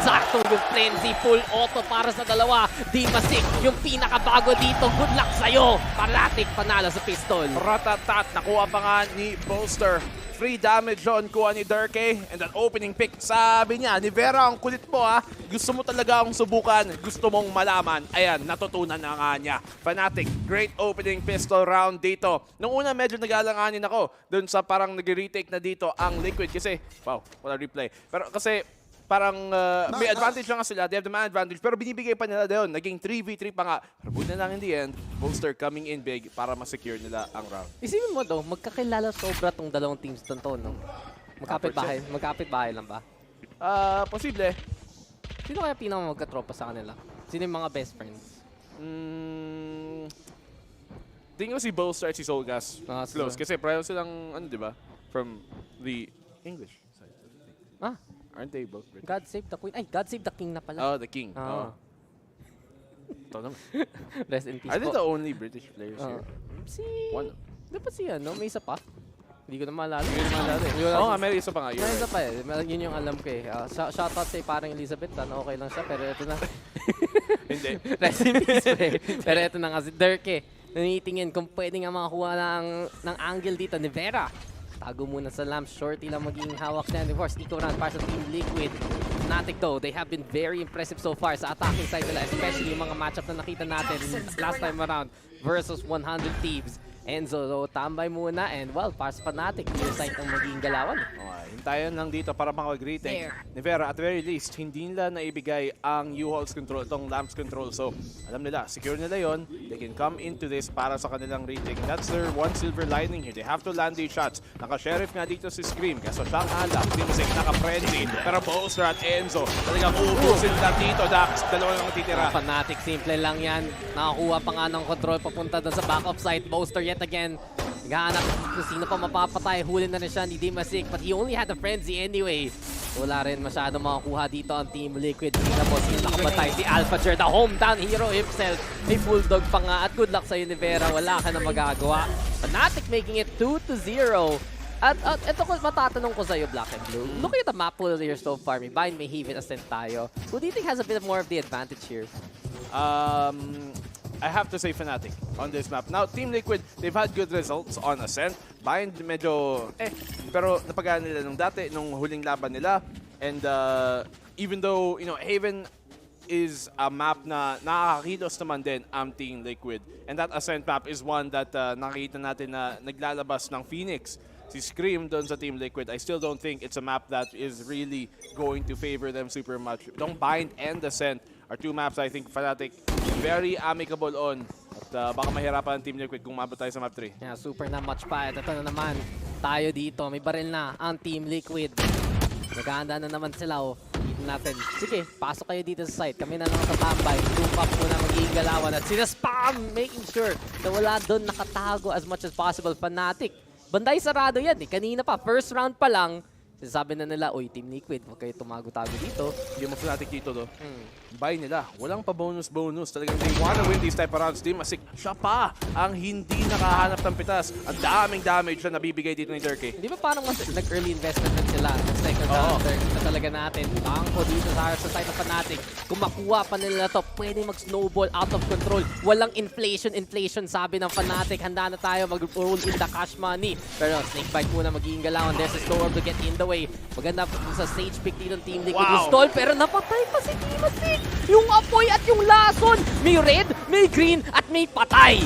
Sakto yung frenzy, full auto para sa dalawa. Dimasik, yung pinakabago dito. Good luck sa'yo. Fnatic panalo sa pistol. Ratatat, nakuha pa nga ni Bolster. Free damage on kuha ni Durke. And that opening pick, sabi niya, ni Vera, ang kulit mo ha. Gusto mo talaga akong subukan. Gusto mong malaman. Ayan, natutunan na nga niya. Fnatic, great opening pistol round dito. Nung una, medyo nag-alanganin ako dun sa parang nag-retake na dito ang Liquid. Kasi, wow, wala replay. Pero kasi, parang may advantage lang nga sila. They have the man advantage. Pero binibigay pa nila doon. Naging 3v3 pa nga. Pero buti na lang in the end, Bolster coming in big para ma-secure nila ang round. Isipin mo daw, magkakilala sobra tong dalawang teams to, no? Magkapit bahay lang ba? Posible. Sino kaya pinaka magkatropa sa kanila? Sino yung mga best friends? Tingin ko si Bolster at si Solgas. Close. Kasi pareho silang, ano diba? From the English side. Aren't they both British? God Save the Queen. Ay, God Save the King na pala. Oh, the King. Ito naman. Rest in peace Are they the only British players here? One. Dapat siya, no? May isa pa. Hindi ko na maalala. Oo nga, may isa pa nga. May isa pa eh. Yun yung alam ko eh. Shoutout sa parang Elizabeth. Sana okay lang siya. Pero ito na. Hindi. Rest in peace eh. Pero ito na nga si Durke. Nanitingin kung pwede nga makakuha ng angle dito ni Vera. Tago muna sa lamp. Shorty lang magiging hawak niya. Of course, eco round para sa Team Liquid. Fnatic though, they have been very impressive so far sa attacking side nila. Especially yung mga matchup na nakita natin last time around versus 100 Thieves. Enzo, so, tambay muna and well, para sa Fnatic, clear sight ang magiging galawan. Okay, hintayan lang dito para makapag-retake ni Vera. At very least, hindi nila naibigay ang U-Halls control, itong lamps control. So, alam nila, secure nila yon. They can come into this para sa kanilang retake. That's their one silver lining here. They have to land these shots. Naka-sheriff nga dito si Scream. Kaso siyang halap. Dimasik naka-frenzy. Pero Bolster at Enzo, talagang uubusin nila dito. Dax, dalawa lang matitira. Fnatic, simple lang yan. Nakakuha pa nga ng control papunta doon sa backup site. Bolster yet again. Gahanap kung sino pa mapapatay. Huli na rin siya ni Dimasik. But he only had a frenzy anyway. Wala rin masyado makakuha dito ang Team Liquid. Tapos nakabatay si AlphaJer, the hometown hero himself. May bulldog pa nga. At good luck sa Vera. Wala ka na magagawa. Fnatic making it 2-0. At ito ko matatanong ko sa'yo, Black and Blue. Looking at the map pool here so far, may Bind, may Heave, Ascent tayo. Who do you think has a bit more of the advantage here? I have to say Fnatic on this map. Now, Team Liquid, they've had good results on Ascent. Bind, medyo, pero napagaan nila nung dati, nung huling laban nila. And even though, you know, Haven is a map na nakakakilos naman din ang Team Liquid. And that Ascent map is one that nakita natin na naglalabas ng Phoenix. Si Scream doon sa Team Liquid, I still don't think it's a map that is really going to favor them super much. Don't Bind and Ascent are two maps I think Fnatic very amicable on. At baka mahirapan ang Team Liquid kung mabot tayo sa map 3. Yeah, super na much pa. Ito na naman. Tayo dito. May baril na ang Team Liquid. Nagahanda na naman sila. Dito natin. Sige, pasok kayo dito sa site. Kami na lang sa tambay. Loop up muna magiging galawan. At sinaspam! Making sure na wala doon nakatago as much as possible. Fnatic. Banday sarado yan eh. Kanina pa, first round pa lang, sinasabi na nila, oy, Team Liquid, huwag kayo tumago-tago dito. Hindi mo Fnatic dito, do. Buy nila. Walang pa bonus-bonus. Talagang they wanna win these type of rounds. Team Asik, siya pa ang hindi nakahanap ng pitas. Ang daming damage na nabibigay dito ni Turkey. Hindi ba parang mas nag-early investment din sila? Sa second round, third na talaga natin. Bangko dito sa side ng Fnatic. Kung makuha pa nila to, pwede mag-snowball out of control. Walang inflation, sabi ng Fnatic. Handa na tayo mag-roll in the cash money. Pero Snakebite muna magiging galawan. There's a storm to get in the way. Maganda sa stage pick dito ng Team Liquid. Wow. Stall, pero napatay pa si Team Asik. Yung apoy at yung lason. May red, may green, at may patay.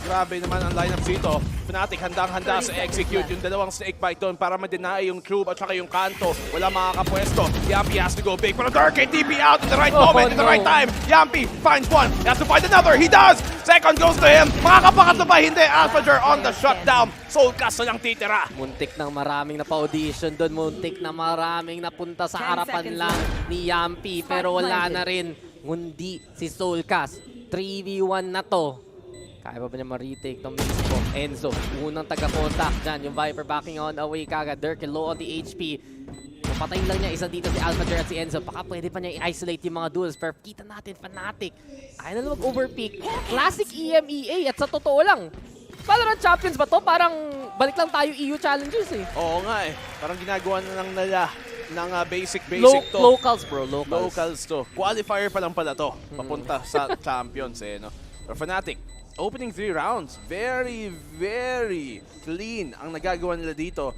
Grabe naman ang lineup dito. Fnatic handang-handa sa execute yung dalawang Snakebite doon para ma-deny yung Cube at saka yung Kanto. Wala makakapwesto. Yampi has to go big. Pero Durkee TP out at the right moment, at the right time. Yampi finds one. He has to find another. He does! Second goes to him. Makakapakatlo ba? Hindi. Alphager on the shutdown. Soulcast na lang titira. Muntik ng maraming na-audition doon. Muntik na maraming napunta sa harapan lang ni Yampi. Pero wala na rin. Ngundi si Soulcast. 3v1 na to. Kaya pa ba niya ma-retake itong mismo? Enzo, unang taga-contact dyan. Yung Viper backing on away kagad. Durkee low on the HP. Napatayin lang niya isa dito si Alphager at si Enzo. Baka pwede pa niya i-isolate yung mga duels. Pero kita natin, Fnatic. Ayaw na lang mag-overpeak. Classic EMEA. At sa totoo lang, VALORANT Champions ba to? Parang balik lang tayo EU Challengers eh. Oo nga eh. Parang ginagawa na lang nila ng basic to. Locals bro, Locals to. Qualifier pa lang pala to. Papunta sa Champions eh. No? Pero Fnatic, opening 3 rounds, very, very clean ang nagagawa nila dito.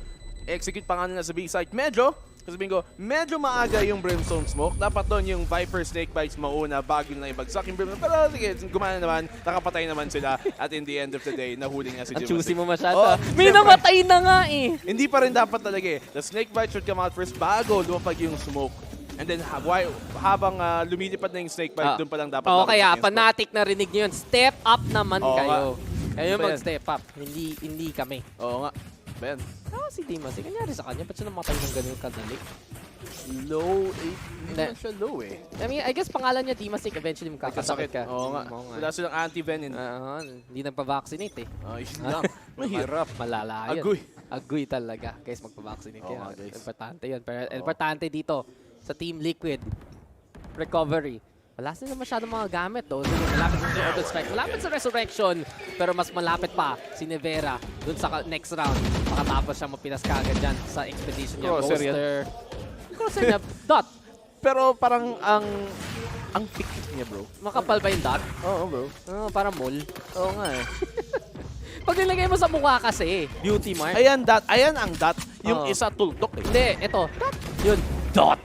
Execute pa nga nila sa B-side. Medyo maaga yung Brimstone Smoke. Dapat doon yung Viper Snakebites mauna bago nila ibagsak yung Brimstone. Pero sige, gumana naman, nakapatay naman sila. At in the end of the day, nahuli nga si Jim. Ang choosy mo masyado. May namatay na nga eh. Hindi pa rin dapat talaga eh. The Snakebite should come out first bago lumapag yung Smoke. And then habang lumilipad na yung Snakebite, doon pa lang dapat. Kaya Fnatic na rinig nyo yun. Step up naman kayo. Kayo mag-step up. Hindi kami. Oo nga. Ben. Si Dimas, kanyari sa kanya, ba't siya namatay ng ganun kadali? Low 8. Hindi naman siya low eh. I mean, I guess pangalan niya Dimas, eventually makakasakit ka. Oo nga. Wala silang anti-venin. Hindi nagpa-vaccinate eh. Yun lang. Mahirap. Malala yun. Agoy talaga. Guys, magpa-vaccinate kayo. Importante yun. Pero importante dito, sa Team Liquid, recovery. Wala sila masyadong mga gamit though. Malapit sa Auto Strike, malapit sa Resurrection, pero mas malapit pa si Nevera dun sa next round. Makatapos siya mapinas kagad dyan sa expedition niya. Ghoster. Crosser niya, dot. Pero parang ang pick niya bro. Makapal ba yung dot? Oo bro. Parang mole. Oo nga eh. Pag nilagay mo sa mukha kasi, beauty mark. Ayan ang dot. Yung isa tuldok eh. Hindi, ito. Dot. Yun. Dot.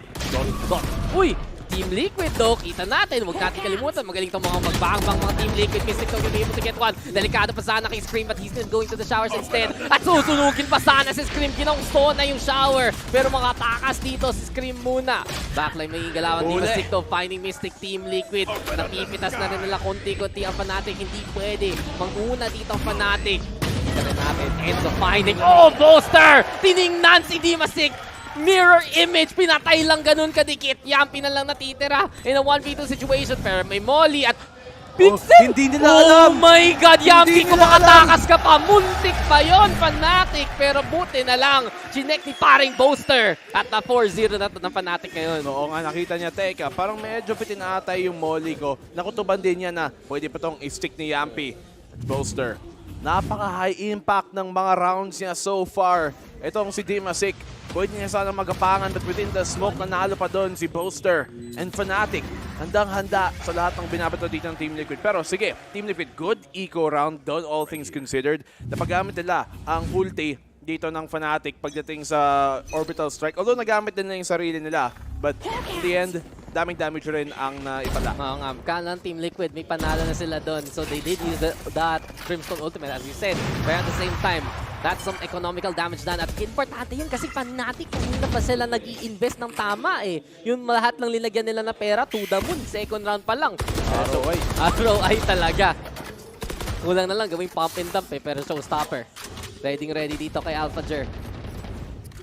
Uy! Team Liquid though, kita natin. Huwag natin kalimutan. Magaling itong mga magbang-bang mga Team Liquid. Mystic will be able to get one. Delikado pa sana kay Scream, but he's still going to the showers instead. At susunugin pa sana si Scream. Kinongsto na yung shower. Pero makatakas dito si Scream muna. Backline may galawan ni Mystic to. Finding Mystic, Team Liquid. Napipitas na rin nila konti-konti ang Fnatic. Hindi pwede. Manguna dito ang Fnatic. Kita rin natin. Enzo finding. Oh, Boaster! Tiningnan si Dimasik. Mirror image, pinatay lang ganun kadikit. Yampi na lang natitira in a 1v2 situation. Pero may Molly at Pixel! Hindi nila alam! Oh my God, Yampi, kung makatakas ka pa, muntik pa yun, Fnatic. Pero buti na lang, chinek ni paring Boaster. At na 4-0 na to ng Fnatic ngayon. Oo nga, nakita niya, teka, parang medyo pitinatay yung Molly ko. Nakutuban din niya na pwede pa tong i-stick ni Yampi. Boaster. Napaka-high impact ng mga rounds niya so far. Itong si Dimasik. Pwede niya sana magapangan, but within the smoke, nanalo pa doon si Boaster and Fnatic. Handang-handa sa lahat ng binabato dito ng Team Liquid. Pero sige, Team Liquid, good eco round, don't all things considered. Napagamit nila ang ulti dito ng Fnatic pagdating sa orbital strike. Although nagamit din na yung sarili nila. But in the end, daming damage rin ang naipala. Oo nga, kanan Team Liquid, may panalo na sila doon. So they did use that Brimstone ultimate as you said. But at the same time, that's some economical damage done. At importante yun kasi Fnatic kanina pa sila nag-i-invest ng tama eh. Yung lahat ng linagyan nila na pera, to the moon. Second round pa lang. ROI talaga. Kulang na lang gawing pump and dump eh, pero showstopper. Ready dito kay AlphaJer.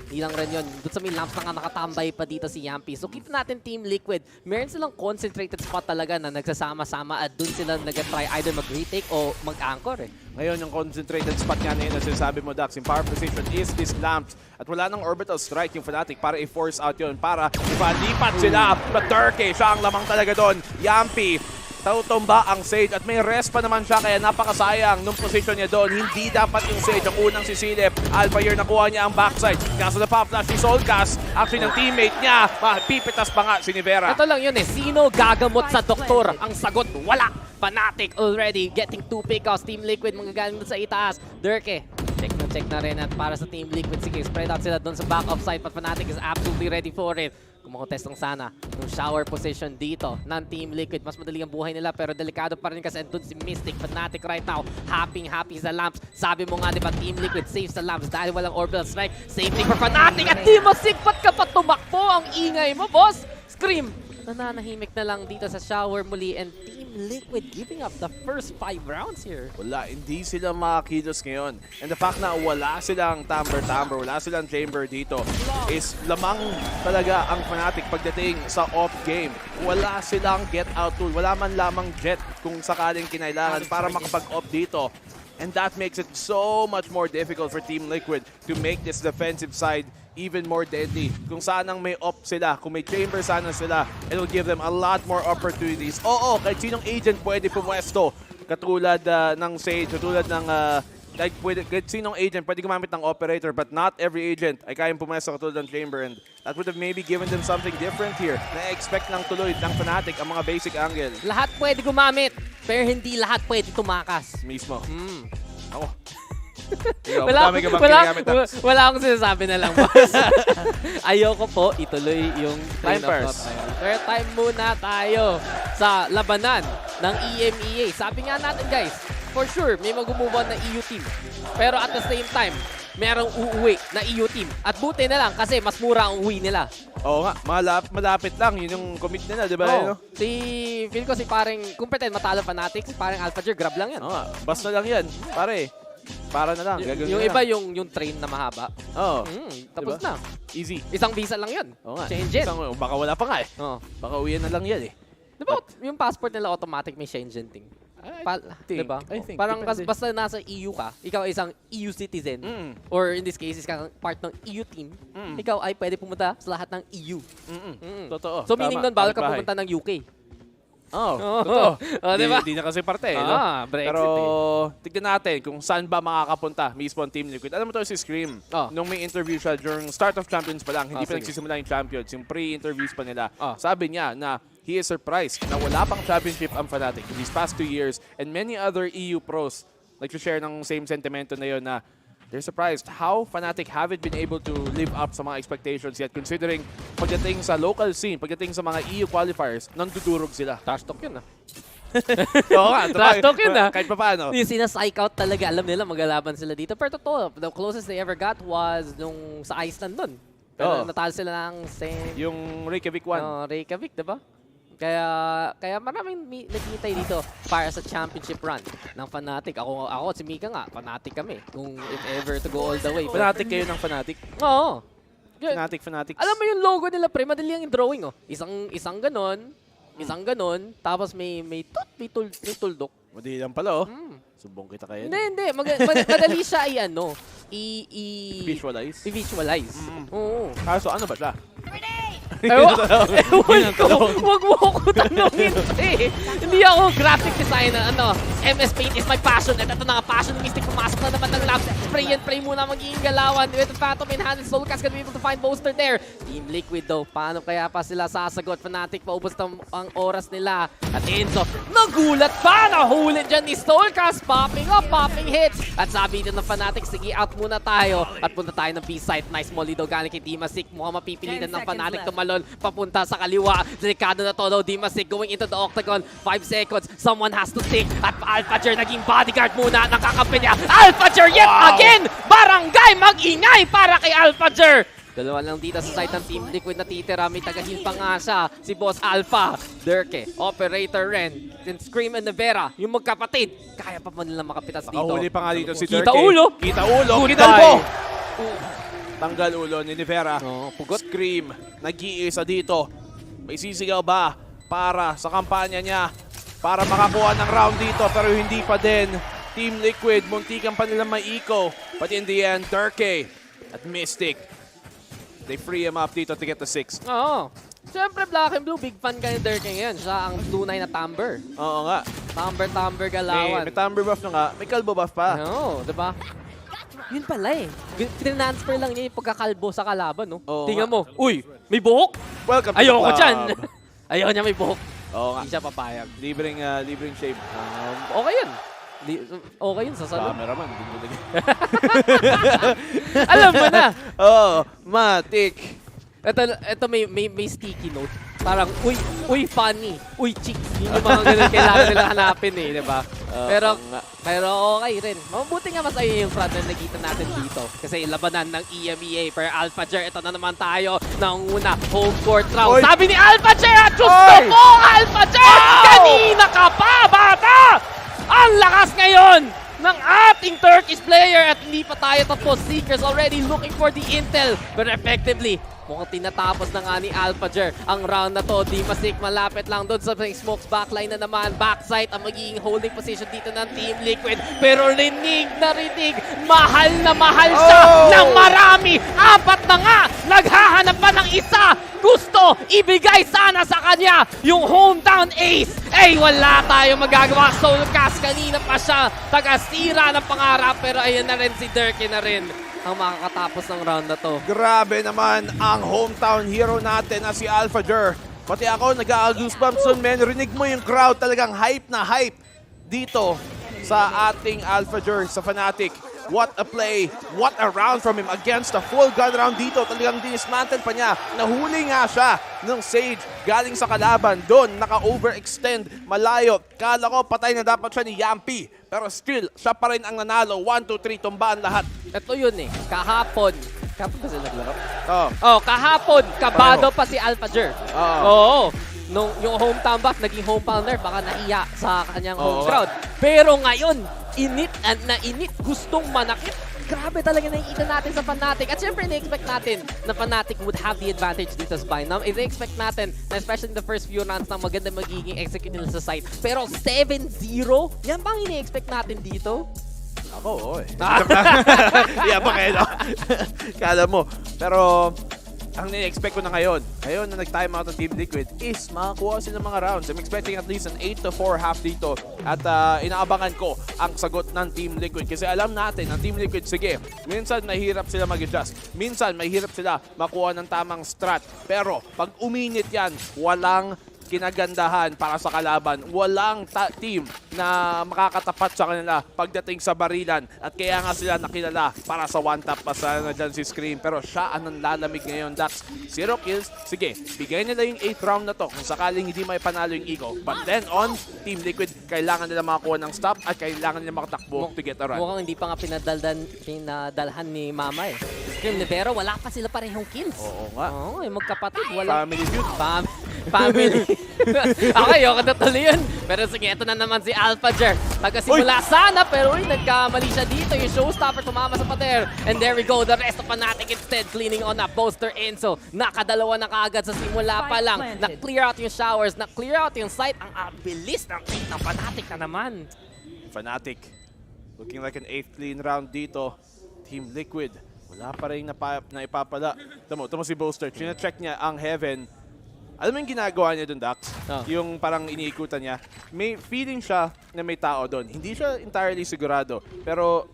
Hindi lang rin yun. Doon sa may lamps na nakatambay pa dito si Yampi. So kita natin Team Liquid. Meron silang concentrated spot talaga na nagsasama-sama at doon sila nag-try either mag-retake o mag-anchor eh. Ngayon, yung concentrated spot nga na yun, as sinasabi mo, Dax, yung power position is this lamps. At wala nang orbital strike yung Fnatic para i-force out yun, para ipalipat sila. But Turkey, siya ang lamang talaga doon. Yampi, tautumba ang Sage at may rest pa naman siya kaya napakasayang nung position niya doon. Hindi dapat yung Sage ang unang sisilip. Alphayer nakuha niya ang backside. Kaso na pa-flash si Soulcast. Actually ng teammate niya, pipitas pa nga si Nivera. Ito lang yun eh. Sino gagamot sa doktor? Ang sagot, wala. Fnatic already getting 2 pickoffs. Team Liquid magagaling doon sa itaas. Durke, check na rin at para sa Team Liquid. Sige, spread out sila doon sa back of site but Fnatic is absolutely ready for it. Kumakontest lang sana yung shower position dito ng Team Liquid. Mas madali ang buhay nila pero delikado pa rin kasi andun si Mystic. Fnatic right now, happy sa lamps. Sabi mo nga diba, Team Liquid safe sa lamps dahil walang orbital strike. Same thing for Fnatic at Team Sig, ba't ka pa tumakbo? Ang ingay mo, boss! Scream! Nananahimik na lang dito sa shower muli and Team Liquid giving up the first 5 rounds here. Wala, hindi sila makakilos ngayon. And the fact na wala silang Tamber, wala silang Chamber dito is lamang talaga ang Fnatic pagdating sa off-game. Wala silang get-out tool, wala man lamang jet kung sakaling kinailangan para makapag-off dito. And that makes it so much more difficult for Team Liquid to make this defensive side even more deadly. Kung sanang may op sila, kung may chamber sana sila, it will give them a lot more opportunities. Oo, kahit sinong agent pwede pumwesto. Katulad ng Sage, katulad ng kahit sinong agent pwede gumamit ng operator, but not every agent ay kayang pumwesto katulad ng chamber. And that would have maybe given them something different here. Na-expect lang tuloy ng Fnatic ang mga basic angle. Lahat pwede gumamit, pero hindi lahat pwede tumakas. Mismo. Ako. Wala akong sinasabi na lang, boss. Ayoko po ituloy yung time pass. Pero time muna tayo sa labanan ng EMEA. Sabi nga natin guys, for sure may mag-move on na EU team. Pero at the same time, merong uuwi na EU team. At buti na lang kasi mas mura ang uwi nila. Oo nga, malapit lang. Yun yung commit nila, di ba? Oh, feel ko si parang, kung pretend matalo Fnatic, si parang AlphaJer, grab lang yan. Oo nga, basta lang yan. Para na lang. Yung iba yung train na mahaba. Oo. Tapos diba? na. Easy. Isang visa lang yun. Oo nga. Change it. Baka wala pa nga eh. Baka uwian na lang yan eh. Diba yung passport nila automatic may Schengen thing? Diba? Parang basta nasa EU ka, ikaw ay isang EU citizen, or in this case, isang part ng EU team, ikaw ay pwede pumunta sa lahat ng EU. Totoo. So meaning nun, bawal ka pumunta ng UK. Totoo. Diba? Hindi na kasi parte. Brexit. Pero tignan natin kung saan ba makakapunta mismo ang Team Liquid. Alam mo to si Scream, nung may interview siya during start of Champions pa lang, hindi pa nagsisimula yung Champions, yung pre-interviews pa nila, sabi niya na he is surprised na wala pang championship ang Fnatic in these past 2 years, and many other EU pros nag-share ng same sentimento na yun na they're surprised how Fnatic haven't been able to live up sa mga expectations yet, considering pagdating sa local scene, pagdating sa mga EU qualifiers, nandudurog sila. Trash talk yun Oo nga, trash talk yun kahit pa paano. Yung sinasike out talaga, alam nila magalaban sila dito. Pero totoo, the closest they ever got was nung sa Iceland nun. Pero natalo sila ng same... Yung Reykjavik 1. Reykjavik, diba? Kaya maraming naghihintay dito para sa championship run ng Fnatic. Ako si Mika nga, Fnatic kami. Kung if ever to go all the way. Fnatic kayo ng Fnatic? Oo. Fnatic. Alam mo yung logo nila, pre, madali ang drawing, oh. Isang ganon, tapos may tuldok. Madali lang pala, oh. Subong kita kayo. Hindi. Madali siya visualize. I-visualize. Oo. So ano ba siya? Huwag mo ako tanongin, eh. Hindi ako graphic designer. MS Paint is my passion. At ito na nga, passion Mystic. Pumasok na naman ng labs. Spray and pray muna magiging galawan. With the Phantom in hand, Soulcast gonna be able to find Boaster there. Team Liquid though, paano kaya pa sila sasagot? Fnatic, paubos ang oras nila. At Enzo, nagulat pa! Nahuli dyan ni Soulcast. Popping up, popping hits. At sabi din ng Fnatic, sige, out muna tayo. At punta tayo ng B-site. Nice molly daw galing kay Team Asik. Mukhang mapipilitan ng Fnatic to tumalon papunta sa kaliwa. Delikado na to, Dimasik going into the octagon. 5 seconds, someone has to stick. At Alphager naging bodyguard muna ng kakampi niya. Alphager yet again! Barangay mag-ingay para kay Alphager! Dalawa lang dito sa side ng Team Liquid na titira. May tagahin pa nga siya, si Boss Alpha. Dirke, Operator Ren, then Scream and Nevera, yung magkapatid. Kaya pa man nila makapitas dito. Nakahuli pa nga dito si Dirke. Kita ulo! Kita ulo! Good Kinalbo! die. Tanggal ulo ni Nevera. Pugot. Scream, nag-iisa dito. May sisigaw ba para sa kampanya niya? Para makakuha ng round dito pero hindi pa din. Team Liquid, muntikan pa nila maiko. But in the end, Dirke at Mystic, they free him up dito to get the 6. Oo. Siyempre, Black and Blue, big fan ka ni Dirke ngayon. Siya ang tunay na Tamber. Oo nga. Tamber galawan. May Tamber buff na nga. May Kalbo buff pa. Oo, diba? Yun pala eh. Transfer lang niya yung pagkakalbo sa kalaban, no? Oo Tingnan nga. mo. Uy, may buhok? Welcome to Ayoko the club. dyan. Ayaw niya may buhok. Oo nga. Hindi siya papayag. Libreng shave. Okay yun. Okay yun sa salon. Cameraman. Alam mo na. Oo, matik. Ito may sticky note. Parang, uy, funny. Uy, chicks. Yun yung mga ganun kailangan nila hanapin eh, di ba? Pero okay rin. Mabuti nga mas ayun yung front na nakita natin dito. Kasi labanan ng EMEA per Alphager. Ito na naman tayo ng una home court round. Oy! Sabi ni Alphager at gusto mo, Alphager! Kanina ka pa, bata! Ang lakas ngayon ng ating Turkish player at hindi pa tayo tapos. Seekers already looking for the intel. But effectively, mukhang tinatapos na nga ni Alphager ang round na to. Dimasik malapit lang doon sa smokes backline na naman. Backside ang magiging holding position dito ng Team Liquid. Pero rinig na rinig. Mahal na mahal siya ng marami. 4 na nga. Naghahanap pa ng isa. Gusto ibigay sana sa kanya yung hometown ace. Wala tayong magagawa. Soulcast kanina pa siya. Taga-sira ng pangarap. Pero ayan na rin si Dirke na rin ang makakatapos ng round na to. Grabe naman ang hometown hero natin na si Alphager. Pati ako nag-a-goosebumps on, men. Rinig mo yung crowd, talagang hype na hype dito sa ating Alphager, sa Fnatic. What a play, what a round from him against a full gun round dito. Talagang dinismantle pa niya. Nahuli nga siya ng Sage galing sa kalaban. Doon, naka-overextend, malayo. Kala ko patay na dapat siya ni Yampi. Pero still, siya pa rin ang nanalo. 1, 2, 3, tumbaan lahat. Ito yun eh, kahapon ba sila naglaro? Kahapon, kabado pa si Alphager. Oo. Nung yung hometown buff, naging hometown nerf, baka naiya sa kanyang home crowd. Pero ngayon, init gustong manakit. Grabe talaga nakikita natin sa Fnatic. At syempre, na-expect natin na Fnatic would have the advantage dito sa Bynum. I-expect natin, na especially in the first few rounds, na maganda magiging execute nila sa site. Pero 7-0? Yan bang ini-expect natin dito? Ako, Yabang eh, no? Kala mo. Pero, ang ni-expect ko na ngayon na nag-time out ng Team Liquid is makakuha sila ng mga rounds. I'm expecting at least an 8-4 half dito. At inaabangan ko ang sagot ng Team Liquid. Kasi alam natin, ang Team Liquid, sige, minsan mahirap sila mag-adjust. Minsan mahirap sila makuha ng tamang strat. Pero pag uminit yan, walang kinagandahan para sa kalaban. Walang team na makakatapat sa kanila pagdating sa barilan. At kaya nga sila nakilala para sa one-tap pa sana dyan si Scream. Pero siya ang nanlalamig ngayon. That's 0 kills. Sige, bigay nila yung 8th round na to kung sakaling hindi may panalo yung Eagle. But then on, Team Liquid, kailangan nila makakuha ng stop at kailangan nila makatakbo to get a run. Mukhang hindi pa nga pinadalhan ni Mama eh. Scream ni Vero, wala pa sila parehong kills. Oo nga. Oo, yung magkapatid. Wala. Family feud. Family. Okay, okay na tuloy yun. Pero sige, ito na naman si Alphager. Nagkasimula sana, pero nagkamali siya dito. Yung showstopper tumama sa pader. And there we go, the rest of Fnatic instead cleaning on up. Poster Enzo, nakadalawa na kaagad sa simula pa lang. Na-clear out yung showers, na-clear out yung site. Ang bilis ng Fnatic na naman. Fnatic, looking like an 8th clean round dito. Team Liquid, wala pa rin na ipapala. Tamo si Bolster, chine-check niya ang Heaven. Alam mo yung ginagawa niya doon, Dax? Yung parang iniikutan niya. May feeling siya na may tao doon. Hindi siya entirely sigurado. Pero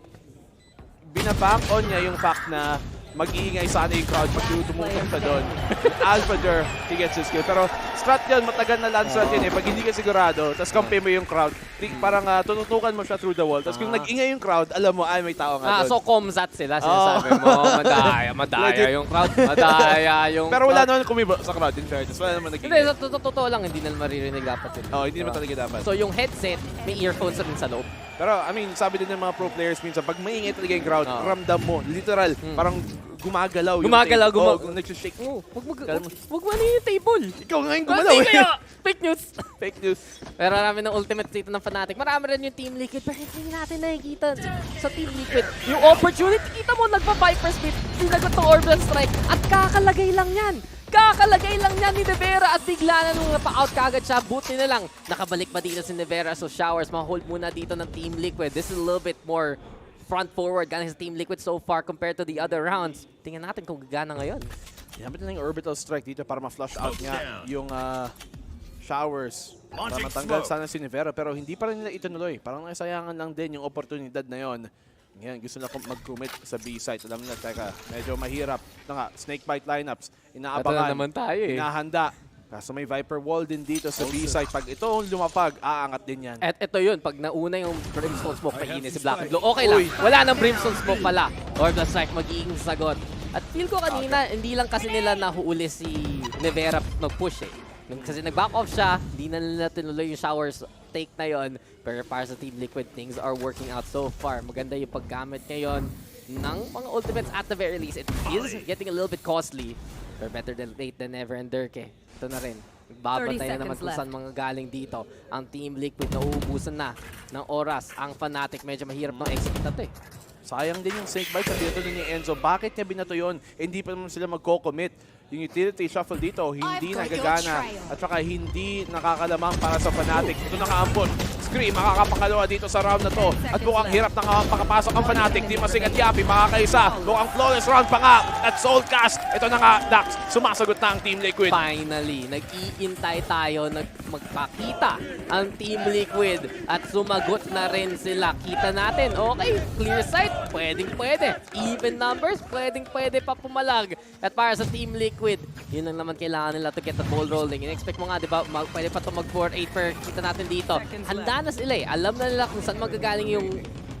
binabank on niya yung fact na mag-iingay sana yung crowd pag tumungkot ka doon. Alphager, he gets his kill. Pero strat yun, matagal na land strat yun eh. Pag hindi ka sigurado, tapos kampi mo yung crowd, parang tunutukan mo siya through the wall. Tapos kung nag-ingay yung crowd, alam mo, ay may tao nga doon. So comsat sila, sinasabi mo. Madaya yung crowd. Madaya yung Pero wala naman kumibo sa crowd, in fairness. Wala naman nag-ingay. Hindi, sa totoo lang, hindi na maririnig dapat yun. Hindi naman talaga dapat. So yung headset, may earphones rin sa loob. Pero, I mean, sabi din ng mga pro players minsan, pag maingay talaga yung crowd, ramdam mo. Literal, parang gumagalaw yung table. Nagsishake. Huwag mo yung table. Ikaw nga yung gumalaw. Fake news. Fake news. Pero marami ng ultimate dito ng Fnatic. Marami rin yung Team Liquid. Pero hindi natin nakikita sa Team Liquid. Yung opportunity, kita mo, nagpa-Viper Speed. Sinagot to Orbital Strike. At kakalagay lang yan. Kakalagay lang niya ni Nevera at bigla na nung pa-out kagad siya. Buti na lang. Nakabalik ba dito si Nevera? So Showers, ma-hold muna dito ng Team Liquid. This is a little bit more front-forward galing sa Team Liquid so far compared to the other rounds. Tingnan natin kung gagana ngayon. Gamit na yung Orbital Strike dito para ma-flush out nga yung Showers. Para matanggal sana si Nevera pero hindi pa rin nila itunuloy. Parang nasayangan lang din yung oportunidad na yon. Ngayon, gusto na mag-commit sa B-site. Alam na, teka, medyo mahirap. Ito nga, snakebite lineups. Inaabangan. naman tayo eh. Inahanda. Kaso may Viper Wall din dito sa B-site. Pag ito lumapag, aangat din yan. At ito yun, pag nauna yung Brimstone Smoke, pahinis si Black and Blue. Okay lang, wala nang Brimstone Smoke pala. Or the strike, magiging sagot. At feel ko kanina, hindi lang kasi nila nahuuli si Nevera mag-push eh. Kasi nag-back off siya, hindi na nila tinuloy yung Showers take na yon. Pero para sa Team Liquid, things are working out so far. Maganda yung paggamit ngayon ng mga ultimates at the very least. It is getting a little bit costly. Pero better than late than never and Dirke. Ito na rin. Babantay na naman kung saan mga galing dito. Ang Team Liquid na uubusan na ng oras. Ang Fnatic medyo mahirap ng execute na ito eh. Sayang din yung snakebite sa dito ni Enzo. Bakit niya binato yun? Hindi pa naman sila magko-commit. Yung utility shuffle dito, hindi nagagana. At saka hindi nakakalamang para sa Fnatic. Ito nakaambot. Scream, makakapangalawa dito sa round na to. At mukhang hirap na makapasok ang Fnatic. Di Masing at Yapi, makakaisa. Mukhang flawless round pa nga. At Soulcast. Ito na nga, Dax. Sumasagot na ang Team Liquid. Finally, nag-iintay tayo. Magpakita ang Team Liquid. At sumagot na rin sila. Kita natin, okay, clear sight. Pwedeng-pwede. Even numbers, pwedeng-pwede pa pumalag. At para sa Team Liquid, yun lang naman kailangan nila to get the ball rolling. In-expect mo nga, di ba, pwede pa ito mag-4-8 per kita natin dito. Handa na sila eh. Alam na nila kung saan magagaling yung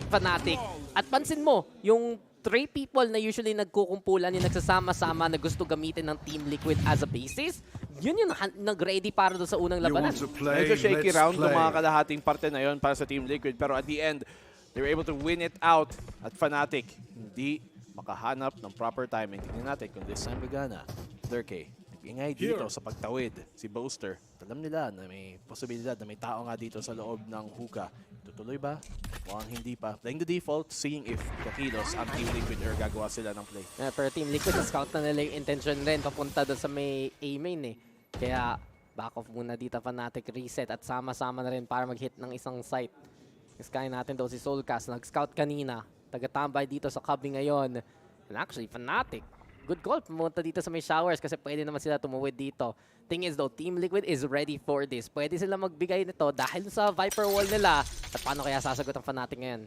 Fnatic. At pansin mo, yung 3 people na usually nagkukumpulan, yung nagsasama-sama na gusto gamitin ng Team Liquid as a basis, yun yung nag-ready para doon sa unang labanan. Medyo shaky round ng mga kalahating parte na yun para sa Team Liquid. Pero at the end, they were able to win it out at Fnatic. Hindi makahanap ng proper timing. Tingnan natin kung this time gagana. Dirke, nag-ingay dito sa pagtawid. Si Boaster, alam nila na may posibilidad na may tao nga dito sa loob ng hookah. Tutuloy ba? Mukhang hindi pa. Playing the default, seeing if kakilos ang Team Liquid or gagawa sila ng play. Pero Team Liquid, scout na nila yung intention rin papunta doon sa may A-main eh. Kaya back off muna dito Fnatic, reset at sama-sama na rin para mag-hit ng isang site. Sky natin daw si Soulcast, nag-scout kanina. Tagatambay dito sa Cubby ngayon. And actually, Fnatic, good call pumunta dito sa may Showers kasi pwede naman sila tumuwid dito. Thing is though, Team Liquid is ready for this. Pwede sila magbigay nito dahil sa Viper Wall nila. At paano kaya sasagot ang Fnatic ngayon?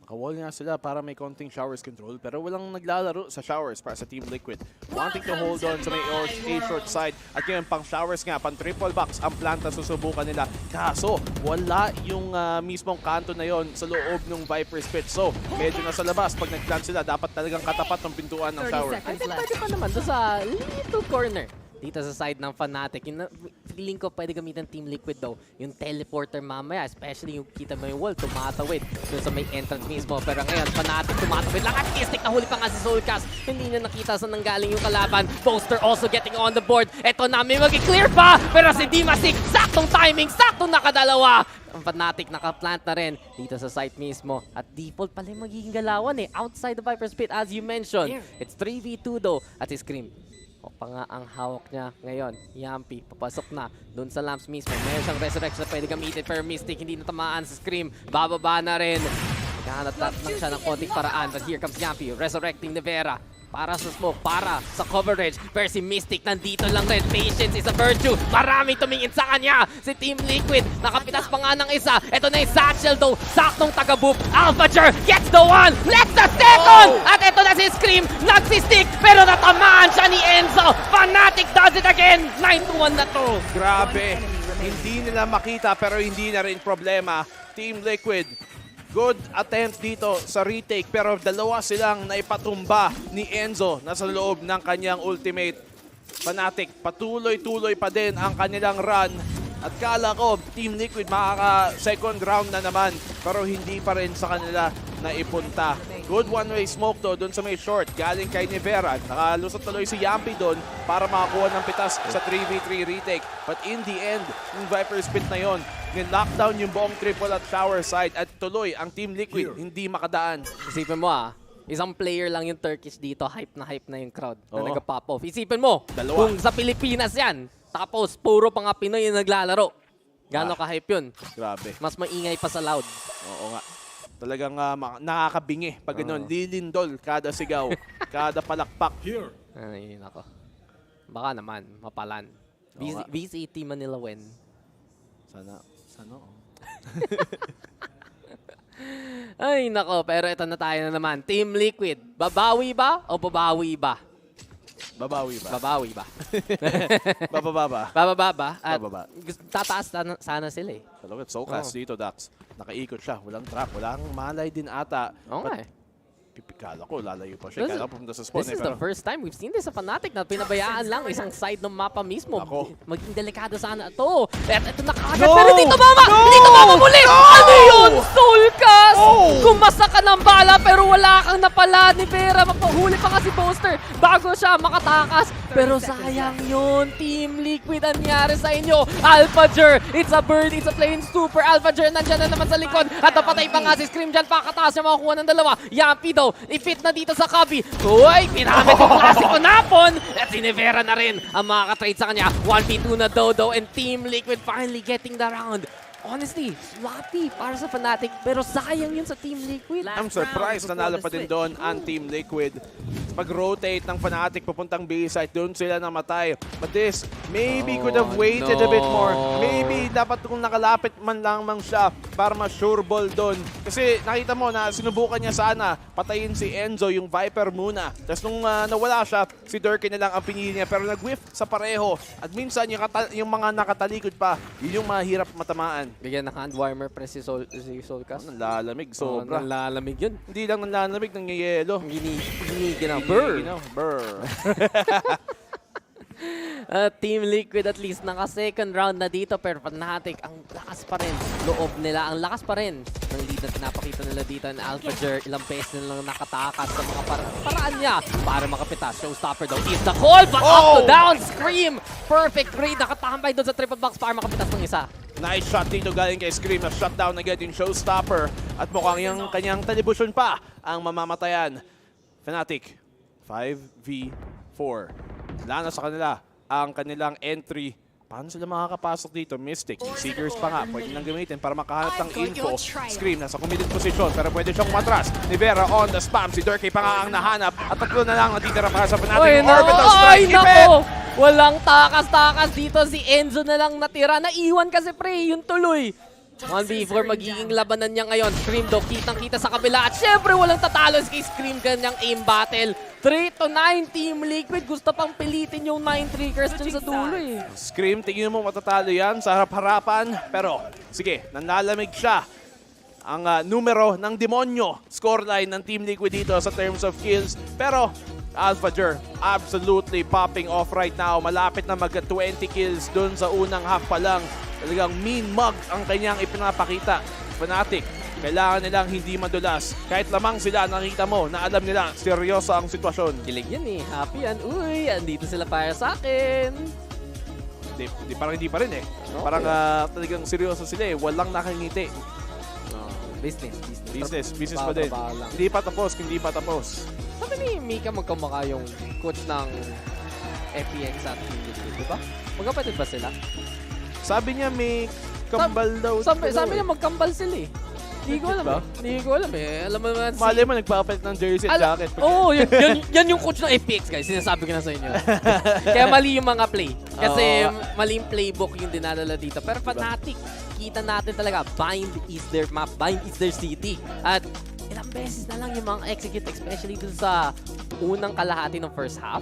Naka-wall nga sila para may konting Showers control pero walang naglalaro sa Showers para sa Team Liquid. Wanting to hold on sa may A-short side at ngayon pang Showers nga, pang triple box ang planta susubukan nila. Kaso wala yung mismong kanto na yon sa loob ng Viper's Pit. So medyo nasa labas pag nag-plant sila, dapat talagang katapat ng pintuan ng Showers. Pwede pa naman doon sa little corner. Dito sa side ng Fnatic. Yung feeling ko pwede gamitin Team Liquid daw. Yung teleporter mamaya, especially yung kita mo yung wall, tumatawid doon sa may entrance mismo. Pero ngayon, Fnatic tumatawid lang. At Kistik nahuli pa nga si Soulcast. Hindi na nakita saan nanggaling yung kalaban. Boaster also getting on the board. Eto na, may mag-clear pa! Pero si Dimasik, saktong timing, saktong nakadalawa! Ang Fnatic nakaplant na rin dito sa site mismo. At default pala yung magiging galawan eh. Outside the Viper's Pit as you mentioned. It's 3v2 though. At si Scream. O pa nga ang hawak niya ngayon. Yampy, papasok na doon sa lamps mismo. Mayroon siyang resurrect na pwede gamitin pero Mystic hindi natamaan sa Scream. Bababa na rin. Naghahanap lang siya ng konting paraan. But here comes Yampy, resurrecting Nevera. para sa smoke, para sa coverage. Pero si Mystic nandito lang rin. Patience is a virtue. Maraming tumingin sa kanya. Si Team Liquid, nakapitas pa nga ng isa. Ito na yung Satchel though. Saktong taga-boop. Alphager gets the one. Let's the second! At ito na si Scream. Nagsistick. Pero natamaan siya ni Enzo. Fnatic does it again. 9-1 na to. Grabe. Hindi nila makita pero hindi na rin problema. Team Liquid, good attempt dito sa retake pero dalawa silang naipatumba ni Enzo na sa loob ng kanyang ultimate. Fnatic, patuloy-tuloy pa din ang kanilang run. At kala ko, Team Liquid makaka-second round na naman pero hindi pa rin sa kanila na ipunta. Good one-way smoke to doon sa may short. Galing kay Nivera. Nakalusot tuloy si Yampi doon para makakuha ng pitas sa 3v3 retake. But in the end, yung Viper spit na yon, nin-lockdown yung buong triple at shower side at tuloy ang Team Liquid hindi makadaan. Isipin mo isang player lang yung Turkish dito, hype na yung crowd na nag-pop off. Isipin mo, kung sa Pilipinas yan, tapos puro pa nga Pinoy yung naglalaro. Gano'n ka-hype yun? Grabe. Mas maingay pa sa loud. Oo nga. Talagang nakakabingi pag gano'n. Lilindol kada sigaw, kada palakpak. Ay, nako. Baka naman, mapalan. VCT Manila win. Sana. Ay, nako. Pero ito na tayo na naman. Team Liquid, babawi ba o babawi ba? Babawi ba? Babawi ba? Bababa ba? Bababa ba? At Bababa. tataas sana sila eh. Look at Sokas dito, Dax. Nakaikot siya. Walang trap. Walang malay din ata. Oo nga eh. Kala ko, lalayo pa siya. Kala pumunta sa spawn. This is the first time we've seen this sa Fnatic na pinabayaan lang isang side ng mapa mismo. Maging delikado sana ito. At ito na kagad. Pero dito mama! Dito mama muli! Ano yun? Soulcast! Kumasa ka ng bala pero wala kang napala ni Vera. Magpahuli pa kasi Poster bago siya makatakas. Pero sayang yun. Team Liquid, ang nangyari sa inyo. Alphager, it's a bird, it's a plain super. Alphager nandyan na naman sa likod. At napatay pa nga si Scream dyan. Pakataas niya makakuha ng dalawa. Yampi daw. I-fit na dito sa cubby. Uy, pinamit yung klasiko napon. At si Nivera na rin ang makaka-trade sa kanya. 1v2 na Dodo and Team Liquid finally getting the round. Honestly, sloppy para sa Fnatic pero sayang yun sa Team Liquid. I'm surprised nanalo pa din doon ang Team Liquid. Pag-rotate ng Fnatic papuntang B-site, doon sila namatay. But this, maybe could have waited a bit more. Maybe dapat kung nakalapit man lang siya para ma-sure ball doon. Kasi nakita mo na sinubukan niya sana patayin si Enzo, yung Viper muna. Tapos nung nawala siya, si Durkee na lang ang pinili niya. Pero nag-whiff sa pareho. At minsan yung mga nakatalikod pa, yun yung mahirap matamaan. Bigyan ng hand warmer pre si Soulcast. Nalalamig, sobra. Nalalamig yun. Hindi lang nalalamig, nangyayelo. Ginigin Burr. Team Liquid at least naka-second round na dito pero Fnatic ang lakas pa rin. Loob nila, ang lakas pa rin ng lead na pinapakita nila dito ng Alphager. Ilang beses na lang nakatakas sa mga paraan niya para makapitas. Showstopper daw is the call, but up to down, Scream! Perfect grade, nakatambay doon sa triple box para makapitas ng isa. Nice shot dito galing kay Scream na shutdown agad yung Showstopper at mukhang yung kanyang television pa ang mamamatayan. Fnatic, 5v4. Wala na sa kanila ang kanilang entry. Paano sila makakapasok dito? Mystic, Seekers pa nga. Pwede nang gamitin para makahanap ng info. Scream, nasa committed position pero pwede siyang matras. Nivera on the spam. Si Durkee pa nga ang nahanap. At tatlo na lang natitira para sa Fnatic. Orbital strike. Nako! Walang takas-takas dito. Si Enzo na lang natira. Naiwan kasi pre, yung tuloy. 1v4 magiging labanan niya ngayon. Scream daw, kitang-kita sa kabila. At syempre walang tatalo kay Scream kanyang aim battle. 3-9 Team Liquid. Gusto pang pilitin yung 9 triggers dyan sa dulo eh. Scream, tingin mo matatalo yan sa harap-harapan. Pero sige, nanlalamig siya. Ang numero ng demonyo scoreline ng Team Liquid dito sa terms of kills. Pero Alphager absolutely popping off right now. Malapit na mag-20 kills dun sa unang half pa lang. Talagang mean mug ang kanyang ipinapakita. Fnatic, kailangan nilang hindi madulas. Kahit lamang sila, nakita mo na alam nila seryoso ang sitwasyon. Kilig yan eh. Happy yan. Uy, andito sila para sa akin. Parang hindi pa rin eh. Okay. Parang talagang seryoso sila eh. Walang nakangiti. Business pa din. Hindi pa tapos. Sabi ni Mika magkamukha yung coach ng FPX at Team Liquid, di ba? Magkapatid ba sila? Sabi niya may kambal daw. Sabi niya magkambal sila eh. Hindi ko alam. Hindi ko alam eh. Alam mo naman si... Mali mo, nagpapalit ng jersey at jacket. Oo, yan yung coach ng FPX, guys. Sinasabi ko na sa inyo. Kaya mali yung mga play. Kasi mali yung playbook yung dinadala dito. Pero Fnatic, kita natin talaga, bind is their map, bind is their city. At ilang beses na lang yung mga execute, especially dun sa unang kalahati ng first half.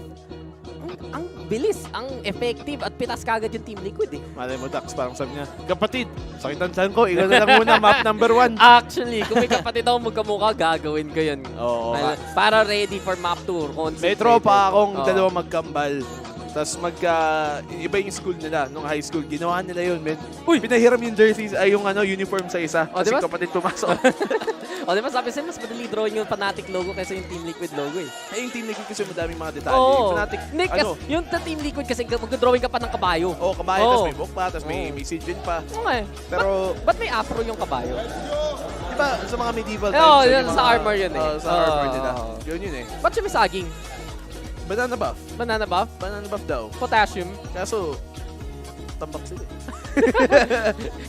Ang bilis, ang effective, at pitas kagad yung Team Liquid eh. Malay mo, Dax, parang sabi niya, kapatid, sakit ang tiyan ko, ikaw na lang muna, map number 1. Actually, kung may kapatid ako magkamukha, gagawin ko yun. Oo. Para ready for map 2. May tropa akong dalawa magkambal. Tapos iba yung school nila, nung high school, ginawa nila yun, men. Uy! Pinahiram yung jerseys, ay yung uniform sa isa. Kasi diba? kapatid pumasok. Diba sabi sa'yo, mas madali drawing yung Fnatic logo kaysa yung Team Liquid logo eh. Yung Team Liquid kasi madaming mga detalye. Yung Fnatic, Nick, yung Team Liquid kasi mag-drawing ka pa ng kabayo. Kabayo, tapos may book pa, tapos may sigil pa. Okay. Pero, ba't may afro yung kabayo? Diba, sa mga medieval times. Yun, sa armor yun eh. Sa armor nila. Yun eh. Ba't siya may saging? Banana buff. Banana buff? Banana buff daw. Potassium. Kaso, tambak sila eh.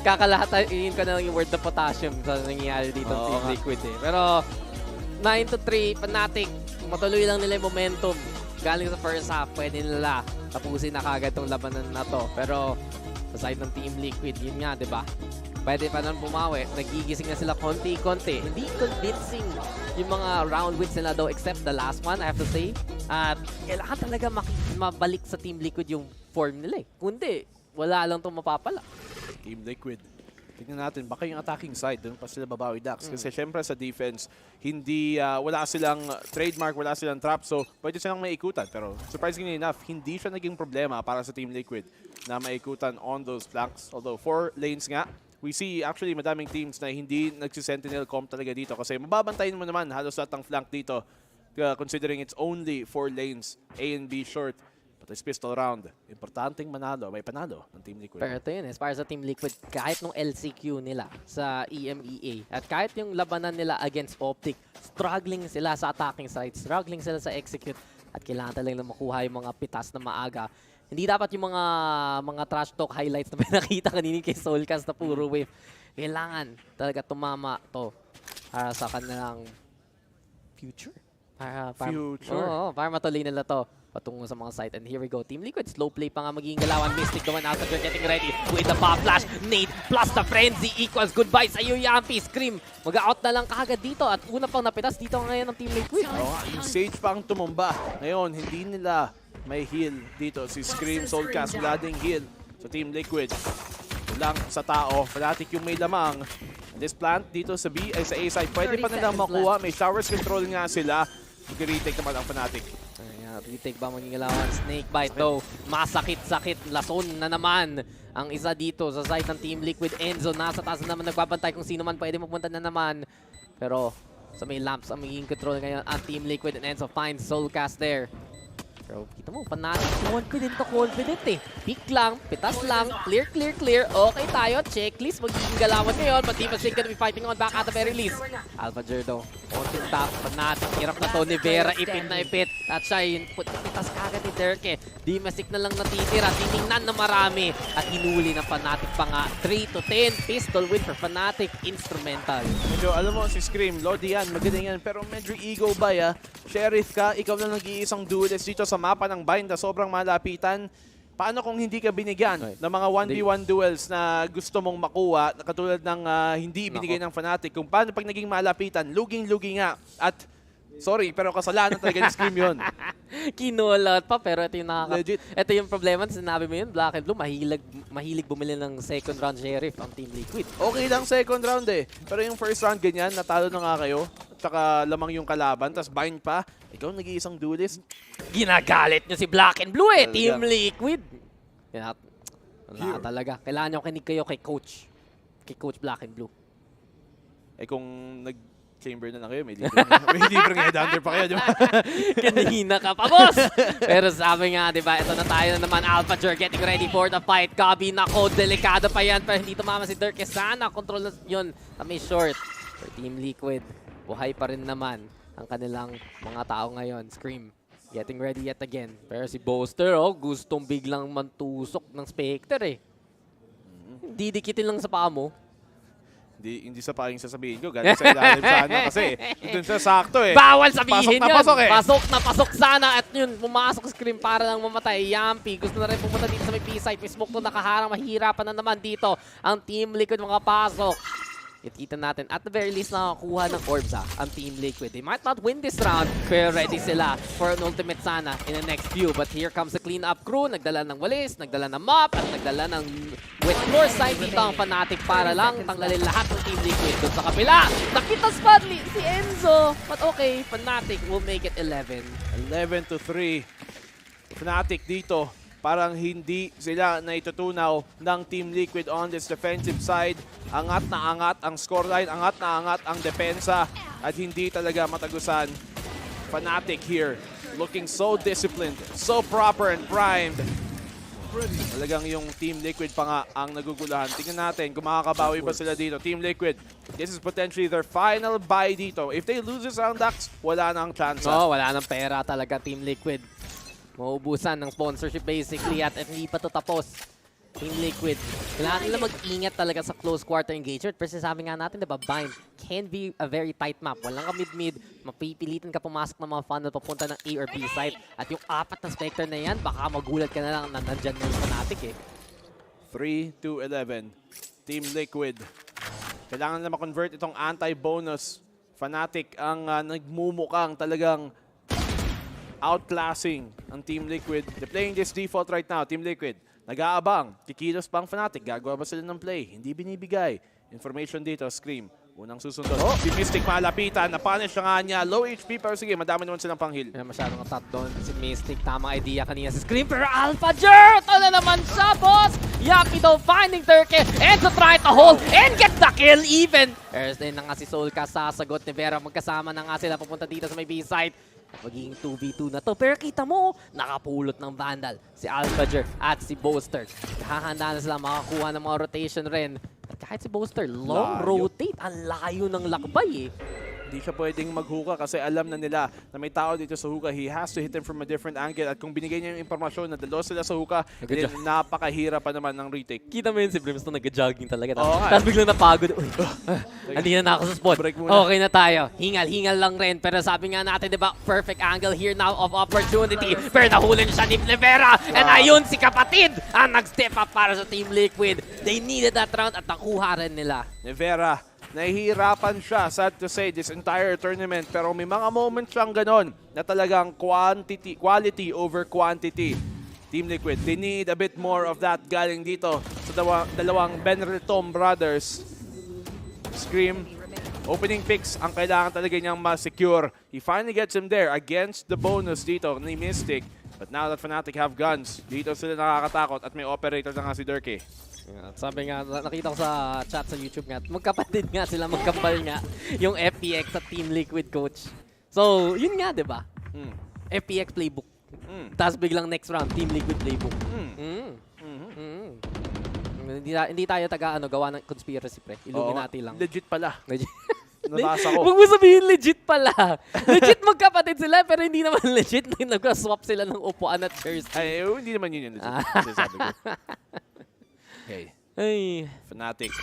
Kakalahatain ko na lang yung word na potassium sa nangyayari dito ng Team Liquid eh. Pero 9-3, Fnatic, matuloy lang nila yung momentum. Galing sa first half, pwede nila tapusin na kagad tong labanan na to. Pero sa side ng Team Liquid, yun nga, di ba? Pwede pa nang bumawi. Nagigising na sila konti-konti. Hindi convincing yung mga round wins nila though, except the last one, I have to say. At kailangan talaga mabalik sa Team Liquid yung form nila eh. Kundi, wala lang itong mapapala. Team Liquid. Tingnan natin, baka yung attacking side, doon pa sila babawi, Dax. Kasi syempre sa defense, wala silang trademark, wala silang trap, so pwede silang maikutan. Pero surprisingly enough, hindi siya naging problema para sa Team Liquid na maikutan on those flanks. Although 4 lanes nga, we see actually madaming teams na hindi nagsisentinel comp talaga dito kasi mababantayin mo naman halos lahat ng flank dito considering it's only 4 lanes, A and B short. But this pistol round, importanteng manalo, may panalo ng Team Liquid. Pero ito yun, para sa Team Liquid, kahit nung LCQ nila sa EMEA at kahit yung labanan nila against Optic, struggling sila sa attacking side, struggling sila sa execute at kailangan talaga makuha yung mga pitas na maaga. Hindi dapat yung mga trash talk highlights na pinakita kanina kay Soulcast na puro wave. Kailangan talaga tumama to para sa kanilang future. Para matuloy nila to patungo sa mga site. And here we go. Team Liquid, slow play pa nga magiging galawan. Mystic naman out there getting ready with the pop flash. Nate plus the frenzy equals goodbye sa Yuyampi. Scream, mag-out na lang kagad dito at una pang napitas dito ngayon ng Team Liquid. Yung Sage pang tumumba. Ngayon, hindi nila may heal dito. Si Scream, Soulcast, wala ding heal sa Team Liquid. Lang sa tao. Fnatic yung may lamang. This plant dito sa B ay sa A side. Pwede pa nilang makuha. May showers control nga sila. Mag-retake naman ang Fnatic. Retake ba maging alawan? Snake bite though. Masakit-sakit. Lason na naman ang isa dito sa side ng Team Liquid. Enzo nasa taas na naman nagbabantay kung sino man pwede mapunta na naman. Pero sa may lamps ang magiging control ngayon ang Team Liquid and Enzo finds Soulcast there. Pero kita mo, Fnatic confident eh. Pick lang, pitas lang, clear. Okay tayo, checklist, magiging galawan ngayon. But Team Ascent gonna be fighting on back at the very least. Alpha Jerdo, konting tap, Fnatic, hirap na to ni Vera, ipit na ipit. At siya yun, pitas kagad ni Derke. Dimasik na lang natitira, tiningnan na marami. At hinuli ng Fnatic pa nga. 3-10, pistol win for Fnatic, instrumental. Medyo, alam mo, si Scream, Lodi yan, magaling yan. Pero medyo ego ba ya? Sheriff ka, ikaw lang nag-iisang duelist dito sa mapa ng bind na sobrang malapitan. Paano kung hindi ka binigyan ng mga 1v1 duels na gusto mong makuha, na katulad ng hindi binigay ng Fnatic? Kung paano pag naging malapitan, luging-lugi nga. At, sorry, pero kasalanan talaga ni Scream yun. Kinulot pa, pero ito yung Legit. Ito yung problema, sinabi mo yun, Black and Blue, mahilig bumili ng second round Sheriff ang Team Liquid. Okay lang second round eh. Pero yung first round ganyan, natalo na nga kayo. Tsaka lamang yung kalaban, tapos bind pa. Ikaw nag-iisang duelist. Ginagalit nyo si Black and Blue eh, Team Liquid. Wala talaga. Kailangan nyo kinig kayo kay Coach. Kay Coach Black and Blue. Eh kung nag-chamber na lang kayo, may libreng headhunter pa kayo, di ba? Kanina ka pa, boss! Pero sabi nga, di ba, ito na tayo na naman. Alpha Jer getting ready for the fight. Gabi, nako, delikado pa yan. Pero hindi tumama si Dirk. Sana, control yun. Kami short. For Team Liquid, buhay pa rin naman ang kanilang mga tao ngayon. Scream, getting ready yet again. Pero si Boaster, gustong biglang mantusok ng Spectre eh. Didikitin lang sa paa mo. Hindi sa paking sasabihin ko. Galing sa ilalim sana kasi. Doon siya sakto eh. Bawal sabihin yun. Pasok eh. Pasok na pasok sana. At yun, pumasok screen para lang mamatay. Yampi, gusto na rin pumunta dito sa may B-side. May smoke to nakaharang. Mahirapan na naman dito ang Team Liquid makapasok. Kita natin, at the very least, nakakuha ng orbs ang Team Liquid. They might not win this round, pero ready sila for an ultimate sana in the next few. But here comes the clean-up crew. Nagdala ng walis, nagdala ng mop, at nagdala ng wet floor side dito ang Fnatic para lang tanggalin lahat ng Team Liquid. Doon sa kapila, nakita Spadly si Enzo. But okay, Fnatic will make it 11. 11-3. Fnatic dito. Parang hindi sila naitutunaw ng Team Liquid on this defensive side. Angat na angat ang scoreline, angat na angat ang depensa at hindi talaga matagusan. Fnatic here, looking so disciplined, so proper and primed. Talagang yung Team Liquid pa nga ang nagugulahan. Tingnan natin kung makakabawi ba sila dito. Team Liquid, this is potentially their final buy dito. If they lose this round, Dax, wala na ang chance. Wala nang pera talaga Team Liquid. Maubusan ng sponsorship basically at hindi pa to tapos. Team Liquid, kailangan nila mag-ingat talaga sa close quarter engagement. Pero sabi nga natin, diba, Bind can be a very tight map. Walang ka mid-mid, mapipilitan ka pumasok ng mga funnel papunta ng A or B side. At yung 4 na Spectre na yan, baka magulat ka na lang na nandyan na yung Fnatic eh. 3-11. Team Liquid. Kailangan nila ma-convert itong anti-bonus. Fnatic ang nagmumukhang talagang outclassing ang Team Liquid. They're playing this default right now. Team Liquid, nag-aabang. Kikilos pang Fnatic. Gagawa ba sila ng play? Hindi binibigay. Information dito, Scream. Unang susunod. Si Mystic malapitan. Na-punish na nga niya. Low HP pero sige, madami naman silang pang-heal. Masyadong attack doon si Mystic. Tamang idea kanina si Scream. Pero Alpha Jer! Ito na naman siya, boss! Yaki daw finding Turkey. And to try to hold and get the kill even. There's din na nga si Soulcast sasagot ni Vera. Magkasama na nga sila papunta dito sa may B-side. Magiging 2v2 na to. Pero kita mo, nakapulot ng Vandal. Si Alphager at si Boaster. Hahanda na sila makakuha ng mga rotation rin. At kahit si Boaster, long rotate. Ang layo ng lakbay eh. Hindi siya pwedeng maghuka kasi alam na nila na may tao dito sa huka. He has to hit him from a different angle. At kung binigay niya yung impormasyon na dalawa sila sa huka, napakahirap pa naman ng retake. Kita mo yun si Brimstone nag-jogging talaga. Tapos biglang napagod. Uy, andina na ako sa spot. Okay na tayo. Hingal lang rin. Pero sabi nga natin, di ba, perfect angle here now of opportunity. Pero nahulin siya ni Vera. And ayun, si kapatid ang nag-step up para sa Team Liquid. They needed that round at nakuha rin nila. Vera, nahihirapan siya, sad to say, this entire tournament. Pero may mga moments siyang ganon na talagang quality over quantity. Team Liquid, they need a bit more of that galing dito sa dalawang Benretom brothers. Scream, opening picks ang kailangan talaga niyang ma-secure. He finally gets him there against the bonus dito ni Mystic. But now that Fnatic have guns, dito sila nakakatakot at may operator na nga si Durkee. Sabi nga, nakita ko sa chat sa YouTube nga, magkapatid nga sila, magkambal nga yung FPX at Team Liquid coach. So, yun nga, di ba? FPX playbook. Tapos biglang next round, Team Liquid playbook. Hindi tayo gawa ng conspiracy, pre. Illuminati lang. Legit pala. Nabasa ko. Huwag mo sabihin legit pala. Legit magkapatid sila, pero hindi naman legit na nag-swap sila ng upuan at chairs. Ay, hindi naman yun legit. Kasi sabi ko. Okay. Ay. Fnatic.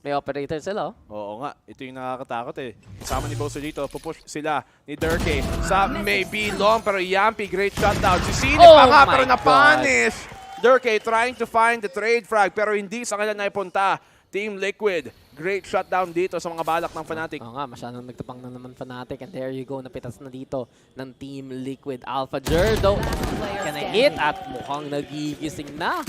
May operator sila, oh. Oo nga. Ito yung nakakatakot eh. Kasama ni Boaster dito. Pupush sila ni Durkee sa maybe long pero Yampi. Great shutdown. Si Sine pa nga pero na-punish. Durkee trying to find the trade frag pero hindi sa kanya naipunta. Team Liquid. Great shutdown dito sa mga balak ng Fnatic. Oo nga, masyadong nagtapang na naman Fnatic. And there you go, napitas na dito ng Team Liquid. Alphager, though, can I hit? At mukhang nagigising na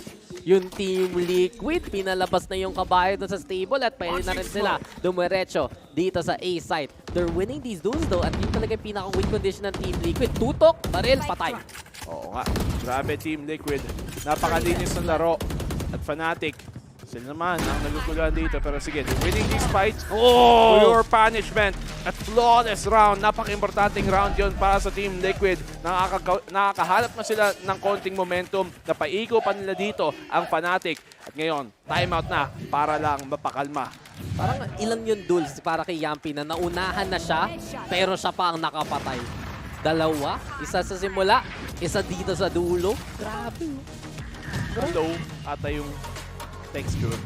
yung Team Liquid. Pinalabas na yung kabayo doon sa stable at pwede na rin sila dumiretso dito sa A site. They're winning these duels though at yun talaga yung pinaka-win condition ng Team Liquid. Tutok, baril, patay. Oo nga, grabe Team Liquid. Napakalinis ng laro. At Fnatic, sila naman ang naguguluhan dito. Pero sige, they're winning these fights. Pure punishment at flawless round. Napaka-importanting round yun para sa Team Liquid. Nakakahanap na sila ng konting momentum. Napaiko pa nila dito ang Fnatic. At ngayon, timeout na para lang mapakalma. Parang ilang yung duels para kay Yampi na naunahan na siya, pero siya pa ang nakapatay. Dalawa, isa sa simula, isa dito sa dulo. Grabe. Hello, ata yung texture.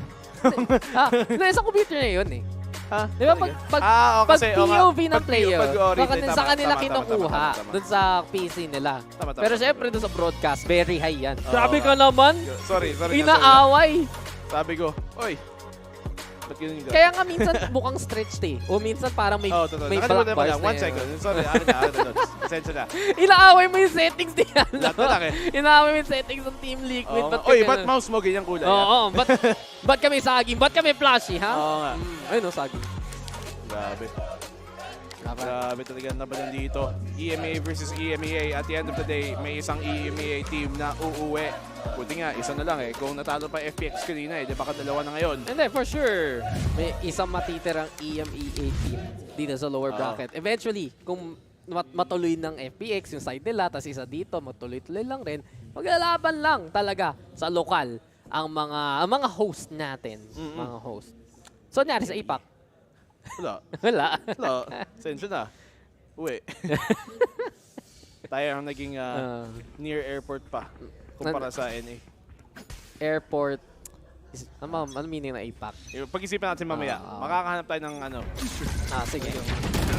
Hindi, sa computer na yun eh. Ha? Di ba pag kasi, POV ng player, pag-oriented, sa kanila tama, kinukuha tama. dun sa PC nila. Pero syempre dun sa broadcast, very high yan. Oo. Grabe ka naman! Sorry. Inaaway! Sabi ko, oy, ba't yun yung Kaya nga minsan mukhang stretched eh. O minsan parang may black bars na 1 second. Sorry, Pasensya na. Inaaway mo yung settings niya. Lahat. Inaaway mo yung settings ng Team Liquid. Oy, ba't mouse mo ganyang kulay? Oo, ba't kami saging? Ba't kami flashy, ha? Oo nga. Ayun o, saging. Grabe talaga ang labanan dito. EMEA versus EMEA. At the end of the day, may isang EMEA team na uuwi. Buti nga, isa na lang eh. Kung natalo pa FPX kanina eh, di baka dalawa na ngayon. Hindi, for sure. May isang matitirang EMEA team dito sa lower bracket. Eventually, kung matuloy ng FPX yung side nila, tapos isa dito, matuloy-tuloy lang rin, maglalaban lang talaga sa lokal ang mga host natin. Mga host. So, nangyari sa APAC. Wala. Sensya na. Uwi. Tayo ang naging near airport pa kumpara sa NA. Airport. Ano meaning na APAC? Pag-isipan natin mamaya. Makakahanap tayo ng ano. Sige.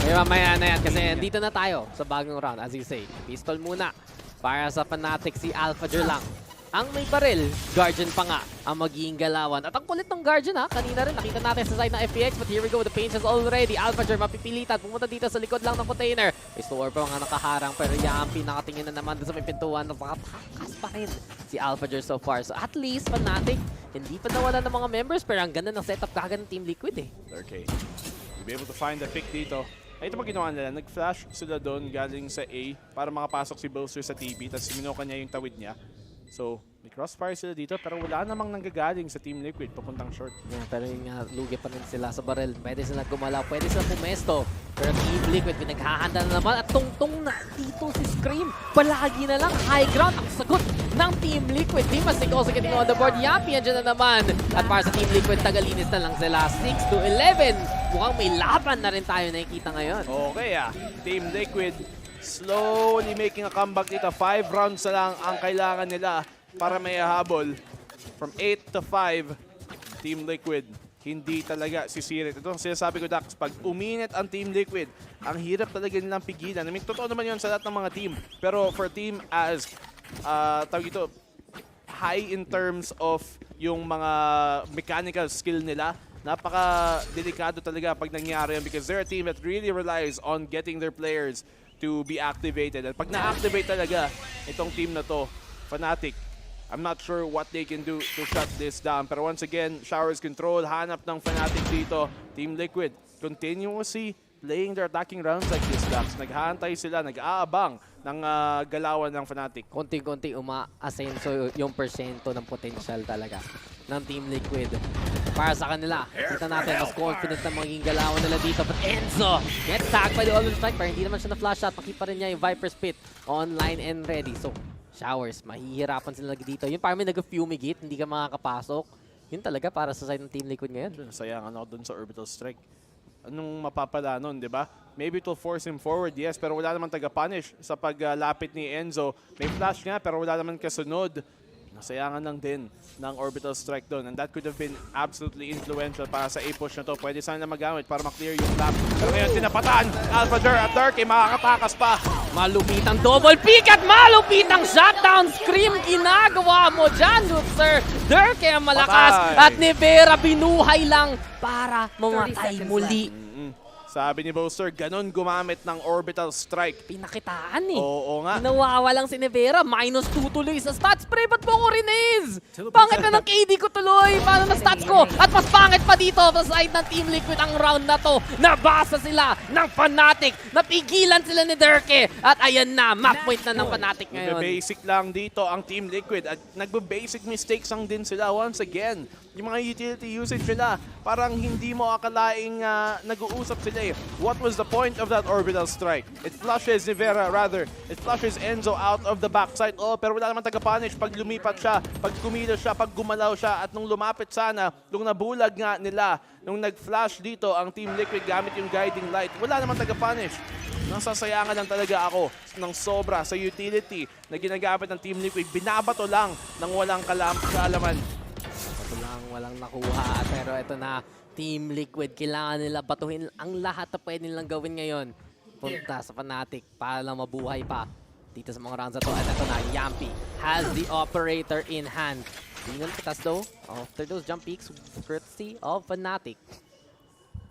Mamaya na yan kasi dito na tayo sa bagong round. As you say, pistol muna para sa Fnatic si AlphaJer lang. Ang may baril, Guardian pa nga ang magiging galawan. At ang kulit ng Guardian ha, kanina rin nakita natin sa side ng FPX, but here we go with the paints already. AlphaJer mapipilitan, pumunta dito sa likod lang ng container. May store pa mga nakaharang, pero Yampi nakatingin na naman sa may pintuan. Napakatakas pa rin si AlphaJer so far. So at least, Fnatic, hindi pa nawala ng mga members, pero ang ganda ng setup kagad ng Team Liquid eh. Okay. You'll be able to find the pick dito. Ay, ito pa ginawa nila. Nag-flash sila doon galing sa A para makapasok si Bolster sa TB, tapos sinuka niya yung tawid niya. So, may crossfire sila dito pero wala namang nanggagaling sa Team Liquid papuntang short. Yeah, pero yung lugi pa rin sila sa barrel. Pwede sila gumalaw, pwede sila pumesto. Pero Team Liquid pinaghahanda na naman at tungtong na dito si Scream. Palagi na lang high ground ang sagot ng Team Liquid. Dimas also getting on the board. Yampi andyan na naman. At para sa Team Liquid, tagalinis na lang sila. 6-11. Mukhang may laban na rin tayo nakikita ngayon. Okay Team Liquid slowly making a comeback dito. 5 rounds na lang ang kailangan nila para may habol. From 8 to 5, Team Liquid hindi talaga sisirit. Ito ang sinasabi ko, Dax, pag uminit ang Team Liquid, ang hirap talaga nilang pigilan. I mean, totoo naman yun sa lahat ng mga team. Pero for team as, tawag ito, high in terms of yung mga mechanical skill nila, napaka-delikado talaga pag nangyari yan because they're a team that really relies on getting their players to be activated. At pag na-activate talaga itong team na to, Fnatic, I'm not sure what they can do to shut this down. Pero once again, Showers control, hanap ng Fnatic dito. Team Liquid, continuously playing their attacking rounds like this, Dax. Naghahantay sila, nag-aabang ng galawan ng Fnatic. Konti-konti uma-asenso yung persento ng potential talaga ng Team Liquid. Para sa kanila, kita natin, mas confident na magiging galawan nila dito. But Enzo gets tagged by the Always Strike, pero hindi naman siya na-flash shot. Makipa rin niya yung Viper's Pit online and ready. So, Showers, mahihirapan sila lagi dito. Yun parang may nag-fumigate, hindi ka makakapasok. Yun talaga para sa side ng Team Liquid ngayon. Sayangan ako dun sa Orbital Strike. Anong mapapala nun, di ba? Maybe it will force him forward, yes, pero wala naman taga-punish sa paglapit ni Enzo. May flash nga, pero wala naman kasunod. Nasayangan lang din ng Orbital Strike doon. And that could have been absolutely influential para sa A-push na to. Pwede sana magamit para maklear yung lap. Pero ngayon, tinapatan. AlphaJer at Darky, makakatakas pa. Malupitang double pick at malupitang shutdown scream. Ginagawa mo dyan, Sir Darky ang malakas. At Nevera binuhay lang para mamatay muli. Sabi ni Bolster, ganun gumamit ng Orbital Strike. Pinakitaan eh. Oo nga. Nawawalang si Nevera. -2 tuloy sa stats. Pre, ba't mo ko riniz? Pangit na ng KD ko tuloy. Paano na stats ko? At mas pangit pa dito sa side ng Team Liquid ang round na to. Nabasa sila ng Fnatic. Napigilan sila ni Derke. At ayan na, map point na ng Fnatic ngayon. Basic lang dito ang Team Liquid. At nagbe-basic mistakes ang din sila once again. Yung mga utility usage nila, parang hindi mo akalaing nag-uusap sila eh. What was the point of that Orbital Strike? It flushes Nevera, rather. It flushes Enzo out of the backside. Oh, pero wala naman taga-punish pag lumipat siya, pag kumilos siya, pag gumalaw siya. At nung lumapit sana, nung nabulag nga nila, nung nag-flash dito ang Team Liquid gamit yung guiding light, wala naman taga-punish. Nasasayangan lang talaga ako ng sobra sa utility na ginagamit ng Team Liquid. Binabato lang ng walang kaalaman. walang nakuha. Pero ito na, Team Liquid, kailangan nila batuhin ang lahat na pwede nilang gawin ngayon. Punta sa Fnatic para lang mabuhay pa dito sa mga rounds na to. At ito na, Yampy has the operator in hand. Tingnan pitas though, after those jump peaks, courtesy of Fnatic.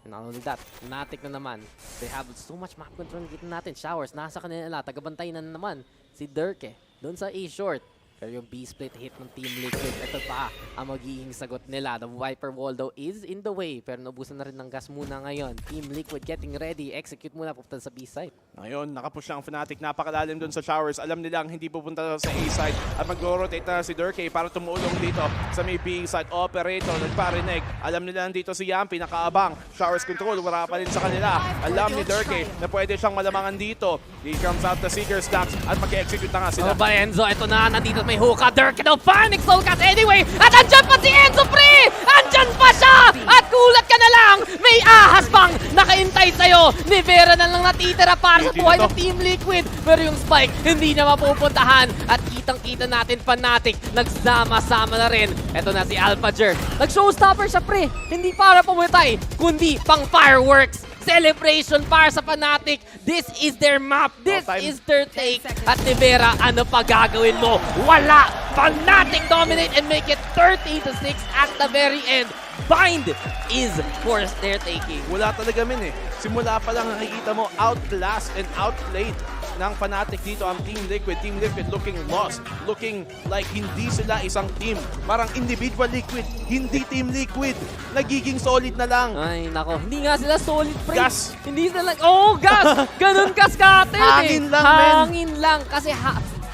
And not only that, Fnatic na naman. They have so much map control dito natin. Showers, nasa kanila, tagabantay na naman si Dirk doon sa A-short. Pero yung B-split hit ng Team Liquid, ito pa ang magiging sagot nila. The Viper wall though is in the way, pero naubusan na rin ng gas muna ngayon. Team Liquid getting ready, execute muna pupunta sa B-side. Ngayon, nakapush lang ang Fnatic, napakalalim doon sa Showers. Alam nilang hindi pupunta sa A-side at mag-rotate na si Durkay para tumulong dito sa may B-side. Operator, nagparinig. Alam nila dito si Yampy, nakaabang. Showers control, wala pa rin sa kanila. Alam ni Durkay na pwede siyang malamangan dito. He comes out the Seeker's Stacks at mag-execute na nga sila. Ano ba Enzo? Ito na, nandito may hookah. Dirk no panic soulcast anyway. At andyan pa si Enzo Pre! Andyan pa siya! At gulat ka na lang! May ahas pang nakaintay sa'yo. Ni Vera na lang natitira para sa buhay ng Team Liquid. Pero yung spike, hindi na mapupuntahan. At kitang-kita natin Fnatic. Nagsama-sama na rin. Ito na si Alphager. Nag-showstopper siya pre. Hindi para pumatay, kundi pang fireworks. Celebration para sa Fnatic. This is their map. This is their take. At Nivera, ano pa gagawin mo? Wala! Fnatic dominate and make it 30-6 at the very end. Bind is for their taking. Wala talaga min Simula pa lang nakikita mo outclassed and outplayed ng Fnatic dito ang Team Liquid. Team Liquid looking lost, looking like hindi sila isang team. Parang individual Liquid, hindi Team Liquid. Nagiging solid na lang. Ay, nako. Hindi nga sila solid, pre. Gas. Hindi sila like, oh, gas! Ganun kaskate. Hangin lang, men. Hangin lang. Kasi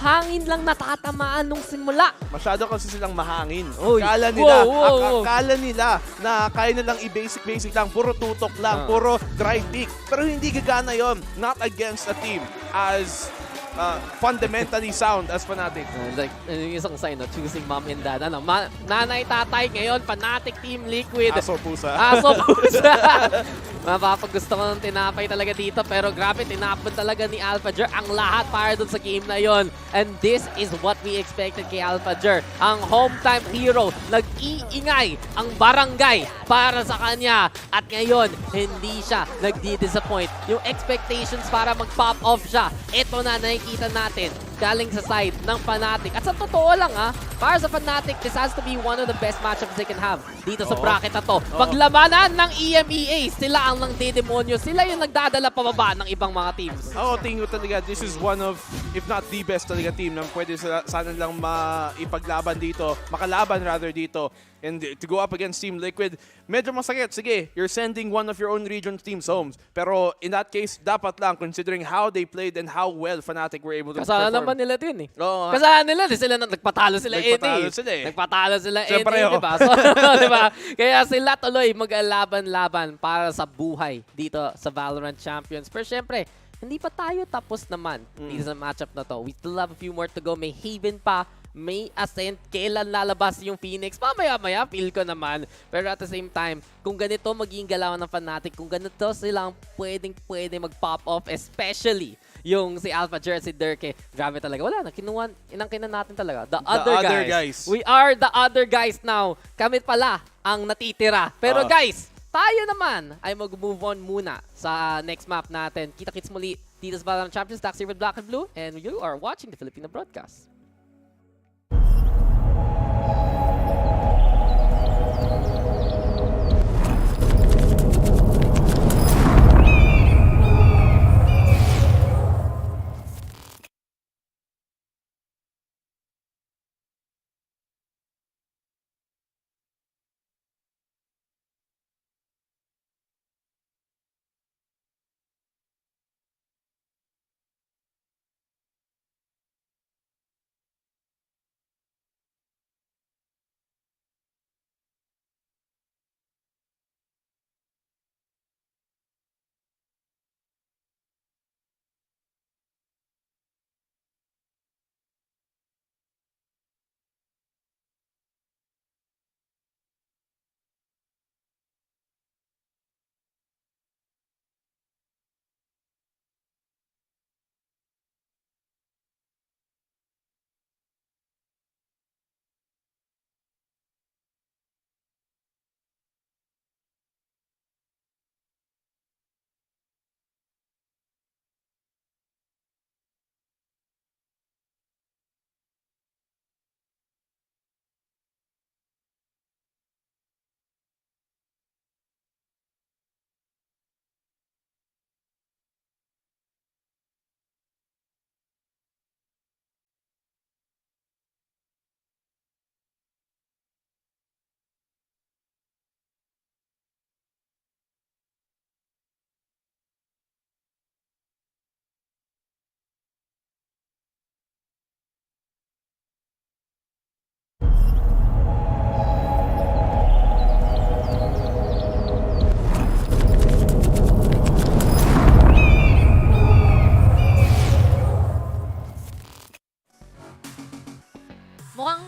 hangin lang natatamaan nung simula. Masyado kasi silang mahangin. Oy. Akala nila na kaya nilang i-basic lang, puro tutok lang, puro dry pick. Pero hindi gagana yon. Not against a team as fundamentally sound as Fnatic. Like, yung isang sign, no? Choosing mom and dad. Ano? Nanay, tatay, ngayon, Fnatic, Team Liquid. Aso, pusa. Aso, pusa. Mapapagusto ko ng tinapay talaga dito. Pero grabe, tinapon talaga ni Alphager ang lahat para dun sa game na yon. And this is what we expected kay Alphager. Ang home-time hero, nag-iingay ang barangay para sa kanya. At ngayon, hindi siya nagdi-disappoint. Yung expectations para mag-pop off siya, ito na nakikita natin galing sa side ng Fnatic. At sa totoo lang para sa Fnatic, this has to be one of the best matchups they can have dito sa bracket na to. Paglabanan ng EMEA, sila ang nagdedemonyo. Sila yung nagdadala pababa ng ibang mga teams. Tingin ko talaga, this is one of, if not the best talaga team na pwede sana lang maipaglaban dito, makalaban rather dito. And to go up against Team Liquid, medyo masakit. Sige, you're sending one of your own region teams homes. Pero in that case, dapat lang, considering how they played and how well Fnatic were able to perform. Kasalanan naman nila din Oo, kasalanan nila, sila nagpatalo sila Nagpatalo sila diba? So, diba? Kaya sila tuloy mag-laban-laban para sa buhay dito sa VALORANT Champions. Pero syempre, hindi pa tayo tapos naman dito sa matchup na to. We still have a few more to go. May Haven pa, may Ascent. Kailan lalabas yung Phoenix? Mamaya-maya, feel ko naman. Pero at the same time, kung ganito magiging galawan ng Fnatic, kung ganito silang pwede mag-pop off, especially yung si Alphager, si Dirk, grabe talaga. Wala na, inangkinan natin talaga. The other guys. We are the other guys now. Kami pala ang natitira. Pero guys, tayo naman ay mag-move on muna sa next map natin. Kita-kits muli dito sa VALORANT Champions, Taxi with Black and Blue, and you are watching the Filipino broadcast.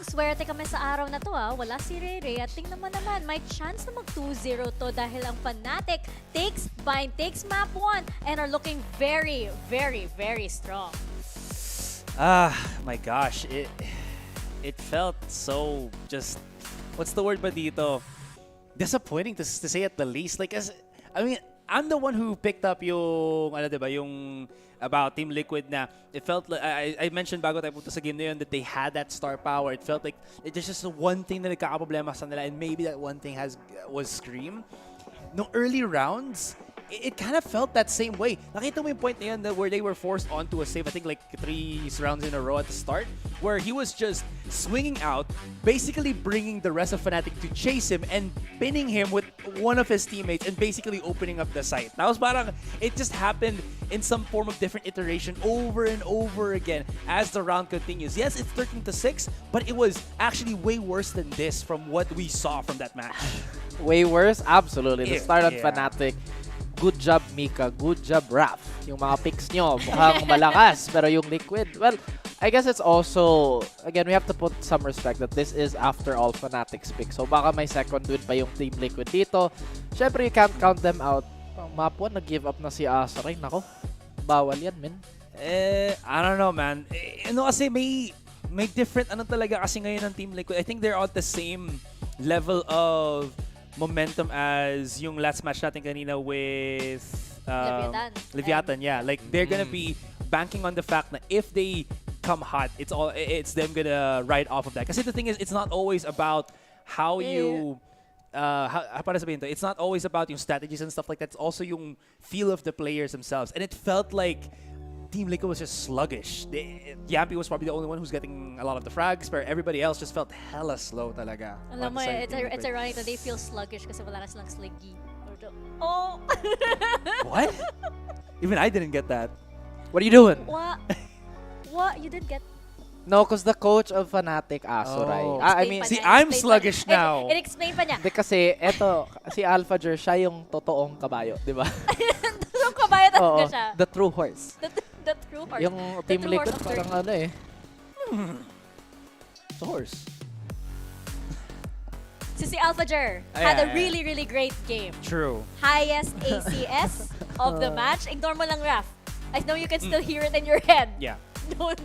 swerte kami sa araw na to Wala si Rere at tingnan mo naman, may chance na mag 2-0 to dahil ang Fnatic takes bind, takes map 1 and are looking very, very, very strong. My gosh, it felt so just, what's the word ba dito? Disappointing to say at the least. Like, I mean, I'm the one who picked up yung, diba, yung about Team Liquid na it felt like, I mentioned bago tayo punta sa game na yun that they had that star power. It felt like there's just one thing na nagkakaproblema sa nila and maybe that one thing was Scream. No early rounds, it kind of felt that same way. Nakita mo yung point na yun where they were forced onto a save, I think like 3 rounds in a row at the start, where he was just swinging out, basically bringing the rest of Fnatic to chase him and pinning him with one of his teammates and basically opening up the site. That was parang, it just happened in some form of different iteration over and over again as the round continues. Yes, it's 13-6, but it was actually way worse than this from what we saw from that match. Way worse? Absolutely. The start on Yeah. Fnatic. Good job, Mika. Good job, Raph. Yung mga picks nyo, mukhang malakas. Pero yung Liquid, well, I guess it's also, again, we have to put some respect that this is after all Fnatic's pick. So baka may second win pa yung Team Liquid dito. Syempre, you can't count them out. Map 1, nag-give up na si Asaray. Nako, bawal yan, men. I don't know, man. Kasi may different talaga kasi ngayon ng Team Liquid. I think they're on the same level of momentum as yung last match natin kanina with Leviatan. Yeah, like they're gonna be banking on the fact that if they come hot, it's them gonna ride off of that. Kasi the thing is, it's not always about how you para sabihin to, it's not always about yung strategies and stuff like that. It's also yung feel of the players themselves. And it felt like Team Liquid was just sluggish. Yampy was probably the only one who's getting a lot of the frags, but everybody else just felt hella slow talaga. Alam mo, it's ironic that they feel sluggish kasi wala na silang slaggy. Oh! What? Even I didn't get that. What are you doing? What? You didn't get... No, because the coach of Fnatic, Asoray. I mean, see, I'm sluggish now. Explain pa niya. Kasi, eto, si Alphager, siya yung totoong kabayo, di ba? Totoong kabayo talaga siya. The true horse. The true horse. Yung Team Liquid parang It's a horse. Si Alphager had a really, really great game. True. Highest ACS of the match. Ignore mo lang, Raph. I know you can still hear it in your head. Yeah. Don't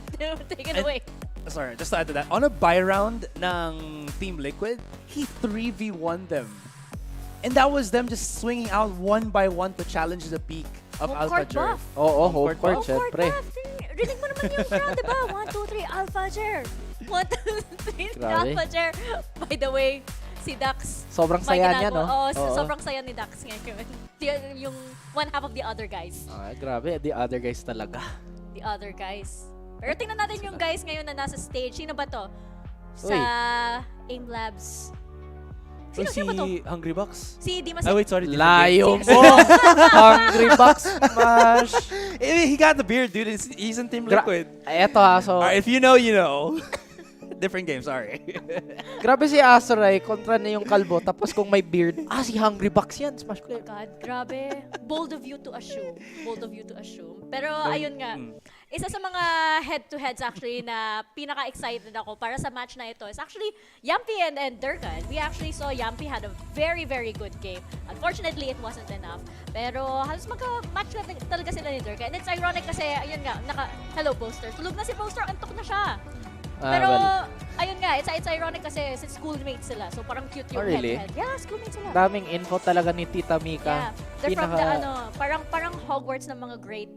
take it away. Sorry, just to add to that. On a buy round ng Team Liquid, he 3v1 them. And that was them just swinging out one by one to challenge the peak of Alphager. Home court, syempre. Rinig mo naman yung crowd, diba? 1, 2, 3, Alphager. 1, 2, 3, Alphager. By the way, si Dax. Sobrang saya niya, no? Sobrang saya ni Dax ngayon. Yung one half of the other guys. Grabe, the other guys talaga. The other guys. Pero tingnan natin yung guys ngayon na nasa stage. Sino ba to? Sa AIM Labs. Sino ba to? Hungry Box? Si Dimas. Oh, wait, sorry. Layo mo! Hungry Box Smash! He got the beard, dude. He's in Team Liquid. Eto so... If you know, you know. Different game, sorry. Grabe si Asoray, kontra na yung kalbo. Tapos kung may beard, si Hungry Box yan. Smash player. Oh God, grabe. Bold of you to assume. Bold of you to assume. Pero ayun nga, isa sa mga head-to-heads actually na pinaka-excited ako para sa match na ito is actually Yampy and Durkan. We actually saw Yampy had a very, very good game. Unfortunately, it wasn't enough. Pero halos magka-match talaga sila ni Durkan. And it's ironic kasi, ayun nga, hello, Boaster. Tulog na si Boaster, antok na siya. Pero, ayun nga, it's ironic kasi schoolmates sila. So, parang cute yung head-to-head. Yeah, schoolmates sila. Daming info talaga ni Tita Mika. Yeah. They're from the, parang Hogwarts ng mga great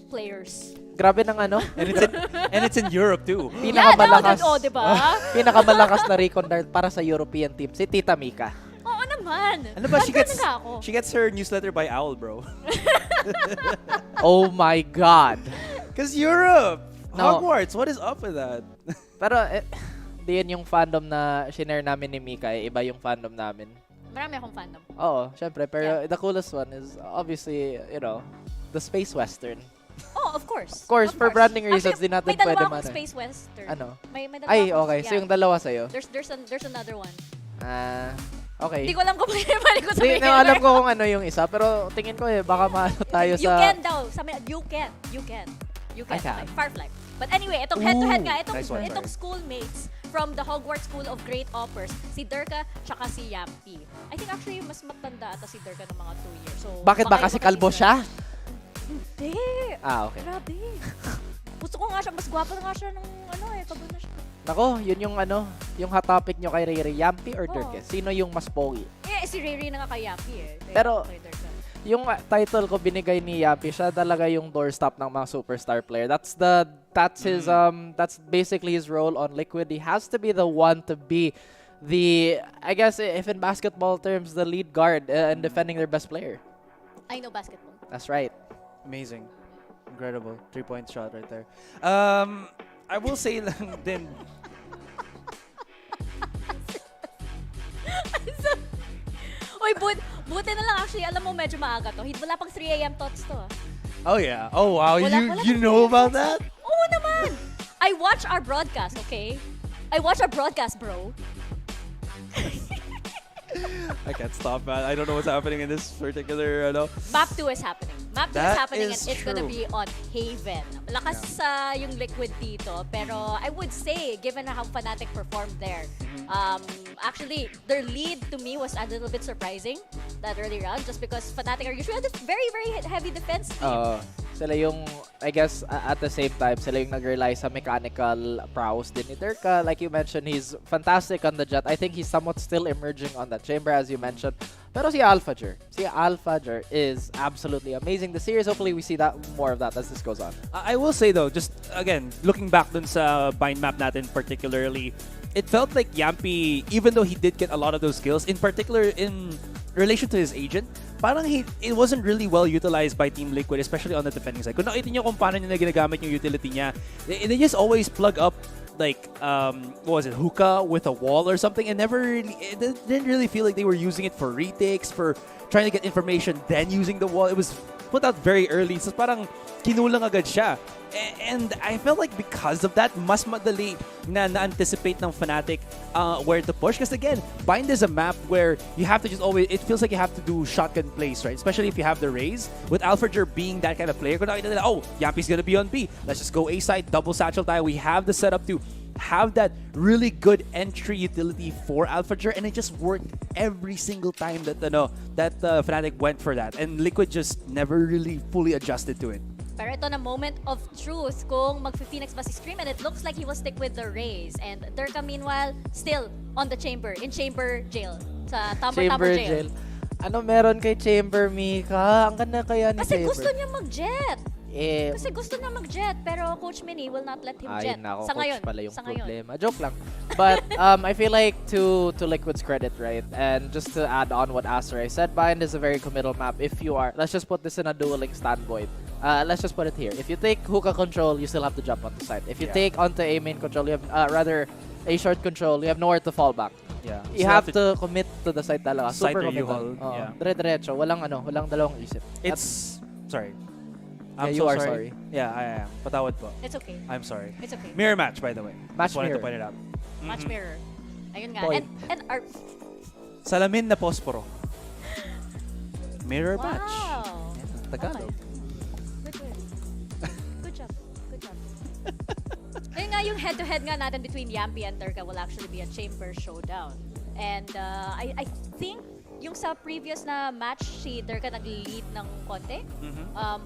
players. Grabe ng and it's in Europe too. Pinakamalakas. Yeah, diba? Pinakamalakas na recon dart para sa European team, si Tita Mika. Oo naman. Ano ba, she gets her newsletter by Owl, bro. Oh my God. Because Europe. No. Hogwarts, what is up with that? Pero, diyan yung fandom na shinare namin ni Mika, iba yung fandom namin. Marami akong fandom. Oo, syempre. Pero the coolest one is obviously, you know, the Space Western. Oh, of course. Of course, for branding reasons, di natin pwede May dalawa akong Space Western. Ano? May dalawa okay. So yung dalawa sa'yo? There's another one. Okay. Hindi ko alam kung pwede ko sabihin. Hindi alam ko kung ano yung isa, pero tingin ko baka maano tayo sa... You can daw. You can. You can. I can. Okay, Firefly. But anyway, itong head-to-head nga, Nice one. itong schoolmates from the Hogwarts School of Great Offers, si Durka tsaka si Yampy. I think actually mas matanda ata si Durka ng mga 2 years. So, Bakit ba kasi kalbo siya? Hindi. Okay. Grabe. Gusto ko nga siya, mas gwapo na nga siya nung kabul na siya. Nako, yun yung yung hot topic nyo kay Riri. Yampy or Durka? Sino yung mas pogi? Si Riri na nga kay Yampy Pero, kay Durka. yung title ko binigay ni Yampy, siya talaga yung doorstop ng mga superstar player. That's his that's basically his role on Liquid. He has to be the one to be the, I guess if in basketball terms, the lead guard and defending their best player. I know basketball. That's right. Amazing. Incredible. 3-point shot right there. I will say lang din. Uy, buti na lang actually, alam mo medyo maaga to. Wala pang 3 AM thoughts to. Oh yeah. Oh wow. Wala You know about that? Oo naman. I watch our broadcast, okay? I watch our broadcast, bro. I can't stop, man. I don't know what's happening in this particular, Map 2 is happening. Map 2 is That happening is and it's gonna true. be on Haven. Lakas sa yung Liquid dito, pero I would say, given how Fnatic performed there, actually, their lead to me was a little bit surprising that early round, just because Fnatic are usually a very, very heavy defense team. Sila yung, I guess, at the same time, sila yung nag-rely sa mechanical prowess din ni Durka. Like you mentioned, he's fantastic on the jet. I think he's somewhat still emerging on that chamber, as you mentioned. Pero si Alphager is absolutely amazing this series. Hopefully, we see that more of that as this goes on. I will say though, just again, looking back dun sa bind map natin particularly, it felt like Yampy, even though he did get a lot of those kills, in particular in relation to his agent, parang it wasn't really well utilized by Team Liquid, especially on the defending side. Kung nakita nyo kung paano nyo na ginagamit yung utility niya, they just always plug up like, what was it, hookah with a wall or something, and it didn't really feel like they were using it for retakes, for trying to get information, then using the wall. It was put out very early, so parang kinulang agad siya. And I felt like because of that, mas madali na-anticipate ng Fnatic where to push. Because again, Bind is a map where you have to just always, it feels like you have to do shotgun plays, right? Especially if you have the Raze. With Alfredger being that kind of player, kung nakita nila, oh, Yampy's gonna be on B. Let's just go A side, double satchel tayo. We have the setup to have that really good entry utility for Alphager, and it just worked every single time that Fnatic went for that. And Liquid just never really fully adjusted to it. Pero ito na moment of truth kung mag-Phoenix ba si Stream, and it looks like he will stick with the Raze. And Durka meanwhile, still on the chamber, in chamber jail. Sa Chamber jail. Ano meron kay Chamber, Mika? Ang ganda kaya ni Kasi Chamber. gusto niya mag-jet. Kasi gusto niya mag-jet, pero Coach Mini will not let him jet. Nako, sa coach ngayon. pala yung Sa ngayon. problema. Joke lang. But I feel like to Liquid's credit, right? And just to add on what Asteray said, Bind is a very committal map. If you are, let's just put this in a dueling standpoint. Let's just put it here. If you take hookah control, you still have to jump on the side. If you take onto A main control, you have rather A short control, you have nowhere to fall back. Yeah. You have to commit to the side talaga. Side Super to committal. U-haul. Yeah. Dire-diretso. Walang dalawang isip. Sorry. Yeah, I'm you so are sorry. Yeah, I am. Patawad po. It's okay. I'm sorry. It's okay. Mirror match, by the way. Match Just wanted mirror. to point it out. Match mirror. Ayun nga. Point. And our... Salamin na posporo. Mirror match. Wow. Tagalog. Good job. Good job. Ayun nga, yung head-to-head nga natin between Yampy and Durka will actually be a chamber showdown. And I think yung sa previous na match, si Durka nag-lead ng konti.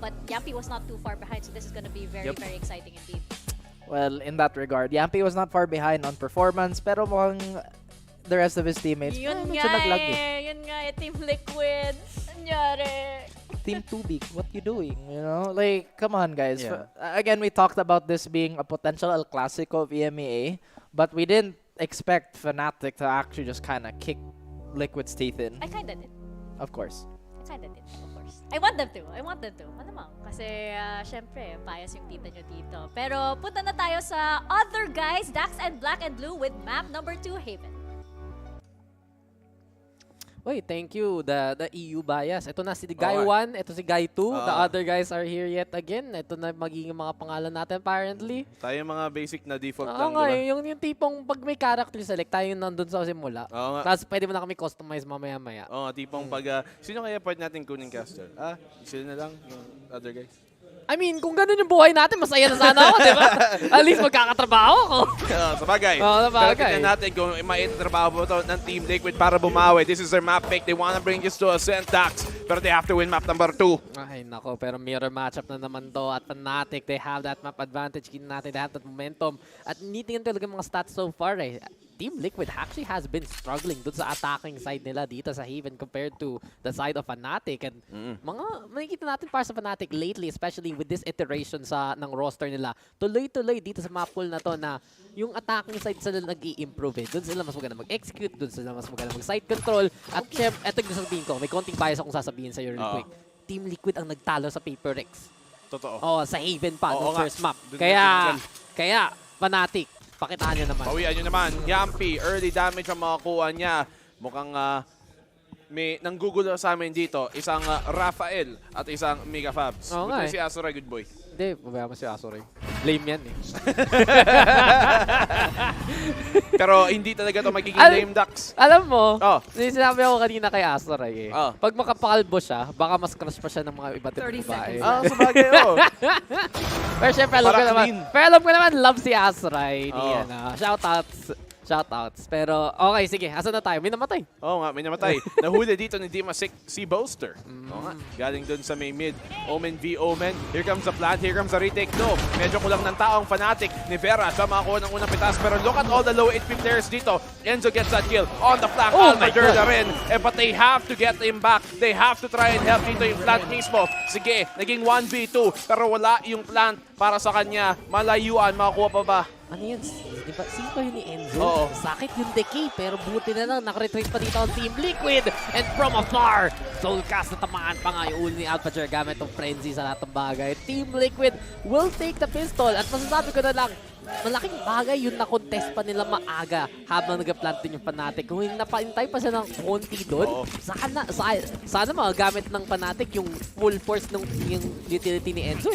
But Yampy was not too far behind, so this is gonna be very, very exciting indeed. Well, in that regard, Yampy was not far behind on performance, pero mukhang the rest of his teammates, Yun medyo nga naglag Yun nga Team Liquid. Anyari. Team 2 what you doing? You know, like, come on, guys. Yeah. Again, we talked about this being a potential El Clasico of EMEA, but we didn't expect Fnatic to actually just kind of kick Liquid's teeth in. I kinda did. Of course. I kinda did, of course. I want them to. Malamang. Kasi, syempre, bias yung tita nyo dito. Pero, punta na tayo sa other guys, Dax and Black and Blue with map number 2, Haven. Oy, thank you. The EU bias. Ito na si Guy 1, ito si Guy 2. The other guys are here yet again. Ito na magiging mga pangalan natin apparently. Tayo mga basic na default Oo lang, nga, diba? yung tipong pag may character select, tayo yung nandun sa simula. Oo nga. Tapos pwede mo na kami customize mamaya-maya. Oo nga, tipong pag... sino kaya pwede natin kunin caster? Sila na lang, yung other guys. I mean, kung ganun yung buhay natin, masaya na sana ako, di ba? At least magkakatrabaho ako. Sabagay. Pero tignan natin kung maitrabaho po ito ng Team Liquid para bumawi. This is their map pick. They wanna bring this to Ascent Dax. Pero they have to win map number 2. Ay, nako. Pero mirror matchup na naman to. At Fnatic, they have that map advantage. Kita natin, they have that momentum. At hindi tingnan talaga mga stats so far eh. Team Liquid actually has been struggling dun sa attacking side nila dito sa Haven compared to the side of Fnatic. And makikita natin para sa Fnatic lately, especially with this iteration ng roster nila, tuloy-tuloy dito sa map pool na to na yung attacking side sila nag-i-improve eh. Doon sila mas maganda mag-execute, doon sila mas maganda mag-side control. At syempre, eto yung sasabihin ko, may konting bias akong sasabihin sa'yo real quick. Team Liquid ang nagtalo sa Paper Rex. Totoo. Sa Haven pa, no first map. Kaya, Fnatic, pakitaan nyo naman. Pawian nyo naman. Yampi, early damage ang makakuha niya. Mukhang may nanggugulo sa amin dito. Isang Rafael at isang Mega Fabs. Oo nga si Asoray, good boy. Hindi, babaya mo si Asoray. Lame yan eh. Pero hindi talaga to magiging lame ducks. Alam mo, sinabi ako kanina kay Asoray eh. Pag makapakalbo siya, baka mas crush pa siya ng mga iba't ibang babae. Sabagay, Pero syempre, alam ko naman, love si Asoray. Shoutouts. Pero, okay, sige. Asan na tayo? May namatay. Oo nga, may namatay. Nahuli dito ni Dimasik si Boaster. Oo nga, galing dun sa may mid. Omen v Omen. Here comes the plant. Here comes the retake. No, medyo kulang ng taong Fnatic ni Vera. Siya makakuha ng unang pitas. Pero look at all the low HP players dito. Enzo gets that kill. On the flank, Almager na rin. But they have to get him back. They have to try and help dito yung plant mismo. Sige, naging 1v2. Pero wala yung plant para sa kanya. Malayuan, makakuha pa ba? Ano yun? Diba, sino yun ni Enzo? Sakit yung decay, pero buti na lang, nakaretreat pa dito ang Team Liquid. And from afar, Soulcast na tamaan pa nga yung ulo ni Alphager gamit ng frenzy sa lahat ng bagay. Team Liquid will take the pistol. At masasabi ko na lang, malaking bagay yung na-contest pa nila maaga habang nag-plant din yung Fnatic. Kung napaintay pa siya ng konti doon, sana magagamit ng Fnatic yung full force ng yung utility ni Enzo.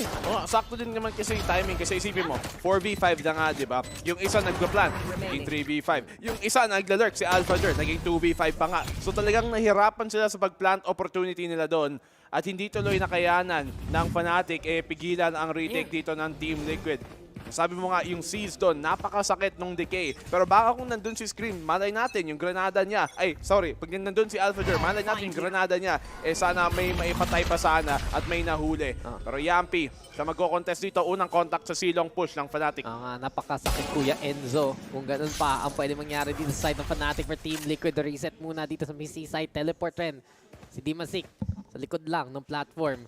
Sakto din naman kasi yung timing. Kasi isipin mo, 4v5 na nga, di ba? Yung isa nag-plant, naging 3v5. Yung isa naglalurk, si Alphager, naging 2v5 pa nga. So talagang nahirapan sila sa pag-plant opportunity nila doon. At hindi tuloy nakayanan ng Fnatic, pigilan ang retake dito ng Team Liquid. Sabi mo nga, yung Seas doon, napakasakit nung decay. Pero baka kung nandun si Scream, malay natin yung granada niya. Pag nandun si Alphager, malay natin yung granada niya. Sana may maipatay pa sana at may nahuli. Pero Yampi, siya magko-contest dito. Unang contact sa silong push ng Fnatic. Napakasakit Kuya Enzo. Kung ganun pa ang pwede mangyari dito sa side ng Fnatic for Team Liquid. Reset muna dito sa Missy side. Teleport rin. Si Dimasik sa likod lang ng platform.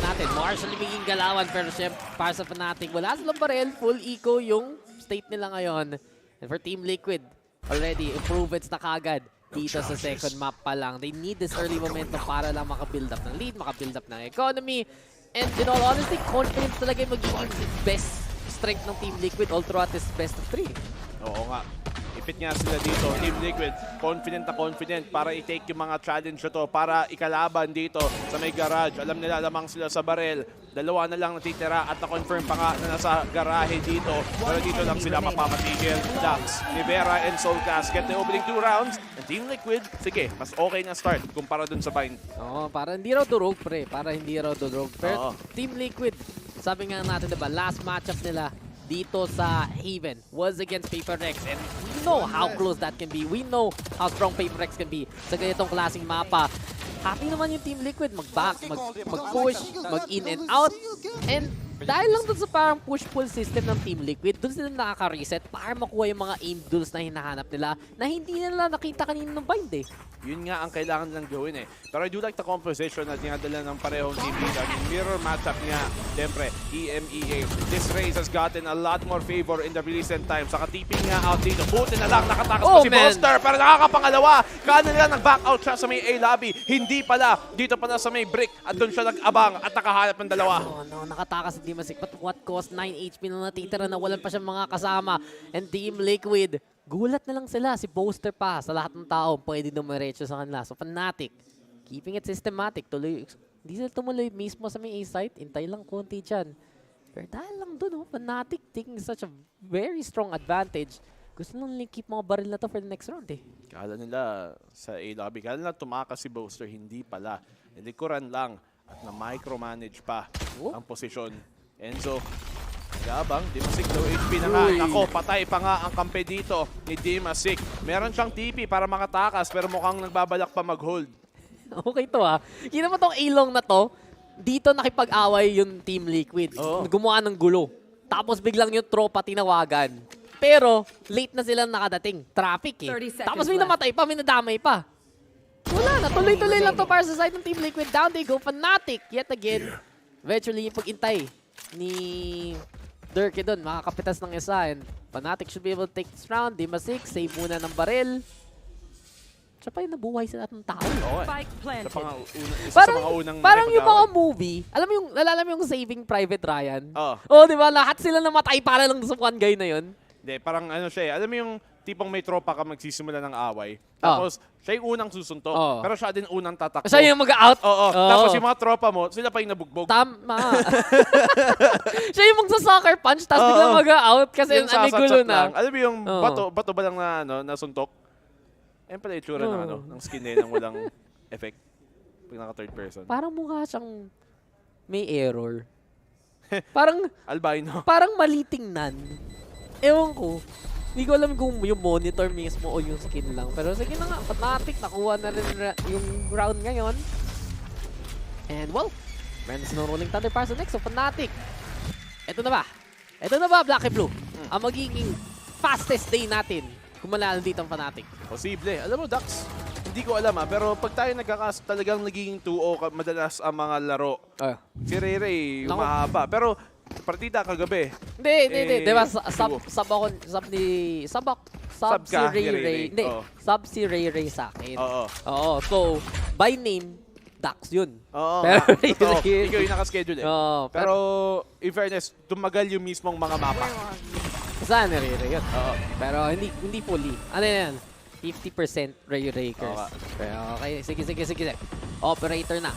Natin, Marshall ibiging galawan pero syempre para sa Fnatic, wala silang barrel, full eco yung state nila ngayon. And for Team Liquid, already improvements na kagad dito sa second map pa lang. They need this early momentum para lang makabuild up ng lead, makabuild up ng economy. And in all honesty, confidence talaga yung magiging best strength ng Team Liquid all throughout this best of 3. Oo nga. Ipit nga sila dito, Team Liquid, confident na confident para i-take yung mga challenge na to, para ikalaban dito sa may garage. Alam nila, lamang sila sa barel. Dalawa na lang natitira at na-confirm pa nga na nasa garahe dito. Pero dito lang sila mapapatigil. Dax, Rivera, and Soulcast get the opening 2 rounds. And Team Liquid, sige, mas okay na start kumpara dun sa Bind. Para hindi raw durog, pre. Para hindi raw durog. Pero Team Liquid, sabi nga natin, diba, last matchup nila dito sa Haven was against Paper Rex, and we know how close that can be. We know how strong Paper Rex can be sa ganitong klaseng mapa. Happy naman yung Team Liquid mag-back, mag-push, mag-in and out, and dahil lang dun sa parang push-pull system ng Team Liquid, dun sila nakaka-reset para makuha yung mga aim duels na hinahanap nila na hindi nila nakita kanina ng bind eh. Yun nga ang kailangan nilang gawin eh. Pero I do like the composition na dinadala ng parehong team leader. Yung mirror matchup niya, siyempre, EMEA. This race has gotten a lot more favor in the recent times. Saka tipping nga out dito. Buti na lang, nakatakas pa si Monster. Pero nakakapangalawa. Kaya nila nag-back out siya sa may A-lobby. Hindi pala. Dito pala sa may brick. At doon siya nag-abang at nakahanap ng dalawa. Nakatakas si Dimasik. But what cost? 9 HP na natitira na walang pa siyang mga kasama. And Team Liquid, gulat na lang sila. Si Boaster pa sa lahat ng tao pwede dumiretso sa kanila. So Fnatic, keeping it systematic. Tuloy, hindi sila tumuloy mismo sa may A-site. Intay lang konti dyan. Pero dahil lang dun, Fnatic taking such a very strong advantage. Gusto nang keep mga baril na to for the next round eh. Kala nila sa A-lobby, kala nila tumakas si Boaster. Hindi pala. Likuran lang at na-micromanage pa ang posisyon. Enzo, yabang, Dimasik, low HP na nga. Ako, patay pa nga ang kampe dito ni Dimasik. Meron siyang TP para makatakas pero mukhang nagbabalak pa mag-hold. Okay to Kita mo tong ilong na to, dito nakipag-away yung Team Liquid. Gumawa ng gulo. Tapos biglang yung tropa tinawagan. Pero late na silang nakadating. Traffic Tapos may namatay pa, may nadamay pa. Wala na, tuloy-tuloy lang to para sa side ng Team Liquid. Down they go, Fnatic yet again. Eventually yung pag-intay ni Dirk doon, makakapitas ng isa. And Fnatic should be able to take this round. Dimasik, save muna ng baril. Siya pa yung nabuhay sa lahat ng tao. Parang yung mga movie, alam mo yung Saving Private Ryan? Di ba? Lahat sila namatay para lang sa one guy na yun. Hindi, parang ano siya alam mo yung tipong may tropa ka magsisimula ng away. Tapos, siya yung unang susuntok. Pero siya din unang tatakbo. Siya yung mag-out? Tapos yung mga tropa mo, sila pa yung nabugbog. Tama. Siya yung magsa-sucker punch, tapos biglang mag-out kasi may gulo na. Alam mo yung bato ba lang na nasuntok? Ayan pala yung tsura ng skin nang walang effect. Pag naka third person. Parang mukha siyang may error. Parang albino. Parang mali tingnan. Ewan ko. Hindi ko alam kung yung monitor mismo o yung skin lang. Pero sige na nga, Fnatic, nakuha na rin yung round ngayon. And well, meron na rolling thunder para sa next. So Fnatic, ito na ba, Black and Blue? Ang magiging fastest day natin kung manalo dito ang Fnatic. Posible. Alam mo, Dax, hindi ko alam pero pag tayo nagkakas, talagang nagiging 2-0 madalas ang mga laro. Si Ray mahaba. Pero partida kagabi. Hindi. Diba, sub si Ray sa akin. So, by name, Dax yun. Pero ikaw yung nakaschedule Pero, in fairness, tumagal yung mismong mga mapa. Saan ni Ray yun? Pero hindi fully. Ano yan? 50% Ray Rakers. Pero okay, sige. Operator na.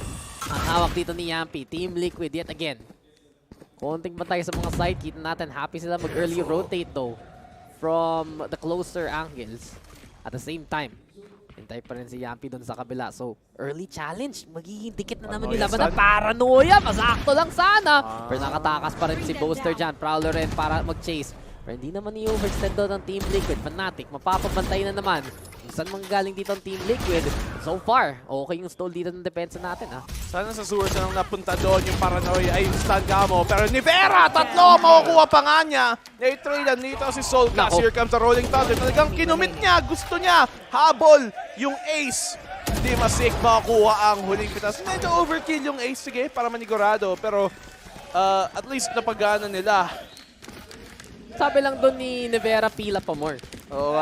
Ang hawak dito ni Yampi. Team Liquid yet again. Konting bantay sa mga side. Kita natin, happy sila mag-early rotate though from the closer angles. At the same time, hintay pa rin si Yampi doon sa kabila. So, early challenge. Magiging dikit na naman nila. Paranoia! Masakto lang sana! Pero nakatakas pa rin si Boaster dyan. Prowler rin para mag-chase. Pero hindi naman i-overextend doon ng Team Liquid. Fnatic, mapapabantay na naman. Kung saan manggaling dito ang Team Liquid. So far, okay yung stall dito ng depensa natin Sana sa Sewers na lang napunta doon yung paranoia ay stand ka mo. Pero ni Vera, tatlo makukuha pa nga niya. Na-tradean dito si Soulcast. Here comes the rolling thunder. Talagang kinumit niya. Gusto niya. Habol yung ace. Dimasik makakuha ang huling pitas. Medyo overkill yung ace. Sige, para manigurado. Pero at least napagana nila. Sabi lang doon ni Nevera, pila pa more.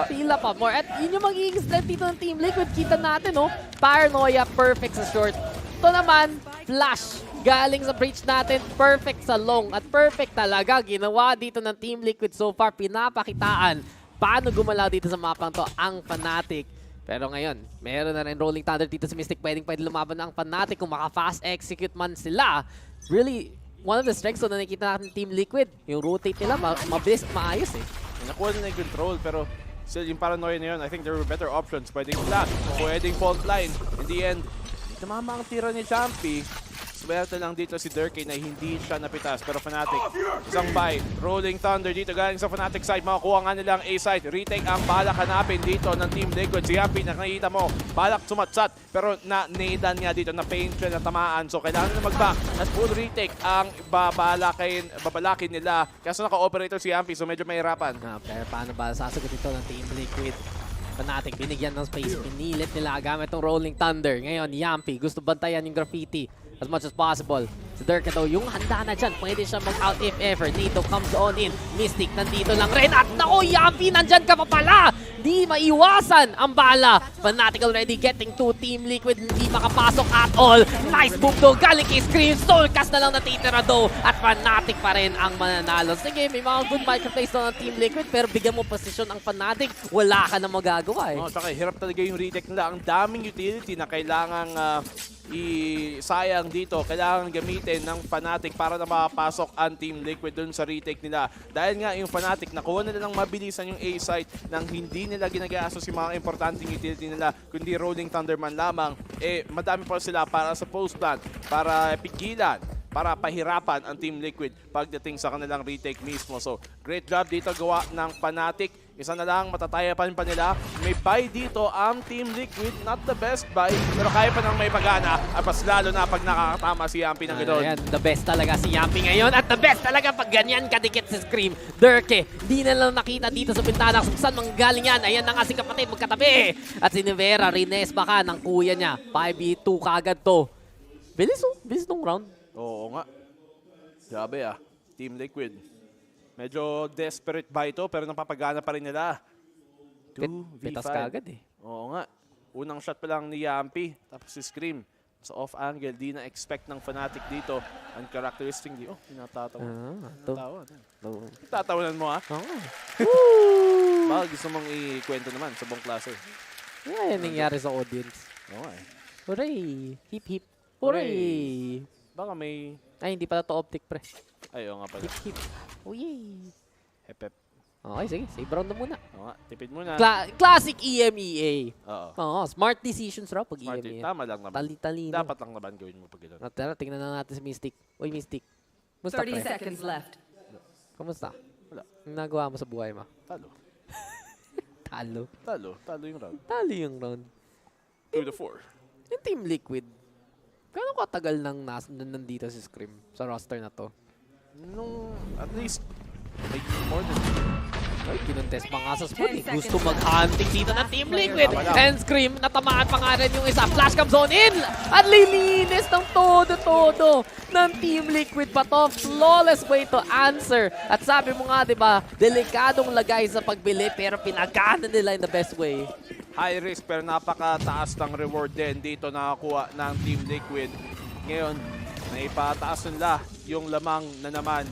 Pila pa more. At yun yung magiging strength dito ng Team Liquid. Kita natin, Paranoia, perfect sa short. Ito naman, flash. Galing sa breach natin, perfect sa long. At perfect talaga, ginawa dito ng Team Liquid so far. Pinapakitaan paano gumalaw dito sa mapang to ang Fnatic. Pero ngayon, meron na rin rolling thunder dito si Mystic. Pwede lumaban na ang Fnatic kung maka-fast execute man sila. Really, one of the strengths na nakikita natin Team Liquid, yung rotate nila, mabilis at maayos Nakuha na yung control, pero still yung paranoia na yun, I think there were better options. Pwedeng flash, pwedeng fault line. In the end, tumama ang tira ni Champi. Swerte lang dito si Durkee na hindi siya napitas. Pero Fnatic, isang buy. Rolling Thunder dito galing sa Fnatic side. Makakuha nga nilang A-side. Retake ang balak hanapin dito ng Team Liquid. Si Yampi, nakikita mo, balak sumatsat. Pero na-nadan nga dito, na-paint siya, natamaan. So kailangan na mag-back. At full retake ang babalakin nila. Kaso naka-operator si Yampi, so medyo mahirapan. Pero paano ba sasagot ito ng Team Liquid? Fnatic, binigyan ng space. Pinilit nila gamit ng Rolling Thunder. Ngayon, Yampi, gusto bantayan yung graffiti as much as possible. Si Dirk daw, yung handa na dyan, pwede siya mag-out if ever. Nito comes on in. Mystic, nandito lang rin. At nako, Yampi, nandyan ka pa pala! Di maiwasan ang bala. Fnatic already getting to Team Liquid. Hindi makapasok at all. Nice move though. Galing kay Scream. Soulcast na lang natitira though. At Fnatic pa rin ang mananalo. Sige, may mga good microplays daw ng Team Liquid. Pero bigyan mo posisyon ang Fnatic. Wala ka na magagawa Tsaka hirap talaga yung retake nila. Ang daming utility na kailangang sayang dito. Kailangan gamitin ng Fnatic para na makapasok ang Team Liquid dun sa retake nila. Dahil nga yung Fnatic, nakuha nila ng mabilisan yung A site nang hindi nila ginagastos yung mga importanteng utility nila, kundi Rolling Thunderman lamang. Madami pa sila para sa post plant, para pigilan, para pahirapan ang Team Liquid pagdating sa kanilang retake mismo. So, great job dito gawa ng Fnatic. Isa na lang, matatayapan pa nila. May buy dito ang Team Liquid. Not the best buy, pero kaya pa nang may pagana. At mas lalo na pag nakakatama si Yampi ng gano'n. Ayan, the best talaga si Yampi ngayon. At the best talaga pag ganyan kadikit si Scream. Durke, di na lang nakita dito sa bintana kung saan manggaling yan. Ayan na nga si kapatid, magkatabi. At si Nivera, Rines baka ng kuya niya. 5v2 kagad to. Bilis oh, bilis nung round. Oo nga. Grabe Team Liquid. Medyo desperate buy ito, pero napapagana pa rin nila. 2v5. Pitas kagad Oo nga. Unang shot pa lang ni Yampi, tapos si Scream. Sa off angle, di na-expect ng Fnatic dito. Uncharacteristic di. Oh, pinatatawa. Tatawanan mo Baka gusto mong ikwento naman sa buong klase. Yan nangyari sa audience. Oo Hooray! Hip hip. Hooray! Baka may... Ay, hindi pala to optic pre. Ay, oo nga pala. Hip hip. Oh yay! Hep. Okay, sige. Save round na muna. Oo nga, tipid muna. Classic EMEA. Oo. Smart decisions raw pag Smart EMEA. Tama lang naman. Talino. Dapat lang naman gawin mo pag gano'n. Tara, tingnan na natin si Mystic. Uy, Mystic. Musta 30 seconds left. Kamusta? Wala. Ang nagawa mo sa buhay mo? Talo. Talo yung round. Talo yung round. 2-4. Yung Team Liquid, gano'ng katagal nang nandito si Scream sa roster na to? At least, like more than... Ay, kinontes pa nga sa spot Gusto mag-hunting dito ng Team Liquid. And Scream, natamaan pa nga rin yung isa. Flash cam zone in! At lilinis ng todo-todo ng Team Liquid pa to. Flawless way to answer. At sabi mo nga, diba, delikadong lagay sa pagbili pero pinagana nila in the best way. High risk pero napakataas ng reward din dito nakakuha ng Team Liquid. Ngayon, naipataas nila yung lamang na naman.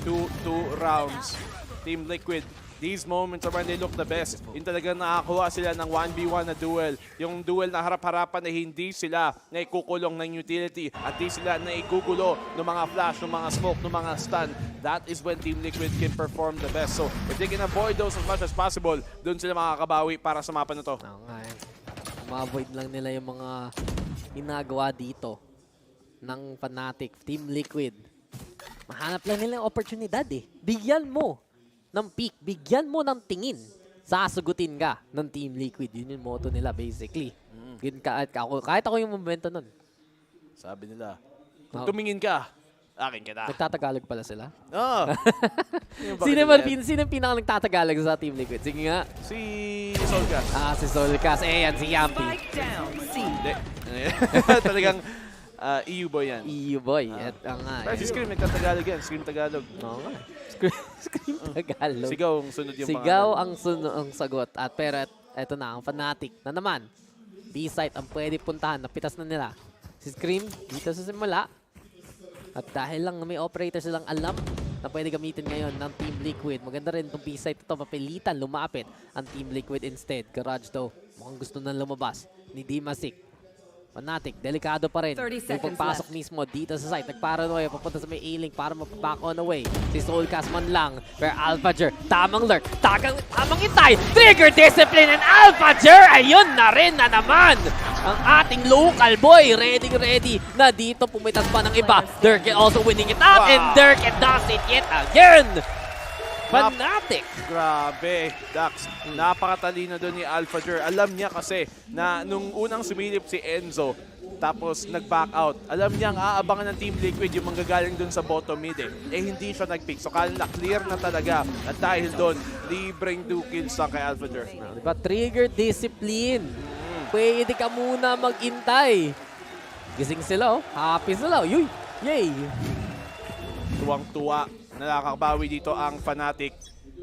2 rounds. Team Liquid, these moments are when they look the best. Yung talagang nakakuha sila ng 1v1 na duel. Yung duel na harap-harapan na hindi sila naikukulong ng utility at di sila naigugulo ng mga flash, ng mga smoke, ng mga stun. That is when Team Liquid can perform the best. So, if they can avoid those as much as possible, doon sila makakabawi para sa mapa na to. Oo nga ma-avoid lang nila yung mga ginagawa dito ng Fnatic, Team Liquid. Mahanap lang nila yung oportunidad Bigyan mo ng peak, bigyan mo ng tingin. Sasugutin ka ng Team Liquid. Yun yung motto nila basically. Kahit ako yung momento nun. Sabi nila, kung tumingin ka, akin ka na. Nagtatagalog pala sila? Oo. Sino yung pinaka nagtatagalog sa Team Liquid? Sige nga. Si Solcas. Si Solcas. Yan, si Yampi. Hindi. Talagang EU boy yan. EU boy. Pero si Scream, nagtatagalog yan. Scream Tagalog. Oo nga. Scream Tagalog. Sigaw ang sunod yung Sigaw ang sagot. Pero eto na, ang Fnatic na naman. B-site ang pwede puntahan. Napitas na nila. Si Scream dito sa simula. At dahil lang may operator silang alam na pwede gamitin ngayon ng Team Liquid. Maganda rin itong B-site ito. Mapilitan, lumapit ang Team Liquid instead. Garage daw. Mukhang gusto nang lumabas ni Dimasik. Fnatic, delikado pa rin. Yung pagpasok mismo dito sa site. Nagparanoia, papunta sa may A-Link para mag-back on away. Si Soulcast man lang. Pero Alphager, tamang lurk. Tamang itay. Trigger discipline and Alphager. Ayun na rin na naman. Ang ating local boy. Ready na dito pumitas pa ng iba. Durke also winning it up. And Durke does it yet again. Fnatic. Grabe, Dax. Napakatalino doon ni Alphager. Alam niya kasi na nung unang sumilip si Enzo, tapos nag-back out, alam niyang aabangan ng Team Liquid yung manggagaling doon sa bottom mid hindi siya nag-pick. So kala clear na talaga. At dahil doon, libreng 2 kills lang kay Alphager. Diba? Trigger discipline. Pwede ka muna mag-intay. Gising sila Happy sila Yay! Tuwang-tuwa. Nakakabawi dito ang Fnatic.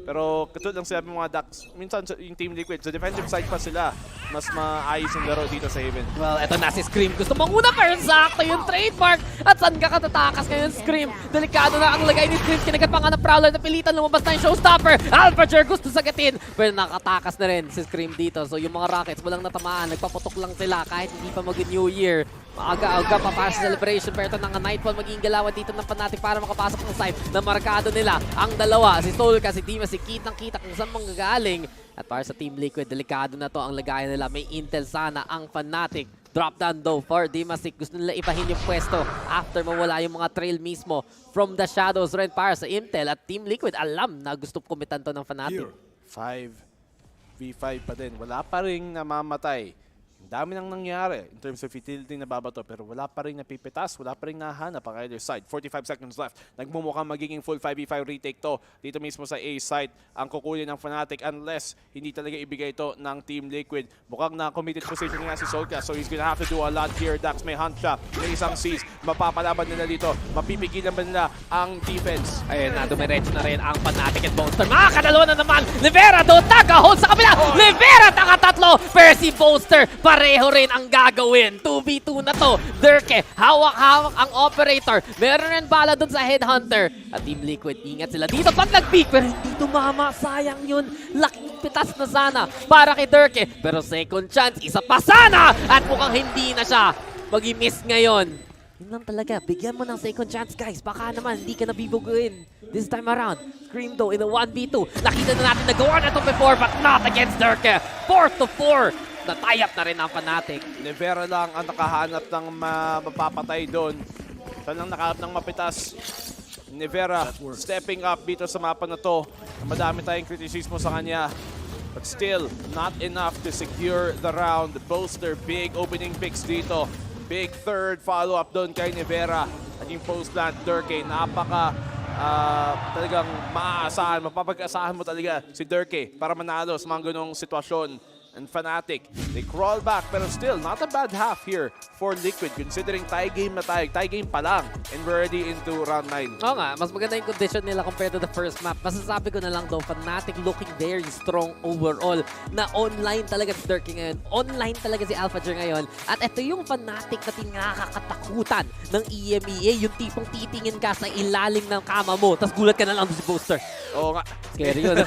Pero katulad ng sabi mga Ducks, minsan yung Team Liquid, sa defensive side pa sila, mas maayos yung laro dito sa Haven. Well, eto na si Scream. Gusto manguna pero sakto yung trademark. At saan ka katatakas ngayon, Scream? Delikado na ang lagay ni Scream. Kinagat pa nga ng Prowler na pilitan. Lumabas na yung showstopper. Alphager gusto sagatin. Pero nakatakas na rin si Scream dito. So yung mga Rockets walang natamaan. Nagpaputok lang sila kahit hindi pa mag-New Year. Maaga-aga papasok sa celebration pero ito ng Nightfall magiging galawan dito ng Fnatic para makapasok ng side na markado nila. Ang dalawa, si Solka, si Dima, si kitang-kita kung saan manggagaling. At para sa Team Liquid, delikado na to ang lagayan nila. May intel sana ang Fnatic. Drop down though for Dimasik. Gusto nila ibahin yung pwesto after mawala yung mga trail mismo from the shadows rin para sa Intel. At Team Liquid alam na gusto kumitan to ng Fnatic. 5v5 pa din. Wala pa rin namamatay. Ang dami nang nangyari in terms of utility na babato pero wala pa rin napipitas, wala pa rin nahanap ang either side. 45 seconds left. Nagmumukhang magiging full 5v5 retake to dito mismo sa A side. Ang kukunin ng Fnatic unless hindi talaga ibigay ito ng Team Liquid. Mukhang na committed position nga si Solka so he's gonna have to do a lot here. Dax may hunt siya. May isang seize. Mapapalaban nila dito. Mapipigilan ba nila ang defense? Ayun na, dumiretso na rin ang Fnatic at Boaster. Makakadalawa na naman. Livera do taga-hold sa kabila. Livera taga-tatlo. Pero si Boaster pareho rin ang gagawin. 2v2 na to. Durke, hawak-hawak ang operator. Meron rin bala dun sa headhunter. At Team Liquid, ingat sila dito pag nag-peak. Pero hindi tumama. Sayang yun. Laking pitas na sana para kay Durke. Pero second chance, isa pa sana. At mukhang hindi na siya mag-miss ngayon. Yun lang talaga. Bigyan mo ng second chance, guys. Baka naman hindi ka nabibuguin this time around. Scream though in a 1v2. Nakita na natin nagawa na ito before but not against Durke. 4-4. Na-tie up na rin ang Fnatic. Nevera lang ang nakahanap ng mapapatay doon. Siya lang nakahanap ng mapitas. Nevera stepping up dito sa mapa na to. Madami tayong kritisismo sa kanya. But still, not enough to secure the round. Boaster, big opening picks dito. Big third follow-up doon kay Nevera. At yung post-plant, Durke, napaka talagang maaasahan. Mapapag-asahan mo talaga si Durke para manalo sa mga ganong sitwasyon. And Fnatic, they crawl back pero still not a bad half here for Liquid considering tie game na tayo. Tie game pa lang and we're already into round 9. Oo nga, mas maganda yung condition nila compared to the first map. Masasabi ko na lang daw, Fnatic looking very strong overall na online talaga si Durke ngayon. Online talaga si AlphaGer ngayon. At ito yung Fnatic na pinakakatakutan ng EMEA. Yung tipong titingin ka sa ilalim ng kama mo tapos gulat ka na lang doon si Boaster. Oo nga. Scary yun.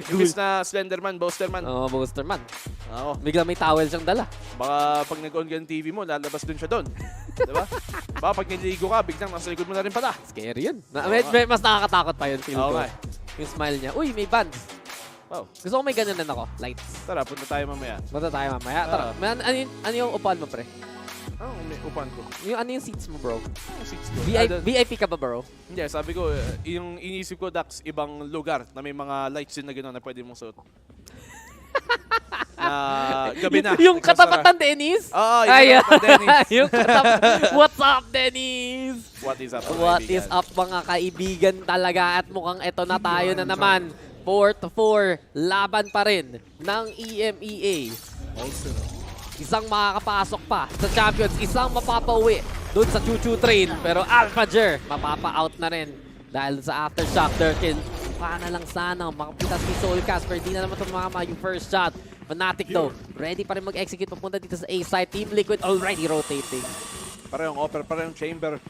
Imbis na Slenderman, Boasterman. Oo, Boasterman. Oo. Bigla may towel siyang dala. Baka pag nag-on ka ng TV mo, lalabas dun siya doon. Diba? Baka pag niligo ka, biglang nasa likod mo na rin pala. Scary yun. Mas nakakatakot pa yun, feel ko. Yung smile niya. Uy, may bands. Wow. Gusto ko may ganun din ako. Lights. Tara, punta tayo mamaya. Tara. Ano yung upuan mo, pre? May upan ko. Ano yung seats mo, bro? Seats ko. VIP ka ba, bro? Hindi, sabi ko, yung inisip ko, Dax, ibang lugar na may mga lights din na gano'n na pwede mong suot. Na gabi na. Yung katapatan, Dennis? Oo, yung katapatan, Dennis. What's up, Dennis? What is up, What is up, mga kaibigan talaga? At mukhang eto na tayo na naman. 4-4, laban pa rin ng EMEA. Isang makakapasok pa sa Champions, isang mapapauwi doon sa Choo-Choo Train. Pero AlphaGer, mapapa-out na rin dahil sa Aftershock. Durkin, paano lang sana makapitas ni Soulcast pero di na naman tumama yung first shot. Fnatic though, ready pa rin mag-execute papunta dito sa A-side. Team Liquid already rotating. Parehong offer, parehong chamber.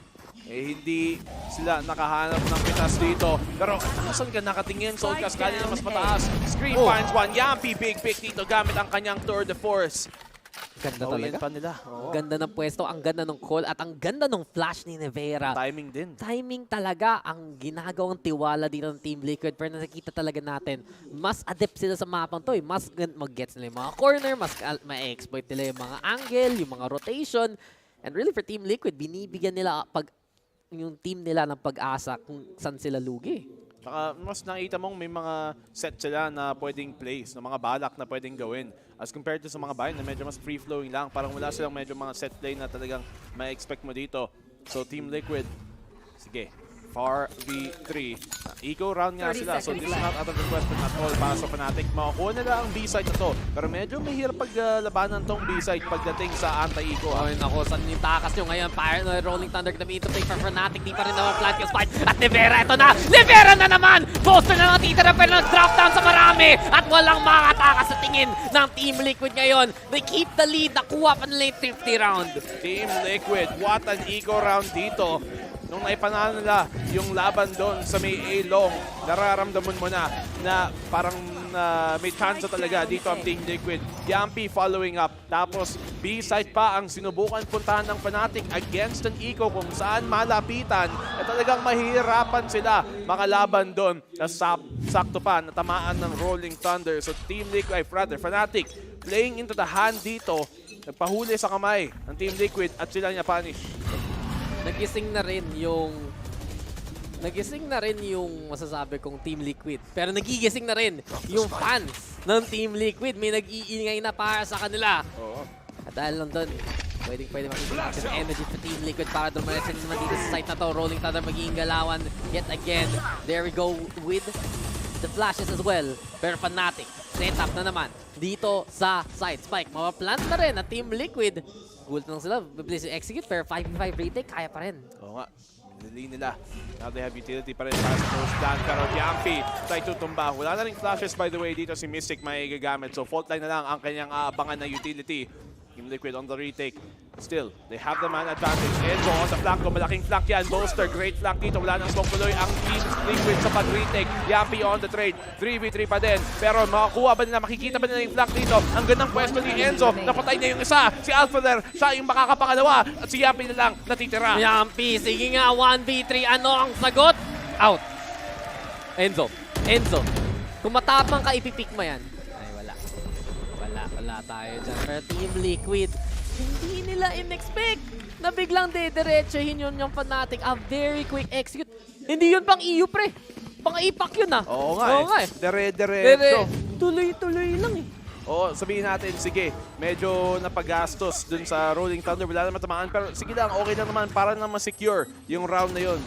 Hindi sila nakahanap ng pitas dito. Pero saan ka nakatingin? Soulcast kanina mas mataas. Screen finds one. Yampi, big pick dito gamit ang kanyang tour de force. Ganda talaga. Pa nila. Ganda ng pwesto, ang ganda ng call, at ang ganda ng flash ni Nevera. Timing din. Timing talaga ang ginagawang tiwala dito ng Team Liquid. Pero nakikita talaga natin, mas adept sila sa mapang to. Mas mag-gets nila yung mga corner, mas ma-exploit nila yung mga angle, yung mga rotation. And really for Team Liquid, binibigyan nila yung team nila ng pag-asa kung saan sila lugi. Saka mas nakita mong may mga set sila na pwedeng plays, na mga balak na pwedeng gawin. As compared to sa mga bayan na medyo mas free-flowing lang, parang wala silang medyo mga set play na talagang ma-expect mo dito. So Team Liquid, sige, 4v3. Eco round nga sila, so this is not out of the question at all para sa Fnatic. Makakuha nila ang B-side na to, pero medyo mahirap paglabanan tong B-side pagdating sa anti-eco. Ay nako, saan yung takas nyo ngayon? Fire na Rolling Thunder na to take for Fnatic. Di pa rin naman plant yung spike. At Nevera, ito na! Nevera na naman! Boaster na lang titira pero nag-drop down sa marami. At walang makatakas sa tingin ng Team Liquid ngayon. They keep the lead. Nakuha pa nila yung 50 round. Team Liquid, what an eco round dito. nung naipanalo nila yung laban doon sa may A-Long, nararamdaman mo na parang may chance talaga dito ang Team Liquid. Yampi following up. Tapos B-side pa ang sinubukan puntahan ng Fnatic against an Eco kung saan malapitan. At talagang mahihirapan sila makalaban doon. Sakto pa, natamaan ng Rolling Thunder. So Team Liquid, Fnatic, playing into the hand dito. Nagpahuli sa kamay ng Team Liquid at sila niya punish. Nagising na rin yung masasabi kong Team Liquid. Pero nagigising na rin yung fans ng Team Liquid. May nag-iingay na para sa kanila. Oo. At dahil lang doon, pwede makikita natin ang energy for Team Liquid para dumaretsin naman dito sa site na to. Rolling Thunder magiging galawan yet again. There we go with the flashes as well. Pero Fnatic, set up na naman dito sa side. Spike, mapaplant na rin ang Team Liquid. Gulat lang sila, bibilis yung execute, pero 5v5 retake, kaya pa rin. Oo nga, nili nila. Now they have utility pa rin para sa first down. Pero Yampi, try tutumba. Wala na rin flashes by the way dito si Mystic may gagamit. So fault line na lang ang kanyang aabangan na utility. Team Liquid on the retake. Still, they have the man advantage. Enzo on the flank. Malaking flank yan. Boaster, great flank dito. Wala nang smoke tuloy ang Team Liquid sa pag-retake. Yampi on the trade. 3v3 pa din. Pero makakuha ba nila? Makikita ba nila yung flank dito? Ang gandang pwesto ni Enzo. Napatay na yung isa. Si Alphaler, siya yung makakapangalawa. At si Yampi na lang natitira. Yampi, sige nga, 1v3. Ano ang sagot? Out. Enzo. Kung matapang ka, ipipik mo yan. Ay, wala tayo dyan. Pero Team Liquid, hindi nila in-expect na biglang dediretsuhin yun yung Fnatic. A very quick execute. Hindi yun pang EU, pre. Pang ipak yun, ah. Oo nga eh. Dire-diretso. Tuloy-tuloy lang eh. Oo, sabihin natin, sige, medyo napagastos dun sa Rolling Thunder. Wala naman tamaan, pero sige lang, okay lang naman para na ma-secure yung round na yun.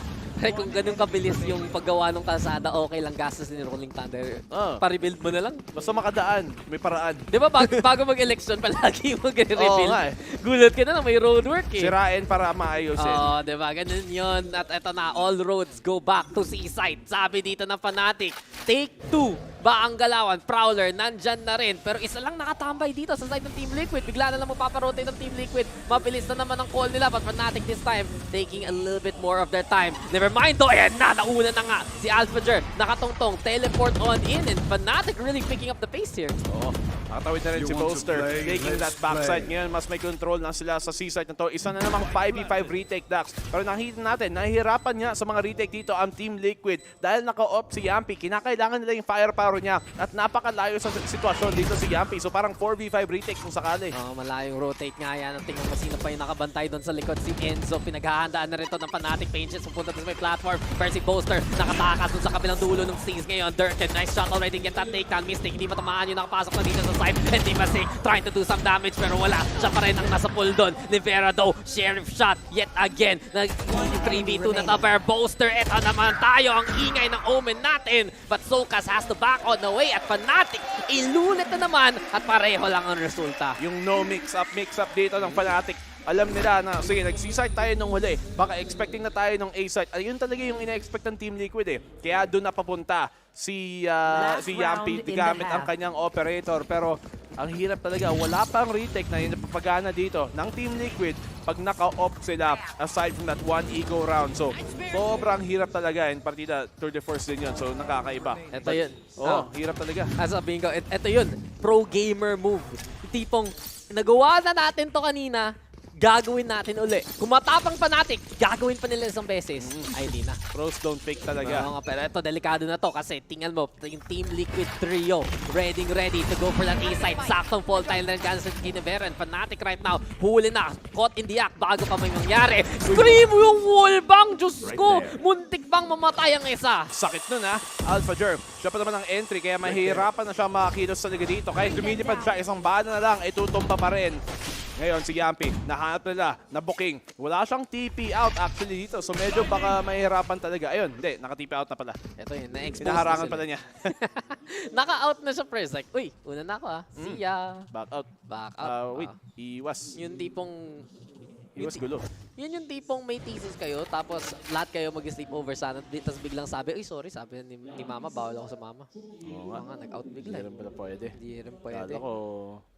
Kung ganun kabilis yung paggawa ng kalsada, okay lang gastos ni Rolling Thunder. Pa-rebuild mo na lang. Basta makadaan, may paraan. Di ba bago mag-election, palagi mag-rebuild? Oo nga eh. Gulat ka na may roadwork eh. Sirain para maayusin. Oo, di ba? Ganun yun. At eto na, all roads go back to Seaside. Sabi dito ng Fnatic, take 2. Ba ang galawan? Prowler, nandyan na rin. Pero isa lang nakatambay dito sa side ng Team Liquid. Bigla na lang mapaparotate ng Team Liquid. Mabilis na naman ang call nila. But Fnatic this time, taking a little bit more of their time. Never mind though, ayan na, nauna na nga. Si Alphager, nakatungtong, teleport on in. And Fnatic really picking up the pace here. Oo. Nakatawid na rin si Boaster. Taking that backside. Ngayon, mas may control na sila sa seaside na to. Isa na namang 5v5 retake Dax. Pero nakita natin, nahihirapan nga sa mga retake dito ang Team Liquid. Dahil naka-off si Yampi, kinakailangan nila yung firepower niya. At napakalayo sa sitwasyon dito si Yampi. So parang 4v5 retake kung sakali. Malayong rotate nga yan. Tingnan mo sino pa yung nakabantay doon sa likod. Si Enzo, pinaghahandaan na rin to ng Fnatic Pages. Pupunta doon sa may platform. Pero si Boaster, nakatakas doon sa kabilang dulo ng seas ngayon. Durkin, nice shot already. Get that takedown. Mystic, hindi matamaan yung nakapasok na dito sa side. And di Mystic trying to do some damage pero wala. Siya pa rin ang nasa pool doon. Rivera though, sheriff shot yet again. Nag-3v2 na to. Pero Boaster, eto naman tayo. Ang ingay ng Omen natin. But Sokas has to back on the way at Fnatic. Ilulit na naman at pareho lang ang resulta. Yung no mix-up dito ng Fnatic. Alam nila na, sige, nag-C-site tayo nung huli. Baka expecting na tayo nung A-site. Ayun talaga yung ina-expect ng Team Liquid eh. Kaya doon na papunta si Yampi gamit ang kanyang operator. Pero ang hirap talaga. Wala pang retake na yung napapagana dito ng Team Liquid pag naka-off sila aside from that one eco round. So, sobrang hirap talaga. And partida, tour de force din yun. So, nakakaiba. Ito yun. Hirap talaga. Sabihin ko, ito yun. Pro gamer move. Tipong, nagawa na natin to kanina, gagawin natin uli. Kung matapang Fnatic, gagawin pa nila isang beses. Ay, hindi na. Pros don't fake talaga. Pero ito, delikado na to kasi tingnan mo, yung Team Liquid trio, ready to go for that A-side. Saktong fall tile na rin sa Ginevera. And Fnatic right now, huli na. Caught in the act bago pa may mangyari. Scream yung wallbang! Diyos ko! Muntik bang mamatay ang isa. Sakit nun ha. Alpha Jerm. Siya pa naman ang entry kaya mahihirapan na siya makakilos talaga dito. Kahit lumilipad siya, isang bala na lang, itutumpa pa rin. Ngayon si Yampi, nahanap nila, na booking. Wala siyang TP out actually dito. So medyo baka mahihirapan talaga. Ayun, hindi, naka-TP out na pala. Ito yun, na-expose hinaharangan pala niya. Naka-out na siya first. Like, uy, una na ako See ya. Back out. Wait, iwas. Yung tipong... Iwas gulo. Yun yung tipong may thesis kayo, tapos lahat kayo mag-sleepover sana, tapos biglang sabi, uy, sorry, sabi ni mama, bawal ako sa mama. Oo nga, nag-out bigla. Hindi rin pala pwede. Hindi rin pwede. Kala ko,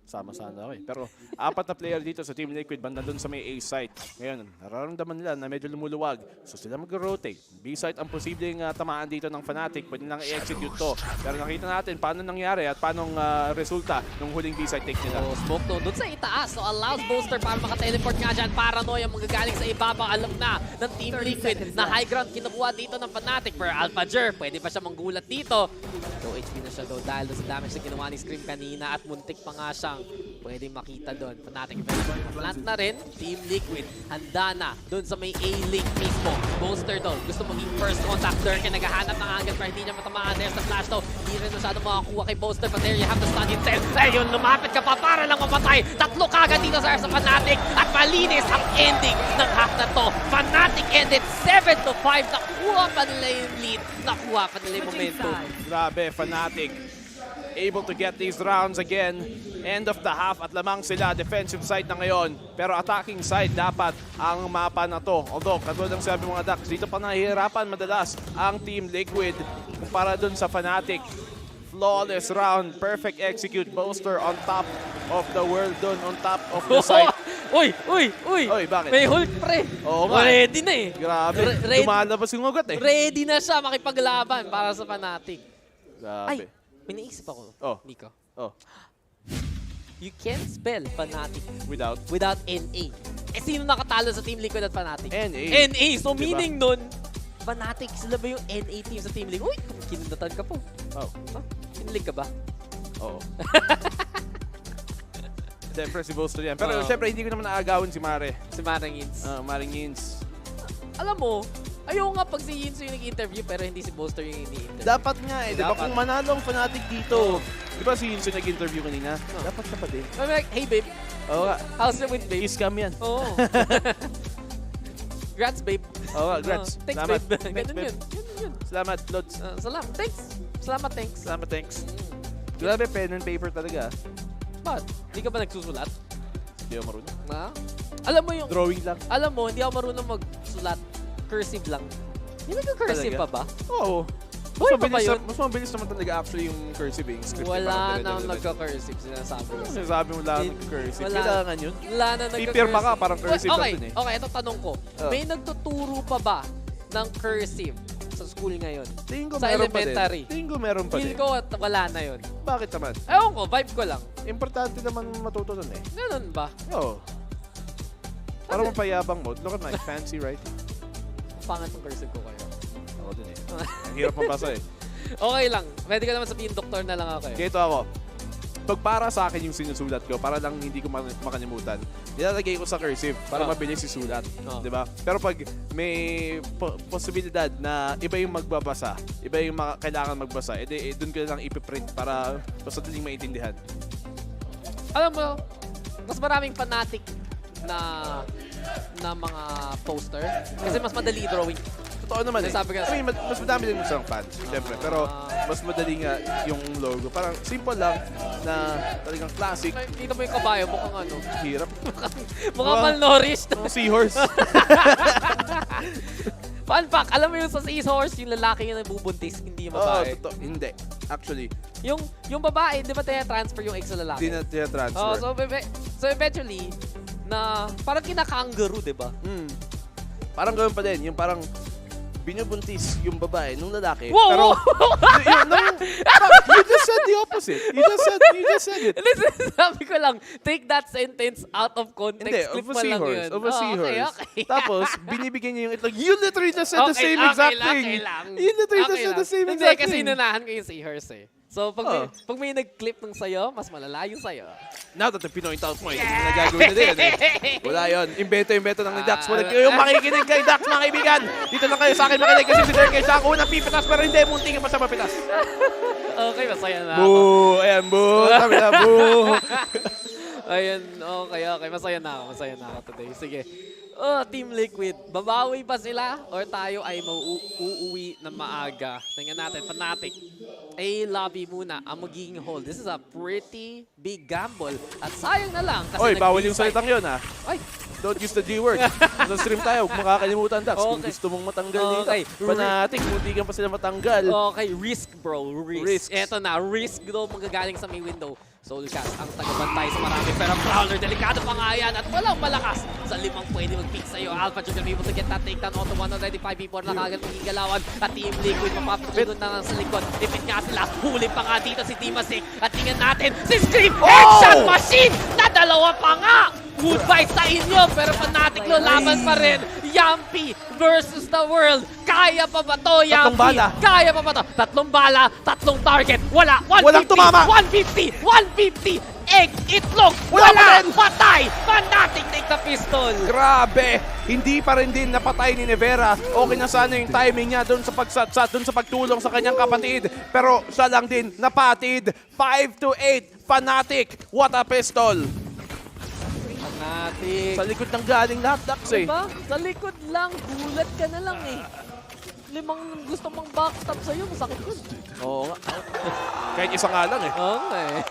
sama sana ako eh. Pero 4 na player dito sa Team Liquid, banda doon sa may A site. Ngayon, nararamdaman nila na medyo lumuluwag. So sila mag-rotate. B site ang posibleng tamaan dito ng Fnatic. Pwede lang i-execute to. Pero nakita natin paano nangyari at paano resulta ng huling B site take nila. So, smoke to doon sa itaas. So allows Boaster para makateleport nga dyan. Paranoia magagaling sa ibabaw. Alam na ng Team Liquid na high ground kinukuha dito ng Fnatic. For AlphaJer, pwede pa siya manggulat dito. So HP na siya daw dahil sa damage na ginawa ni Scream kanina at muntik pa nga siyang pwede makita doon. Fnatic plant na rin. Team Liquid handa na doon sa may A-link mismo. Boaster doon gusto maging first contact. Durkin naghahanap ng angle pero hindi niya matamaan. There's the flash though. Hindi rin masyado makakuha kay Boaster, but there you have the stun intent. Ayun, lumapit ka pa para lang mamatay. 3 kagad dito sa Fnatic at malinis ang ending ng half na to. Fnatic ended 7-5. Nakuha pa nila yung lead. Nakuha pa nila yung momentum. Grabe, Fnatic able to get these rounds again. End of the half at lamang sila defensive side na ngayon. Pero attacking side dapat ang mapa na to. Although, katulad ng sabi mga Dax, dito pa nahihirapan madalas ang Team Liquid kumpara dun sa Fnatic. Flawless round, perfect execute. Boaster on top of the world dun, on top of the site. Uy! Oy, bakit? May Hulk pre. Oo nga. Ready na eh. Grabe, lumalabas yung ugat eh. Ready na siya makipaglaban para sa Fnatic. Grabe. Ay, may naisip ako, Nico. You can spell Fnatic without NA. Eh, sino nakatalo sa Team Liquid at Fnatic? NA. NA. So, Diba? meaning nun, Fnatic, sila ba yung NA team sa Team Liquid? Uy, kinundatan ka po. Kinilig ka ba? Oo. Siyempre si Boaster yan. Pero siyempre hindi ko naman naagawin si Mare. Si Maring Yins. Maring Yins. Alam mo, ayaw nga pag si Yins yung nag-interview pero hindi si Boaster yung ini-interview. Dapat nga eh. Diba kung manalo ang Fnatic dito, di ba si Yins yung nag-interview kanina? Dapat siya pa din. I'm like, hey babe. Oo nga. How's it with babe? Kiss cam yan. Oo. Grats babe. Oo nga, grats. Thanks Salamat. babe. Thanks, Ganun babe. yun. Salamat, Lods. Salamat. Thanks. Salamat, thanks. Salamat, thanks. Grabe, pen and paper talaga. Ba't? Hindi ka ba nagsusulat? Hindi ako marunong. Alam mo yung... Drawing lang. Alam mo, hindi ako marunong magsulat. Cursive lang. Hindi nag-cursive pa ba? Oo. Buhay pa ba yun? Mas mabilis naman talaga actually yung cursive yung script. Wala na nagka-cursive, sinasabi ko. Sinasabi mo lang nagka-cursive. Kailangan yun. Wala na nagka-cursive. Pipirma ka, parang cursive lang dun eh. Okay, ito tanong ko. May nagtuturo pa ba ng cursive sa school ngayon? Tingin ko sa meron pa din. elementary? Tingin ko meron pa din. Feel ko wala na yun. Bakit naman? Ewan ko, vibe ko lang. Importante naman matuto nun eh. Ganun ba? Oo. Para mapayabang mo. Look at my fancy writing. Pangat ng cursive ko kayo. Ako din eh. Ang hirap mabasa eh. Okay lang. Pwede ka naman sabihin, doktor na lang ako eh. Kaya ito ako. Pag para sa akin yung sinusulat ko, para lang hindi ko makalimutan, nilalagay ko sa cursive para mabilis isulat. Diba? Pero pag may posibilidad na iba yung magbabasa, iba yung kailangan magbasa, edi doon ko na lang ipiprint para basta daling maintindihan. Alam mo, mas maraming Fnatic na mga poster kasi mas madali drawing. Totoo naman eh. Sabi ka, I mean, mas madami din sa fans, siyempre. Pero mas madali nga yung logo. Parang simple lang na talagang classic. Kita mo yung kabayo, mukhang ano. Hirap. mukhang malnourished. Seahorse. Fun fact, alam mo yung sa seahorse, yung lalaki yung nabubuntis, hindi yung babae. Oo, hindi. Actually. Yung babae, di ba transfer yung egg sa lalaki? Hindi na transfer. So eventually, na parang kinaka-kangaroo, di ba? Parang gawin pa din. Yung parang binubuntis yung babae nung lalaki. Wow! Pero, you just said the opposite. You just said it. Listen, sabi ko lang, take that sentence out of context. Hindi, Clip of a mo lang seahorse. yun. Of a seahorse. Okay. Tapos, binibigyan niya yung itlog. You literally just said the same exact thing. You literally just said the same exact thing. Hindi, kasi inunahan ko yung seahorse eh. So, pag may nag-clip ng sayo, mas malala yung sayo. Now that pinoint out mo, hindi na gagawin na din. Wala yun. Invento ng Dax. Wala kayong makikinig kay Dax, mga kaibigan. Dito lang kayo sa akin makinig kasi si Derek siya ako unang pipitas pero hindi, munti ka pa sa mapitas. Okay, masaya na ako. Boo! Ayan, boo! Sabi na, boo! Ayun, okay. Masaya na ako today. Sige. Team Liquid, babawi pa sila or tayo ay uuwi na maaga? Tingnan natin, Fnatic. Lobby muna ang magiging hold. This is a pretty big gamble. At sayang na lang kasi bawal yung salitang yun ha. Ay! Don't use the G word. Sa stream tayo, makakalimutan Dax. Kung gusto mong matanggal dito. Fnatic, munti ka pa sila matanggal. Okay, risk bro, risk. Eto na, risk daw magagaling sa may window. Soulcast ang tagabantay sa marami, pero Prowler, delikado pa nga yan at walang malakas sa 5 pwede mag-pick sa'yo. Alpha Jr. able to get that takedown. Auto 1 already, 5v4 na kagad magigalawan at Team Liquid mapapatulog na sa likod. Ipit nga sila, huli pa nga dito si Timasik at tingnan natin si Scream Headshot Machine na dalawa pa nga! Goodbye sa inyo, pero Fnatic laban pa rin. Yampi versus the world. Kaya pa ba to, Yampi? Tatlong bala. Kaya pa ba to? 3 bala, 3 target. Wala, 150, Walang tumama. 150, 150. Egg, itlog, wala, patay. Fnatic take the pistol. Grabe! Hindi pa rin din napatay ni Nevera. Okay na sana yung timing niya doon sa pagsatsat, doon sa pagtulong sa kanyang kapatid. Pero siya lang din napatid. 5-8, Fnatic. What a pistol! Fnatic. Sa likod ng galing lahat, Dax eh. Diba? Sa likod lang, gulat ka na lang eh. 5 gusto mong backstab sa'yo, masakit yun. Oo nga. Kahit isa nga lang eh. Oo nga eh.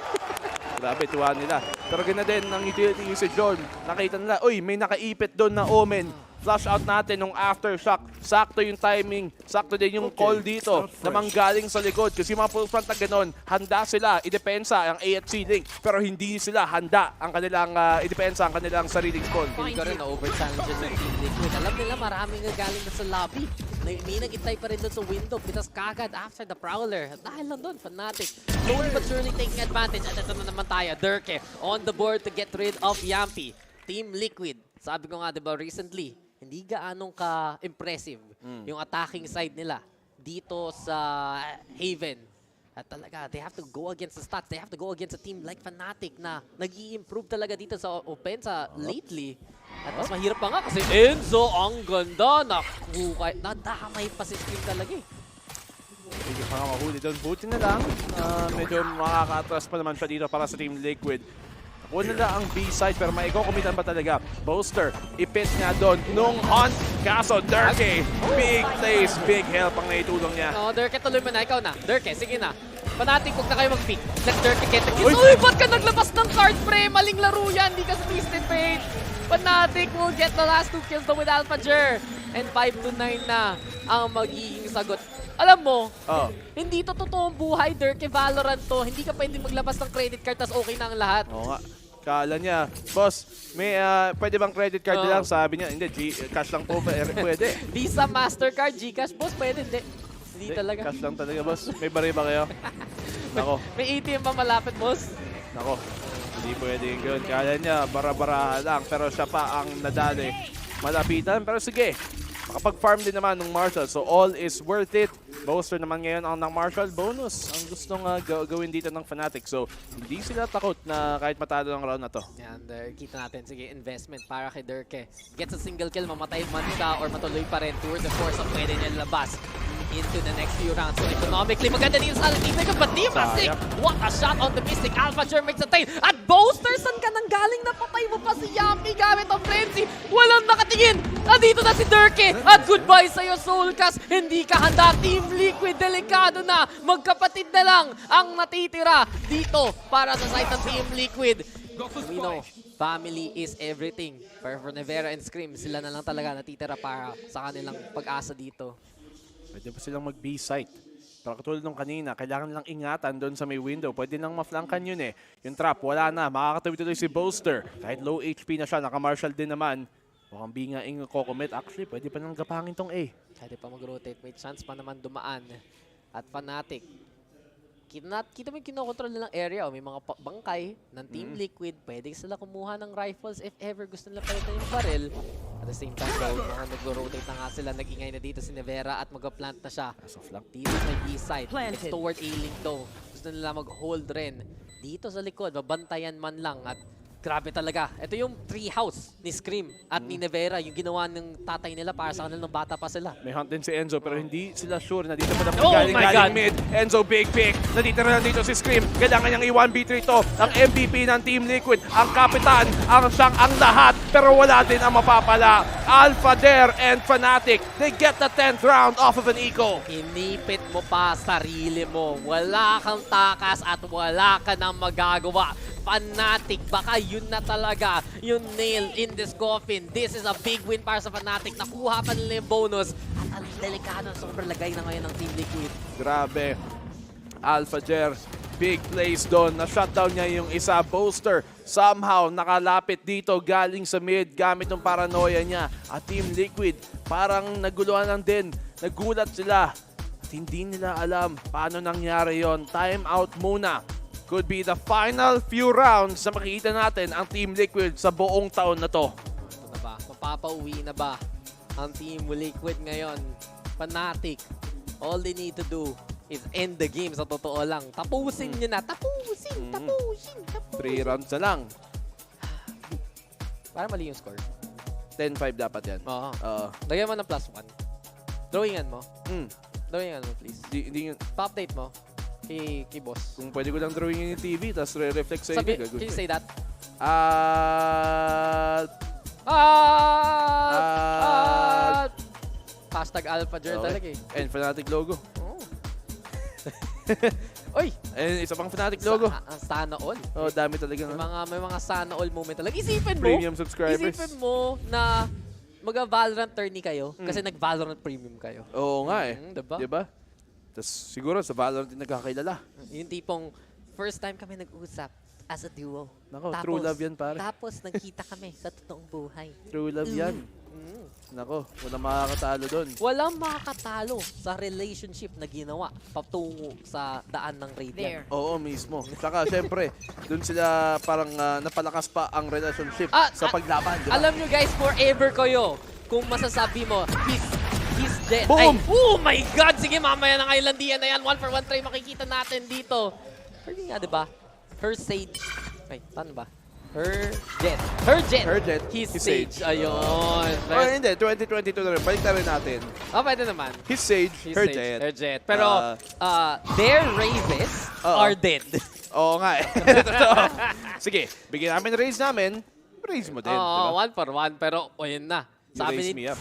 Grabe, tuwa nila. Pero ganda din ng utility usage doon. Nakita nila, uy, may nakaipit doon na Omen. Flash out natin nung aftershock. Sakto yung timing. Sakto din yung call dito na manggaling sa likod. Kasi yung mga full front na ganun, handa sila idepensa ang A at C link. Pero hindi sila handa ang kanilang idepensa ang kanilang sariling call. Feel ko rin na over-challenges ng Team Liquid. Alam nila maraming galing na sa lobby. May nag-itay pa rin doon sa window. Pitas kagad after the Prowler. Dahil lang doon, Fnatic. Slowly but surely taking advantage. At ito na naman tayo. Durke on the board to get rid of Yampi. Team Liquid. Sabi ko nga, diba, recently, hindi gaanong ka-impressive yung attacking side nila dito sa Haven. At talaga, they have to go against the stats. They have to go against a team like Fnatic na nag-i-improve talaga dito sa offense lately. At mas mahirap pa nga kasi Enzo, ang ganda. Nadamay pa si Scream talaga eh. Hindi pa nga mahuli doon. Buti na lang. Medyo makaka-atras pa naman siya dito para sa Team Liquid. Una na ang B-side pero maikukumitan ba talaga? Boaster, ipit nga doon nung hunt. Kaso Durke, big plays, big help ang naitulong niya. No, Durke, tuloy mo na. Ikaw na. Durke, sige na. Fnatic, huwag na kayo mag-pick. Durke, get the kills. Uy, ba't ka naglabas ng card, pre? Maling laro yan. Hindi ka sa Twisted Fate. Fnatic will get the last 2 kills though with Alpha Jer. And 5-9 na ang magiging sagot. Alam mo, hindi to totoong buhay, Durke. Valorant to. Hindi ka pwede maglabas ng credit card tas okay na ang lahat. Oo nga. Kala niya, boss, may pwede bang credit card lang? Sabi niya, hindi, cash lang po, pwede. Visa, Mastercard, Gcash, boss, pwede, hindi talaga. Cash lang talaga, boss. May bari ba kayo? Nako. May ATM ba malapit, boss? Nako, hindi pwede yun. Kala niya, bara-bara lang, pero siya pa ang nadali. Malapitan, pero sige. Makapag-farm din naman ng Marshall, so all is worth it. Boaster naman ngayon ang ng Marshall bonus ang gustong gawin dito ng Fnatic. So, hindi sila takot na kahit matalo ng round na to. And kita natin, sige, investment para kay Durke. Gets a single kill, mamatay man siya or matuloy pa rin towards the force of pwede niya labas into the next few rounds. So, economically, maganda dito sa team na but Timasik, what a shot on the Mystic. Alpha Jer makes a tail. At Boaster, saan ka nang galing? Napatay mo pa si Yampi gamit ang frenzy. Walang nakatingin. Nandito na si Durke. At goodbye sa'yo, Soulcast. Hindi ka handa, Team Liquid. Delikado na. Magkapatid na lang ang natitira dito para sa side ng Team Liquid. We know, family is everything. Pero for Nevera and Scream, sila na lang talaga natitira para sa kanilang pag-asa dito. Pwede pa silang mag-B-site. Pero katulad nung kanina, kailangan lang ingatan doon sa may window. Pwede nang ma-flankan yun eh. Yung trap, wala na. Makakatawi tuloy si Boaster. Kahit low HP na siya, naka-Marshall din naman. Mukhang bingaing kokomit. Actually, pwede pa nang gapangin tong A. Pwede pa mag-rotate. May chance pa naman dumaan. At Fnatic. Kita mo yung kinokontrol nilang area. May mga bangkay ng Team Liquid. Pwede sila kumuha ng rifles if ever gusto nila palitan yung barrel. At the same time, mga nag-rotate na nga sila. Nag-ingay na dito si Nevera at mag-plant na siya. Dito sa B-side. It's toward A-link though. Gusto nila mag-hold rin. Dito sa likod, babantayan man lang. At grabe talaga. Ito yung treehouse ni Scream at ni Nevera, yung ginawa ng tatay nila para sa kanila nung bata pa sila. May hunt din si Enzo pero hindi sila sure na dito pa na galing mid. Enzo big pick. Nandito na dito si Scream. Kailangan niyang i-1v3 to. Ang MVP ng Team Liquid. Ang kapitan. Ang siyang ang lahat. Pero wala din ang mapapala. Alpha Dare and Fnatic. They get the 10th round off of an eco. Inipit mo pa sarili mo. Wala kang takas at wala ka nang magagawa. Fnatic, baka yun na talaga yung nail in this coffin. This is a big win para sa Fnatic. Nakuha pa nila yung bonus. At ang delikado, sobrang lagay na ngayon ng Team Liquid. Grabe. Alpha Jer, big plays doon. Na-shutdown niya yung isa. Boaster somehow nakalapit dito galing sa mid gamit ng paranoia niya. At Team Liquid parang naguluhan lang din. Nagulat sila. At hindi nila alam paano nangyari yon. Time out muna. Could be the final few rounds na makikita natin ang Team Liquid sa buong taon na to. Ito na ba? Mapapauwi na ba ang Team Liquid ngayon? Fnatic. All they need to do is end the game sa totoo lang. Tapusin nyo na. Tapusin. 3 rounds na lang. Para mali yung score. 10-5 dapat yan. Oo. Lagyan mo ng +1. Drawingan mo. Drawingan mo, please. Pa-update mo kay boss. Kung pwede ko lang drawing yung TV, tapos re-reflect sa inyo. Can you say that? Hashtag Alpha Jer talaga eh. And Fnatic logo. Oy! And isa pang Fnatic logo. Sana all. Oh, dami talaga. May mga sana all moment talaga. Isipin mo. Premium subscribers. Isipin mo na mag-Valorant tourney kayo kasi nag-Valorant Premium kayo. Oo nga eh. Diba? Diba? Tapos siguro sa Valorant din nagkakilala. Yung tipong first time kami nag-usap as a duo. Nako, true love yan pare. Tapos nagkita kami sa totoong buhay. True love yan. Nako, walang makakatalo doon. Walang makakatalo sa relationship na ginawa patungo sa daan ng Radiant. Oo, mismo. Saka syempre, doon sila parang napalakas pa ang relationship sa paglaban. Diba? Alam nyo guys, forever kayo kung masasabi mo, he's dead. Boom! Ay, oh my God! Sige, mamaya ng Islandian na yan. 1-for-1 try makikita natin dito. Pero nga, diba? Her Sage. Ay, paano ba? Her Jet. His Sage. Ayun. Oh, hindi. 2022 na rin. Balik na rin natin. Pwede naman. His Sage, her Jet. Her Jet. Pero, their raises are dead. Oo nga eh. Sige, bigyan namin raise namin. Raise mo din, diba? 1-for-1. Pero, yun na. Sabi raise me up.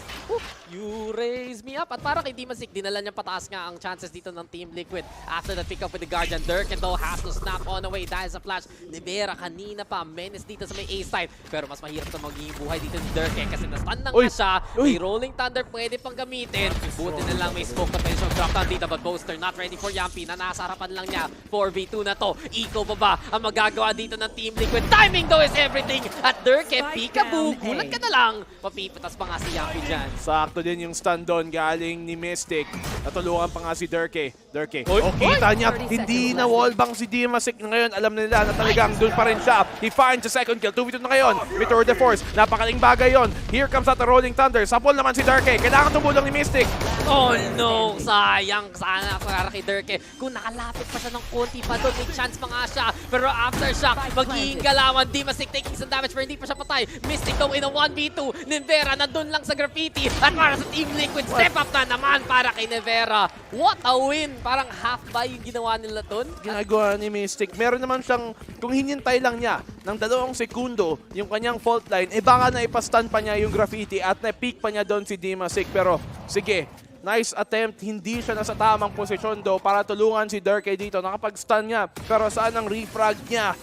You raise me up. At para kay Dimasik, dinala niya pataas nga ang chances dito ng Team Liquid. After the pick up with the Guardian, Durkin though has to snap on the way dahil sa flash. Rivera kanina pa, menace dito sa may A side. Pero mas mahirap na magiging buhay dito ni Durkin kasi na-stun na nga siya. May Rolling Thunder pwede pang gamitin. Buti na lang may smoke potential drop down dito. But Boaster not ready for Yampi na nasa harapan lang niya. 4v2 na to. Eco pa ba ang magagawa dito ng Team Liquid? Timing though is everything. At Durkin, peekaboo. Gulat ka na lang. Papipitas pa nga si Yampi dyan. Sakto din yung stun doon galing ni Mystic. Natulungan pa nga si Durke. Kita niya, hindi na wallbang si Dimasik ngayon. Alam nila na talagang doon pa rin siya. He finds the second kill. 2v2 na ngayon. With Tour de Force. Napakaling bagay yon. Here comes out the Rolling Thunder. Sapol naman si Durke. Kailangan tumulong ni Mystic. Oh no! Sayang. Sana para kay Durke. Kung nakalapit pa siya ng konti pa doon, may chance pa nga siya. Pero after siya, magiging galawan. Dimasik taking some damage pero hindi pa siya patay. Mystic though in a 1v2. Nivera nandun lang sa graffiti. At para sa Team Liquid, step up na naman para kay Nivera. What a win! Parang half buy yung ginawa nila doon. Ginagawa ni Mystic. Meron naman siyang, kung hinintay lang niya ng 2 segundo yung kanyang fault line, baka na ipastun pa niya yung graffiti at na-peak pa niya doon si Dimasik. Pero sige, nice attempt. Hindi siya nasa tamang posisyon do para tulungan si Durke dito. Nakapag-stun niya. Pero saan ang refrag niya?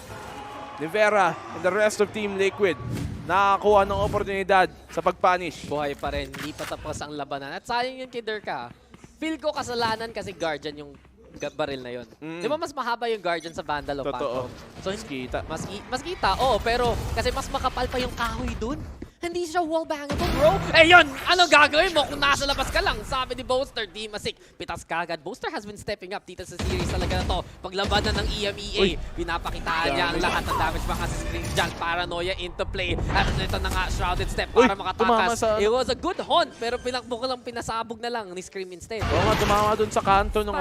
Nivera and the rest of Team Liquid nakakuha ng oportunidad sa pag-punish. Buhay pa rin. Hindi pa tapos ang labanan. At sayang yun kay Durka. Feel ko kasalanan kasi Guardian yung baril na yun. Di ba mas mahaba yung Guardian sa Vandal o Phantom? So, mas kita. Mas kita, pero kasi mas makapal pa yung kahoy dun. Hindi siya wallbangable, bro. Yun! Ano gagawin mo kung nasa labas ka lang? Sabi ni Boaster, Dimasik. Pitas kagad. Boaster has been stepping up dito sa series talaga na to. Paglabanan ng EMEA, pinapakitaan niya ang lahat ng damage pa kasi screen dyan. Paranoia into play. At ito na nga, Shrouded Step para makatakas. It was a good hunt, pero pinakbo ko lang, pinasabog na lang ni Scream instead. Oo nga, tumama dun sa kanto ng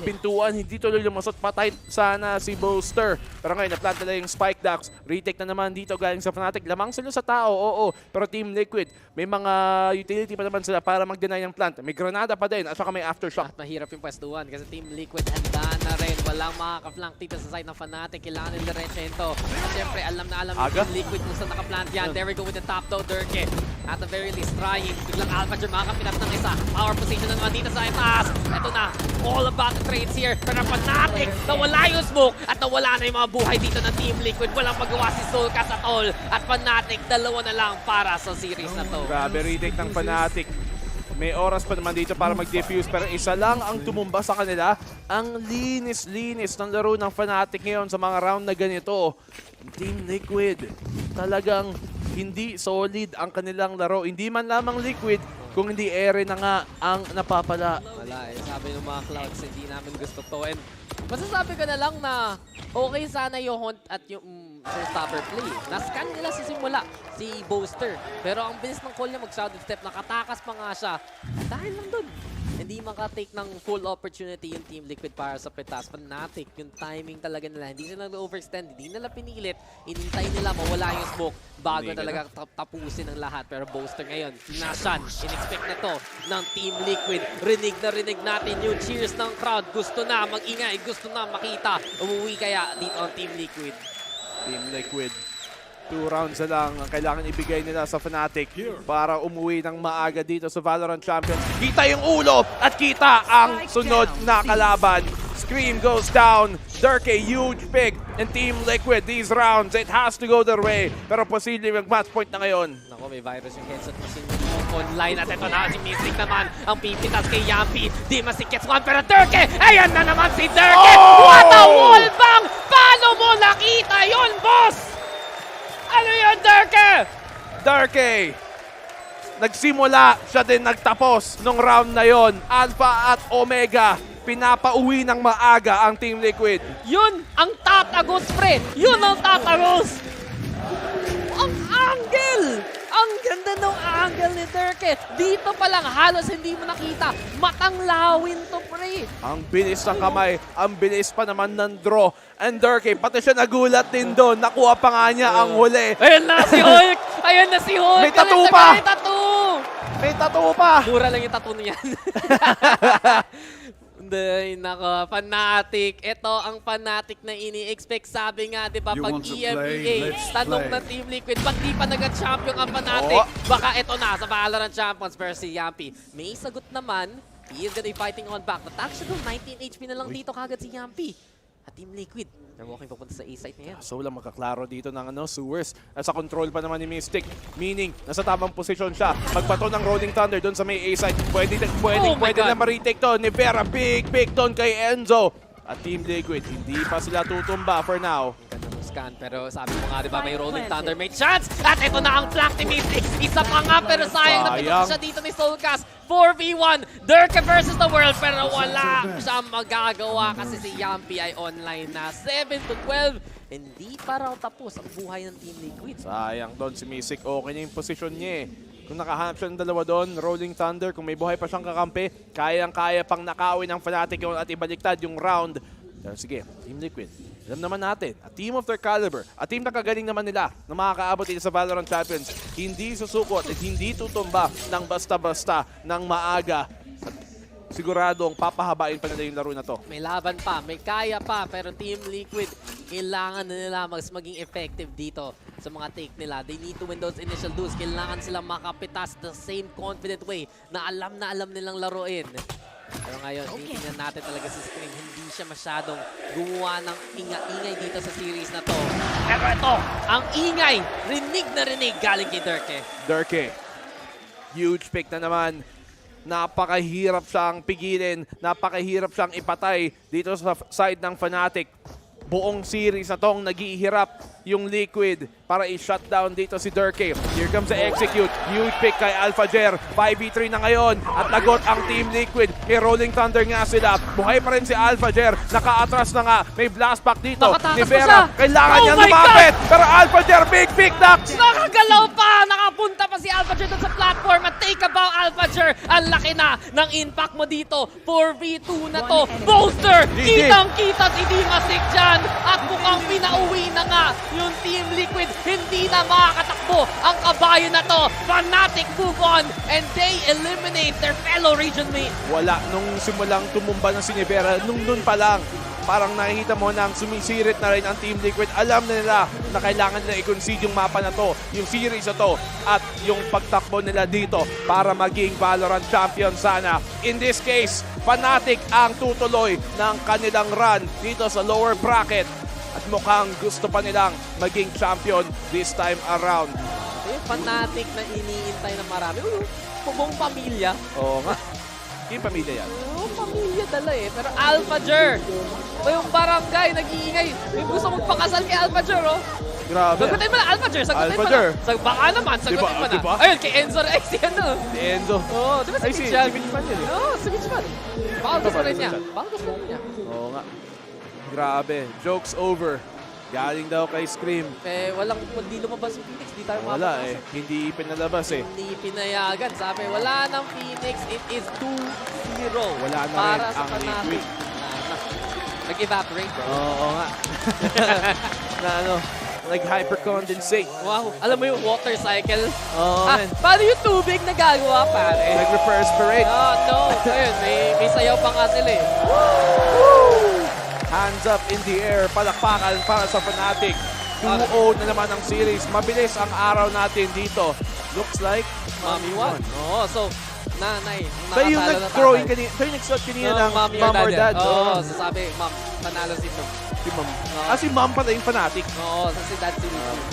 pintuan. Hindi tuloy lumusot. Patay sana si Boaster. Pero ngayon, na-plant nila yung Spike Ducks. Retake na naman dito galing sa Fnatic. Lamang sila sa tao, oo. Pero Team Liquid, may mga utility pa naman sila para mag-deny ng plant. May granada pa din at saka may aftershock. At mahirap yung pwestuhan kasi Team Liquid handa na rin. Walang makaka-flank dito sa side ng Fnatic. Kailangan nila diretso ito. Siyempre, alam na alam yung Team Liquid kung saan nakaplant yan. There we go with the top though, Durke. At the very least, trying. Biglang Alpha Jer makakapinap ng isa. Power position na naman dito sa itaas. Ito na, all about the trades here. Pero Fnatic, nawala yung smoke at nawala na yung mga buhay dito ng Team Liquid. Walang magawa si Soulcast at all. At Fnatic, 2 na lang para sa series na to. Grabe retake ng Fnatic. May oras pa naman dito para mag-defuse pero isa lang ang tumumba sa kanila. Ang linis-linis ng laro ng Fnatic ngayon sa mga round na ganito. Team Liquid, talagang hindi solid ang kanilang laro. Hindi man lamang Liquid, kung hindi ere na nga ang napapala. Wala eh. Sabi ng mga Clouds, hindi namin gusto to. And masasabi ko na lang na okay sana yung Hunt at yung stopper play. Na-scan nila sa simula, si Boaster. Pero ang bilis ng call niya mag-shadow step, nakatakas pa nga siya. Dahil lang dun. Hindi makatake ng full opportunity yung Team Liquid para sa petas. Fnatic, yung timing talaga nila. Hindi sila overextend, hindi nila pinilit. Inintay nila mawala yung smoke bago talaga tapusin ang lahat. Pero Boaster ngayon, sinashan. In-expect na to ng Team Liquid. Rinig natin yung cheers ng crowd. Gusto na mag-ingay, gusto na makita. Umuwi kaya dito ang Team Liquid. Team Liquid, 2 rounds na lang ang kailangan ibigay nila sa Fnatic para umuwi ng maaga dito sa Valorant Champions. Kita yung ulo at kita ang sunod na kalaban. Scream goes down. Durke, huge pick. And Team Liquid, these rounds, it has to go their way. Pero posible mag-match point na ngayon. Nako, may virus yung headset machine online. At ito na si Mystic naman. Ang pipitas kay Yampi. Di masikets one pero Durke! Ayan na naman si Durke! What a wall bang! Paano mo nakita yun, boss? Ano yun, Durke? Durke, nagsimula, siya din nagtapos nung round na yon. Alpha at Omega, pinapauwi ng maaga ang Team Liquid. Yun ang tatagos, pre! Yun ang tatagos! Ang angle! Ang ganda ng angle ni Durke. Dito pa lang, halos hindi mo nakita. Matang lawin to, pre. Ang bilis ng kamay, ang bilis pa naman ng draw. And Durke, pati siya nagulat din doon. Nakuha pa nga niya ang huli. Ayun na si Hulk! Ayun na si Hulk! May tattoo pa! May tattoo! May tattoo pa! Mura lang yung tattoo niyan. Hindi, nako. Fnatic. Ito ang Fnatic na ini-expect. Sabi nga, di ba, pag EMEA, tanong ng Team Liquid, ba't di pa nag-champion ang Fnatic? Baka ito na sa Valorant Champions versus Yampi. May sagot naman. He is gonna be fighting on back. But actually, 19 HP na lang dito kagad si Yampi. At Team Liquid, they're walking papunta sa A-site na yan. So lang makaklaro dito ng sewers. At sa control pa naman ni Mystic. Meaning, nasa tamang posisyon siya. Magpato ng Rolling Thunder doon sa may A-site. Pwede na ma-retake to. Ni Vera, big pick doon kay Enzo. At Team Liquid, hindi pa sila tutumba for now. Scan, pero sabi mo nga, di ba, may Rolling Thunder, may chance! At ito na ang flank ni Mystic. Isa pa nga, pero sayang na pinuto siya dito ni Soulcast. 4v1, Durke versus the world, pero wala siyang magagawa kasi si Yampi ay online na. 7-12, hindi pa raw tapos ang buhay ng Team Liquid. Sayang doon si Mystic, okay na yung posisyon niya eh. Kung nakahanap siya ng dalawa doon, Rolling Thunder, kung may buhay pa siyang kakampi, kayang-kaya pang nakawin ng Fnatic yun at ibaliktad yung round. Pero sige, Team Liquid, alam naman natin, a team of their caliber, a team na kagaling naman nila na makakaabot dito sa Valorant Champions, hindi susukot at hindi tutumba ng basta-basta ng maaga. At siguradong papahabain pa nila yung laro na to. May laban pa, may kaya pa, pero Team Liquid, kailangan na nila maging effective dito sa mga take nila. They need to win those initial duels. Kailangan sila makapitas the same confident way na alam nilang laruin. Pero ngayon, tingnan natin talaga si Scream. Hindi siya masyadong gumawa ng ingay dito sa series na to. Pero ito, ang ingay, rinig na rinig galing kay Durke. Durke, huge pick na naman. Napakahirap siyang pigilin, napakahirap siyang ipatay dito sa side ng Fnatic. Buong series na tong naghihirap yung Liquid para i-shutdown dito si Durke. Here comes the execute. Huge pick kay AlphaJer. 5v3 na ngayon at lagot ang Team Liquid. May Rolling Thunder nga sila. Buhay pa rin si AlphaJer. Naka-atras na nga. May blast pack dito. Ni Vera. Kailangan niya lumapit. Pero AlphaJer, big pick knocks. Nakagalaw pa! Nakapunta pa si AlphaJer doon sa platform at take a bow, AlphaJer. Ang laki na ng impact mo dito. 4v2 na to. Boaster! Kitang-kita si Dimasik dyan. At mukhang pinauwi na nga yung Team Liquid. Hindi na makakatakbo ang kabayo na to. Fnatic move on and they eliminate their fellow region mate. Wala. Nung simulang tumumba ng Sinivera, nung dun pa lang, parang nakikita mo nang sumisirit na rin ang Team Liquid. Alam na nila na kailangan nila i-concede yung mapa na to, yung series na to, at yung pagtakbo nila dito para maging Valorant Champions sana. In this case, Fnatic ang tutuloy ng kanilang run dito sa lower bracket. At mukhang gusto pa nilang maging champion this time around. fanatic na iniintay ng marami. Buong pamilya. Oo nga. Yung pamilya yan. Buong pamilya dala eh. Pero Alpha Jer, yung barangay, nag-iingay. May gusto magpakasal kay Alpha Jer, oh. Grabe. Sagutin mo na, Alpha Jer, sagutin Alpha mo Jer. na. Baka naman, sagutin mo na. Diba? Ayun, kay Enzo, si ano. Si Enzo. Oo, di ba si Ay, Mitch yan? si Mitch man yun eh. Oo, si Mitch man. Baka gusto rin niya. Baka gusto rin niya. Oo nga. Grabe. Jokes over. Galing daw kay Scream. Eh, hindi lumabas yung Phoenix. Di tayo Wala makapasok. eh. Hindi pinalabas eh. Hindi pinayagan. Sabi, wala ng Phoenix. It is 2-0. Wala na para rin sa ang Fanatic. liquid. Nag-evaporate. Oo nga. Na ano, nag-hypercondensate. Wow. Alam mo yung water cycle? Oo, man. Paano yung tubig nagagawa, pare? Nag-reperspirate. No. Ayun, may sayaw pa nga sila eh. Hands up in the air. Palakpakan para sa Fnatic. 2-0 na naman ang series. Mabilis ang araw natin dito. Looks like Mommy won. Oo, so, nanay. Tayo yung nag-throwing kanina. Tayo yung nag-shot kanina ng Mom or Dad. Oo, sasabi, Mom, panalo si Mom. Si Mom. Si Mom pala yung Fnatic. Oo, si Dad si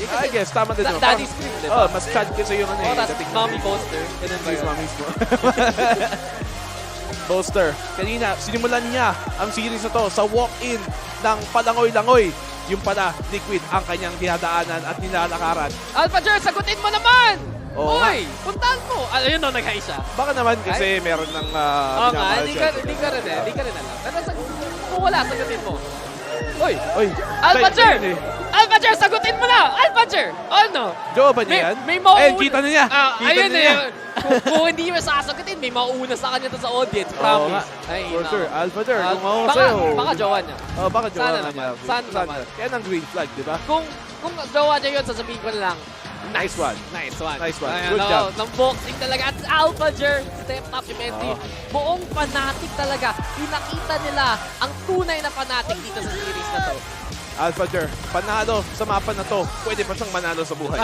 I guess, tama din. Daddy Scream, di ba? Mas chad kasi yung ano eh. Tapos Mommy Poster. Ganun ba yun? Mommy's Boaster, kanina, sinimulan niya ang series na to sa walk-in ng palangoy-langoy. Yung pala, Liquid ang kanyang dinadaanan at nilalakaran. Alpha Jer, sagutin mo naman! Oo Uy, puntahan mo! Ayun no, nag-high siya. Baka naman kasi meron ng Oo nga, minamahal hindi siya. ka rin alam. Pero kung wala, sagutin mo. Uy! Alpha Jer! Tayo yun eh. Alpha Jer, sagutin mo na! Alpha Jer! Ano? Joe ba niya yan? May mauuna. Eh, kita na niya. Kita Ayun na niya. kung hindi mo sasagutin, may mauuna sa kanya to sa audience. Oo Promise. nga. Ay, For no. sure. Alpha Jer, kung ako sa'yo. Baka jowa niya. Baka jowa Sana niya. naman. Sana naman. Kaya ng green flag, di ba? Kung jowa niya yun, sasabihin ko na lang, Nice one. Nice one. Nice one. Ayan, Good job. Ng boxing talaga. At Alpha Jer, step up yung entry. Buong Fnatic talaga. Pinakita nila ang tunay na Fnatic dito sa series na to. Alpha Jer, panalo sa mapa na to. Pwede pa siyang manalo sa buhay.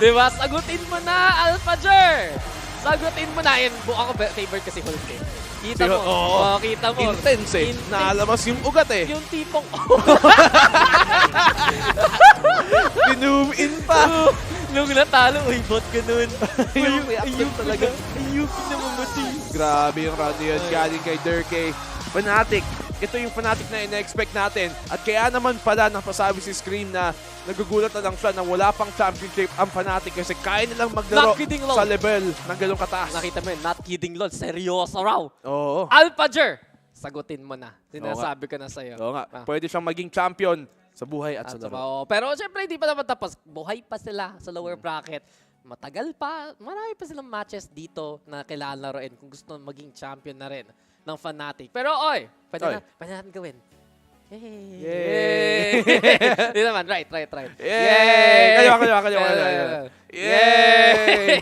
Diba? Sagutin mo na, Alpha Jer! Sagutin mo na. Yan, ako favorite kasi Hulk eh. Kita mo. Oo. Kita mo. Intense eh. Naalabas yung ugat eh. Yung tipong... Binoom in pa. Nung natalo, uy, bot ka nun. Yung reaction talaga. Ayuki na mamati. Grabe yung round na yun. Galing kay Durkay. Fnatic. Ito yung Fnatic na ina-expect natin. At kaya naman pala napasabi si Scream na nagugulat na lang siya na wala pang championship ang Fnatic kasi kaya nilang maglaro sa level ng ganong kataas. Nakita mo yun, not kidding, lol. Seryoso raw. Oo. Alpha Jer, sagutin mo na. Sinasabi ko na sa'yo. Oo nga. Pwede siyang maging champion sa buhay at sa laro. Pero syempre, hindi pa naman tapos. Buhay pa sila sa lower bracket. Matagal pa. Marami pa silang matches dito na kailangan laruin kung gusto maging champion na rin ng Fnatic. Pero oy, pwede natin gawin. Yay! Hindi naman, right. Yay! Kaliwa. Yay!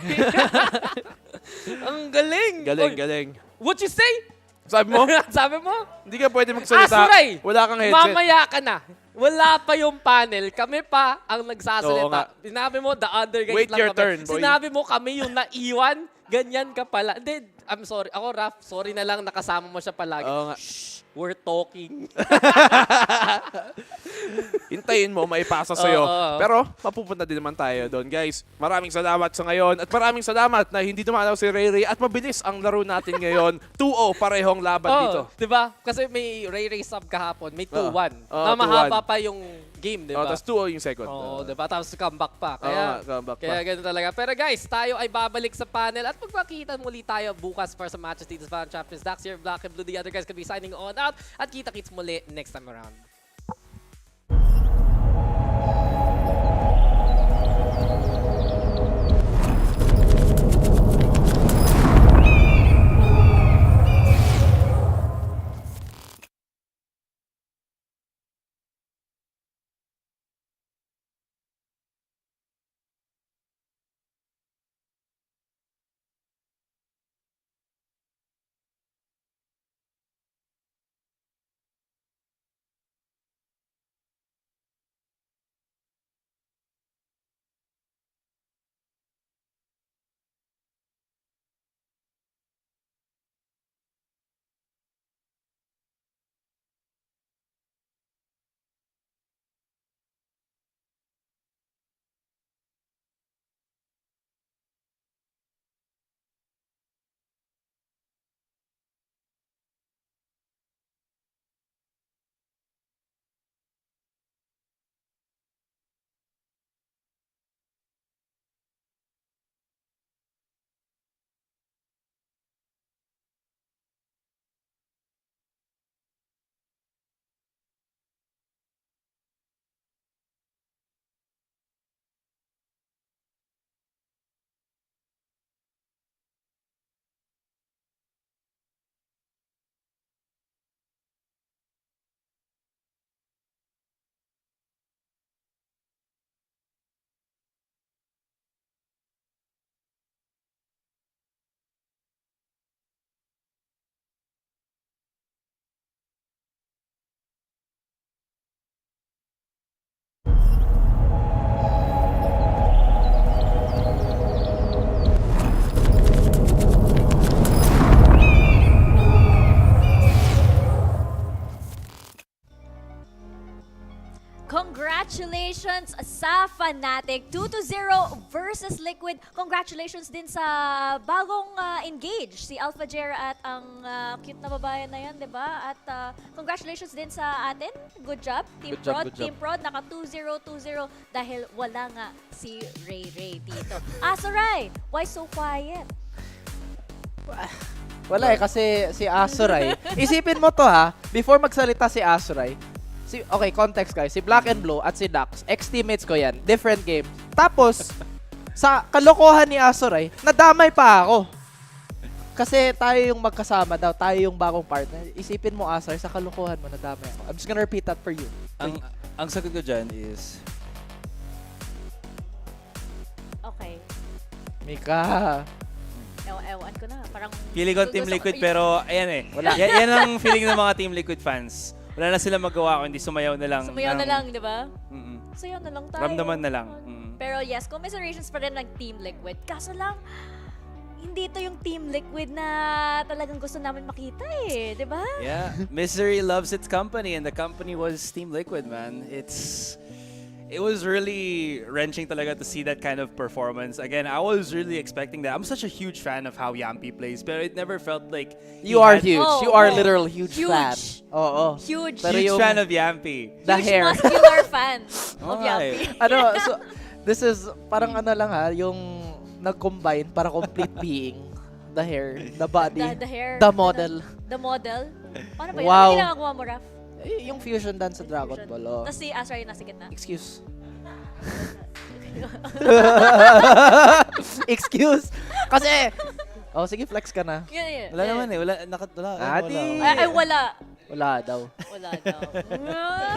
Ang galing! Galing. What you say? Sabi mo? Sabi mo? Hindi ka pwede magsalita. Suray! Wala kang headset. Mamaya ka na. Wala pa yung panel. Kami pa ang Oo nga. nagsasalita. Sinabi mo, the other guys Wait lang your kami. turn, boy. Sinabi mo, kami yung naiwan. Ganyan ka pala. Hindi, I'm sorry. Ako, Raph, sorry na lang nakasama mo siya palagi. Oo nga. Shh, we're talking. Hintayin mo, maipasa sa'yo. Pero mapupunta din naman tayo doon, guys. Maraming salamat sa ngayon. At maraming salamat na hindi dumalaw si Ray. At mabilis ang laro natin ngayon. 2-0, parehong laban dito. Diba? Kasi may Ray sub kahapon. May 2-1. Na 2-1. mahaba pa yung game, diba? Tapos 2-0 yung second. Diba? Tapos comeback pa. Kaya, kaya ganun talaga. Pero guys, tayo ay babalik sa panel at magpakita muli tayo bukas para sa matches dito sa VALORANT Champions. Dax here, Black and Blue. The other guys can be signing on out. At kita-kits muli next time around. Congratulations sa Fnatic. 2-0 versus Liquid. Congratulations din sa bagong engage, si Alpha Jer at ang cute na babae na yan, di ba? At congratulations din sa atin. Good job, Team Good job, Prod. good job. Team Prod, naka 2-0 dahil wala nga si Ray Ray dito. Asoray, why so quiet? Wala kasi si Azuray. Isipin mo to ha, before magsalita si Azuray, okay, context guys, si Black and Blue at si Dax, ex-teammates ko yan, different game. Tapos, sa kalokohan ni Azuray, nadamay pa ako. Kasi tayo yung magkasama daw, tayo yung bagong partner. Isipin mo Azuray, sa kalokohan mo, nadamay ako. I'm just gonna repeat that for you. Ang sagot ko dyan is... Okay. Mika. Ewan ko na. Parang... Feeling ko Team Liquid pero ayan eh. Yan ang feeling ng mga Team Liquid fans. Wala na sila magawa kundi sumayaw na lang. Sumayaw na lang, di ba? Mm-mm. Sayaw na lang tayo. Ramdaman na lang. Pero yes, commiserations pa rin ng Team Liquid. Kaso lang, hindi ito yung Team Liquid na talagang gusto namin makita eh, di ba? Yeah, Misery loves its company and the company was Team Liquid, man. It was really wrenching talaga to see that kind of performance. Again, I was really expecting that. I'm such a huge fan of how Yampi plays, but it never felt like You are huge. You are literal huge fan. Oo. Huge. Huge fan of Yampi. The Huge hair. muscular fan of Yampi. So this is parang lang ha, yung nag-combine para complete being. The hair, the body, The hair. the model. The model. Paano ba yun? Wow. Ano ginagawa mo, Raf? Yung fusion dance sa Dragon Ball. Oh. Tapos si Asra yung nasa gitna. Excuse. Excuse. Kasi, sige, flex ka na. Wala naman eh. Wala. Wala. Wala daw. Wala daw.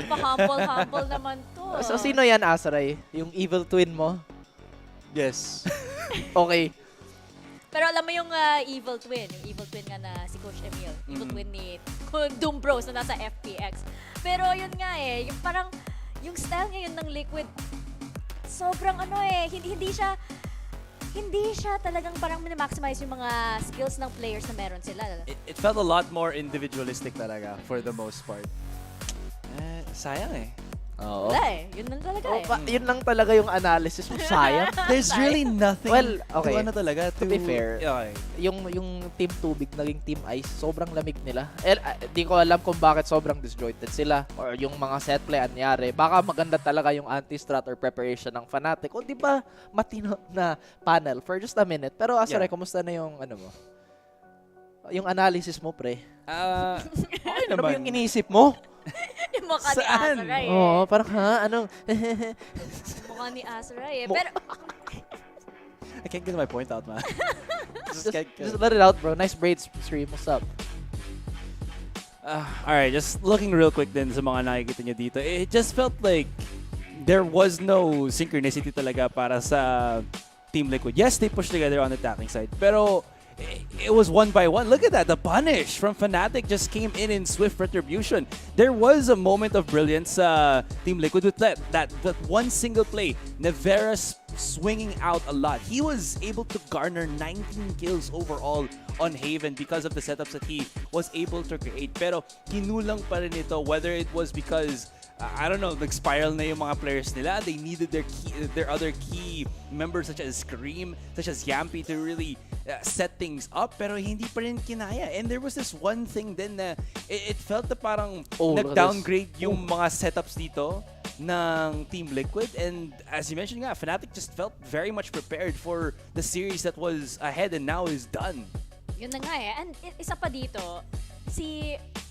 Pa-humble naman to. So, sino yan, Asray? Yung evil twin mo? Yes. Okay. Pero alam mo yung evil twin nga na si Coach Emil. Evil twin ni Doom Bros na nasa FPX. Pero yun nga eh, yung parang, yung style ngayon ng Liquid, sobrang hindi siya talagang parang minamaximize yung mga skills ng players na meron sila. It felt a lot more individualistic talaga for the most part. Sayang eh. Oo. Wala eh. Yun lang talaga Yun lang talaga yung analysis mo. Sayang. There's really nothing okay. to be fair, okay. yung Team Tubig naging Team Ice, sobrang lamig nila. Di ko alam kung bakit sobrang disjointed sila or yung mga set play anyari. Baka maganda talaga yung anti-strat or preparation ng Fnatic. O di ba matino na panel for just a minute. Pero Asare, kumusta na yung mo? Yung analysis mo, pre? Okay Ano ba naman. yung iniisip mo? Yung mukha ni Asra eh. Oo, parang anong? Mukha ni Asra eh. Pero, I can't get my point out, man. just let it out, bro. Nice braids stream. What's up? Alright, just looking real quick din sa mga nakikita nyo dito. It just felt like there was no synchronicity talaga para sa Team Liquid. Yes, they pushed together on the attacking side. Pero it was one by one. Look at that. The punish from Fnatic just came in swift retribution. There was a moment of brilliance Team Liquid with that one single play. Nevera swinging out a lot. He was able to garner 19 kills overall on Haven because of the setups that he was able to create. Pero kinulang pa rin ito, whether it was because I don't know, nag-spiral na yung mga players nila. They needed their other key members such as Scream, such as Yampi to really set things up. Pero hindi pa rin kinaya. And there was this one thing din na it felt na parang nag-downgrade yung mga setups dito ng Team Liquid. And as you mentioned nga, Fnatic just felt very much prepared for the series that was ahead and now is done. yun na nga eh. And isa pa dito,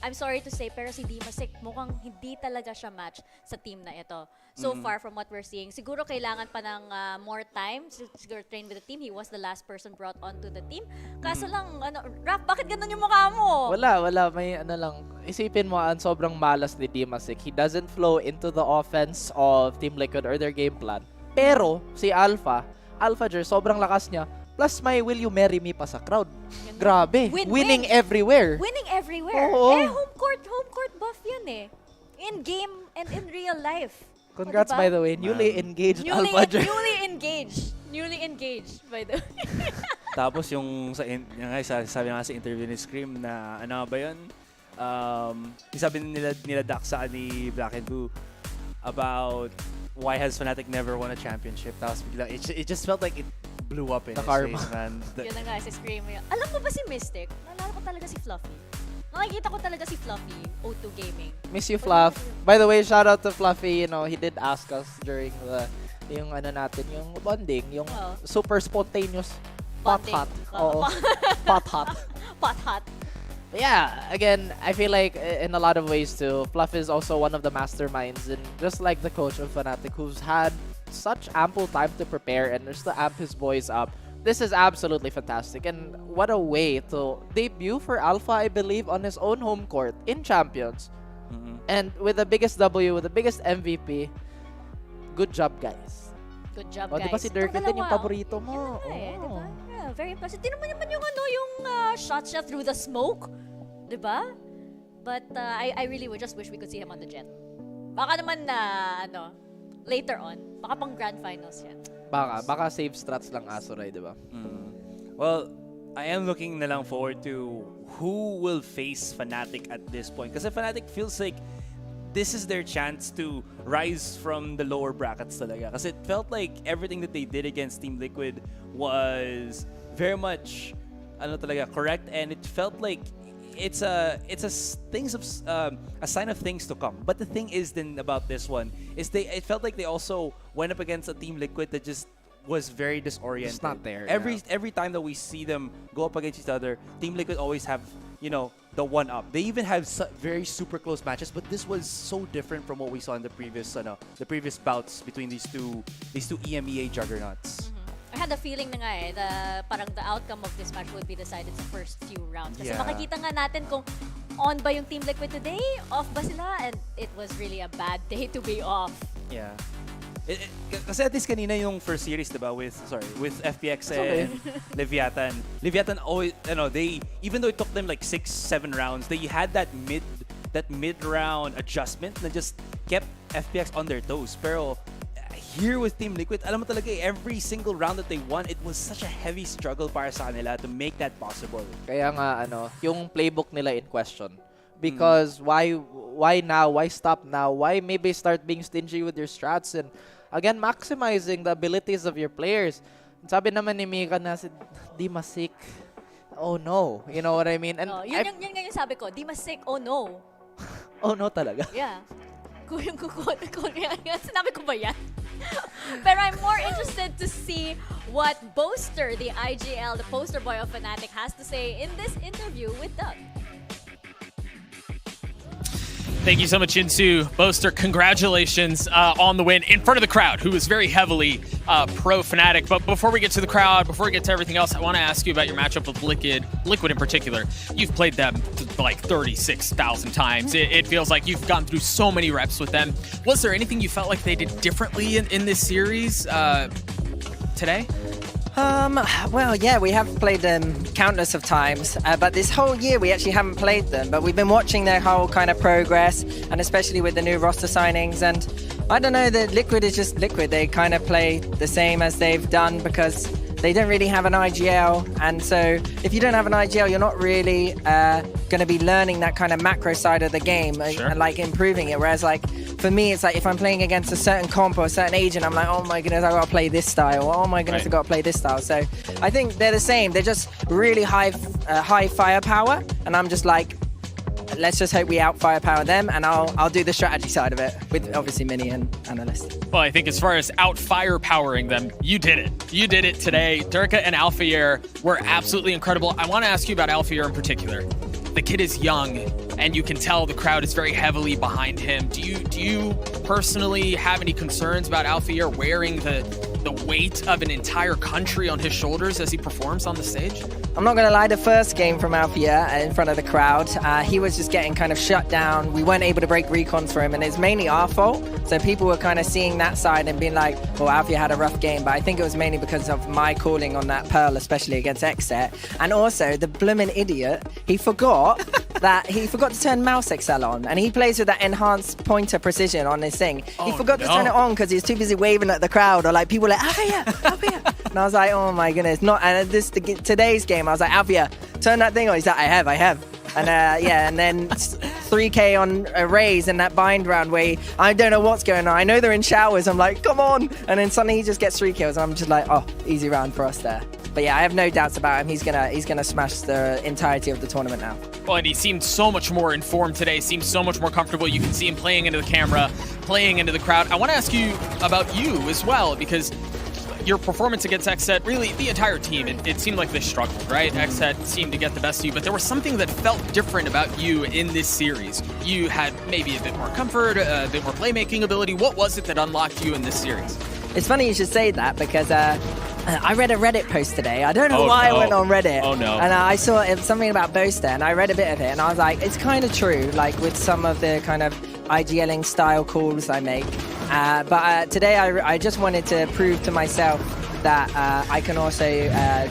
I'm sorry to say, pero si Dimasik mukhang hindi talaga siya match sa team na ito. So far from what we're seeing, siguro kailangan pa ng more time. Siguro train with the team. He was the last person brought onto the team. Kaso lang, Raph, bakit ganun yung mukha mo? Wala. May lang. Isipin mo, ang sobrang malas ni Dimasik. He doesn't flow into the offense of Team Liquid or their game plan. Pero, si Alpha Jer, sobrang lakas niya. Plus, may Will You Marry Me pa sa crowd. Grabe. Winning everywhere. Winning everywhere. Oo. Home court buff yun eh. In game and in real life. Congrats, diba? by the way. Newly engaged Alpha Jer. Newly engaged, by the way. Tapos yung sabi nga sa interview ni Scream na ano ba yun? Sabi nila Dax sa ni Black and Blue, about why has Fnatic never won a championship. Tapos biglang, it just felt like it blew up in The his karma. face, man. Yun na nga, si Scream. Alam mo ba si Mystic? Naalala ko talaga si Fluffy. Nakikita ko talaga si Fluffy, O2 Gaming. Miss you, Fluff. By the way, shout out to Fluffy. You know, he did ask us during yung ano natin, yung bonding, yung super spontaneous pot hot. Oo. Pot hot. Pot hot. Yeah, again, I feel like in a lot of ways too, Fluff is also one of the masterminds, and just like the coach of Fnatic, who's had such ample time to prepare and just to amp his boys up. This is absolutely fantastic, and what a way to debut for Alpha, I believe, on his own home court in Champions. And with the biggest W, with the biggest MVP, good job, guys. Good job, Di ba guys. si Durkin din yung paborito mo? Diba? Yeah, very impressive. Di naman yung shot siya through the smoke. Diba? But I really would just wish we could see him on the jet. Baka naman later on. Baka pang grand finals yan. Baka save strats lang Azuray, di ba? Well, I am looking na lang forward to who will face Fnatic at this point. Kasi Fnatic feels like this is their chance to rise from the lower brackets talaga. Kasi it felt like everything that they did against Team Liquid was very much correct, and it felt like it's a sign of things to come. But the thing is then about this one is it felt like they also went up against a Team Liquid that just was very disoriented. It's not there. Every time that we see them go up against each other, Team Liquid always have the one up. They even have very super close matches, but this was so different from what we saw in the previous bouts between these two EMEA juggernauts. I had the feeling na nga parang the outcome of this match would be decided sa first few rounds. Kasi makikita nga natin kung on ba yung Team Liquid today, off ba sila, and it was really a bad day to be off. Yeah. Kasi at least kanina yung first series, diba, with FPX and Leviatan. Leviatan always, they, even though it took them like 6-7 rounds, they had that mid-round adjustment na just kept FPX on their toes. Pero here with Team Liquid, alam mo talaga, every single round that they won, it was such a heavy struggle para sa kanila to make that possible. Kaya nga, yung playbook nila in question. Because why now? Why stop now? Why maybe start being stingy with your strats and again maximizing the abilities of your players? Sabi naman ni Mika na si Dimasik, oh no, you know what I mean? And yun nga yung sabi ko, Dimasik, oh no. Oh no talaga. Yeah. Sinabi ko ba yan? Pero I'm more interested to see what Boaster, the IGL, the poster boy of Fnatic, has to say in this interview with Doug. Thank you so much, Insu. Boaster, congratulations on the win in front of the crowd, who was very heavily pro-Fnatic. But before we get to the crowd, before we get to everything else, I want to ask you about your matchup with Liquid in particular. You've played them like 36,000 times. It feels like you've gone through so many reps with them. Was there anything you felt like they did differently in this series today? Well, yeah, we have played them countless of times, but this whole year we actually haven't played them, but we've been watching their whole kind of progress, and especially with the new roster signings, and I don't know, that Liquid is just Liquid. They kind of play the same as they've done because they don't really have an IGL, and so if you don't have an IGL, you're not really going to be learning that kind of macro side of the game and like improving it, whereas like for me, it's like if I'm playing against a certain comp or a certain agent, I'm like, oh my goodness, I gotta play this style. Oh my goodness, I gotta play this style. So I think they're the same. They're just really high firepower, and I'm just like, let's just hope we out firepower them, and I'll do the strategy side of it with obviously Mini and Analyst. Well, I think as far as out firepowering them, you did it. You did it today. Durka and Alphayer were absolutely incredible. I want to ask you about Alphayer in particular. The kid is young, and you can tell the crowd is very heavily behind him. Do you personally have any concerns about Alphayer wearing the weight of an entire country on his shoulders as he performs on the stage? I'm not going to lie, the first game from Alphayer in front of the crowd, he was just getting kind of shut down. We weren't able to break recons for him, and it's mainly our fault. So people were kind of seeing that side and being like, well, Alphayer had a rough game, but I think it was mainly because of my calling on that Pearl, especially against Xset. And also, the bloomin' idiot, he forgot to turn mouse XL on, and he plays with that enhanced pointer precision on his thing. He forgot to turn it on because he was too busy waving at the crowd, or like people were like, Alphayer. And I was like, oh my goodness. Today's game, I was like, Alphayer, turn that thing on. He's like, I have. And yeah, and then 3K on a raise in that bind round where I don't know what's going on. I know they're in showers. I'm like, come on. And then suddenly he just gets 3 kills. I'm just like, oh, easy round for us there. But yeah, I have no doubts about him. He's gonna smash the entirety of the tournament now. Well, and he seemed so much more informed today, seems so much more comfortable. You can see him playing into the camera, playing into the crowd. I want to ask you about you as well, because your performance against Xset, really the entire team, it seemed like they struggled, right? Xset seemed to get the best of you, but there was something that felt different about you in this series. You had maybe a bit more comfort, a bit more playmaking ability. What was it that unlocked you in this series? It's funny you should say that because I read a Reddit post today. I don't know why I went on Reddit. Oh no. And I saw something about Boaster and I read a bit of it and I was like, it's kind of true, like with some of the kind of IGLing style calls I make. But today I just wanted to prove to myself that I can also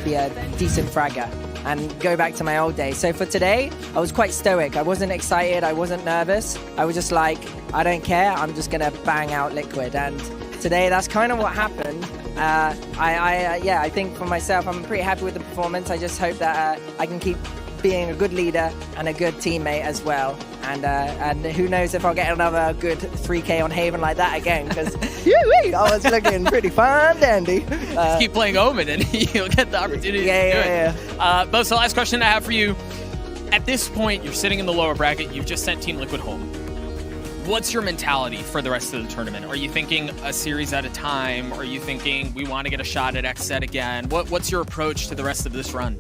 be a decent fragger and go back to my old days. So for today, I was quite stoic. I wasn't excited, I wasn't nervous. I was just like, I don't care, I'm just gonna bang out Liquid. And today, that's kind of what happened. I think for myself, I'm pretty happy with the performance. I just hope that I can keep being a good leader and a good teammate as well. And who knows if I'll get another good 3K on Haven like that again, because I was looking pretty fine, dandy. Just keep playing Omen and you'll get the opportunity to do it. But so last question I have for you. At this point, you're sitting in the lower bracket. You've just sent Team Liquid home. What's your mentality for the rest of the tournament? Are you thinking a series at a time? Are you thinking we want to get a shot at Xset again? What's your approach to the rest of this run?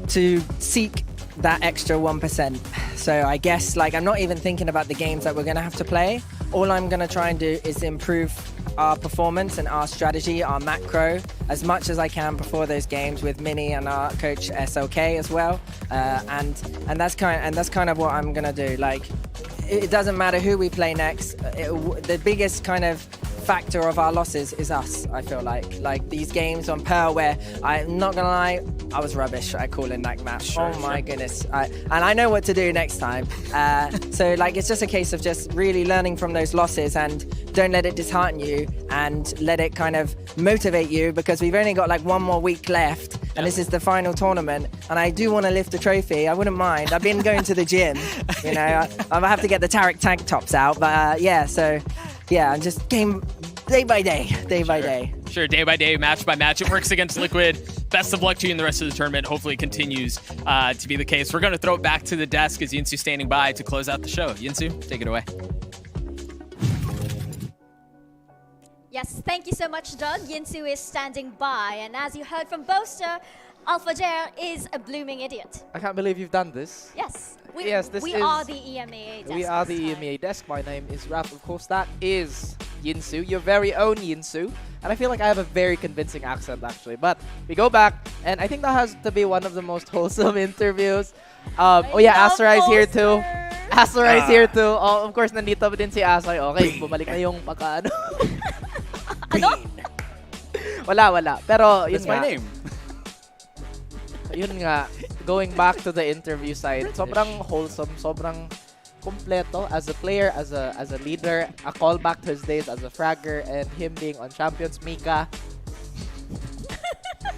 To seek that extra 1%. So I guess like I'm not even thinking about the games that we're going to have to play. All I'm going to try and do is improve our performance and our strategy, our macro, as much as I can before those games with Mini and our coach SLK as well. And that's kind of what I'm going to do. Like, it doesn't matter who we play next. The biggest kind of factor of our losses is us, I feel like these games on Pearl where I'm not gonna lie, I was rubbish at calling that map. My goodness. And I know what to do next time. So like it's just a case of just really learning from those losses and don't let it dishearten you and let it kind of motivate you, because we've only got like one more week left and this is the final tournament and I do want to lift the trophy. I wouldn't mind. I've been going to the gym, you know. I have to get the Tarek tank tops out, but I'm just game day by day. Sure, day by day, match by match. It works against Liquid. Best of luck to you in the rest of the tournament. Hopefully it continues to be the case. We're going to throw it back to the desk as Yinsu standing by to close out the show. Yinsu, take it away. Yes, thank you so much, Doug. Yinsu is standing by. And as you heard from Boaster, Alphajer is a blooming idiot. I can't believe you've done this. Yes. We are the EMEA desk. We are the EMEA desk. My name is Raph. Of course, that is Yinsu, your very own Yinsu. And I feel like I have a very convincing accent, actually. But we go back, and I think that has to be one of the most wholesome interviews. Oh yeah, Asura is here too. Asura is here too. Oh, of course, nandito din si Asura. Okay, bumalik na yung pagkaano. Ano? Wala. Pero yun That's my name. Yun nga, going back to the interview side, sobrang wholesome, sobrang kompleto as a player, as a leader, a callback to his days as a fragger, and him being on Champions, Mika.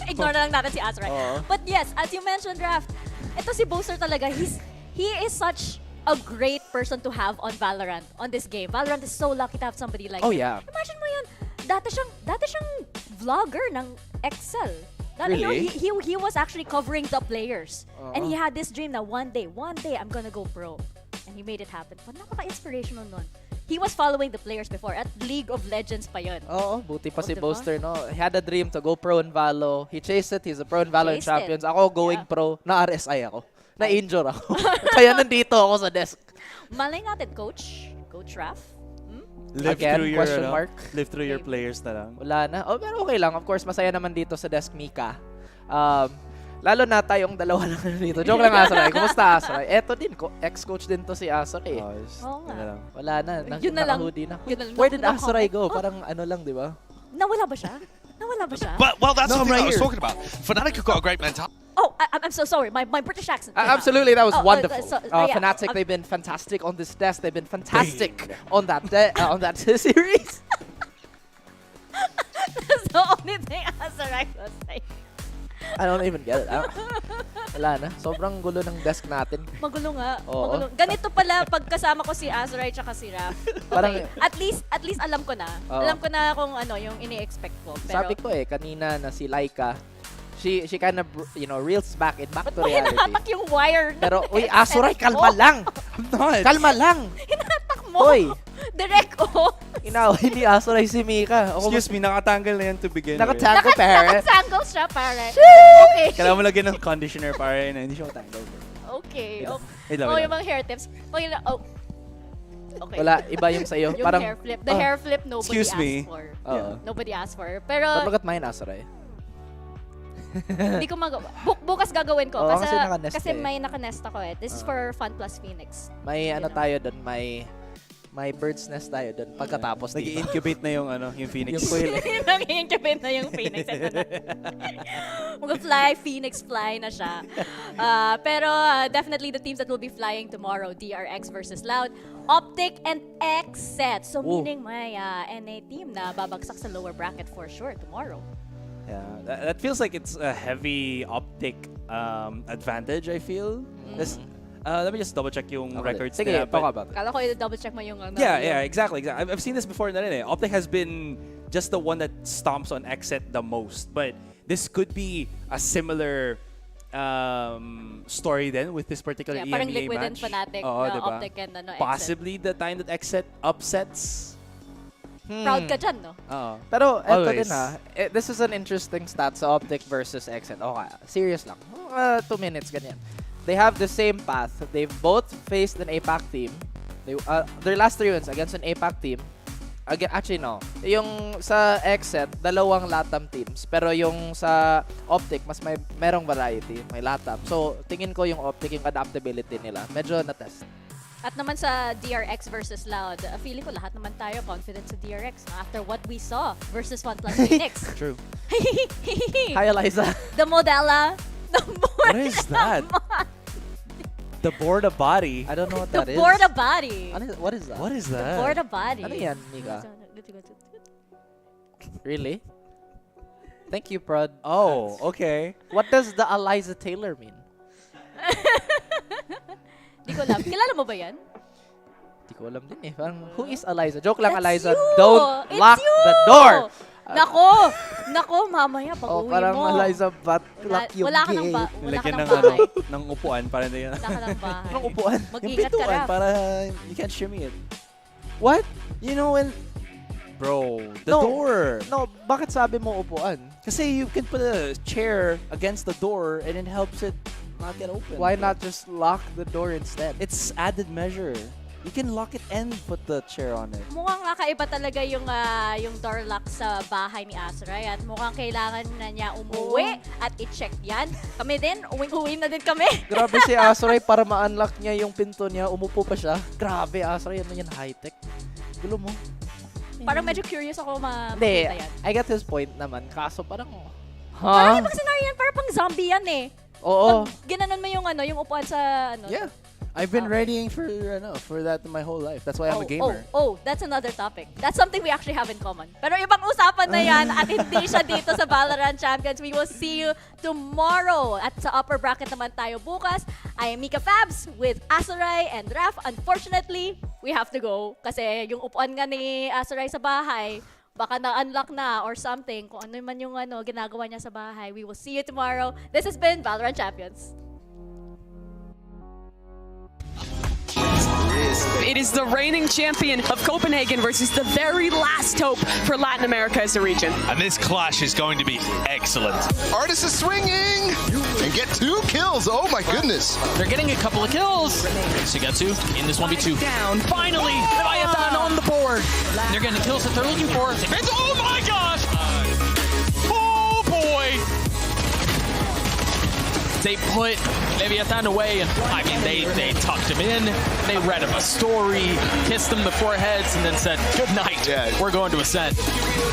Ignore na lang natin si Asura. But yes, as you mentioned, Raph, ito si Boaster talaga, he is such a great person to have on Valorant, on this game. Valorant is so lucky to have somebody like him. Yeah. Imagine mo yun, dati siyang vlogger ng Excel. Really? He was actually covering the players. And he had this dream that one day, I'm gonna go pro. And he made it happen. But napaka-inspirational nun. He was following the players before. At League of Legends pa yun. Oo, buti pa si Boaster, no? He had a dream to go pro in Valo. He chased it. He's a pro in Valorant Champions. Ako going pro. Na-RSI ako. Na-injure ako. Kaya nandito ako sa desk. Malay natin, Coach Raph. Live Again, through your, question mark. Live through your players na lang. Wala na. Oh, pero okay lang. Of course, masaya naman dito sa desk, Mika. Lalo na tayong dalawa lang dito. Joke lang, Asaray. Kumusta, Asaray? Eto din, ex-coach din to si Asaray. Oo nga. Wala na. Yun na lang. Naka-hoodie na. Where did Asaray go? Parang ano lang, di ba? Nawala ba siya? Well, that's something I was talking about. Fnatic have got a great mentality. Oh, I'm so sorry. My British accent. Absolutely, that was wonderful. Yeah. Fnatic, they've been fantastic on this desk. They've been fantastic on that series. That's the only thing Azarax was saying. I don't even get it. Wala na. Sobrang gulo ng desk natin. Magulo nga. Oo. Magulo. Ganito pala pag kasama ko si Azuray tsaka si Raph. Okay. Parang- at least alam ko na. Oo. Alam ko na kung ano yung ini-expect ko. Pero, Sabi ko kanina na si Laika, she kind of, reels back to Ba't mo reality. hinahatak yung wire ng Pero, uy, headset Azuray, ko? kalma lang! Kalma lang! Hinahatak mo! Hoy! Direct, Inaway ni Azuray si Mika. Excuse me, nakatanggal na yan to begin with. Nakatangle, pare. Nakatangle siya, pare. Okay. Kailangan mo lagyan ng conditioner, pare, na hindi siya matangle. Okay. Wait lang, Oh, wait yung mga hair tips. Okay. Okay. Wala, iba yung sa'yo. Yung Parang, hair flip. The hair flip nobody Excuse asked me. for. Oo. Nobody asked for. Pero, But look at mine, Azuray. hindi ko magawa. Bukas gagawin ko. Oo, kasi kasi nakanest kasi eh. may nakanest ako eh. This is for Fun Plus Phoenix. May tayo doon, may bird's nest tayo doon pagkatapos dito. Nag-incubate na yung, yung Phoenix. Yung coil. Nag-incubate na yung Phoenix. Ito na. Mag-fly, Phoenix fly na siya. Pero definitely the teams that will be flying tomorrow, DRX versus Loud, Optic, and Xset. So meaning may NA team na babagsak sa lower bracket for sure tomorrow. Yeah, that feels like it's a heavy Optic advantage, I feel. Let me just double check yung records. Sige, nila, talk about it. Kala ko i-double check mo yung ano. Yeah, exactly. I've seen this before na rin eh. Optic has been just the one that stomps on Xset the most. But this could be a similar story then with this particular EMEA parang Liquid match. and Fnatic, diba? Optic and Xset. Possibly the time that Xset upsets. Proud ka dyan, no? Pero eto Always. din this is an interesting stat sa Optic versus Xset. Okay, serious lang. 2 minutes, ganyan. They have the same path. They've both faced an APAC team. Their last 3 wins against an APAC team. Actually, no. Yung sa Xset, 2 LATAM teams. Pero yung sa Optic, mas merong variety. May LATAM. So, tingin ko yung Optic, yung adaptability nila. Medyo na-test. At naman sa DRX versus Loud, feeling ko lahat naman tayo confident sa DRX after what we saw versus Fun Plus Phoenix. True. Hi, Eliza. The Modella. What is that? The Borda body. I don't know what The that is. Borda body. What is that? What is The that? Borda body. Ano yan, Mika? Really? Thank you, Prod. Oh, okay. What does the Eliza Taylor mean? Di ko alam. Kilala mo ba yan? Di ko alam din eh. Parang, who is Eliza? Joke lang, That's Eliza. you! Don't It's lock you! the door! Nako, mamaya pag uwi mo. Parang Eliza, lock yung wala ka gate. ng wala ka Nilagyan ng ng, bahay. ng upuan para hindi Wala ka ng bahay. Anong upuan? Mag-ingat ka, Raph. para you can't shimmy it. What? You know when... Bro, the No. door. No, bakit sabi mo upuan? Kasi you can put a chair against the door and it helps it not get open. Why not just lock the door instead? It's added measure. You can lock it and put the chair on it. Mukhang kakaiba talaga yung door lock sa bahay ni Azuray at mukhang kailangan na niya umuwi at i-check yan. Kami din, uwi na din kami. Grabe si Azuray para ma-unlock niya yung pinto niya. Umupo pa siya. Grabe, Azuray. Ano yan? High-tech. Gulo mo. Parang medyo curious ako Hindi, makita yan. I get his point naman. Kaso parang... Parang ibang scenario yan, parang pang zombie yan eh. Oo. Pag ginanon mo yung yung upuan sa Yeah. I've been readying for that my whole life. That's why I'm a gamer. Oh, that's another topic. That's something we actually have in common. Pero ibang usapan na yan at hindi siya dito sa VALORANT Champions. We will see you tomorrow. At sa upper bracket naman tayo bukas. I am Mika Fabs with Azuray and Raph. Unfortunately, we have to go kasi yung upuan nga ni Azuray sa bahay, baka na-unlock na or something. Kung ano man yung ginagawa niya sa bahay. We will see you tomorrow. This has been VALORANT Champions. It is the reigning champion of Copenhagen versus the very last hope for Latin America as a region. And this clash is going to be excellent. Artis is swinging and get 2 kills. Oh my goodness. They're getting a couple of kills. Sugetsu in this 1v2. Down. Finally, Leviatan on the board. They're getting the kills that they're looking for. Oh my gosh! Oh boy! They put Leviatan away, and I mean, they tucked him in, they read him a story, kissed him the foreheads, and then said, good night, we're going to Ascent.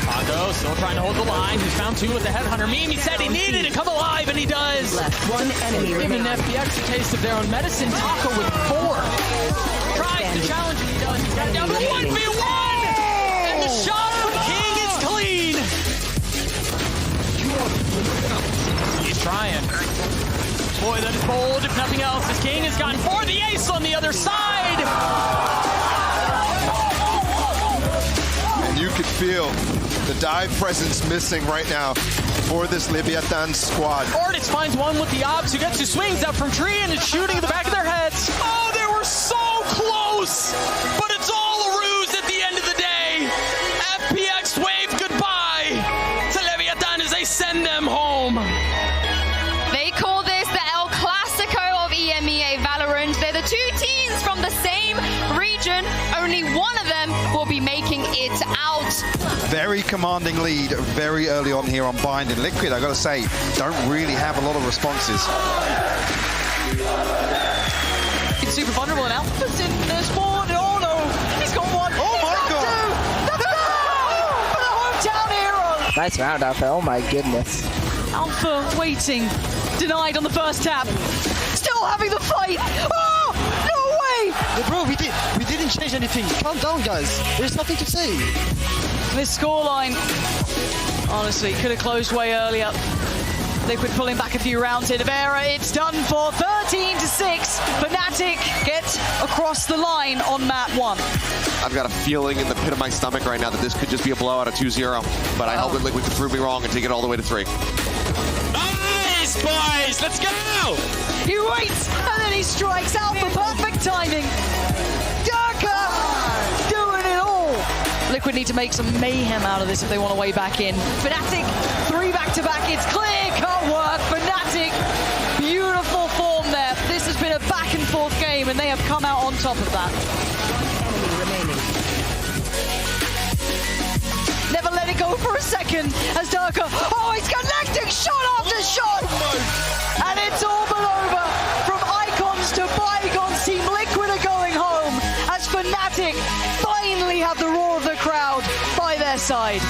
Taco still trying to hold the line. He's found 2 with the headhunter. Mimi said he needed to come alive, and he does. One enemy Giving remaining. FPX a taste of their own medicine. Taco with 4. Tries to challenge, and he does. He's got it down to 1v1! And the shot from King is clean! He's trying He's gone for the ace on the other side. And you could feel the dive presence missing right now for this Leviatan squad. Ortiz finds one with the obs who gets two swings out from tree and is shooting in the back of their heads. Oh, they were so close, but it's all a ruse at the end of the day. FPX wave goodbye to Leviatan as they send them home. They call this the El Clasico of EMEA Valorant. They're the two teams from the same region. Only one of them will be making it out. Very commanding lead very early on here on Binding. Liquid, I gotta say, don't really have a lot of responses. It's super vulnerable, and Alpha's in this one. Oh no, he's got one. Oh my god! Two. For the hometown hero. Nice round, Alpha. Oh my goodness. Alpha waiting, denied on the first tap. Still having the fight. Oh no way! Yeah, bro, we didn't change anything. Calm down, guys. There's nothing to say. This scoreline, honestly, could have closed way earlier. Liquid pulling back a few rounds here. Vera, it's done for 13-6. Fnatic gets across the line on map 1. I've got a feeling in the pit of my stomach right now that this could just be a blowout of 2-0, but I hope that Liquid can prove me wrong and take it all the way to 3. Nice, boys! Let's go! He waits, and then he strikes out for perfect timing. Durka doing it all. Liquid need to make some mayhem out of this if they want to way back in. Fnatic, 3 back-to-back. It's clear-cut work. Fnatic, beautiful form there. This has been a back-and-forth game, and they have come out on top of that. Enemy remaining. Never let it go for a second as Durka, oh, he's connecting shot after shot. And it's all but over. From icons to bygones, Team Liquid are going home as Fnatic finally have the roar of the crowd by their side.